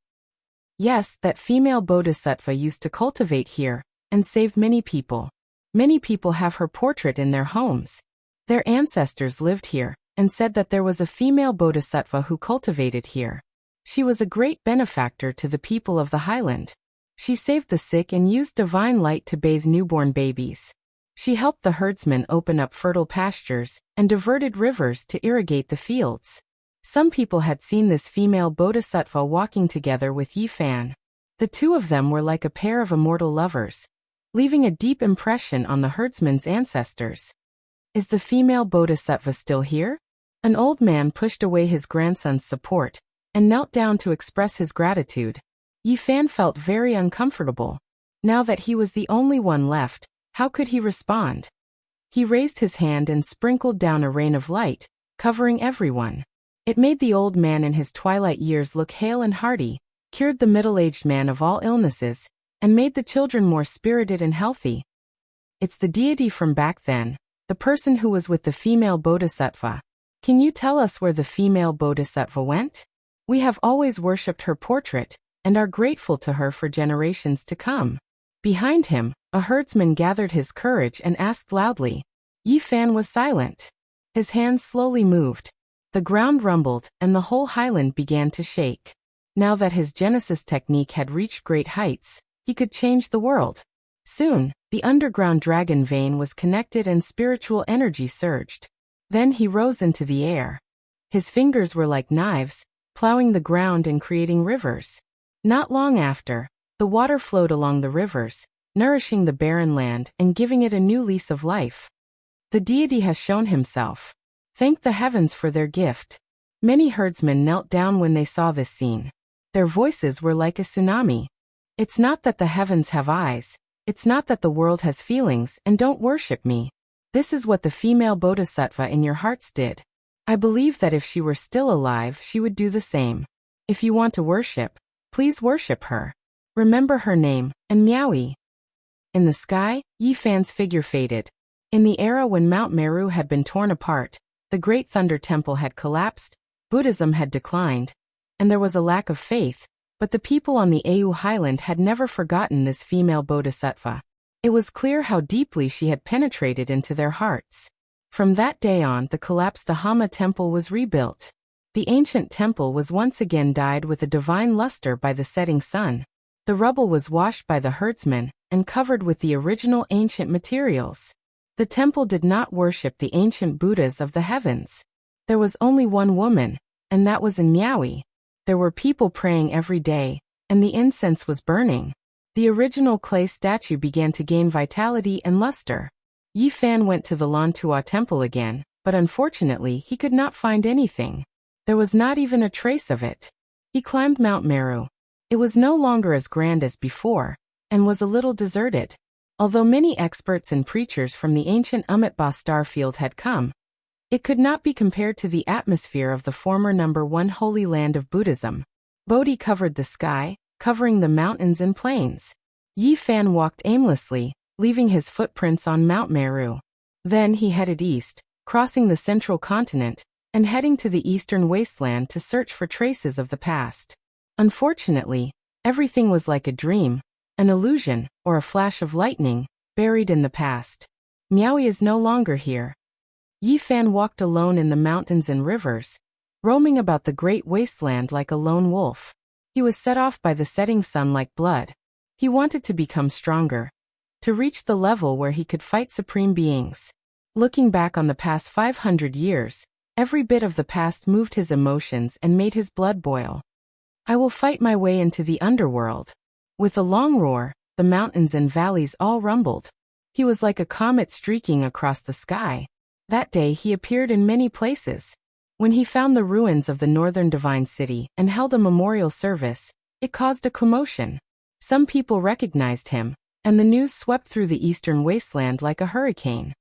[SPEAKER 1] Yes, that female bodhisattva used to cultivate here and save many people. Many people have her portrait in their homes. Their ancestors lived here and said that there was a female bodhisattva who cultivated here. She was a great benefactor to the people of the highland. She saved the sick and used divine light to bathe newborn babies. She helped the herdsmen open up fertile pastures and diverted rivers to irrigate the fields. Some people had seen this female bodhisattva walking together with Yi Fan. The two of them were like a pair of immortal lovers, leaving a deep impression on the herdsmen's ancestors. Is the female bodhisattva still here? An old man pushed away his grandson's support and knelt down to express his gratitude. Yi Fan felt very uncomfortable. Now that he was the only one left, how could he respond? He raised his hand and sprinkled down a rain of light, covering everyone. It made the old man in his twilight years look hale and hearty, cured the middle-aged man of all illnesses, and made the children more spirited and healthy. It's the deity from back then, the person who was with the female bodhisattva. Can you tell us where the female bodhisattva went? We have always worshipped her portrait, and are grateful to her for generations to come. Behind him, a herdsman gathered his courage and asked loudly. Yi Fan was silent. His hands slowly moved. The ground rumbled, and the whole highland began to shake. Now that his Genesis technique had reached great heights, he could change the world. Soon, the underground dragon vein was connected and spiritual energy surged. Then he rose into the air. His fingers were like knives, plowing the ground and creating rivers. Not long after, the water flowed along the rivers, nourishing the barren land and giving it a new lease of life. The deity has shown himself. Thank the heavens for their gift. Many herdsmen knelt down when they saw this scene. Their voices were like a tsunami. It's not that the heavens have eyes. It's not that the world has feelings and don't worship me. This is what the female bodhisattva in your hearts did. I believe that if she were still alive, she would do the same. If you want to worship, please worship her. Remember her name, and Miaoyi. In the sky, Yi Fan's figure faded. In the era when Mount Meru had been torn apart, the Great Thunder Temple had collapsed, Buddhism had declined, and there was a lack of faith, but the people on the Au Highland had never forgotten this female bodhisattva. It was clear how deeply she had penetrated into their hearts. From that day on, the collapsed Ahama Temple was rebuilt. The ancient temple was once again dyed with a divine luster by the setting sun. The rubble was washed by the herdsmen and covered with the original ancient materials. The temple did not worship the ancient Buddhas of the heavens. There was only one woman, and that was in Miaoyi. There were people praying every day, and the incense was burning. The original clay statue began to gain vitality and luster. Yi Fan went to the Lantua temple again, but unfortunately he could not find anything. There was not even a trace of it. He climbed Mount Meru. It was no longer as grand as before, and was a little deserted. Although many experts and preachers from the ancient Amitabha star field had come, it could not be compared to the atmosphere of the former #1 holy land of Buddhism. Bodhi covered the sky, covering the mountains and plains. Yi Fan walked aimlessly, leaving his footprints on Mount Meru. Then he headed east, crossing the central continent, and heading to the eastern wasteland to search for traces of the past. Unfortunately, everything was like a dream, an illusion, or a flash of lightning, buried in the past. Miaoyi is no longer here. Yi Fan walked alone in the mountains and rivers, roaming about the great wasteland like a lone wolf. He was set off by the setting sun like blood. He wanted to become stronger, to reach the level where he could fight supreme beings. Looking back on the past 500 years, every bit of the past moved his emotions and made his blood boil. I will fight my way into the underworld. With a long roar, the mountains and valleys all rumbled. He was like a comet streaking across the sky. That day he appeared in many places. When he found the ruins of the northern divine city and held a memorial service, it caused a commotion. Some people recognized him, and the news swept through the eastern wasteland like a hurricane.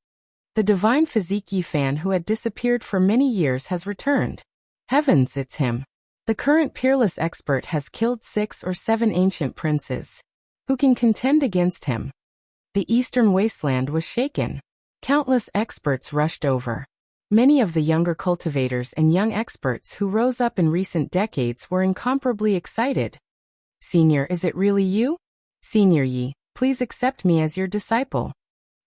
[SPEAKER 1] The divine physique Yi Fan who had disappeared for many years has returned. Heavens, it's him. The current peerless expert has killed 6 or 7 ancient princes. Who can contend against him? The eastern wasteland was shaken. Countless experts rushed over. Many of the younger cultivators and young experts who rose up in recent decades were incomparably excited. Senior, is it really you? Senior Yi, please accept me as your disciple.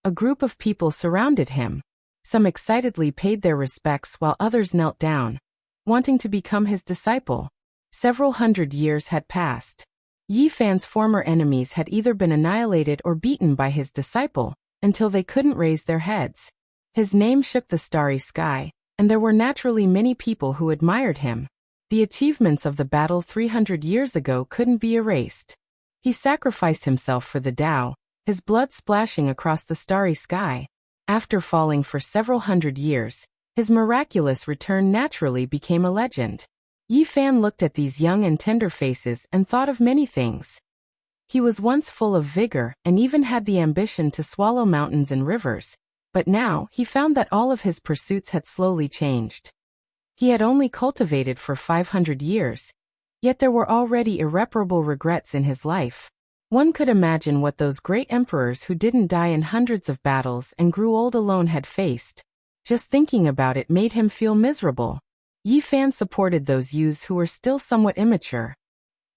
[SPEAKER 1] A group of people surrounded him. Some excitedly paid their respects while others knelt down, wanting to become his disciple. Several hundred years had passed. Yi Fan's former enemies had either been annihilated or beaten by his disciple, until they couldn't raise their heads. His name shook the starry sky, and there were naturally many people who admired him. The achievements of the battle 300 years ago couldn't be erased. He sacrificed himself for the Tao, his blood splashing across the starry sky. After falling for several hundred years, his miraculous return naturally became a legend. Yi Fan looked at these young and tender faces and thought of many things. He was once full of vigor and even had the ambition to swallow mountains and rivers, but now he found that all of his pursuits had slowly changed. He had only cultivated for 500 years, yet there were already irreparable regrets in his life. One could imagine what those great emperors who didn't die in hundreds of battles and grew old alone had faced. Just thinking about it made him feel miserable. Yi Fan supported those youths who were still somewhat immature.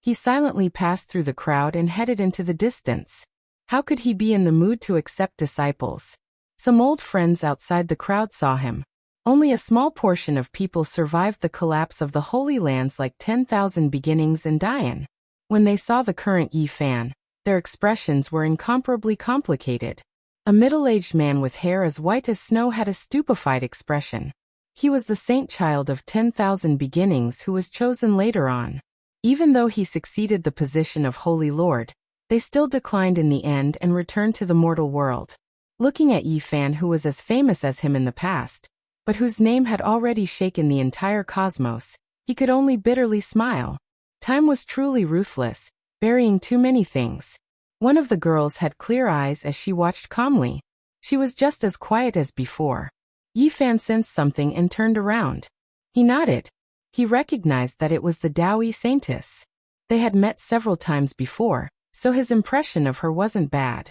[SPEAKER 1] He silently passed through the crowd and headed into the distance. How could he be in the mood to accept disciples? Some old friends outside the crowd saw him. Only a small portion of people survived the collapse of the Holy Lands like 10,000 beginnings in Dian. When they saw the current Yi Fan, their expressions were incomparably complicated. A middle-aged man with hair as white as snow had a stupefied expression. He was the saint child of 10,000 beginnings who was chosen later on. Even though he succeeded the position of Holy Lord, they still declined in the end and returned to the mortal world. Looking at Yi Fan, who was as famous as him in the past, but whose name had already shaken the entire cosmos, he could only bitterly smile. Time was truly ruthless, burying too many things. One of the girls had clear eyes as she watched calmly. She was just as quiet as before. Yi Fan sensed something and turned around. He nodded. He recognized that it was the Daoi Saintess. They had met several times before, so his impression of her wasn't bad.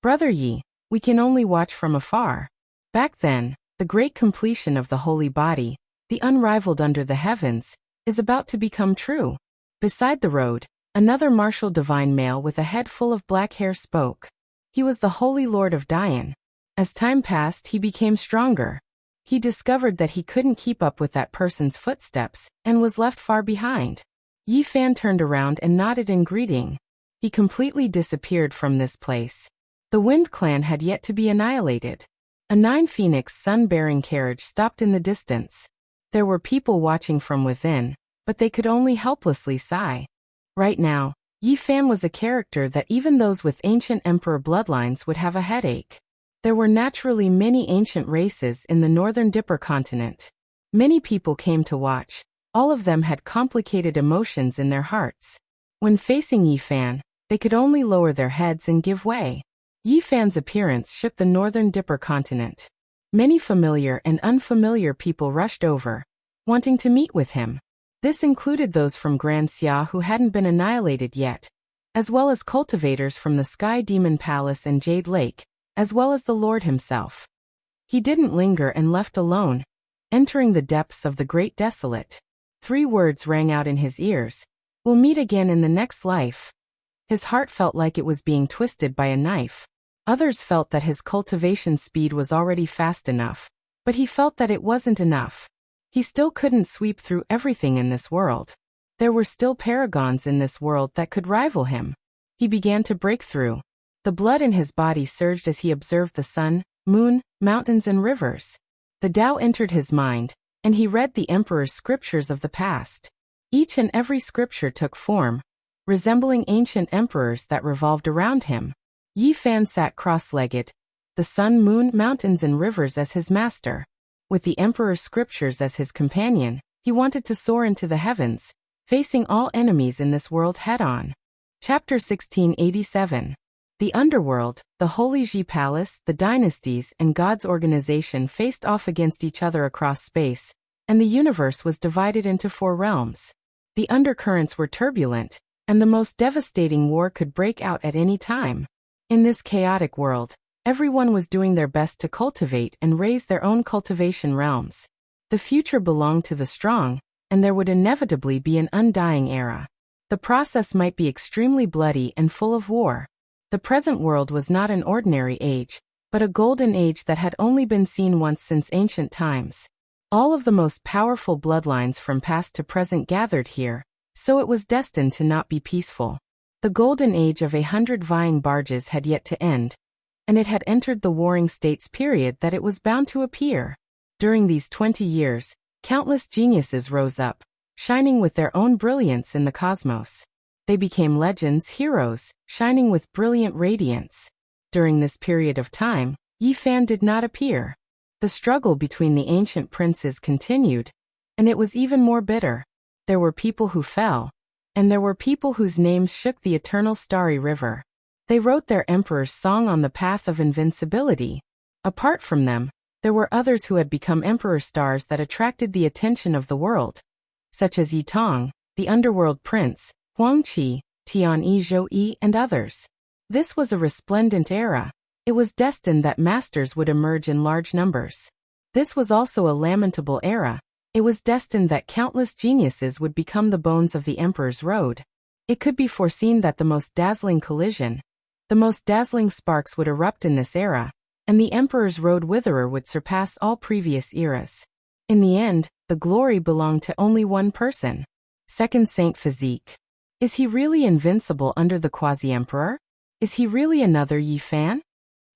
[SPEAKER 1] "Brother Yi, we can only watch from afar." Back then, the great completion of the holy body, the unrivaled under the heavens, is about to become true. Beside the road, another martial divine male with a head full of black hair spoke. He was the Holy Lord of Dian. As time passed, he became stronger. He discovered that he couldn't keep up with that person's footsteps and was left far behind. Yi Fan turned around and nodded in greeting. He completely disappeared from this place. The Wind Clan had yet to be annihilated. A 9-phoenix sun-bearing carriage stopped in the distance. There were people watching from within, but they could only helplessly sigh. Right now, Yi Fan was a character that even those with ancient emperor bloodlines would have a headache. There were naturally many ancient races in the northern Dipper continent. Many people came to watch. All of them had complicated emotions in their hearts. When facing Yi Fan, they could only lower their heads and give way. Yi Fan's appearance shook the northern Dipper continent. Many familiar and unfamiliar people rushed over, wanting to meet with him. This included those from Grand Xia who hadn't been annihilated yet, as well as cultivators from the Sky Demon Palace and Jade Lake, as well as the Lord himself. He didn't linger and left alone, entering the depths of the Great Desolate. 3 words rang out in his ears: "We'll meet again in the next life." His heart felt like it was being twisted by a knife. Others felt that his cultivation speed was already fast enough, but he felt that it wasn't enough. He still couldn't sweep through everything in this world. There were still paragons in this world that could rival him. He began to break through. The blood in his body surged as he observed the sun, moon, mountains and rivers. The Tao entered his mind, and he read the Emperor's scriptures of the past. Each and every scripture took form, resembling ancient emperors that revolved around him. Yi Fan sat cross-legged, the sun, moon, mountains and rivers as his master. With the Emperor's scriptures as his companion, he wanted to soar into the heavens, facing all enemies in this world head-on. Chapter 1687. The Underworld, the Holy Ji Palace, the dynasties, and God's organization faced off against each other across space, and the universe was divided into 4 realms. The undercurrents were turbulent, and the most devastating war could break out at any time. In this chaotic world, everyone was doing their best to cultivate and raise their own cultivation realms. The future belonged to the strong, and there would inevitably be an undying era. The process might be extremely bloody and full of war. The present world was not an ordinary age, but a golden age that had only been seen once since ancient times. All of the most powerful bloodlines from past to present gathered here, so it was destined to not be peaceful. The golden age of 100 vying barges had yet to end, and it had entered the warring states period that it was bound to appear. During these 20 years, countless geniuses rose up, shining with their own brilliance in the cosmos. They became legends, heroes, shining with brilliant radiance. During this period of time, Yi Fan did not appear. The struggle between the ancient princes continued, and it was even more bitter. There were people who fell, and there were people whose names shook the eternal starry river. They wrote their emperor's song on the path of invincibility. Apart from them, there were others who had become emperor stars that attracted the attention of the world, such as Yi Tong, the underworld prince, Huang Qi, Tian-yi Zhou-yi and others. This was a resplendent era. It was destined that masters would emerge in large numbers. This was also a lamentable era. It was destined that countless geniuses would become the bones of the emperor's road. It could be foreseen that the most dazzling collision, the most dazzling sparks would erupt in this era, and the emperor's road witherer would surpass all previous eras. In the end, the glory belonged to only one person. Second Saint Physique. Is he really invincible under the quasi-emperor? Is he really another Yi Fan?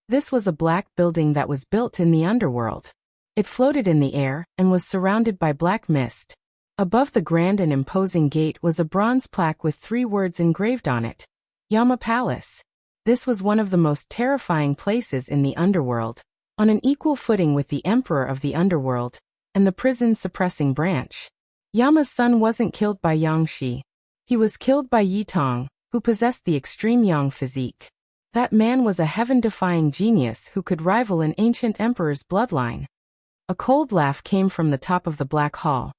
[SPEAKER 1] This was a black building that was built in the underworld. It floated in the air and was surrounded by black mist. Above the grand and imposing gate was a bronze plaque with 3 words engraved on it. Yama Palace. This was one of the most terrifying places in the underworld, on an equal footing with the emperor of the underworld and the prison-suppressing branch. Yama's son wasn't killed by Yang Shi. He was killed by Yi Tong, who possessed the extreme Yang physique. That man was a heaven-defying genius who could rival an ancient emperor's bloodline. A cold laugh came from the top of the Black Hall.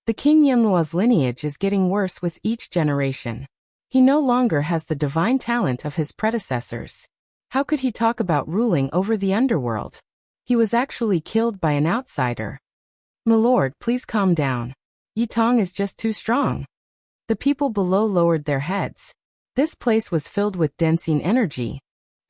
[SPEAKER 1] The King Yanluo's lineage is getting worse with each generation. He no longer has the divine talent of his predecessors. How could he talk about ruling over the underworld? He was actually killed by an outsider. My lord, please calm down. Yi Tong is just too strong. The people below lowered their heads. This place was filled with Densine energy.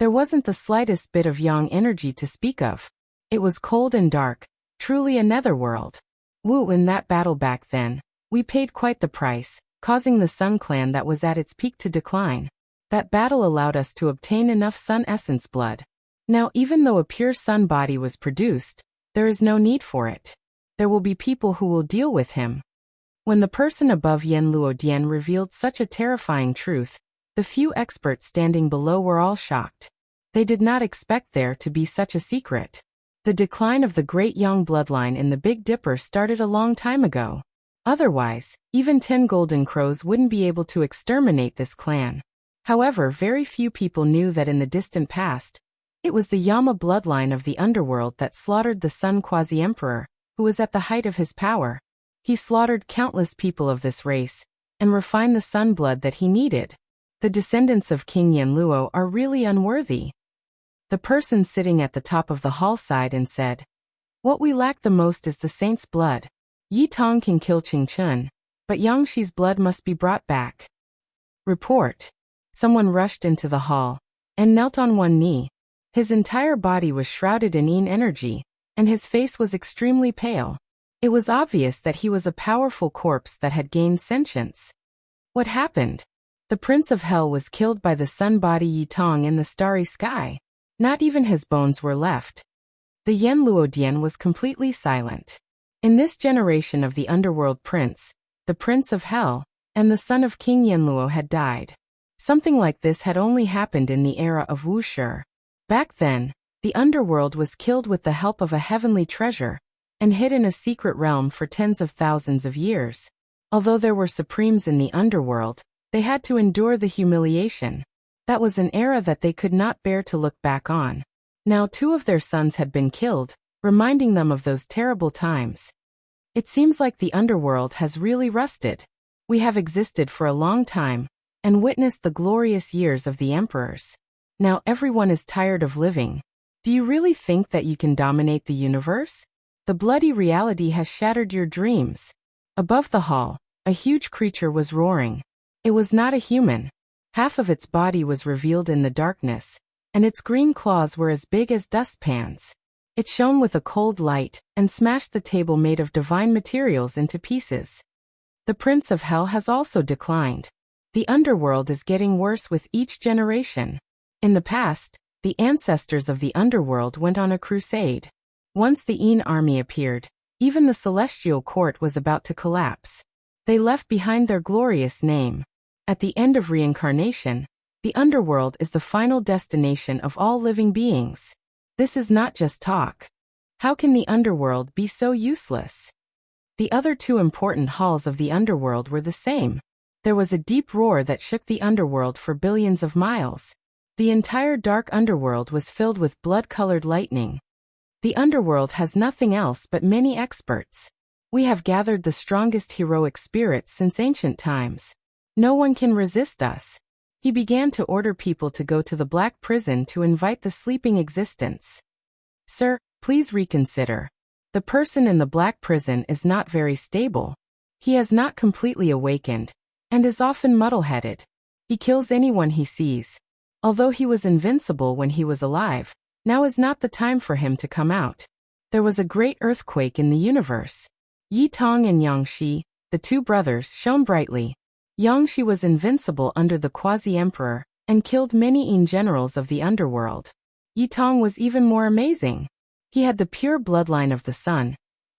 [SPEAKER 1] There wasn't the slightest bit of Yang energy to speak of. It was cold and dark, truly a netherworld. Wu, in that battle back then, we paid quite the price, causing the Sun clan that was at its peak to decline. That battle allowed us to obtain enough Sun essence blood. Now, even though a pure Sun body was produced, there is no need for it. There will be people who will deal with him. When the person above Yan Luo Dian revealed such a terrifying truth, the few experts standing below were all shocked. They did not expect there to be such a secret. The decline of the great Yang bloodline in the Big Dipper started a long time ago. Otherwise, even 10 golden crows wouldn't be able to exterminate this clan. However, very few people knew that in the distant past, it was the Yama bloodline of the underworld that slaughtered the Sun quasi-emperor, who was at the height of his power. He slaughtered countless people of this race, and refined the Sun blood that he needed. The descendants of King Yanluo are really unworthy. The person sitting at the top of the hall sighed and said, "What we lack the most is the saint's blood. Yi Tong can kill Qing Chun, but Yang Shi's blood must be brought back." Report. Someone rushed into the hall and knelt on one knee. His entire body was shrouded in yin energy, and his face was extremely pale. It was obvious that he was a powerful corpse that had gained sentience. What happened? The Prince of Hell was killed by the sun body Yi Tong in the starry sky. Not even his bones were left. The Yan Luo Dian was completely silent. In this generation of the underworld prince, the Prince of Hell, and the son of King Yanluo had died. Something like this had only happened in the era of Wuxia. Back then, the underworld was killed with the help of a heavenly treasure, and hid in a secret realm for tens of thousands of years. Although there were supremes in the underworld, they had to endure the humiliation. That was an era that they could not bear to look back on. Now 2 of their sons had been killed, reminding them of those terrible times. It seems like the underworld has really rusted. We have existed for a long time, and witnessed the glorious years of the emperors. Now everyone is tired of living. Do you really think that you can dominate the universe? The bloody reality has shattered your dreams. Above the hall, a huge creature was roaring. It was not a human. Half of its body was revealed in the darkness, and its green claws were as big as dustpans. It shone with a cold light, and smashed the table made of divine materials into pieces. The Prince of Hell has also declined. The underworld is getting worse with each generation. In the past, the ancestors of the underworld went on a crusade. Once the Yin army appeared, even the celestial court was about to collapse. They left behind their glorious name. At the end of reincarnation, the underworld is the final destination of all living beings. This is not just talk. How can the underworld be so useless? The other 2 important halls of the underworld were the same. There was a deep roar that shook the underworld for billions of miles. The entire dark underworld was filled with blood-colored lightning. The underworld has nothing else but many experts. We have gathered the strongest heroic spirits since ancient times. No one can resist us. He began to order people to go to the black prison to invite the sleeping existence. Sir, please reconsider. The person in the black prison is not very stable. He has not completely awakened, and is often muddle-headed. He kills anyone he sees. Although he was invincible when he was alive, now is not the time for him to come out. There was a great earthquake in the universe. Yi Tong and Yang Shi, the two brothers, shone brightly. Yang Shi was invincible under the quasi-emperor, and killed many generals of the underworld. Yi Tong was even more amazing. He had the pure bloodline of the sun,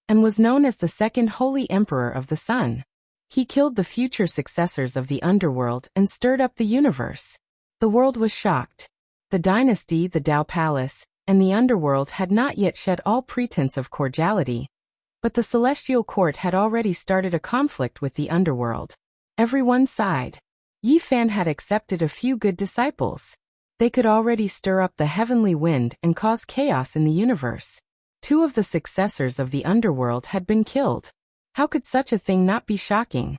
[SPEAKER 1] and was known as the second holy emperor of the sun. He killed the future successors of the underworld and stirred up the universe. The world was shocked. The dynasty, the Tao Palace, and the underworld had not yet shed all pretense of cordiality, but the celestial court had already started a conflict with the underworld. Everyone sighed. Yi Fan had accepted a few good disciples. They could already stir up the heavenly wind and cause chaos in the universe. Two of the successors of the underworld had been killed. How could such a thing not be shocking?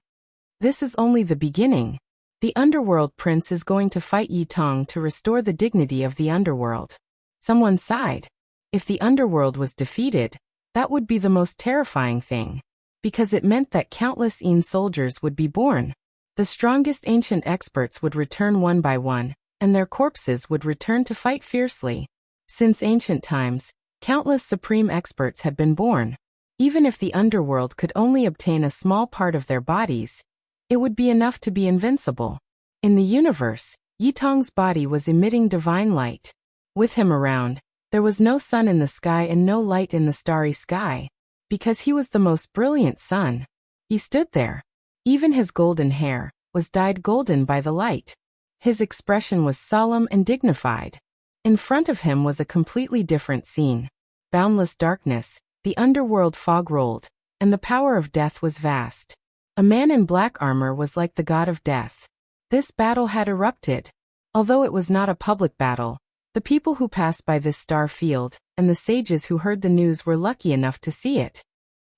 [SPEAKER 1] This is only the beginning. The underworld prince is going to fight Yi Tong to restore the dignity of the underworld. Someone sighed. If the underworld was defeated, that would be the most terrifying thing, because it meant that countless soldiers would be born. The strongest ancient experts would return one by one, and their corpses would return to fight fiercely. Since ancient times, countless supreme experts had been born. Even if the underworld could only obtain a small part of their bodies, it would be enough to be invincible. In the universe, Yi Tong's body was emitting divine light. With him around, there was no sun in the sky and no light in the starry sky, because he was the most brilliant sun. He stood there. Even his golden hair was dyed golden by the light. His expression was solemn and dignified. In front of him was a completely different scene. Boundless darkness, the underworld fog rolled, and the power of death was vast. A man in black armor was like the god of death. This battle had erupted. Although it was not a public battle, the people who passed by this star field, and the sages who heard the news were lucky enough to see it.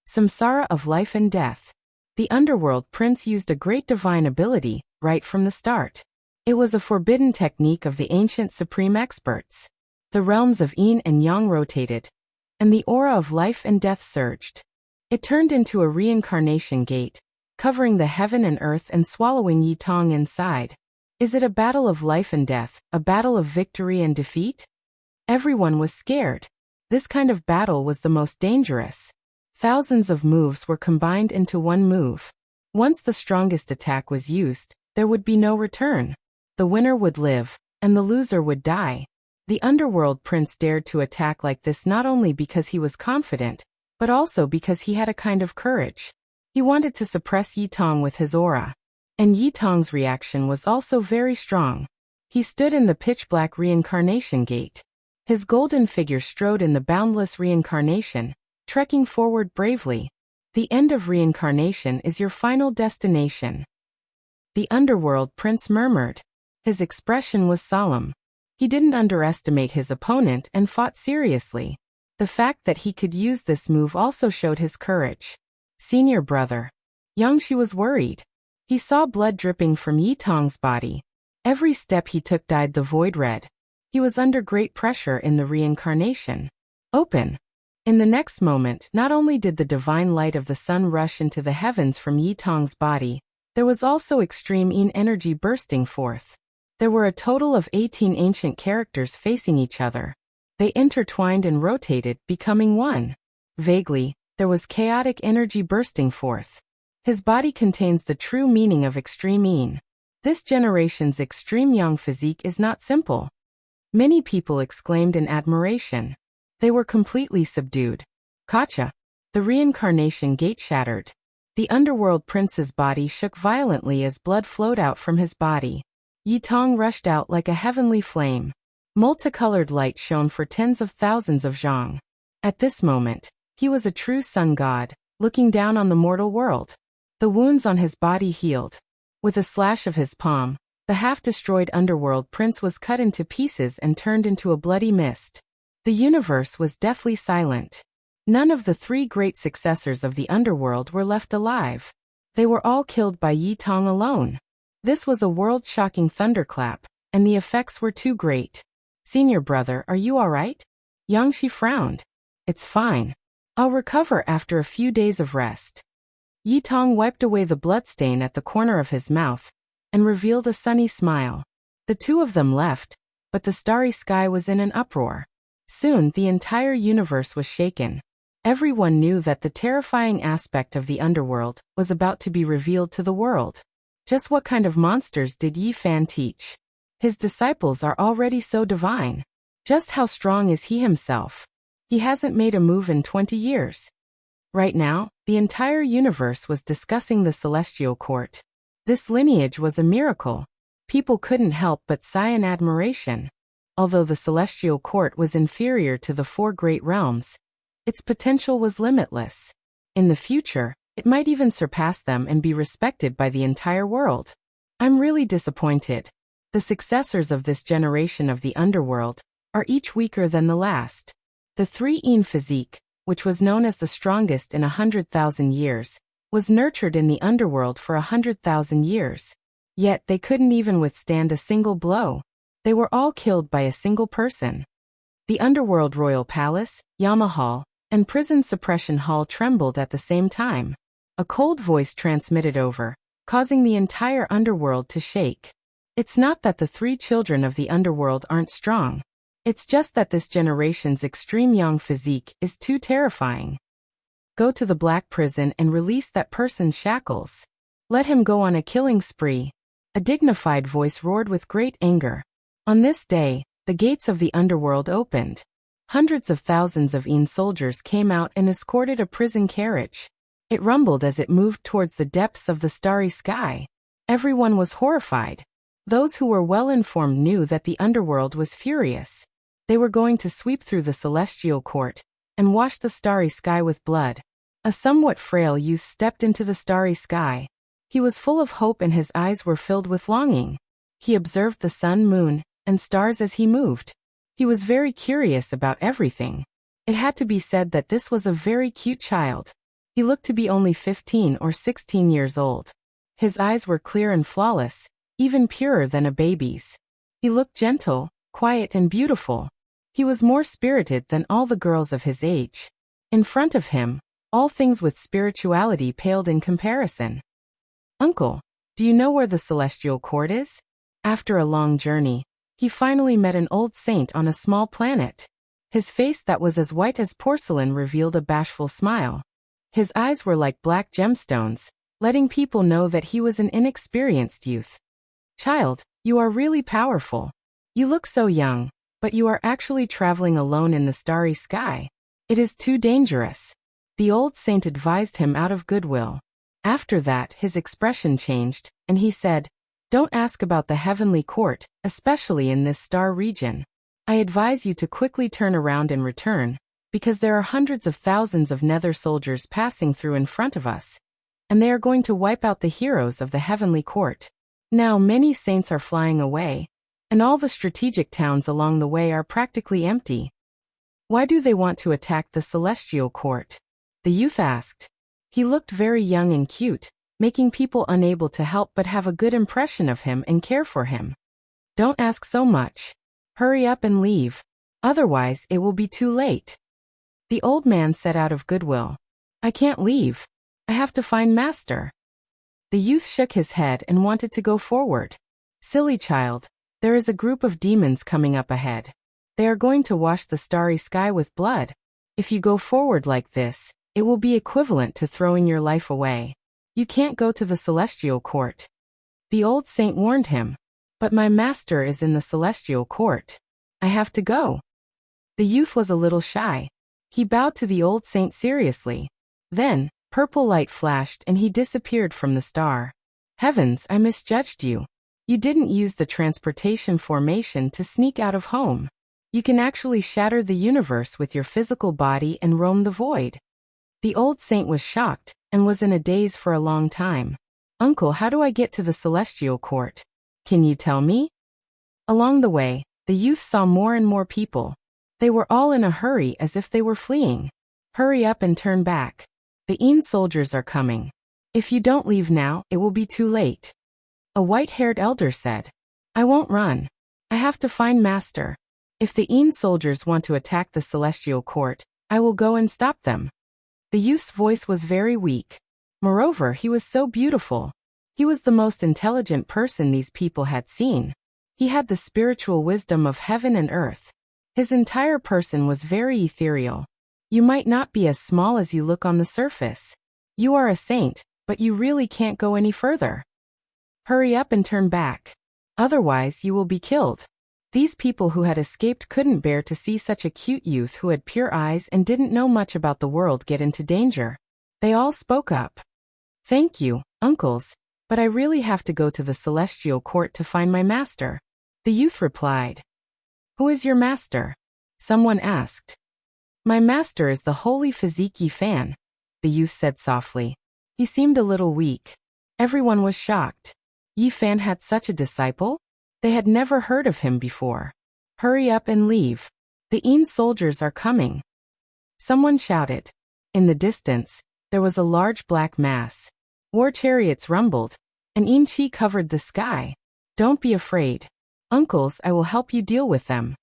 [SPEAKER 1] Samsara of life and death. The underworld prince used a great divine ability, right from the start. It was a forbidden technique of the ancient supreme experts. The realms of yin and yang rotated, and the aura of life and death surged. It turned into a reincarnation gate, covering the heaven and earth and swallowing Yi Tong inside. Is it a battle of life and death, a battle of victory and defeat? Everyone was scared. This kind of battle was the most dangerous. Thousands of moves were combined into one move. Once the strongest attack was used, there would be no return. The winner would live, and the loser would die. The underworld prince dared to attack like this not only because he was confident, but also because he had a kind of courage. He wanted to suppress Yi Tong with his aura. And Yi Tong's reaction was also very strong. He stood in the pitch-black reincarnation gate. His golden figure strode in the boundless reincarnation, trekking forward bravely. The end of reincarnation is your final destination. The underworld prince murmured. His expression was solemn. He didn't underestimate his opponent and fought seriously. The fact that he could use this move also showed his courage. Senior brother. Yang Shi was worried. He saw blood dripping from Yi Tong's body. Every step he took dyed the void red. He was under great pressure in the reincarnation. Open. In the next moment, not only did the divine light of the sun rush into the heavens from Yi Tong's body, there was also extreme yin energy bursting forth. There were a total of 18 ancient characters facing each other. They intertwined and rotated, becoming one. Vaguely, there was chaotic energy bursting forth. His body contains the true meaning of extreme yin. This generation's extreme yang physique is not simple. Many people exclaimed in admiration. They were completely subdued. Kacha. The reincarnation gate shattered. The underworld prince's body shook violently as blood flowed out from his body. Yi Tong rushed out like a heavenly flame. Multicolored light shone for tens of thousands of zhang. At this moment, he was a true sun god, looking down on the mortal world. The wounds on his body healed. With a slash of his palm, the half-destroyed underworld prince was cut into pieces and turned into a bloody mist. The universe was deathly silent. None of the three great successors of the underworld were left alive. They were all killed by Yi Tong alone. This was a world-shocking thunderclap, and the effects were too great. Senior brother, are you all right? Yangshi frowned. It's fine. I'll recover after a few days of rest. Yi Tong wiped away the bloodstain at the corner of his mouth and revealed a sunny smile. The two of them left, but the starry sky was in an uproar. Soon the entire universe was shaken. Everyone knew that the terrifying aspect of the underworld was about to be revealed to the world. Just what kind of monsters did Yi Fan teach? His disciples are already so divine. Just how strong is he himself? He hasn't made a move in 20 years. Right now, the entire universe was discussing the celestial court. This lineage was a miracle. People couldn't help but sigh in admiration. Although the celestial court was inferior to the four great realms, its potential was limitless. In the future, it might even surpass them and be respected by the entire world. I'm really disappointed. The successors of this generation of the underworld are each weaker than the last. The 3-yin physique, which was known as the strongest in 100,000 years, was nurtured in the underworld for 100,000 years. Yet they couldn't even withstand a single blow. They were all killed by a single person. The underworld royal palace, Yama Hall, and prison suppression hall trembled at the same time. A cold voice transmitted over, causing the entire underworld to shake. It's not that the 3 children of the underworld aren't strong. It's just that this generation's extreme young physique is too terrifying. Go to the black prison and release that person's shackles. Let him go on a killing spree. A dignified voice roared with great anger. On this day, the gates of the underworld opened. Hundreds of thousands of yin soldiers came out and escorted a prison carriage. It rumbled as it moved towards the depths of the starry sky. Everyone was horrified. Those who were well-informed knew that the underworld was furious. They were going to sweep through the celestial court and wash the starry sky with blood. A somewhat frail youth stepped into the starry sky. He was full of hope and his eyes were filled with longing. He observed the sun, moon, and stars as he moved. He was very curious about everything. It had to be said that this was a very cute child. He looked to be only 15 or 16 years old. His eyes were clear and flawless, even purer than a baby's. He looked gentle, quiet and beautiful. He was more spirited than all the girls of his age. In front of him, all things with spirituality paled in comparison. Uncle, do you know where the celestial court is? After a long journey, he finally met an old saint on a small planet. His face that was as white as porcelain revealed a bashful smile. His eyes were like black gemstones, letting people know that he was an inexperienced youth. Child, you are really powerful. You look so young, but you are actually traveling alone in the starry sky. It is too dangerous. The old saint advised him out of goodwill. After that, his expression changed, and he said, "Don't ask about the heavenly court, especially in this star region. I advise you to quickly turn around and return, because there are hundreds of thousands of nether soldiers passing through in front of us, and they are going to wipe out the heroes of the heavenly court. Now many saints are flying away, and all the strategic towns along the way are practically empty. Why do they want to attack the celestial court?" The youth asked. He looked very young and cute, making people unable to help but have a good impression of him and care for him. Don't ask so much. Hurry up and leave. Otherwise, it will be too late. The old man said out of goodwill. I can't leave. I have to find Master. The youth shook his head and wanted to go forward. Silly child, there is a group of demons coming up ahead. They are going to wash the starry sky with blood. If you go forward like this, it will be equivalent to throwing your life away. You can't go to the celestial court. The old saint warned him. But my master is in the celestial court. I have to go. The youth was a little shy. He bowed to the old saint seriously. Then, purple light flashed and he disappeared from the star. Heavens, I misjudged you. You didn't use the transportation formation to sneak out of home. You can actually shatter the universe with your physical body and roam the void. The old saint was shocked and was in a daze for a long time. Uncle, how do I get to the celestial court? Can you tell me? Along the way, the youth saw more and more people. They were all in a hurry as if they were fleeing. Hurry up and turn back. The Yin soldiers are coming. If you don't leave now, it will be too late. A white-haired elder said. I won't run. I have to find Master. If the Een soldiers want to attack the celestial court, I will go and stop them. The youth's voice was very weak. Moreover, he was so beautiful. He was the most intelligent person these people had seen. He had the spiritual wisdom of heaven and earth. His entire person was very ethereal. You might not be as small as you look on the surface. You are a saint, but you really can't go any further. Hurry up and turn back. Otherwise, you will be killed. These people who had escaped couldn't bear to see such a cute youth who had pure eyes and didn't know much about the world get into danger. They all spoke up. Thank you, uncles, but I really have to go to the celestial court to find my master. The youth replied. Who is your master? Someone asked. My master is the holy physique Yi Fan, the youth said softly. He seemed a little weak. Everyone was shocked. Yi Fan had such a disciple? They had never heard of him before. Hurry up and leave. The Een soldiers are coming. Someone shouted. In the distance, there was a large black mass. War chariots rumbled. An Een chi covered the sky. Don't be afraid. Uncles, I will help you deal with them.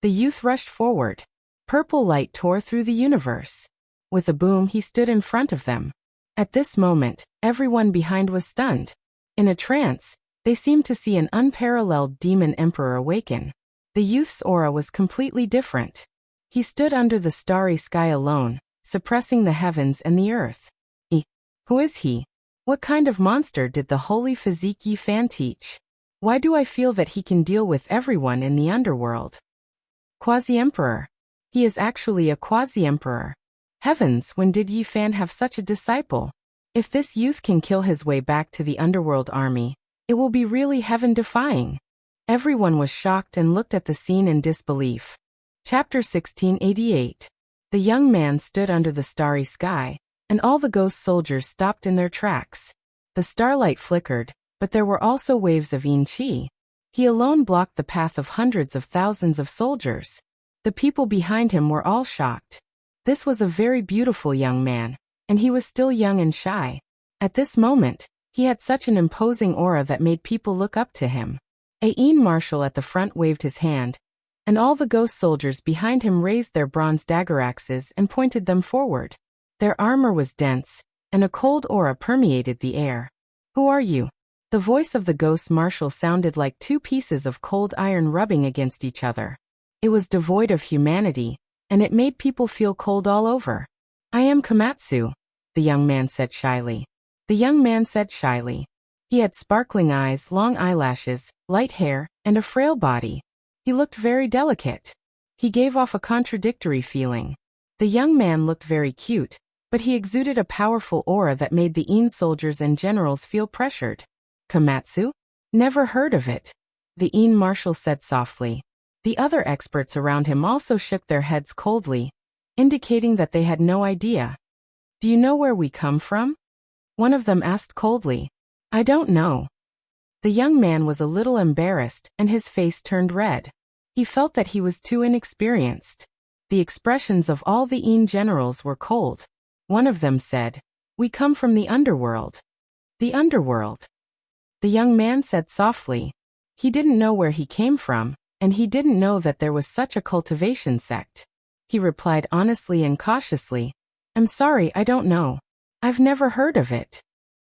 [SPEAKER 1] The youth rushed forward. Purple light tore through the universe. With a boom, he stood in front of them. At this moment, everyone behind was stunned. In a trance, they seemed to see an unparalleled demon emperor awaken. The youth's aura was completely different. He stood under the starry sky alone, suppressing the heavens and the earth. Who is he? What kind of monster did the holy physique Yi Fan teach? Why do I feel that he can deal with everyone in the underworld? Quasi-emperor. He is actually a quasi-emperor. Heavens, when did Yi Fan have such a disciple? If this youth can kill his way back to the underworld army, it will be really heaven-defying. Everyone was shocked and looked at the scene in disbelief. Chapter 1688. The young man stood under the starry sky, and all the ghost soldiers stopped in their tracks. The starlight flickered, but there were also waves of Een chi. He alone blocked the path of hundreds of thousands of soldiers. The people behind him were all shocked. This was a very beautiful young man, and he was still young and shy. At this moment, he had such an imposing aura that made people look up to him. A Een marshal at the front waved his hand, and all the ghost soldiers behind him raised their bronze dagger axes and pointed them forward. Their armor was dense, and a cold aura permeated the air. Who are you? The voice of the ghost marshal sounded like two pieces of cold iron rubbing against each other. It was devoid of humanity, and it made people feel cold all over. I am Komatsu, the young man said shyly. The young man said shyly. He had sparkling eyes, long eyelashes, light hair, and a frail body. He looked very delicate. He gave off a contradictory feeling. The young man looked very cute, but he exuded a powerful aura that made the Een soldiers and generals feel pressured. Komatsu? Never heard of it. The Een marshal said softly. The other experts around him also shook their heads coldly, indicating that they had no idea. Do you know where we come from? One of them asked coldly. I don't know. The young man was a little embarrassed, and his face turned red. He felt that he was too inexperienced. The expressions of all the Een generals were cold. One of them said, We come from the underworld. The underworld. The young man said softly. He didn't know where he came from, and he didn't know that there was such a cultivation sect. He replied honestly and cautiously, I'm sorry, I don't know. I've never heard of it.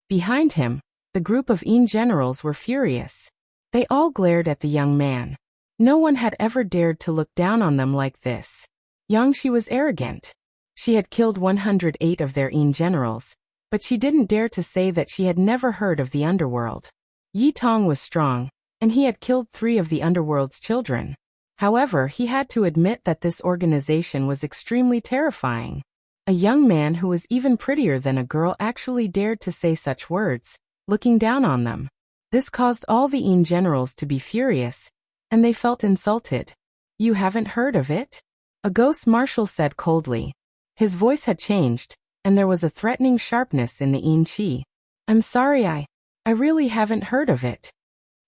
[SPEAKER 1] Behind him, the group of Een generals were furious. They all glared at the young man. No one had ever dared to look down on them like this. Yangshi was arrogant. She had killed 108 of their Een generals, but she didn't dare to say that she had never heard of the underworld. Yi Tong was strong, and he had killed 3 of the underworld's children. However, he had to admit that this organization was extremely terrifying. A young man who was even prettier than a girl actually dared to say such words, looking down on them. This caused all the Een generals to be furious, and they felt insulted. You haven't heard of it? A ghost marshal said coldly. His voice had changed, and there was a threatening sharpness in the Een chi. I'm sorry, I really haven't heard of it.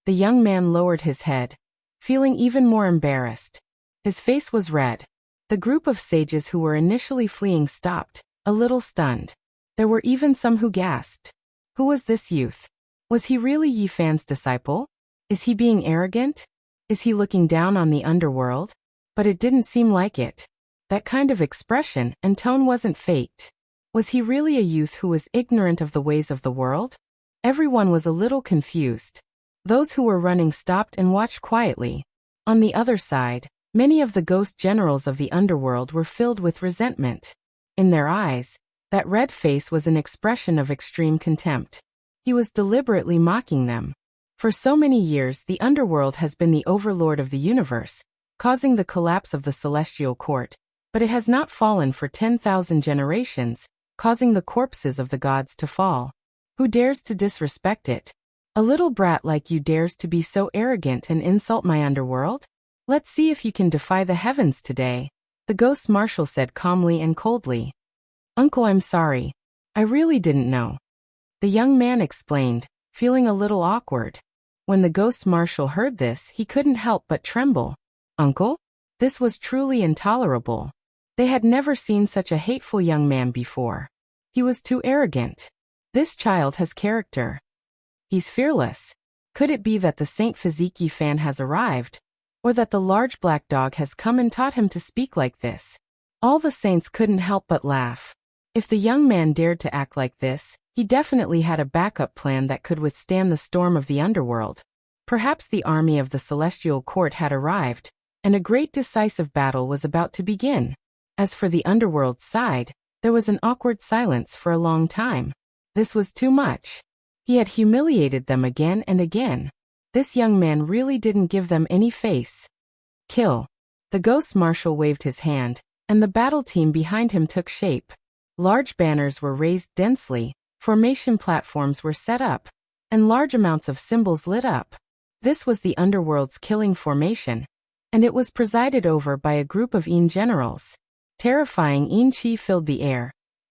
[SPEAKER 1] The young man lowered his head, feeling even more embarrassed. His face was red. The group of sages who were initially fleeing stopped, a little stunned. There were even some who gasped. Who was this youth? Was he really Yi Fan's disciple? Is he being arrogant? Is he looking down on the underworld? But it didn't seem like it. That kind of expression and tone wasn't faked. Was he really a youth who was ignorant of the ways of the world? Everyone was a little confused. Those who were running stopped and watched quietly. On the other side, many of the ghost generals of the underworld were filled with resentment. In their eyes, that red face was an expression of extreme contempt. He was deliberately mocking them. For so many years, the underworld has been the overlord of the universe, causing the collapse of the celestial court, but it has not fallen for 10,000 generations, causing the corpses of the gods to fall. Who dares to disrespect it? A little brat like you dares to be so arrogant and insult my underworld? Let's see if you can defy the heavens today, the ghost marshal said calmly and coldly. Uncle, I'm sorry. I really didn't know. The young man explained, feeling a little awkward. When the ghost marshal heard this, he couldn't help but tremble. Uncle? This was truly intolerable. They had never seen such a hateful young man before. He was too arrogant. This child has character. He's fearless. Could it be that the Saint Fiziki fan has arrived? Or that the large black dog has come and taught him to speak like this? All the saints couldn't help but laugh. If the young man dared to act like this, he definitely had a backup plan that could withstand the storm of the underworld. Perhaps the army of the celestial court had arrived, and a great decisive battle was about to begin. As for the underworld's side, there was an awkward silence for a long time. This was too much. He had humiliated them again and again. This young man really didn't give them any face. Kill. The ghost marshal waved his hand, and the battle team behind him took shape. Large banners were raised densely, formation platforms were set up, and large amounts of symbols lit up. This was the underworld's killing formation, and it was presided over by a group of Yin generals. Terrifying Yin chi filled the air,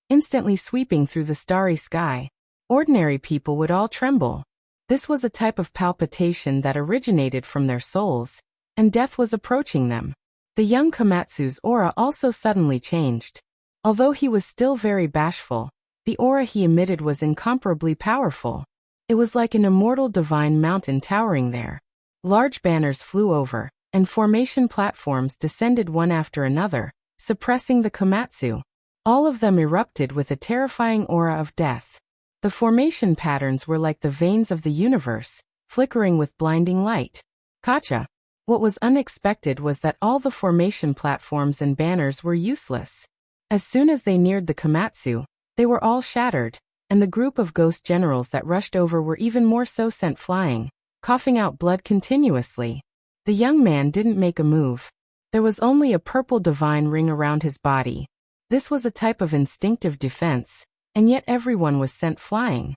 [SPEAKER 1] instantly sweeping through the starry sky. Ordinary people would all tremble. This was a type of palpitation that originated from their souls, and death was approaching them. The young Komatsu's aura also suddenly changed. Although he was still very bashful, the aura he emitted was incomparably powerful. It was like an immortal divine mountain towering there. Large banners flew over, and formation platforms descended one after another, suppressing the Komatsu. All of them erupted with a terrifying aura of death. The formation patterns were like the veins of the universe, flickering with blinding light. Gotcha. What was unexpected was that all the formation platforms and banners were useless. As soon as they neared the Komatsu, they were all shattered, and the group of ghost generals that rushed over were even more so sent flying, coughing out blood continuously. The young man didn't make a move. There was only a purple divine ring around his body. This was a type of instinctive defense, and yet everyone was sent flying.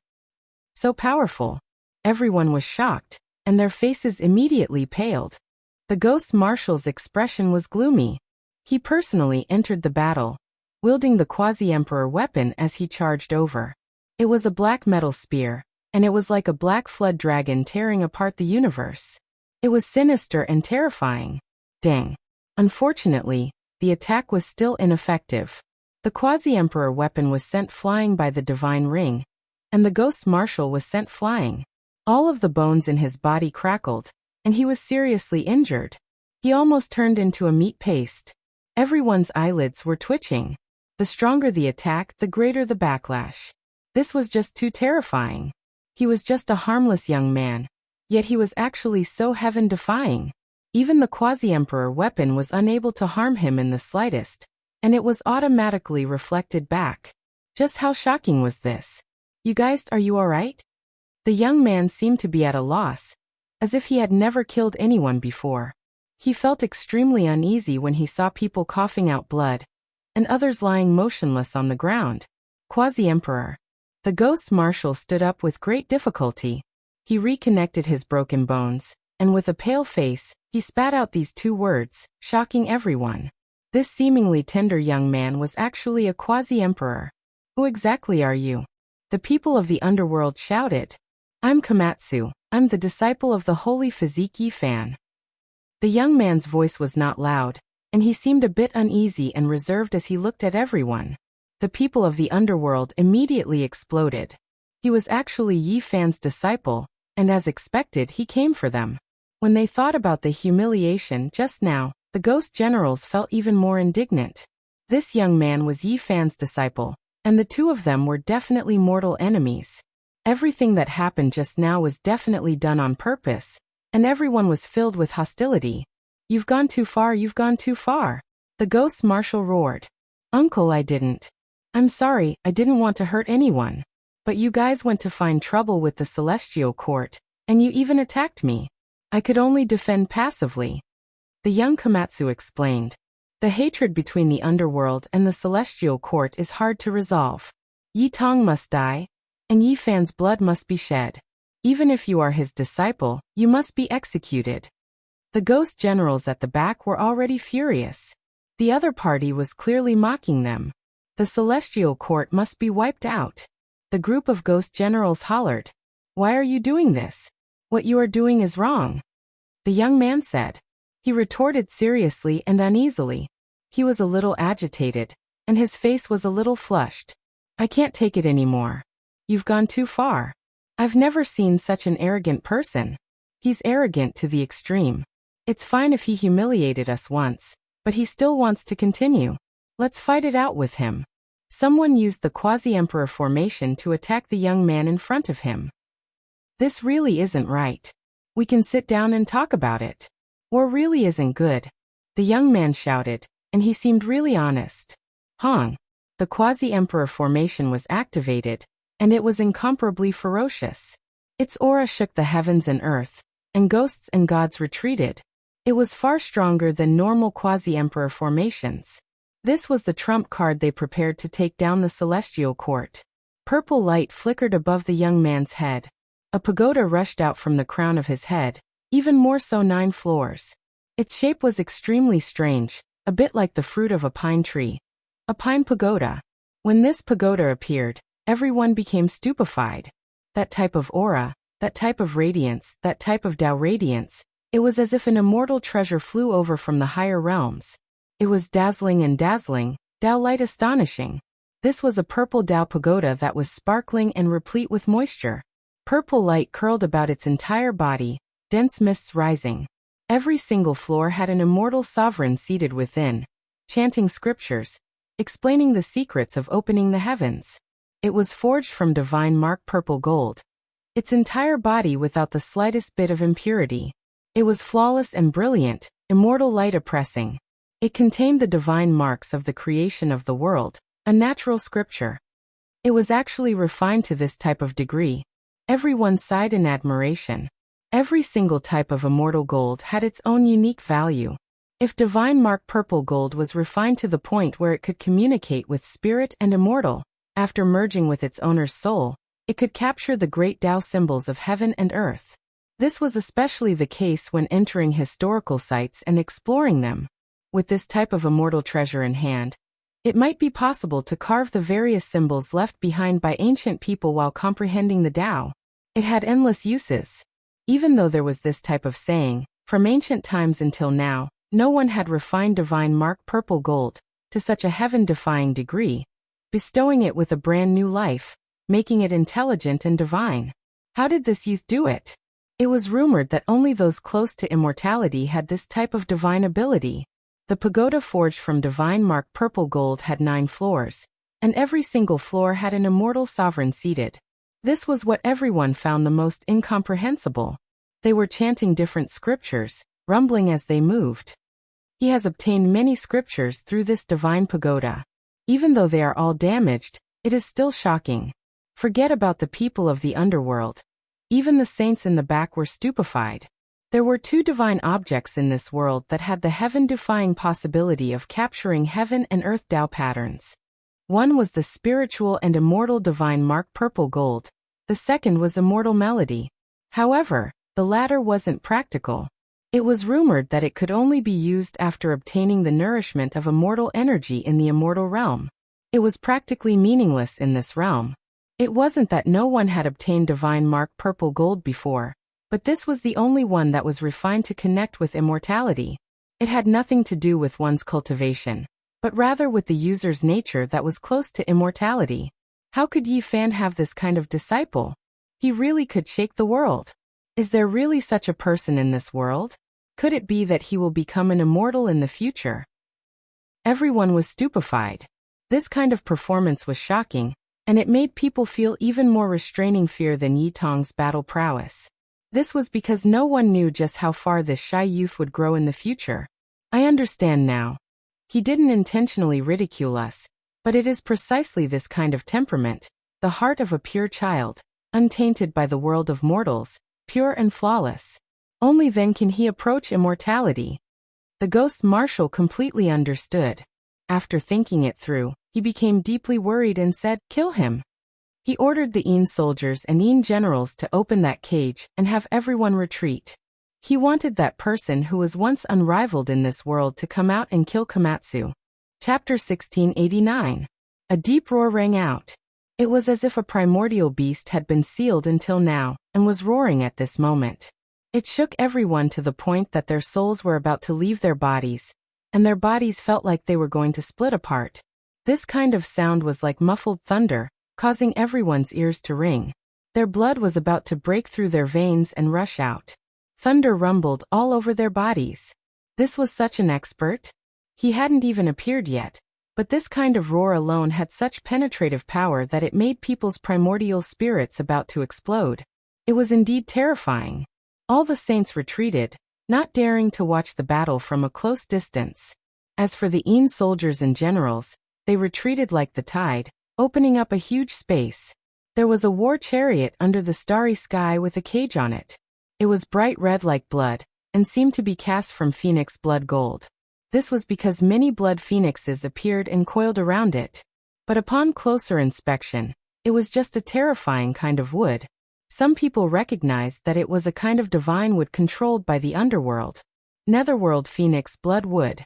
[SPEAKER 1] So powerful. Everyone was shocked, and their faces immediately paled. The ghost marshal's expression was gloomy. He personally entered the battle, wielding the quasi-emperor weapon as he charged over. It was a black metal spear, and it was like a black flood dragon tearing apart the universe. It was sinister and terrifying. Dang. Unfortunately, the attack was still ineffective. The quasi-emperor weapon was sent flying by the divine ring, and the ghost marshal was sent flying. All of the bones in his body crackled, and he was seriously injured. He almost turned into a meat paste. Everyone's eyelids were twitching. The stronger the attack, the greater the backlash. This was just too terrifying. He was just a harmless young man, yet he was actually so heaven-defying. Even the quasi-emperor weapon was unable to harm him in the slightest, and it was automatically reflected back. Just how shocking was this? You guys, are you alright? The young man seemed to be at a loss, as if he had never killed anyone before. He felt extremely uneasy when he saw people coughing out blood, and others lying motionless on the ground. Quasi-emperor. The ghost marshal stood up with great difficulty. He reconnected his broken bones, and with a pale face, he spat out these two words, shocking everyone. This seemingly tender young man was actually a quasi-emperor. Who exactly are you? The people of the underworld shouted. I'm Komatsu. I'm the disciple of the holy Fiziki fan. The young man's voice was not loud, and he seemed a bit uneasy and reserved as he looked at everyone. The people of the underworld immediately exploded. He was actually Yi Fan's disciple, and as expected he came for them. When they thought about the humiliation just now, the ghost generals felt even more indignant. This young man was Yi Fan's disciple, and the two of them were definitely mortal enemies. Everything that happened just now was definitely done on purpose, and everyone was filled with hostility. "You've gone too far, you've gone too far," the ghost marshal roared. "Uncle, I didn't. I'm sorry, I didn't want to hurt anyone. But you guys went to find trouble with the Celestial Court, and you even attacked me. I could only defend passively," the young Komatsu explained. The hatred between the underworld and the Celestial Court is hard to resolve. Yi Tong must die, and Yi Fan's blood must be shed. Even if you are his disciple, you must be executed. The ghost generals at the back were already furious. The other party was clearly mocking them. The Celestial Court must be wiped out. The group of ghost generals hollered. "Why are you doing this? What you are doing is wrong," the young man said. He retorted seriously and uneasily. He was a little agitated, and his face was a little flushed. "I can't take it anymore. You've gone too far. I've never seen such an arrogant person. He's arrogant to the extreme. It's fine if he humiliated us once, but he still wants to continue. Let's fight it out with him." Someone used the quasi-emperor formation to attack the young man in front of him. "This really isn't right. We can sit down and talk about it. War really isn't good," the young man shouted, and he seemed really honest. Hong. The quasi-emperor formation was activated, and it was incomparably ferocious. Its aura shook the heavens and earth, and ghosts and gods retreated. It was far stronger than normal quasi-emperor formations. This was the trump card they prepared to take down the Celestial Court. Purple light flickered above the young man's head. A pagoda rushed out from the crown of his head, even more so 9 floors. Its shape was extremely strange, a bit like the fruit of a pine tree. A pine pagoda. When this pagoda appeared, everyone became stupefied. That type of aura, that type of radiance, that type of Tao radiance, it was as if an immortal treasure flew over from the higher realms. It was dazzling and dazzling, Tao light astonishing. This was a purple Tao pagoda that was sparkling and replete with moisture. Purple light curled about its entire body, dense mists rising. Every single floor had an immortal sovereign seated within, chanting scriptures, explaining the secrets of opening the heavens. It was forged from divine mark purple gold. Its entire body without the slightest bit of impurity. It was flawless and brilliant, immortal light oppressing. It contained the divine marks of the creation of the world, a natural scripture. It was actually refined to this type of degree. Everyone sighed in admiration. Every single type of immortal gold had its own unique value. If divine mark purple gold was refined to the point where it could communicate with spirit and immortal, after merging with its owner's soul, it could capture the great Tao symbols of heaven and earth. This was especially the case when entering historical sites and exploring them. With this type of immortal treasure in hand, it might be possible to carve the various symbols left behind by ancient people while comprehending the Tao. It had endless uses. Even though there was this type of saying, from ancient times until now, no one had refined divine mark purple gold to such a heaven-defying degree, bestowing it with a brand new life, making it intelligent and divine. How did this youth do it? It was rumored that only those close to immortality had this type of divine ability. The pagoda forged from divine mark purple gold had 9 floors, and every single floor had an immortal sovereign seated. This was what everyone found the most incomprehensible. They were chanting different scriptures, rumbling as they moved. He has obtained many scriptures through this divine pagoda. Even though they are all damaged, it is still shocking. Forget about the people of the underworld. Even the saints in the back were stupefied. There were 2 divine objects in this world that had the heaven-defying possibility of capturing heaven and earth Tao patterns. One was the spiritual and immortal divine mark purple gold. The second was immortal melody. However, the latter wasn't practical. It was rumored that it could only be used after obtaining the nourishment of immortal energy in the immortal realm. It was practically meaningless in this realm. It wasn't that no one had obtained divine mark purple gold before, but this was the only one that was refined to connect with immortality. It had nothing to do with one's cultivation, but rather with the user's nature that was close to immortality. How could Yi Fan have this kind of disciple? He really could shake the world. Is there really such a person in this world? Could it be that he will become an immortal in the future? Everyone was stupefied. This kind of performance was shocking, and it made people feel even more restraining fear than Yi Tong's battle prowess. This was because no one knew just how far this shy youth would grow in the future. I understand now. He didn't intentionally ridicule us, but it is precisely this kind of temperament, the heart of a pure child, untainted by the world of mortals, pure and flawless. Only then can he approach immortality. The ghost marshal completely understood. After thinking it through, he became deeply worried and said, "Kill him." He ordered the Yin soldiers and Yin generals to open that cage and have everyone retreat. He wanted that person who was once unrivaled in this world to come out and kill Komatsu. Chapter 1689. A deep roar rang out. It was as if a primordial beast had been sealed until now, and was roaring at this moment. It shook everyone to the point that their souls were about to leave their bodies, and their bodies felt like they were going to split apart. This kind of sound was like muffled thunder, causing everyone's ears to ring. Their blood was about to break through their veins and rush out. Thunder rumbled all over their bodies. This was such an expert. He hadn't even appeared yet, but this kind of roar alone had such penetrative power that it made people's primordial spirits about to explode. It was indeed terrifying. All the saints retreated, not daring to watch the battle from a close distance. As for the Yin soldiers and generals, they retreated like the tide, opening up a huge space. There was a war chariot under the starry sky with a cage on it. It was bright red like blood, and seemed to be cast from phoenix blood gold. This was because many blood phoenixes appeared and coiled around it. But upon closer inspection, it was just a terrifying kind of wood. Some people recognized that it was a kind of divine wood controlled by the underworld. Netherworld phoenix blood wood.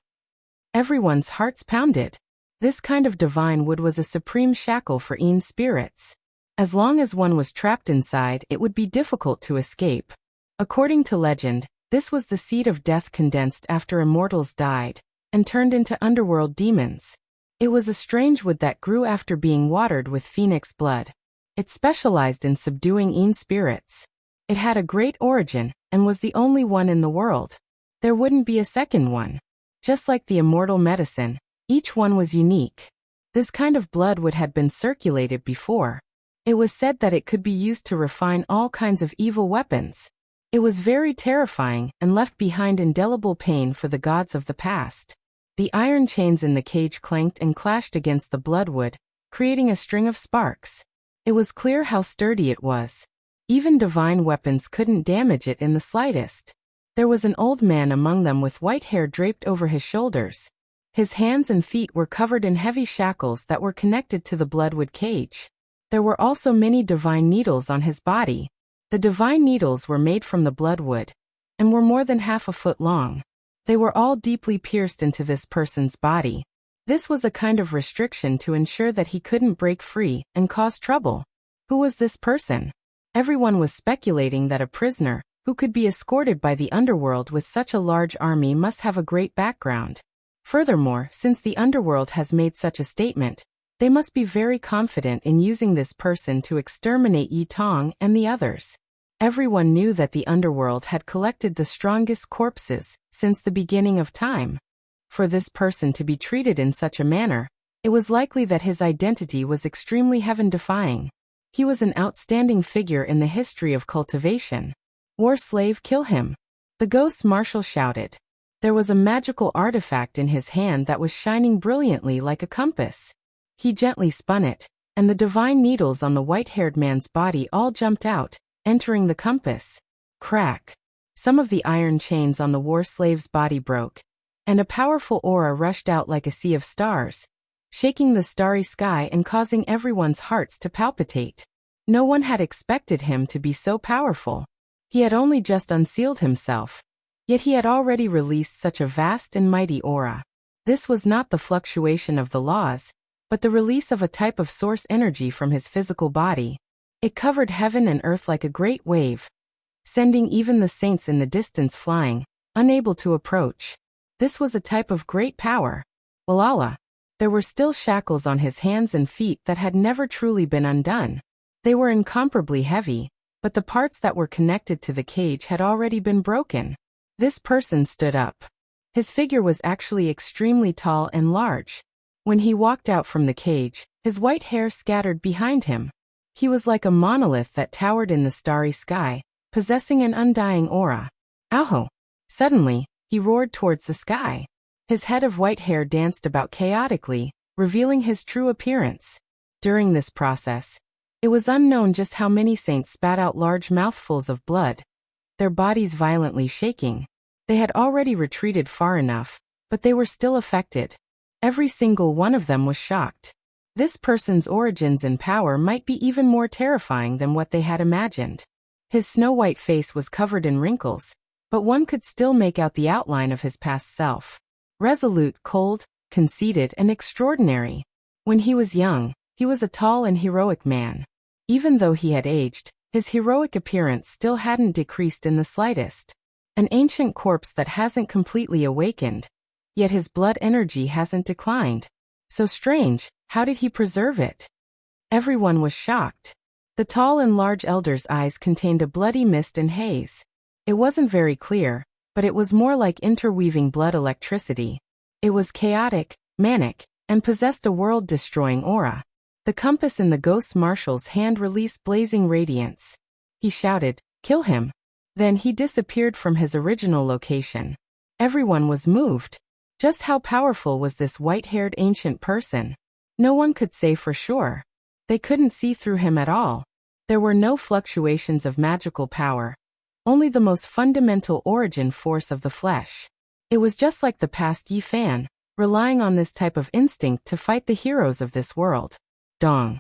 [SPEAKER 1] Everyone's hearts pounded. This kind of divine wood was a supreme shackle for Yin spirits. As long as one was trapped inside, it would be difficult to escape. According to legend, this was the seed of death condensed after immortals died, and turned into underworld demons. It was a strange wood that grew after being watered with phoenix blood. It specialized in subduing Yin spirits. It had a great origin, and was the only one in the world. There wouldn't be a second one. Just like the immortal medicine, each one was unique. This kind of blood wood had been circulated before. It was said that it could be used to refine all kinds of evil weapons. It was very terrifying and left behind indelible pain for the gods of the past. The iron chains in the cage clanked and clashed against the bloodwood, creating a string of sparks. It was clear how sturdy it was. Even divine weapons couldn't damage it in the slightest. There was an old man among them with white hair draped over his shoulders. His hands and feet were covered in heavy shackles that were connected to the bloodwood cage. There were also many divine needles on his body. The divine needles were made from the bloodwood, and were more than half a foot long. They were all deeply pierced into this person's body. This was a kind of restriction to ensure that he couldn't break free and cause trouble. Who was this person? Everyone was speculating that a prisoner, who could be escorted by the underworld with such a large army, must have a great background. Furthermore, since the underworld has made such a statement, they must be very confident in using this person to exterminate Yi Tong and the others. Everyone knew that the underworld had collected the strongest corpses since the beginning of time. For this person to be treated in such a manner, it was likely that his identity was extremely heaven-defying. He was an outstanding figure in the history of cultivation. War slave, kill him! The ghost marshal shouted. There was a magical artifact in his hand that was shining brilliantly like a compass. He gently spun it, and the divine needles on the white-haired man's body all jumped out, entering the compass. Crack! Some of the iron chains on the war slave's body broke, and a powerful aura rushed out like a sea of stars, shaking the starry sky and causing everyone's hearts to palpitate. No one had expected him to be so powerful. He had only just unsealed himself, yet he had already released such a vast and mighty aura. This was not the fluctuation of the laws, but the release of a type of source energy from his physical body. It covered heaven and earth like a great wave, sending even the saints in the distance flying, unable to approach. This was a type of great power. Walala! There were still shackles on his hands and feet that had never truly been undone. They were incomparably heavy, but the parts that were connected to the cage had already been broken. This person stood up. His figure was actually extremely tall and large. When he walked out from the cage, his white hair scattered behind him. He was like a monolith that towered in the starry sky, possessing an undying aura. Ow! Suddenly, he roared towards the sky. His head of white hair danced about chaotically, revealing his true appearance. During this process, it was unknown just how many saints spat out large mouthfuls of blood, their bodies violently shaking. They had already retreated far enough, but they were still affected. Every single one of them was shocked. This person's origins and power might be even more terrifying than what they had imagined. His snow-white face was covered in wrinkles, but one could still make out the outline of his past self. Resolute, cold, conceited, and extraordinary. When he was young, he was a tall and heroic man. Even though he had aged, his heroic appearance still hadn't decreased in the slightest. An ancient corpse that hasn't completely awakened, yet his blood energy hasn't declined. So strange, how did he preserve it? Everyone was shocked. The tall and large elder's eyes contained a bloody mist and haze. It wasn't very clear, but it was more like interweaving blood electricity. It was chaotic, manic, and possessed a world-destroying aura. The compass in the ghost marshal's hand released blazing radiance. He shouted, "Kill him!" Then he disappeared from his original location. Everyone was moved. Just how powerful was this white-haired ancient person? No one could say for sure. They couldn't see through him at all. There were no fluctuations of magical power, only the most fundamental origin force of the flesh. It was just like the past Yi Fan, relying on this type of instinct to fight the heroes of this world. Dong.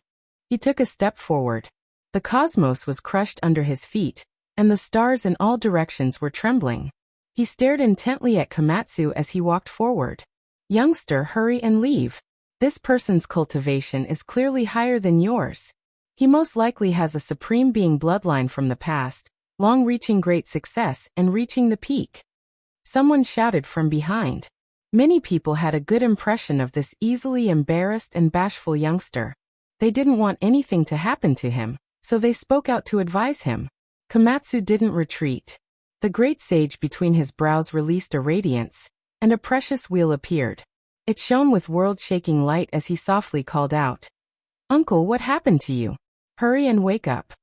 [SPEAKER 1] He took a step forward. The cosmos was crushed under his feet, and the stars in all directions were trembling. He stared intently at Komatsu as he walked forward. "Youngster, hurry and leave. This person's cultivation is clearly higher than yours. He most likely has a supreme being bloodline from the past, long-reaching great success and reaching the peak." Someone shouted from behind. Many people had a good impression of this easily embarrassed and bashful youngster. They didn't want anything to happen to him, so they spoke out to advise him. Komatsu didn't retreat. The great sage between his brows released a radiance, and a precious wheel appeared. It shone with world-shaking light as he softly called out, "Uncle, what happened to you? Hurry and wake up."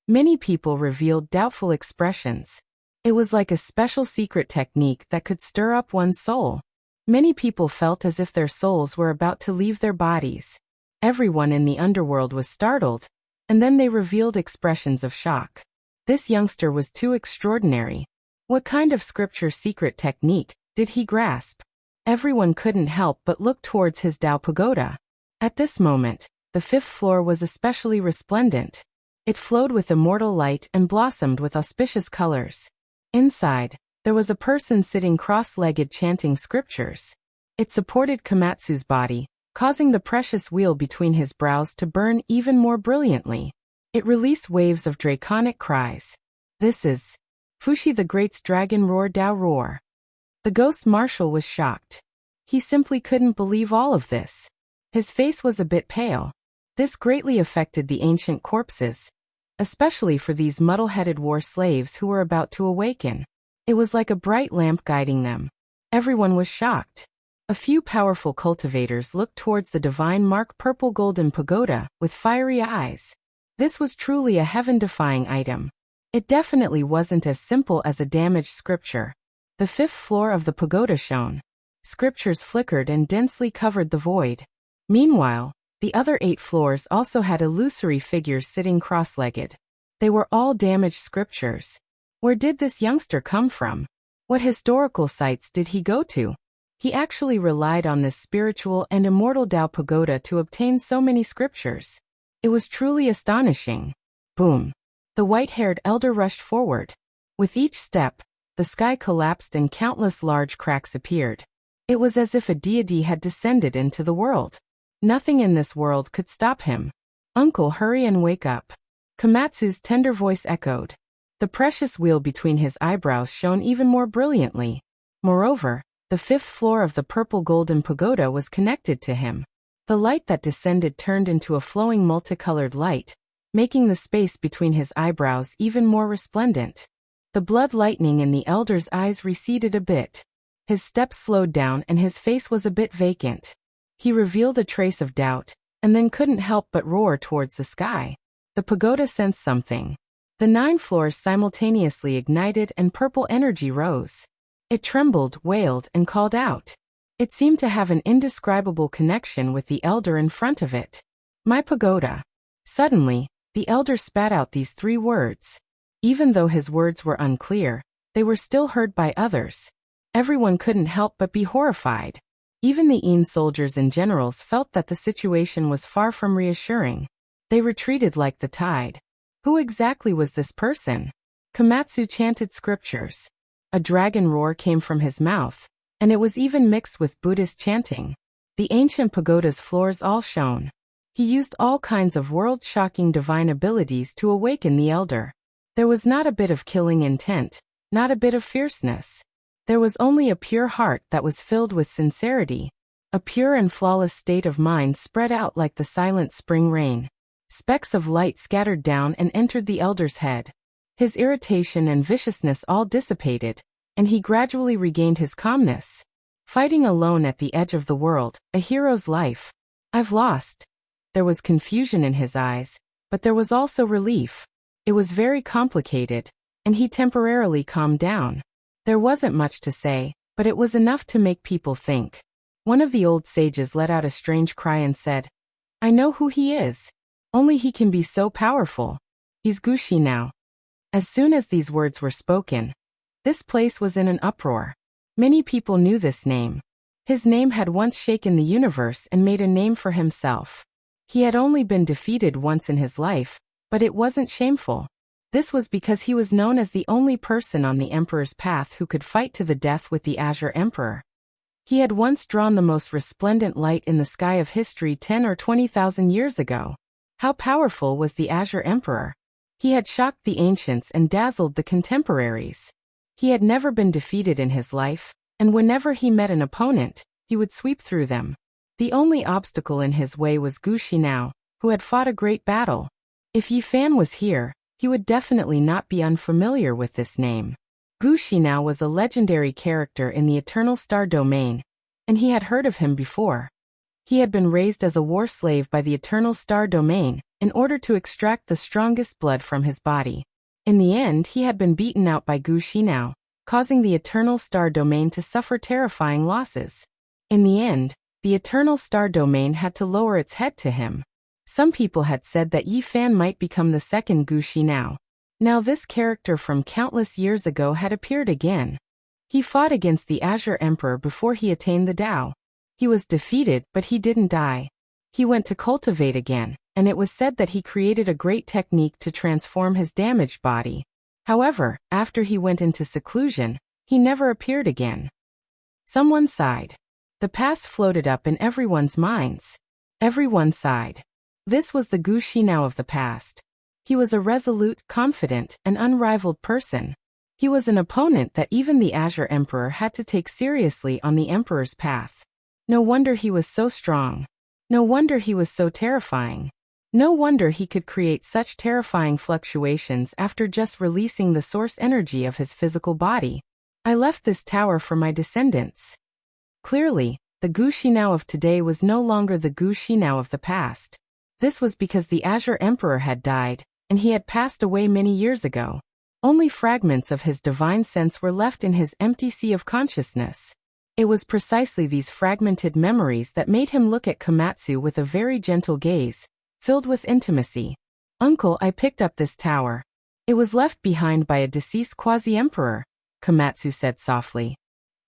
[SPEAKER 1] Many people revealed doubtful expressions. It was like a special secret technique that could stir up one's soul. Many people felt as if their souls were about to leave their bodies. Everyone in the underworld was startled, and then they revealed expressions of shock. This youngster was too extraordinary. What kind of scripture secret technique did he grasp? Everyone couldn't help but look towards his Dao pagoda. At this moment, the 5th floor was especially resplendent. It flowed with immortal light and blossomed with auspicious colors. Inside, there was a person sitting cross-legged chanting scriptures. It supported Komatsu's body, causing the precious wheel between his brows to burn even more brilliantly. It released waves of draconic cries. "This is Fushi the Great's Dragon Roar Dao Roar." The ghost marshal was shocked. He simply couldn't believe all of this. His face was a bit pale. This greatly affected the ancient corpses, especially for these muddle-headed war slaves who were about to awaken. It was like a bright lamp guiding them. Everyone was shocked. A few powerful cultivators looked towards the divine mark purple golden pagoda with fiery eyes. This was truly a heaven-defying item. It definitely wasn't as simple as a damaged scripture. The 5th floor of the pagoda shone. Scriptures flickered and densely covered the void. Meanwhile, the other 8 floors also had illusory figures sitting cross-legged. They were all damaged scriptures. Where did this youngster come from? What historical sites did he go to? He actually relied on this spiritual and immortal Dao pagoda to obtain so many scriptures. It was truly astonishing. Boom. The white-haired elder rushed forward. With each step, the sky collapsed and countless large cracks appeared. It was as if a deity had descended into the world. Nothing in this world could stop him. "Uncle, hurry and wake up." Komatsu's tender voice echoed. The precious wheel between his eyebrows shone even more brilliantly. Moreover, The 5th floor of the purple golden pagoda was connected to him. The light that descended turned into a flowing multicolored light, making the space between his eyebrows even more resplendent. The blood lightning in the elder's eyes receded a bit. His steps slowed down and his face was a bit vacant. He revealed a trace of doubt, and then couldn't help but roar towards the sky. The pagoda sensed something. The 9 floors simultaneously ignited and purple energy rose. It trembled, wailed, and called out. It seemed to have an indescribable connection with the elder in front of it. My pagoda. Suddenly, the elder spat out these 3 words. Even though his words were unclear, they were still heard by others. Everyone couldn't help but be horrified. Even the Een soldiers and generals felt that the situation was far from reassuring. They retreated like the tide. Who exactly was this person? Komatsu chanted scriptures. A dragon roar came from his mouth, and it was even mixed with Buddhist chanting. The ancient pagoda's floors all shone. He used all kinds of world-shocking divine abilities to awaken the elder. There was not a bit of killing intent, not a bit of fierceness. There was only a pure heart that was filled with sincerity. A pure and flawless state of mind spread out like the silent spring rain. Specks of light scattered down and entered the elder's head. His irritation and viciousness all dissipated, and he gradually regained his calmness. Fighting alone at the edge of the world, a hero's life. I've lost. There was confusion in his eyes, but there was also relief. It was very complicated, and he temporarily calmed down. There wasn't much to say, but it was enough to make people think. One of the old sages let out a strange cry and said, "I know who he is. Only he can be so powerful. He's Gushi now." As soon as these words were spoken, this place was in an uproar. Many people knew this name. His name had once shaken the universe and made a name for himself. He had only been defeated once in his life, but it wasn't shameful. This was because he was known as the only person on the Emperor's path who could fight to the death with the Azure Emperor. He had once drawn the most resplendent light in the sky of history 10 or 20,000 years ago. How powerful was the Azure Emperor? He had shocked the ancients and dazzled the contemporaries. He had never been defeated in his life, and whenever he met an opponent, he would sweep through them. The only obstacle in his way was Gushi now, who had fought a great battle. If Yi Fan was here, he would definitely not be unfamiliar with this name. Gushi now was a legendary character in the Eternal Star Domain, and he had heard of him before. He had been raised as a war slave by the Eternal Star Domain, in order to extract the strongest blood from his body. In the end, he had been beaten out by Gushi now, causing the Eternal Star Domain to suffer terrifying losses. In the end, the Eternal Star Domain had to lower its head to him. Some people had said that Yi Fan might become the second Gushi now. Now this character from countless years ago had appeared again. He fought against the Azure Emperor before he attained the Tao. He was defeated, but he didn't die. He went to cultivate again, and it was said that he created a great technique to transform his damaged body. However, after he went into seclusion, he never appeared again. Someone sighed. The past floated up in everyone's minds. Everyone sighed. This was the Gushi now of the past. He was a resolute, confident, and unrivaled person. He was an opponent that even the Azure Emperor had to take seriously on the Emperor's path. No wonder he was so strong. No wonder he was so terrifying. No wonder he could create such terrifying fluctuations after just releasing the source energy of his physical body. I left this tower for my descendants. Clearly, the Gushi now of today was no longer the Gushi now of the past. This was because the Azure Emperor had died, and he had passed away many years ago. Only fragments of his divine sense were left in his empty sea of consciousness. It was precisely these fragmented memories that made him look at Komatsu with a very gentle gaze, filled with intimacy. "Uncle, I picked up this tower. It was left behind by a deceased quasi-emperor," Komatsu said softly.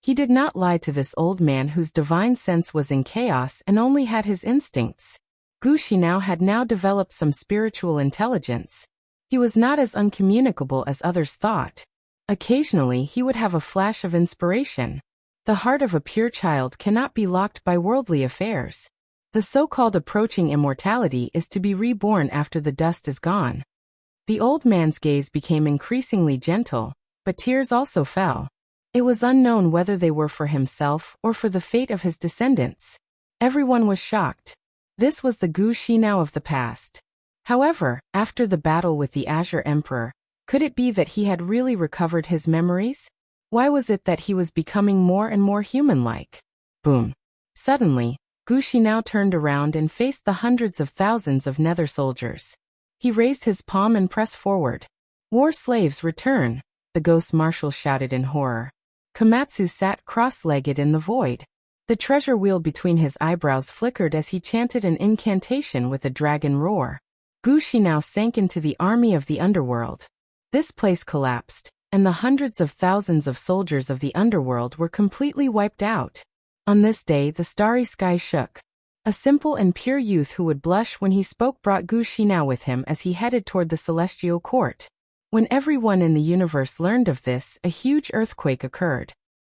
[SPEAKER 1] He did not lie to this old man whose divine sense was in chaos and only had his instincts. Gushi now had developed some spiritual intelligence. He was not as uncommunicable as others thought. Occasionally he would have a flash of inspiration. The heart of a pure child cannot be locked by worldly affairs. The so-called approaching immortality is to be reborn after the dust is gone. The old man's gaze became increasingly gentle, but tears also fell. It was unknown whether they were for himself or for the fate of his descendants. Everyone was shocked. This was the Gu Xinao of the past. However, after the battle with the Azure Emperor, could it be that he had really recovered his memories? Why was it that he was becoming more and more human-like? Boom. Suddenly, Gu Xinao turned around and faced the hundreds of thousands of nether soldiers. He raised his palm and pressed forward. "War slaves, return," the ghost marshal shouted in horror. Komatsu sat cross-legged in the void. The treasure wheel between his eyebrows flickered as he chanted an incantation with a dragon roar. Gu Xinao sank into the army of the underworld. This place collapsed, and the hundreds of thousands of soldiers of the underworld were completely wiped out. On this day the starry sky shook. A simple and pure youth who would blush when he spoke brought Gu Xinao with him as he headed toward the celestial court. When everyone in the universe learned of this, a huge earthquake occurred.